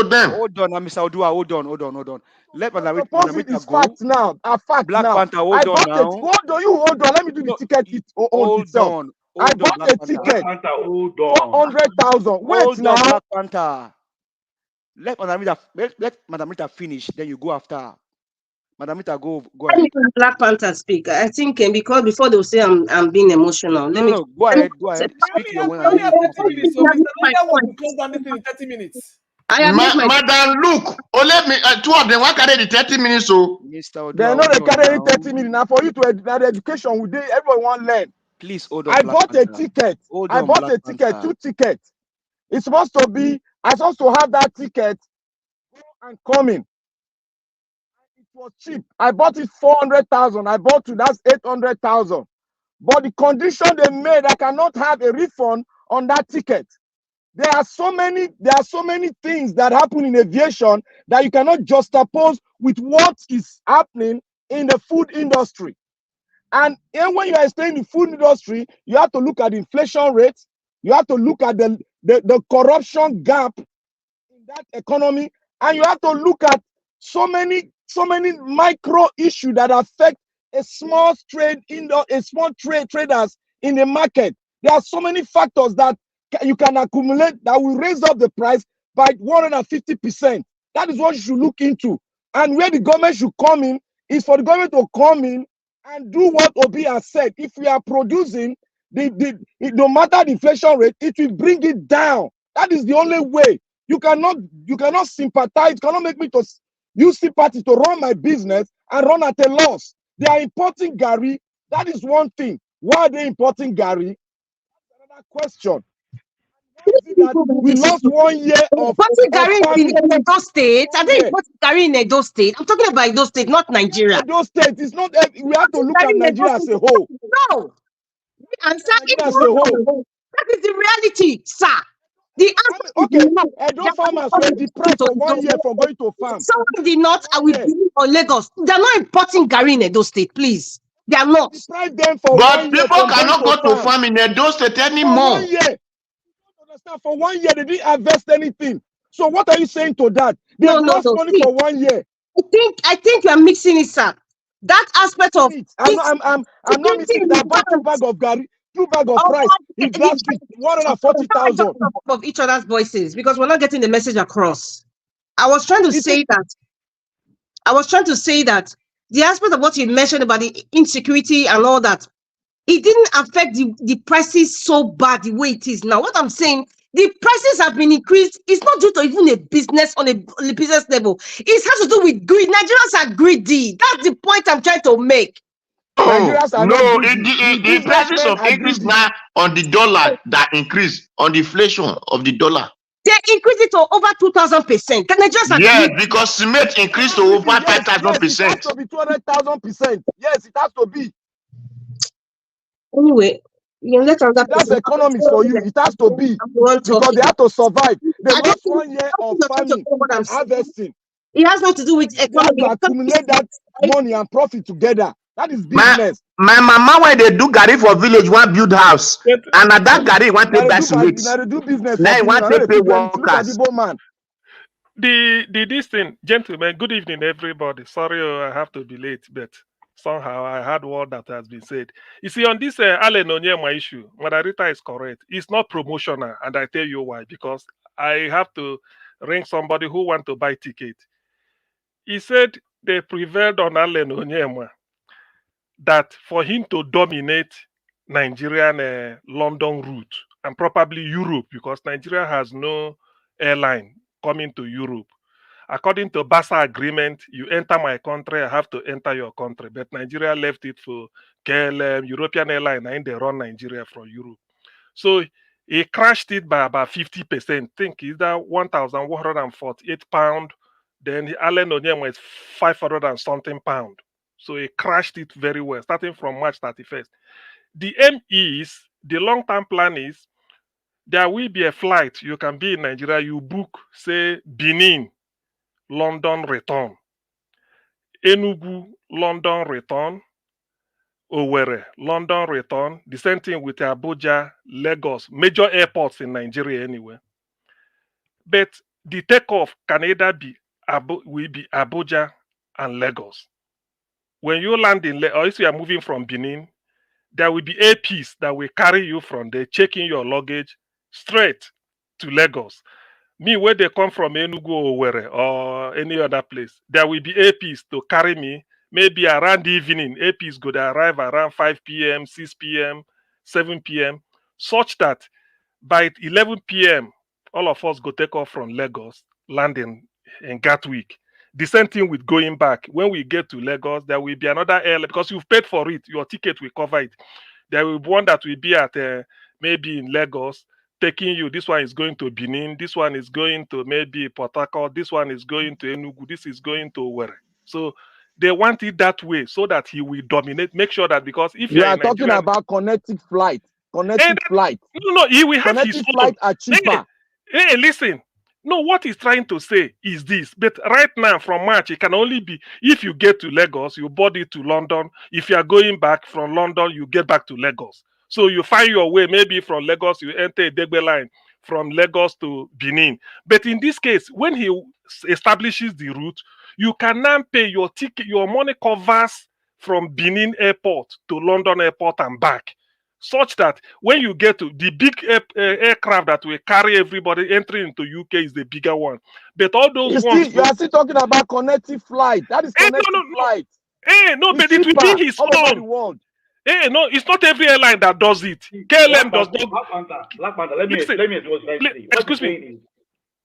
them. Hold on, Mr. Odua, hold on. Let Madam Rita go. Fact now. Fact Black now. Panther, hold on now. Hold on. Let me do the ticket. Hold on. I bought a ticket. 400,000. Wait now. Black Panther. Let Madam Rita finish. Then you go after. Madam Rita, go ahead. Let me Black Panther speak. I think because before they will say I'm being emotional. Go ahead. Speak your way. Madam, look. Let me. Two of them. Why carry the 30 minutes? So they're not carrying 30 minutes now. For you to education, we did. Everyone want to learn. Please hold on. I bought a ticket. I bought a ticket. 2 tickets. It's supposed to be. I'm supposed to have that ticket and coming. It was cheap. I bought it 400,000. I bought 2. That's 800,000. But the condition they made, I cannot have a refund on that ticket. There are so many things that happen in aviation that you cannot juxtapose with what is happening in the food industry. And when you are staying in the food industry, you have to look at the inflation rate. You have to look at the corruption gap in that economy, and you have to look at so many micro issues that affect a small trade in a small traders in the market. There are so many factors that you can accumulate that will raise up the price by 150%. That is what you should look into. And where the government should come in is for the government to come in and do what Obi has said. If we are producing, no matter the inflation rate, it will bring it down. That is the only way. You cannot sympathize. You cannot make me to use sympathy to run my business and run at a loss. They are importing Gary. That is one thing. Why are they importing Gary? That's another question. Why is it that we lost 1 year of Gary in farming? Edo State. Are they importing Gary in Edo State? I'm talking about Edo State, not Nigeria. Edo State is not. We have to look at Nigeria as a whole. No. And sir, Nigeria as a whole. that is the reality, sir. The answer okay, is no. Edo farmers were deprived for 1 year from going to farm. Some in the north are with or Lagos. They're not importing Gary in Edo State, please. They are not. Deprive them for But 1 year people from cannot going go to farm in Edo State for anymore. 1 year. You don't understand. For 1 year, they didn't harvest anything. So what are you saying to that? They lost money for 1 year. I think you're mixing it, sir. That aspect of I'm not mixing that. Bought 2 bags of Gary, 2 bags of rice. It's last week 140,000 of each other's voices because we're not getting the message across. I was trying to say that the aspect of what you mentioned about the insecurity and all that, it didn't affect the prices so bad the way it is now. What I'm saying, the prices have been increased. It's not due to even a business on a business level. It has to do with greed. Nigerians are greedy. That's the point I'm trying to make. Oh, no, the prices of increase now on the dollar that increase on the inflation of the dollar. They increased it to over 2,000%. Yes, because cement increased to over 5,000%. It has to be 200,000%. Yes, it has to be. Anyway, that's economics for you. It has to be because they have to survive. They lost 1 year of farming and harvesting. It has nothing to do with economy. They have to accumulate that money and profit together. That is business. My mama, when they do Gary for village, want build house, and at that Gary want to buy sweets. Now they do business. Now want to pay workers. This thing, gentlemen. Good evening, everybody. Sorry, I have to be late, but somehow I heard word that has been said. You see, on this Allen Onyema issue, Margarita is correct. It's not promotional, and I tell you why. Because I have to ring somebody who want to buy ticket. He said they prevailed on Allen Onyema that for him to dominate Nigerian London route and probably Europe, because Nigeria has no airline coming to Europe. According to BASA agreement, you enter my country, I have to enter your country. But Nigeria left it for KLM, European airline, and they run Nigeria from Europe. So he crashed it by about 50%. Think either 1,148 pounds. Then Allen Onyema is 500 and something pound. So he crashed it very well, starting from March 31st. The aim is, the long-term plan is, there will be a flight. You can be in Nigeria, you book, say, Benin, London return, Enugu, London return, Owerri, London return. The same thing with Abuja, Lagos, major airports in Nigeria anyway. But the takeoff can either be Abuja and Lagos. When you land in Lagos, or if you are moving from Benin, there will be APs that will carry you from there, checking your luggage straight to Lagos. Me, where they come from Enugu or Owerri or any other place, there will be APs to carry me. Maybe around the evening, APs go to arrive around 5 p.m., 6 p.m., 7 p.m., such that by 11 p.m., all of us go take off from Lagos, landing in Gatwick. The same thing with going back. When we get to Lagos, there will be another airline because you've paid for it. Your ticket will cover it. There will be one that will be at maybe in Lagos, taking you. This one is going to Benin. This one is going to maybe Port Harcourt. This one is going to Enugu. This is going to Owerri. So they want it that way so that he will dominate. Make sure that because if you are talking about connecting flight, no, he will have his own. Flight are cheaper. Hey, listen. No, what he's trying to say is this. But right now, from March, it can only be if you get to Lagos, you board it to London. If you are going back from London, you get back to Lagos. So you find your way. Maybe from Lagos, you enter a Degbe line from Lagos to Benin. But in this case, when he establishes the route, you can now pay your ticket. Your money covers from Benin Airport to London Airport and back, such that when you get to the big aircraft that will carry everybody entering into UK is the bigger one. But all those ones, you are still talking about connecting flight. That is connecting flight. No, It's but it will cheaper be his all over the own. world. No, it's not every airline that does it. KLM does not. Black Panther, let me explain very clearly. What Excuse you're me.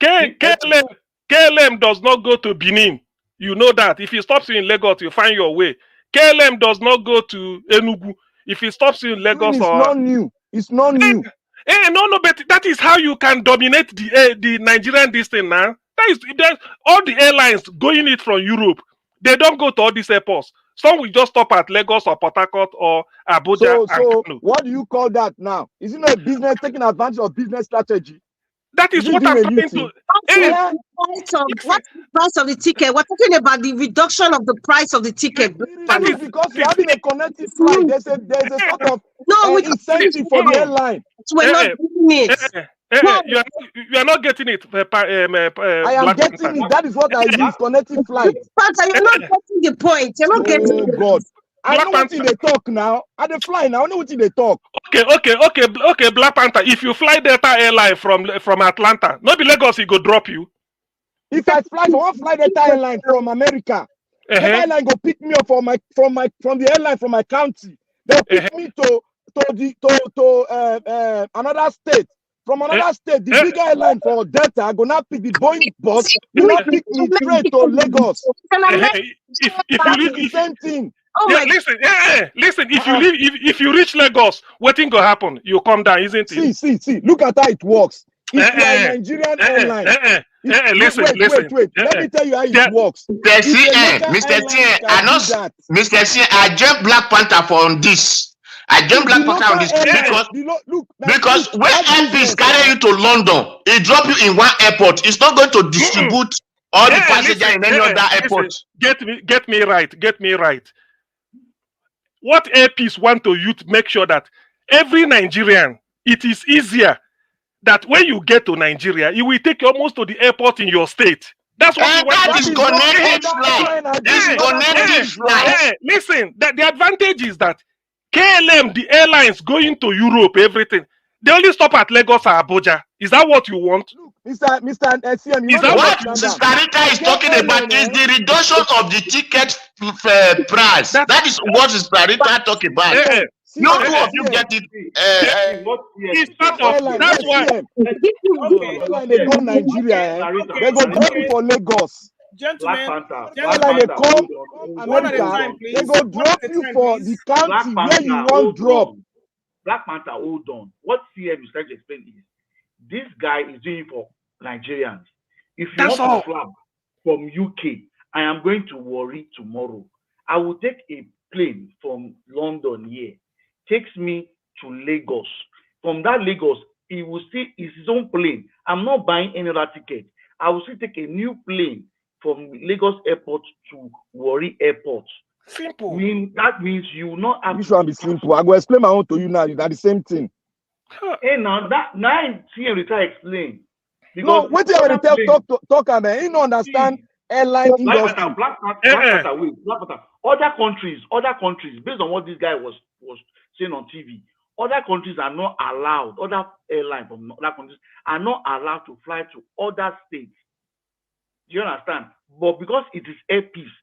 saying is KLM does not go to Benin. You know that. If it stops you in Lagos, you find your way. KLM does not go to Enugu. If it stops you in Lagos, it's not new. It's not new. No, but that is how you can dominate the Nigerian this thing now. That all the airlines going it from Europe. They don't go to all these airports. Some will just stop at Lagos or Port Harcourt or Abuja and Kano. What do you call that now? Is it not a business taking advantage of business strategy? That is what I'm trying to. What's the price of the ticket? We're talking about the reduction of the price of the ticket. That is because you're having a connected flight. There's a sort of incentive for the airline. We're not doing it. You are not getting it. I am getting it. That is what I use, connecting flight. You're not getting the point. You're not getting it. Oh God. I know what they talk now. I dey fly now. I know what they talk. Okay, Black Panther. If you fly Delta Airline from Atlanta, not be Lagos, he go drop you. If I fly Delta Airline from America, Delta Airline go pick me up from the airline from my county. They'll pick me to another state. From another state, the bigger airline for Delta go now pick the Boeing bus. Will not pick me straight to Lagos. If the same thing. Listen. If you reach Lagos, what thing go happen? You come down, isn't it? See. Look at how it works. If you are a Nigerian airline, wait. Let me tell you how it works. Mr. T, I joined Black Panther for this. I joined Black Panther on this because when airpiece carry you to London, it drop you in one airport. It's not going to distribute all the passengers in any other airport. Get me right. What airpiece want to you to make sure that every Nigerian, it is easier that when you get to Nigeria, it will take you almost to the airport in your state. That's what you want. That is connected flight. This is connected flight. Listen, the advantage is that KLM, the airlines going to Europe, everything, they only stop at Lagos or Abuja. Is that what you want? Mr. SCM, what Mr. Rita is talking about is the reduction of the ticket price. That is what Mr. Rita talking about. No two of you get it. That's why. They go Nigeria. They go drop you for Lagos. Gentlemen, they come America. They go drop you for the county where you want drop. Black Panther, hold on. What CM is trying to explain is this guy is doing it for Nigerians. If you want to fly from UK, I am going to Warri tomorrow. I will take a plane from London here. Takes me to Lagos. From that Lagos, he will see his own plane. I'm not buying any other ticket. I will still take a new plane from Lagos Airport to Warri Airport. Simple. That means you will not have. This one be simple. I go explain my own to you now. It's the same thing. Hey, now CM Rita explain. No, what you already talk about? You don't understand airline industry. Black Panther. Other countries, based on what this guy was saying on TV, other countries are not allowed. Other airlines from other countries are not allowed to fly to other states. Do you understand? But because it is airpiece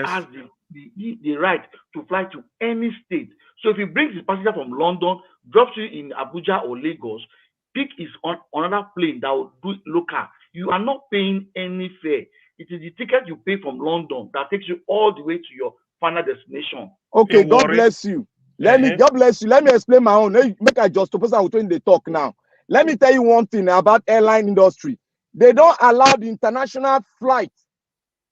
has the right to fly to any state. So if he brings his passenger from London, drops you in Abuja or Lagos, pick is on another plane that will do local. You are not paying any fare. It is the ticket you pay from London that takes you all the way to your final destination. Okay, God bless you. God bless you. Let me explain my own. Make I just suppose I will turn the talk now. Let me tell you one thing about airline industry. They don't allow the international flight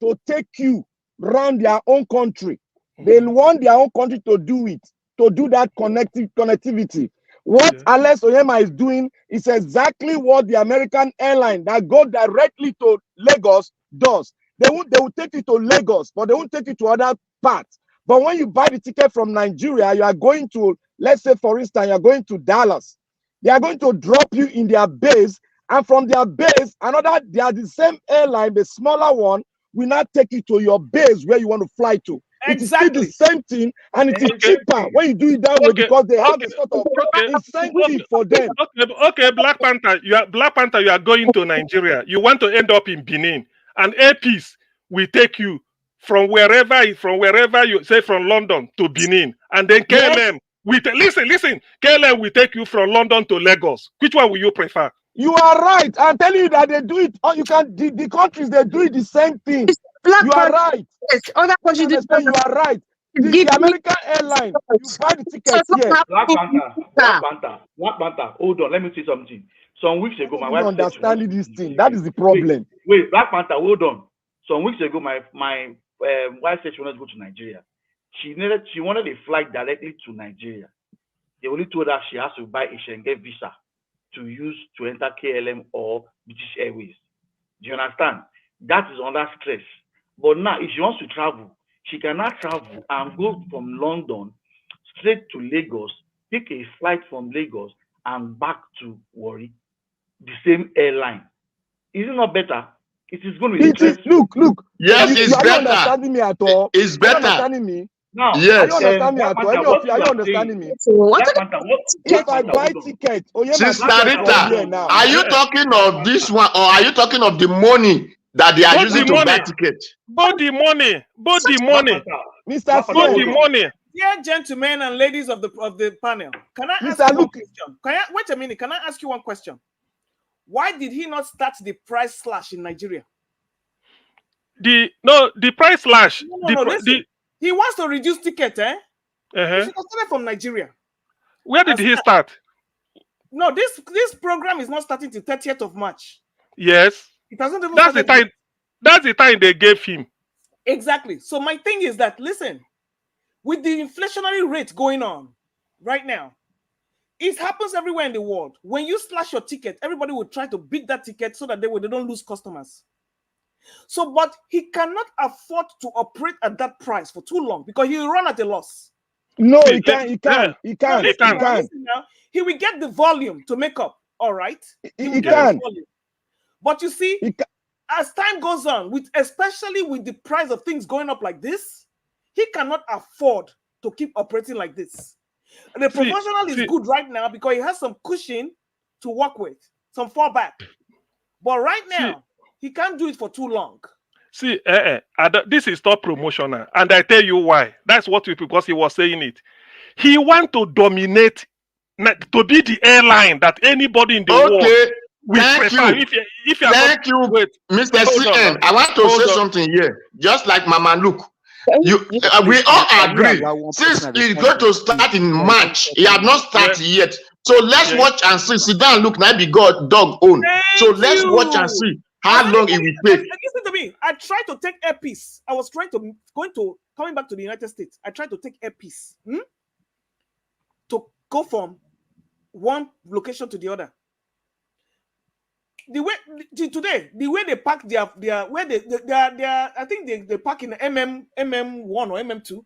to take you around their own country. They want their own country to do it, to do that connectivity. What Alex Oyema is doing is exactly what the American airline that go directly to Lagos does. They will take you to Lagos, but they won't take you to other parts. But when you buy the ticket from Nigeria, you are going to, let's say, for instance, you are going to Dallas. They are going to drop you in their base, and from their base, they are the same airline, the smaller one, will not take you to your base where you want to fly to. It is still the same thing, and it is cheaper when you do it that way because they have a sort of incentive for them. Okay, Black Panther, you are going to Nigeria. You want to end up in Benin, and APs will take you from wherever you say from London to Benin, and then KLM listen, KLM will take you from London to Lagos. Which one will you prefer? You are right. I'm telling you that they do it. You can the countries they do it the same thing. You are right. Yes, other countries do. You are right. The American airline, you buy the tickets here. Black Panther. Hold on, let me say something. Some weeks ago, my wife said understanding this thing. That is the problem. Wait, Black Panther, hold on. Some weeks ago, my wife said she wanted to go to Nigeria. She wanted a flight directly to Nigeria. They only told her she has to buy a Schengen visa to use to enter KLM or British Airways. Do you understand? That is under stress. But now, if she wants to travel, she cannot travel and go from London straight to Lagos, pick a flight from Lagos and back to Warri, the same airline. Is it not better? It is going to be stressful. Look. Yes, it's are better. You understanding me at all? It's better. Are you understanding me? Now, yes. Are you understanding me at all? Any of you, are you understanding me? If I buy ticket, Sister Rita, are you talking of this one, or are you talking of the money that they are using to buy ticket? Both the money. Mr. Both the money. Dear gentlemen and ladies of the panel, can I ask you one question? Wait a minute. Can I ask you one question? Why did he not start the price slash in Nigeria? The price slash. He wants to reduce ticket, eh? He should have started from Nigeria. Where did he start? No, this program is not starting till 30th of March. Yes. It hasn't even That's the time. That's the time they gave him. Exactly. So my thing is that, listen, with the inflationary rate going on right now, it happens everywhere in the world. When you slash your ticket, everybody will try to beat that ticket so that they don't lose customers. So, but he cannot afford to operate at that price for too long because he will run at a loss. No, he can't. He can't. He will get the volume to make up. All right. He can. But you see, as time goes on, especially with the price of things going up like this, he cannot afford to keep operating like this. And the professional is good right now because he has some cushion to work with, some fallback. But right now, he can't do it for too long. See, this is not promotional, and I tell you why. That's what because he was saying it. He want to dominate, to be the airline that anybody in the world will prefer. Thank you, Mr. CN. I want to say something here. Just like Mama Luke, we all agree. Since he's going to start in March, he had not started yet. So let's watch and see. Sit down, look, now be God dog own. So let's watch and see how long it will take. Listen to me. I tried to take airpiece. I was coming back to the United States. I tried to take airpiece to go from one location to the other. The way they park I think they park in the MM1 or MM2.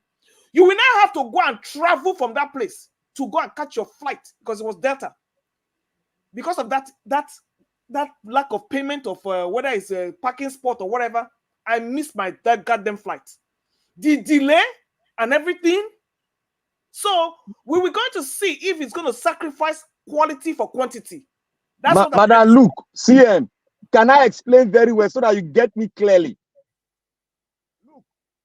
You will now have to go and travel from that place to go and catch your flight because it was Delta. Because of that lack of payment of whether it's a parking spot or whatever, I missed that goddamn flight. The delay and everything. So we were going to see if it's going to sacrifice quality for quantity. That's what Madam Luke, CM, can I explain very well so that you get me clearly? Look,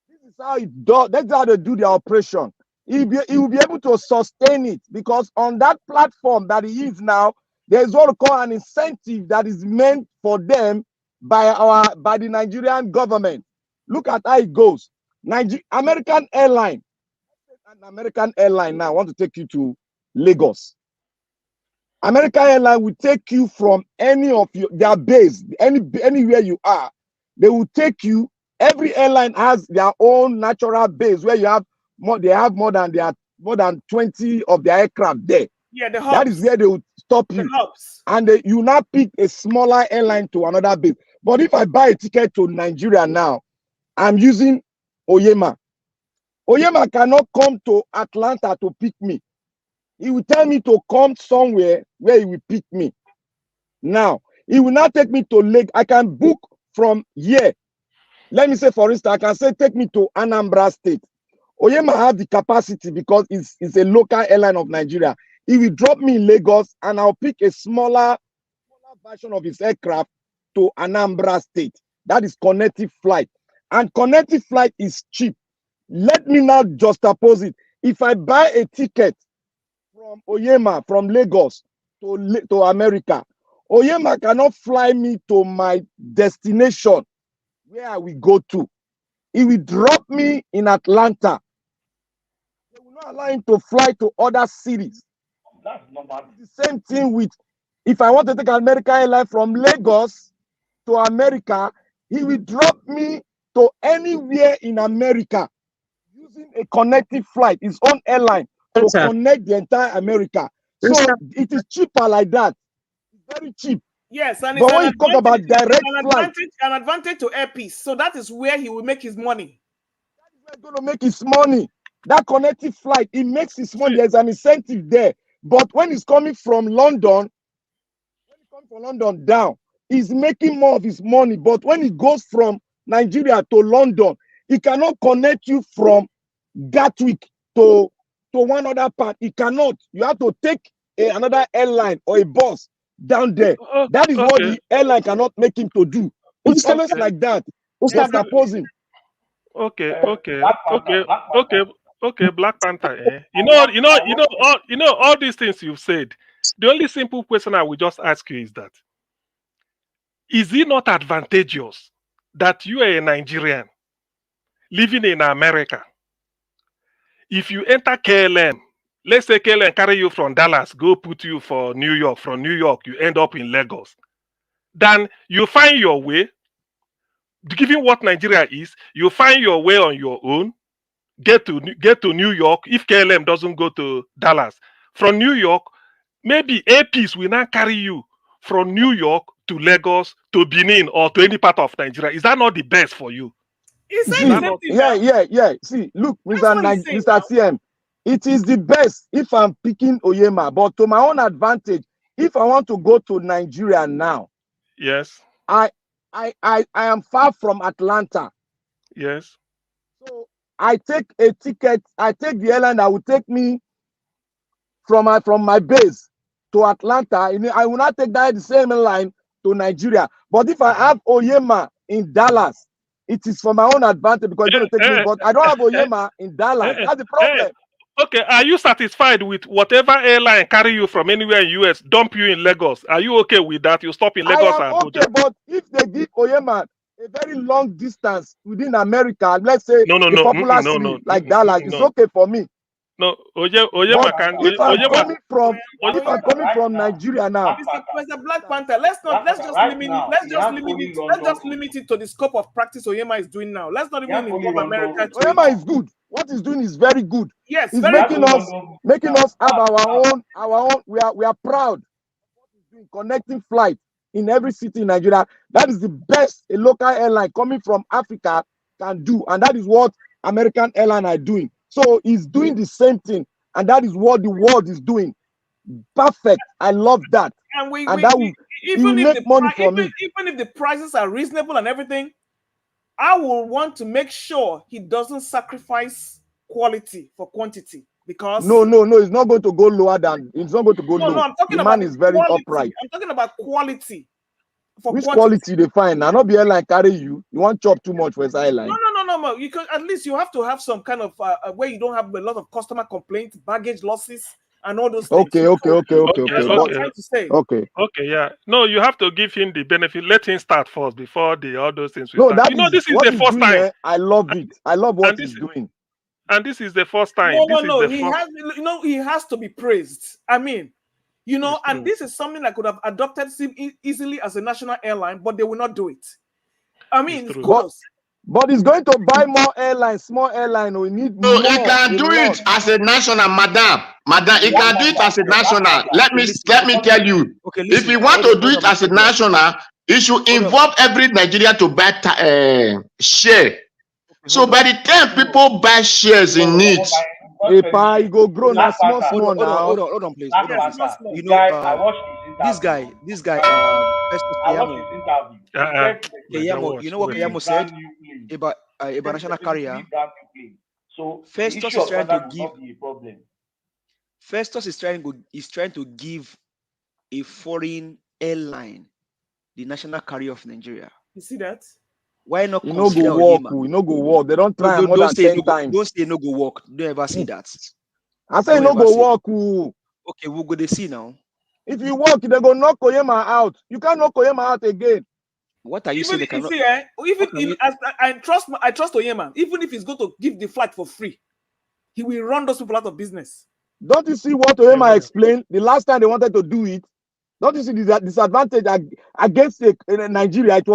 this is how it does. That's how they do their operation. He will be able to sustain it because on that platform that he is now, there's what we call an incentive that is meant for them by the Nigerian government. Look at how it goes. American airline. An American airline now want to take you to Lagos. American airline will take you from any of their base, anywhere you are. They will take you. Every airline has their own natural base where you have more. They have more than 20 of their aircraft there. Yeah, the hubs. That is where they will stop you. And you now pick a smaller airline to another base. But if I buy a ticket to Nigeria now, I'm using Oyema. Oyema cannot come to Atlanta to pick me. He will tell me to come somewhere where he will pick me. Now, he will not take me to Lake. I can book from here. Let me say, for instance, I can say, take me to Anambra State. Oyema have the capacity because it's a local airline of Nigeria. He will drop me in Lagos and I'll pick a smaller version of his aircraft to Anambra State. That is connecting flight. And connecting flight is cheap. Let me now juxtapose it. If I buy a ticket from Oyema, from Lagos to America, Oyema cannot fly me to my destination where I will go to. He will drop me in Atlanta. They will not allow him to fly to other cities. That's normal. It's the same thing with, if I want to take an American airline from Lagos to America, he will drop me to anywhere in America using a connecting flight, his own airline, to connect the entire America. So it is cheaper like that. It's very cheap. Yes, and But when you talk about direct flight, an advantage to Airpeace. So that is where he will make his money. That is where he's going to make his money. That connecting flight, it makes his money. There's an incentive there. But when he's coming from London, down, he's making more of his money. But when he goes from Nigeria to London, he cannot connect you from Gatwick to one other part. He cannot. You have to take another airline or a bus down there. That is what the airline cannot make him to do. It's always like that. Opposing. Okay, Black Panther. All these things you've said. The only simple question I will just ask you is that: is it not advantageous that you are a Nigerian living in America? If you enter KLM, let's say KLM carry you from Dallas, go put you for New York. From New York, you end up in Lagos. Then you find your way. Given what Nigeria is, you find your way on your own. Get to New York. If KLM doesn't go to Dallas, from New York, maybe Airpeace will now carry you from New York to Lagos to Benin or to any part of Nigeria. Is that not the best for you? Yeah. See, look, Mr. CM, it is the best if I'm picking Oyema, but to my own advantage, if I want to go to Nigeria now, yes, I am far from Atlanta. Yes. So I take a ticket. I take the airline that will take me from my base to Atlanta. I will not take that the same line to Nigeria. But if I have Oyema in Dallas, it is for my own advantage because it's going to take me. But I don't have Oyema in Dallas. That's the problem. Okay, are you satisfied with whatever airline carry you from anywhere in US, dump you in Lagos? Are you okay with that? You stop in Lagos I am and okay, but if they give Oyema a very long distance within America, let's say a popular city like Dallas, it's okay for me. No, Oyema can. If I'm coming from Nigeria now, Mr. Black Panther, let's just limit it to the scope of practice Oyema is doing now. Let's not even involve America. Oyema is good. What he's doing is very good. Yes, he's making us have our own. We are proud. Connecting flight in every city in Nigeria. That is the best a local airline coming from Africa can do, and that is what American airline are doing. So he's doing the same thing, and that is what the world is doing. Perfect. I love that. And even if the prices are reasonable and everything, I will want to make sure he doesn't sacrifice quality for quantity. Because no, it's not going to go lower than it's not going to go low. No, I'm talking the about man is very quality. upright. I'm talking about quality. Which quality they find? Now, not be airline carry you. You want chop too much for his airline. No. You can at least you have to have some kind of where you don't have a lot of customer complaints, baggage losses, and all those things. Okay. That's what I'm trying to say. Okay, yeah. No, you have to give him the benefit. Let him start first before all those things. This is the first time. I love it. I love what he's doing. And this is the first time. No. He has to be praised. I mean, and this is something I could have adopted easily as a national airline, but they will not do it. I mean, but he's going to buy more airlines, small airline. We need more. He can do it as a national, madam. He can do it as a national. Let me tell you. If he want to do it as a national, he should involve every Nigerian to buy share. So by the time people buy shares in it, you go grow now small now. Hold on, please. This guy, Keyamo, you know what Keyamo said about national carrier? So the Festus issue is of trying to standard will give not be a problem. Festus is trying to give a foreign airline the national carrier of Nigeria. You see that? Why not You no go consider walk, Oyema? you no go walk. They don't No, try more don't than say 10 no go, don't times. say no go walk. Don't ever say that. I say Don't no ever go say that. walk. Okay, we'll go they see now. If you walk, they go knock Oyema out. You can't knock Oyema out again. What are you Even saying? They you cannot. see, even if I trust Oyema, even if he's going to give the flight for free, he will run those people out of business. Don't you see what Oyema explained the last time they wanted to do it? Don't you see the disadvantage against Nigeria? It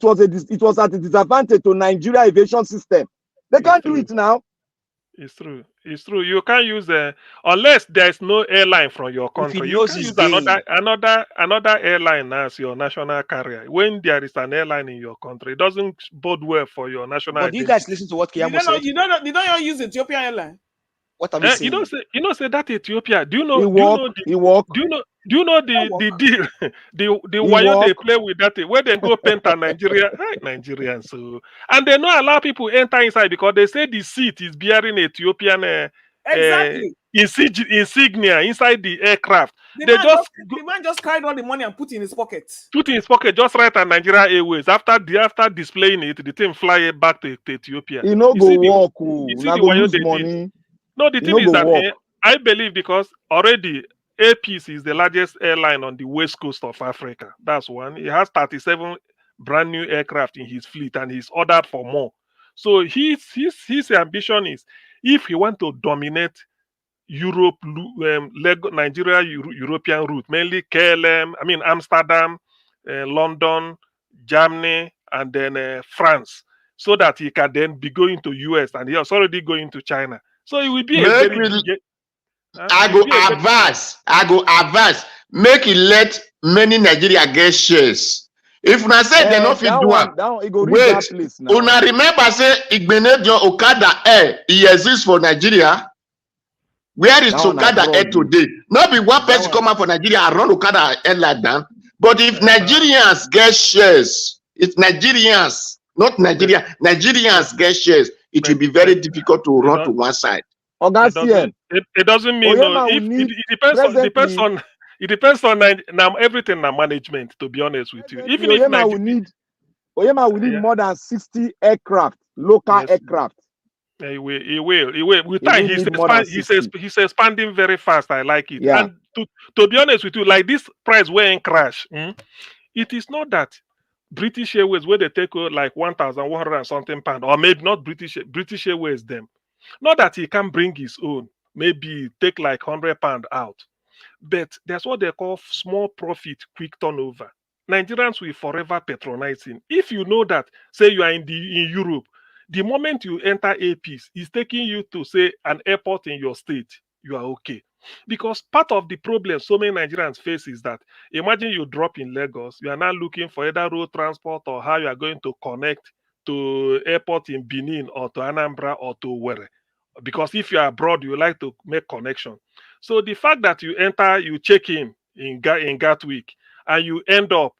was at a disadvantage to Nigeria aviation system. They can't do it now. It's true. It's true. You can't use unless there's no airline from your If he country. You knows can his use game, another airline as your national carrier. When there is an airline in your country, it doesn't bode well for your national but do you guys identity. listen to what You Kiyamo said? don't know use Ethiopian airline. What are we You saying? don't say that Ethiopia. Do you He know walk. do you know the deal the He wayo they walk. play with that thing, where they go paint a Nigeria Nigerians, so and they not allow people enter inside because they say the seat is bearing Ethiopian Exactly. insignia inside the aircraft. The They man just carried all the money and put it in his pocket. put in his pocket, just write at Nigeria Airways. After displaying it, the thing fly it back to Ethiopia. He no You go see walk. the Now go wayo lose they did. money. No, the He thing no is go that walk. I believe because already APC is the largest airline on the west coast of Africa. That's one. He has 37 brand new aircraft in his fleet and he's ordered for more. So his ambition is, if he want to dominate Europe, Nigeria, European route, mainly KLM, I mean Amsterdam, London, Germany, and then France, so that he can then be going to US and he is already going to China. So it will be a Make very we, big. I go advance. Make it let many Nigeria get shares. If una say they no fit That do am, one, he go reach wait. that place now. Una remember say Igbenedion Okada Air, e exist for Nigeria. Where is That one Okada Air abroad. today? Not be one person one. come out for Nigeria and run Okada Air like that. But if Uh-huh. Nigerians get shares, if Nigerians, not Nigeria, Nigerians get shares, it will be very difficult to run to one side. It doesn't mean no. Oyema If will need it depends on now everything na management. To be honest with you, even if Oyema will need more than 60 aircraft, local aircraft. He will. With He time, will need more than 60. he's expanding very fast. I like it. Yeah. And to be honest with you, like this price where crash, it is not that British Airways where they take like 1,100 and something pound, or maybe not British Airways them. Not that he can bring his own. Maybe take like £100 out. But that's what they call small profit, quick turnover. Nigerians will forever patronize him. If you know that, say you are in Europe, the moment you enter APs, it's taking you to say an airport in your state, you are okay. Because part of the problem so many Nigerians face is that imagine you drop in Lagos, you are now looking for either road transport or how you are going to connect to airport in Benin or to Anambra or to Owerri. Because if you are abroad, you like to make connection. So the fact that you check in Gatwick, and you end up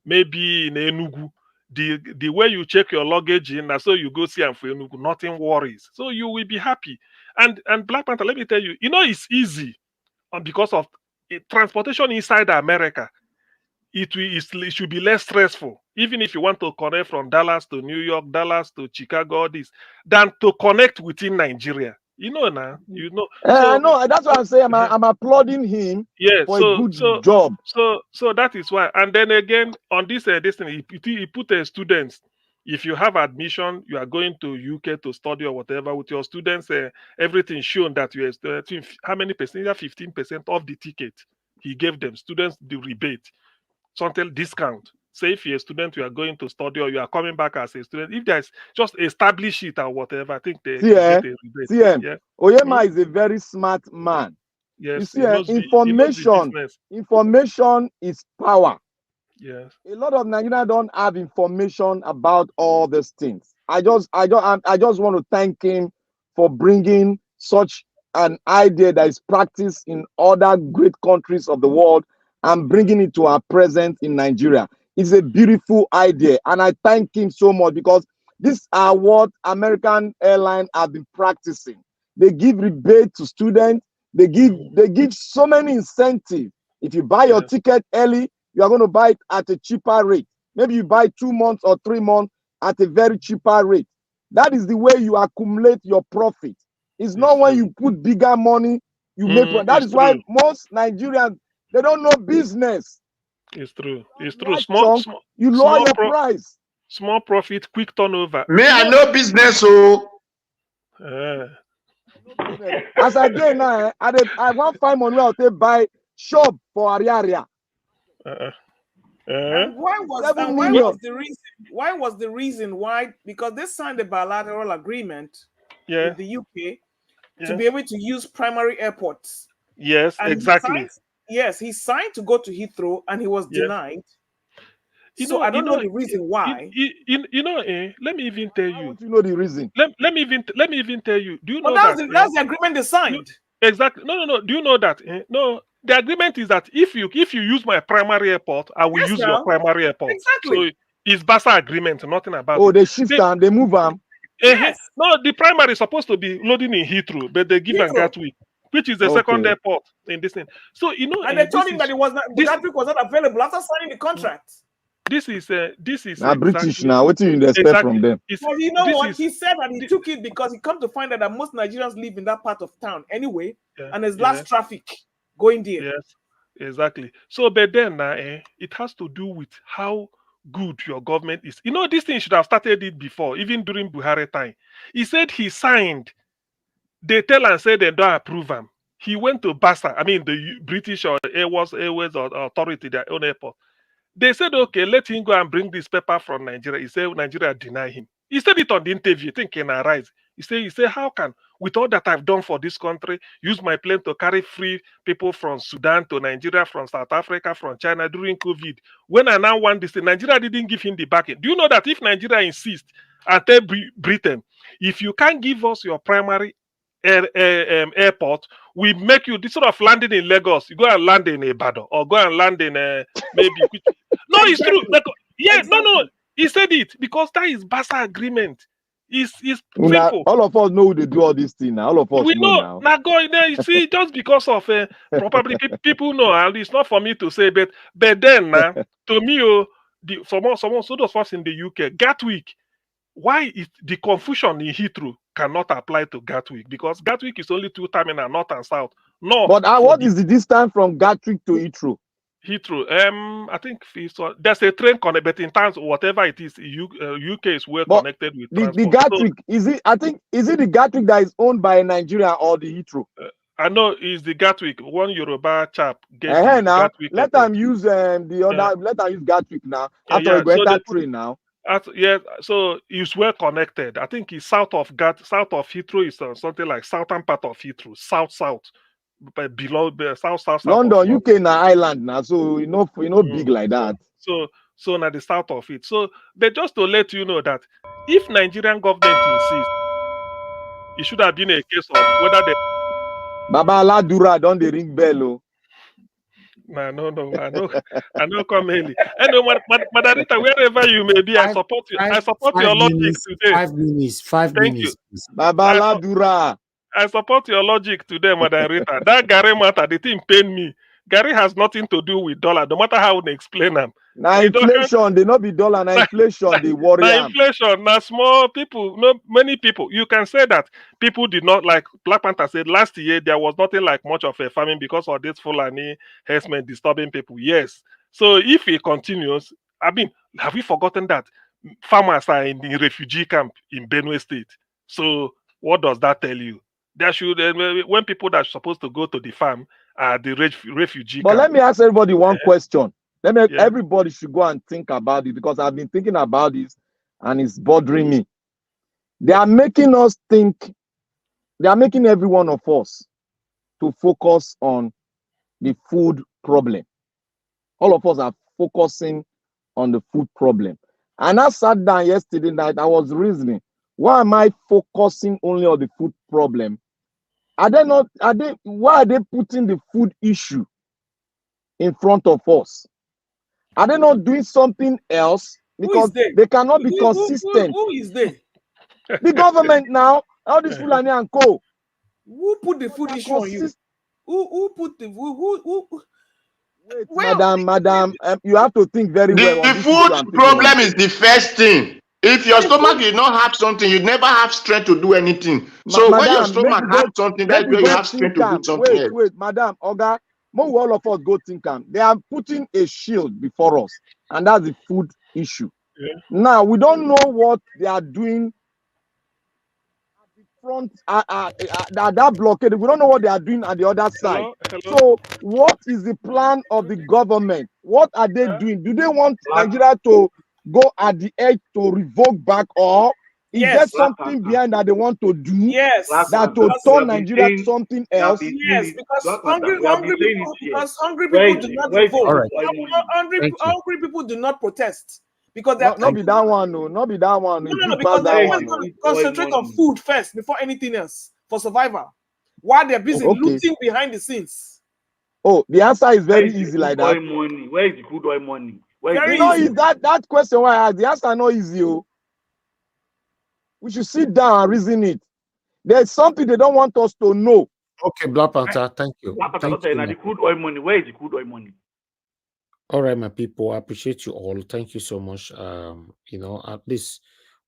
maybe in Enugu, the way you check your luggage in, and so you go see and for Enugu, nothing worries. So you will be happy. And Black Panther, let me tell you, it's easy because of transportation inside America. It should be less stressful, even if you want to connect from Dallas to New York, Dallas to Chicago, than to connect within Nigeria. Now. I know. That's what I'm saying. I'm applauding him for a good job. So that is why. And then again, on this thing, he put students. If you have admission, you are going to UK to study or whatever with your students, everything shown that you are how many percent? 15% of the ticket he gave them. Students the rebate, something discount. Say if you're a student, you are going to study or you are coming back as a student. If there's just establish it or whatever, I think they get a rebate. Yeah. Oyema is a very smart man. Yes, you see, information is power. Yes. A lot of Nigerians don't have information about all these things. I just want to thank him for bringing such an idea that is practiced in other great countries of the world and bringing it to our present in Nigeria. It's a beautiful idea, and I thank him so much because These are what American airlines have been practicing. They give rebate to students. They give so many incentives. If you buy your ticket early, you are going to buy it at a cheaper rate. Maybe you buy 2 months or 3 months at a very cheaper rate. That is the way you accumulate your profit. It's not when you put bigger money, you make one. That is why most Nigerians, they don't know business. It's true. It's true. You lower your price. Small profit, quick turnover. May I know business, so. As I did now, I want 5 money where I'll buy shop for Ariaria. And why was the reason why? Because they signed a bilateral agreement with the UK to be able to use primary airports. Yes, and exactly. He signed to go to Heathrow and he was denied. I don't know the reason why. Let me even tell you. How would you know the reason? Let me even tell you. Do you know that's the agreement they signed? Exactly. No. Do you know that? No. The agreement is that if you use my primary airport, I will use your primary airport. Exactly. So it's Basa agreement, nothing about it. They shift and they move them. Yes. No, the primary is supposed to be loading in Heathrow, but they give Gatwick, which is the second airport in this thing. So and they told him that Gatwick was not available after signing the contract. This is now British now. What do you expect from them? Well, you know what he said, that he took it because he come to find out that most Nigerians live in that part of town anyway, and there's less traffic going there. Yes, exactly. So, but then it has to do with how good your government is. This thing should have started it before, even during Buhari time. He said he signed. They tell and say they don't approve him. He went to Basa, the British or Airways or Authority, their own airport. They said, okay, let him go and bring this paper from Nigeria. He said Nigeria deny him. He said it on the interview, thinking arise. He said, how can, with all that I've done for this country, use my plane to carry free people from Sudan to Nigeria, from South Africa, from China during COVID. When I now want this thing, Nigeria didn't give him the backing. Do you know that if Nigeria insists and tell Britain, if you can't give us your primary airport, we make you, instead of landing in Lagos, you go and land in Ibadan or go and land in maybe. No, it's true. No. He said it because that is Basa agreement. It's simple. All of us know they do all these things now. All of us know now. Now go in there. You see, just because of probably people know, and it's not for me to say, but then to me, someone so those of us in the UK, Gatwick. Why is the confusion in Heathrow cannot apply to Gatwick? Because Gatwick is only 2 terminals, north and south. No. But what is the distance from Gatwick to Heathrow? Heathrow, I think there's a train connect, but in terms of whatever it is, UK is well connected with transport. The Gatwick, is it the Gatwick that is owned by Nigeria or the Heathrow? I know it's the Gatwick. One Yoruba chap gave now. Gatwick. Let them use the other. Let them use Gatwick now. After we enter train now. So it's well connected. I think it's south of Heathrow is something like southern part of Heathrow, south, but below south. London, UK na island now, so big like that. So now the south of it. So, but just to let you know that if Nigerian government insists, it should have been a case of whether they. Baba Aladura don't they ring bell? No, I know come early. Anyway, Madarita, wherever you may be, I support you. I support your logic today. 5 minutes. Thank you. Baba Ladura. I support your logic today, Madarita. That Gary matter, the thing pain me. Gary has nothing to do with dollar, no matter how they explain them. Now inflation, they not be dollar, now inflation, they worry. Now inflation, now small people, many people. You can say that people did not like Black Panther said last year there was nothing like much of a famine because of this Fulani herdsmen disturbing people. Yes. So if it continues, have we forgotten that farmers are in the refugee camp in Benue State? So what does that tell you? There should when people that are supposed to go to the farm are the refugee But camp. let me ask everybody one question. Everybody should go and think about it, because I've been thinking about this and it's bothering me. They are making us think, they are making every one of us to focus on the food problem. All of us are focusing on the food problem. And I sat down yesterday night, I was reasoning, why am I focusing only on the food problem? Why are they putting the food issue in front of us? Are they not doing something else because they? they cannot be consistent. Who is they? The government now, all this Fulani and co. Who put the food issue on you? Who put the who Wait, well, madam, you have to think very well on The this issue I'm food taking on. problem is the first thing. If your stomach did not have something, you never have strength to do anything. So when your Madam, stomach has something, that's where you have strength think to do calm. something else. Wait, madam, Oga, more all of us go think calm. They are putting a shield before us, and that's the food issue. Yeah. Now we don't know what they are doing at the front, that blockade. We don't know what they are doing at the other side. Hello. So, what is the plan of the government? What are they doing? Do they want Nigeria to go at the edge to revoke back, or is there something behind that they want to do? Yes, that to turn Nigeria to something else? Yes, because hungry Where people do not is vote. the right. Hungry people do not protest because not be that one, no, not be that one. No, because they're always going to concentrate on food first before anything else for survival, while they're busy looting behind the scenes. Oh, the answer is very easy like that. Money? Where is the crude oil money? Very easy. easy. That question why I asked, the answer not easy. Oh. We should sit down and reason it. There's something they don't want us to know. Okay, Black Panther, thank you. The crude oil money. Where is the crude oil money? All right, my people, I appreciate you all. Thank you so much. You know, at least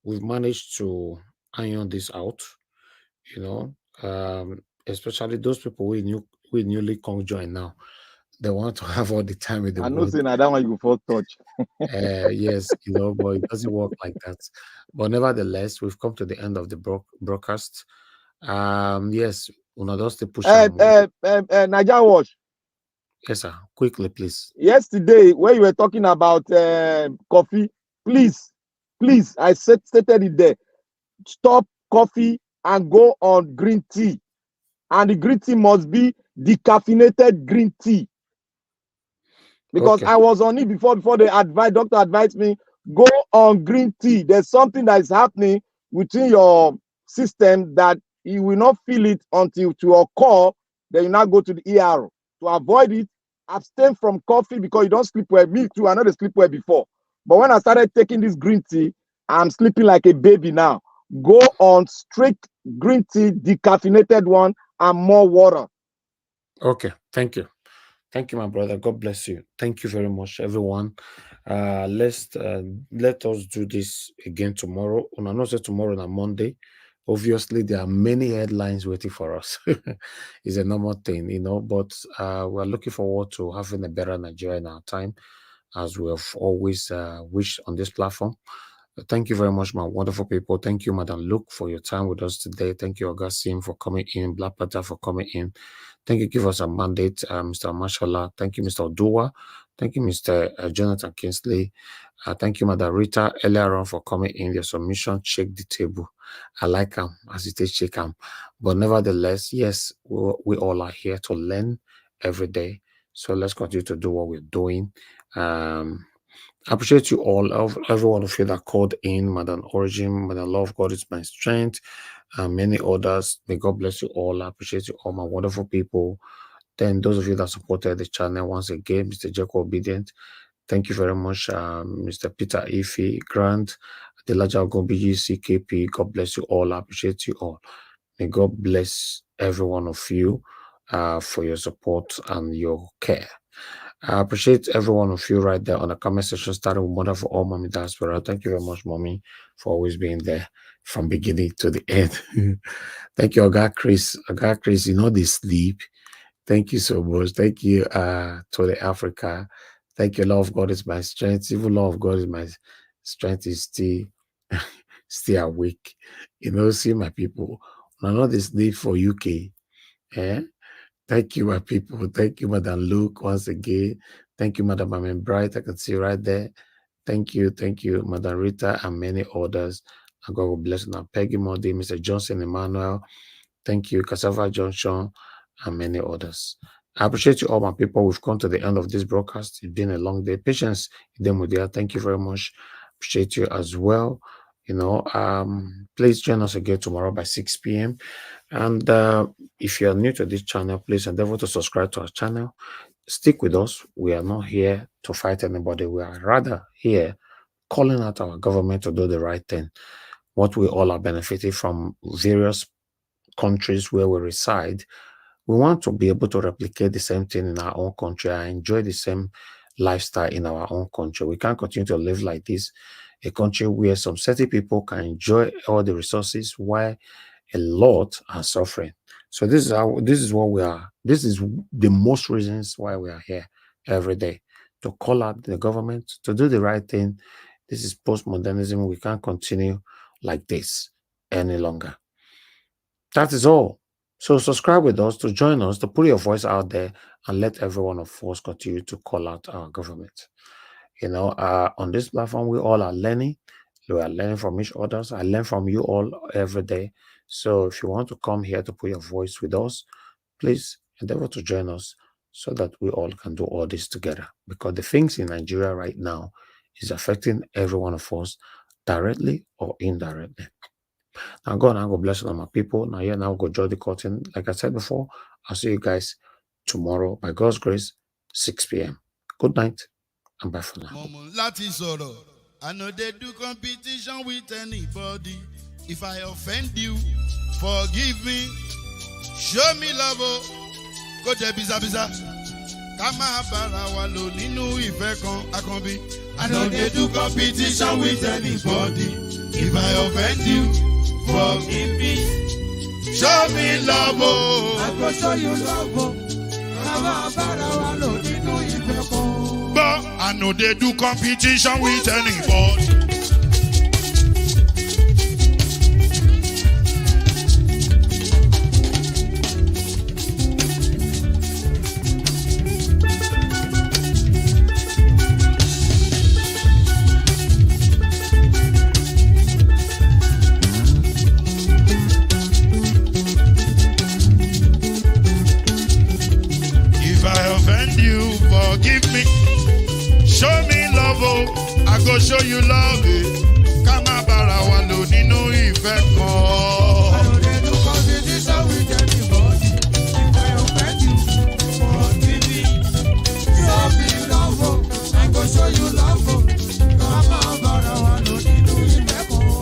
we've managed to iron this out. You know, especially those people we newly conjoined now. They want to have all the time with the I know world. saying that one you go for touch. Yes, you know, but it doesn't work like that. But nevertheless, we've come to the end of the broadcast. Yes, just to push. Niger Watch. Yes, sir. Quickly, please. Yesterday, when you were talking about coffee, please, I stated it there. Stop coffee and go on green tea. And the green tea must be decaffeinated green tea. Because I was on it before the doctor advised me, go on green tea. There's something that is happening within your system that you will not feel it until to occur. Then you now go to the ER. To avoid it, abstain from coffee because you don't sleep well. Me too, I know they sleep well before. But when I started taking this green tea, I'm sleeping like a baby now. Go on straight green tea, decaffeinated one, and more water. Okay, thank you. Thank you, my brother. God bless you. Thank you very much, everyone. Let us do this again tomorrow. On another tomorrow on Monday. Obviously, there are many headlines waiting for us. It's a normal thing, you know, but we're looking forward to having a better Nigeria in our time, as we have always wished on this platform. Thank you very much, my wonderful people. Thank you, Madam Luke, for your time with us today. Thank you, Augustine, for coming in. Black Panther for coming in. Thank you, give us a mandate, Mr. Mashallah. Thank you, Mr. Odua. Thank you, Mr. Jonathan Kinsley. Thank you, Madam Rita, earlier on for coming in. Your submission, check the table. I like them as it is, check them. But nevertheless, yes, we all are here to learn every day. So let's continue to do what we're doing. I appreciate you all, every one of you that called in, Madam Origin, Madam Love, God is my strength, and many others. May God bless you all. I appreciate you all, my wonderful people. Then those of you that supported the channel once again, Mr. Jacob Obedient, thank you very much, Mr. Peter Ife, Grant, Delaja Gombiji, CKP. God bless you all. I appreciate you all. May God bless every one of you for your support and your care. I appreciate every one of you right there on the comment section, starting with Mother for All Mommy Diaspora. Thank you very much, Mommy, for always being there from beginning to the end. Thank you, Oga Chris. Oga Chris, you know they sleep. Thank you so much. Thank you to the Africa. Thank you, Love of God is my strength. Even Love of God is my strength is still awake. You know, see my people. I know they sleep for UK. Eh? Thank you, my people. Thank you, Madam Luke, once again. Thank you, Madam Amen Bright. I can see right there. Thank you, Madam Rita, and many others. And God will bless you now. Peggy Modi, Mr. Johnson Emmanuel. Thank you, Cassava Johnson, and many others. I appreciate you all, my people. We've come to the end of this broadcast. It's been a long day. Patience, Idemudia. Thank you very much. Appreciate you as well. You know, please join us again tomorrow by 6 p.m. And if you are new to this channel, please endeavor to subscribe to our channel. Stick with us. We are not here to fight anybody. We are rather here calling out our government to do the right thing. What we all are benefiting from various countries where we reside, we want to be able to replicate the same thing in our own country and enjoy the same lifestyle in our own country. We can't continue to live like this, a country where some certain people can enjoy all the resources while a lot are suffering. So this is what we are. This is the most reasons why we are here every day, to call out the government to do the right thing. This is postmodernism. We can't continue like this any longer. That is all. So subscribe with us, to join us, to put your voice out there, and let every one of us continue to call out our government. You know, on this platform, we all are learning. We are learning from each other. I learn from you all every day. So if you want to come here to put your voice with us, please endeavor to join us so that we all can do all this together. Because the things in Nigeria right now is affecting every one of us directly or indirectly. Now God, I go bless all my people. Now here, now go draw the curtain. Like I said before, I'll see you guys tomorrow by God's grace, 6 p.m. Good night and bye for now. I know they do competition with anybody. If I offend you, forgive me. Show me love. Go there, biza biza. Kama bara walo ninu ife kan akanbi. I know they do competition with anybody. If I offend you, forgive me. Show me love. I go show you love. Kama bara walo ninu ife kan. But I know they do competition with anybody. If I offend you, forgive me. Show me love, oh, I go show you love, eh. Kama bara walo ninu ife kan. I know they do competition with anybody. If I offend you, forgive me. Show me love, oh, I go show you love, oh. Kama bara walo ninu ife kan.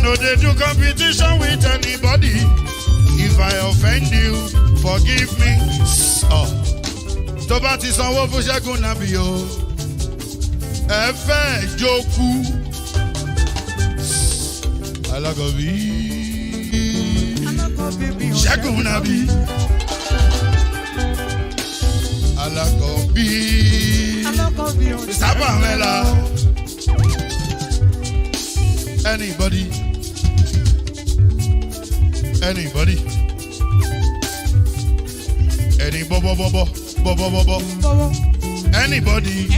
No, they do competition with anybody. If I offend you, forgive me. Oh, tó bá ti sanwó fún Ṣẹ́gun Nàbí o, ẹ fẹ́ jókù. Alákọ̀bí Ṣẹ́gun Nàbí. Alákọ̀bí Mr Pamela. Anybody? Anybody? Any bo bo bo bo bo bo bo bo. Anybody?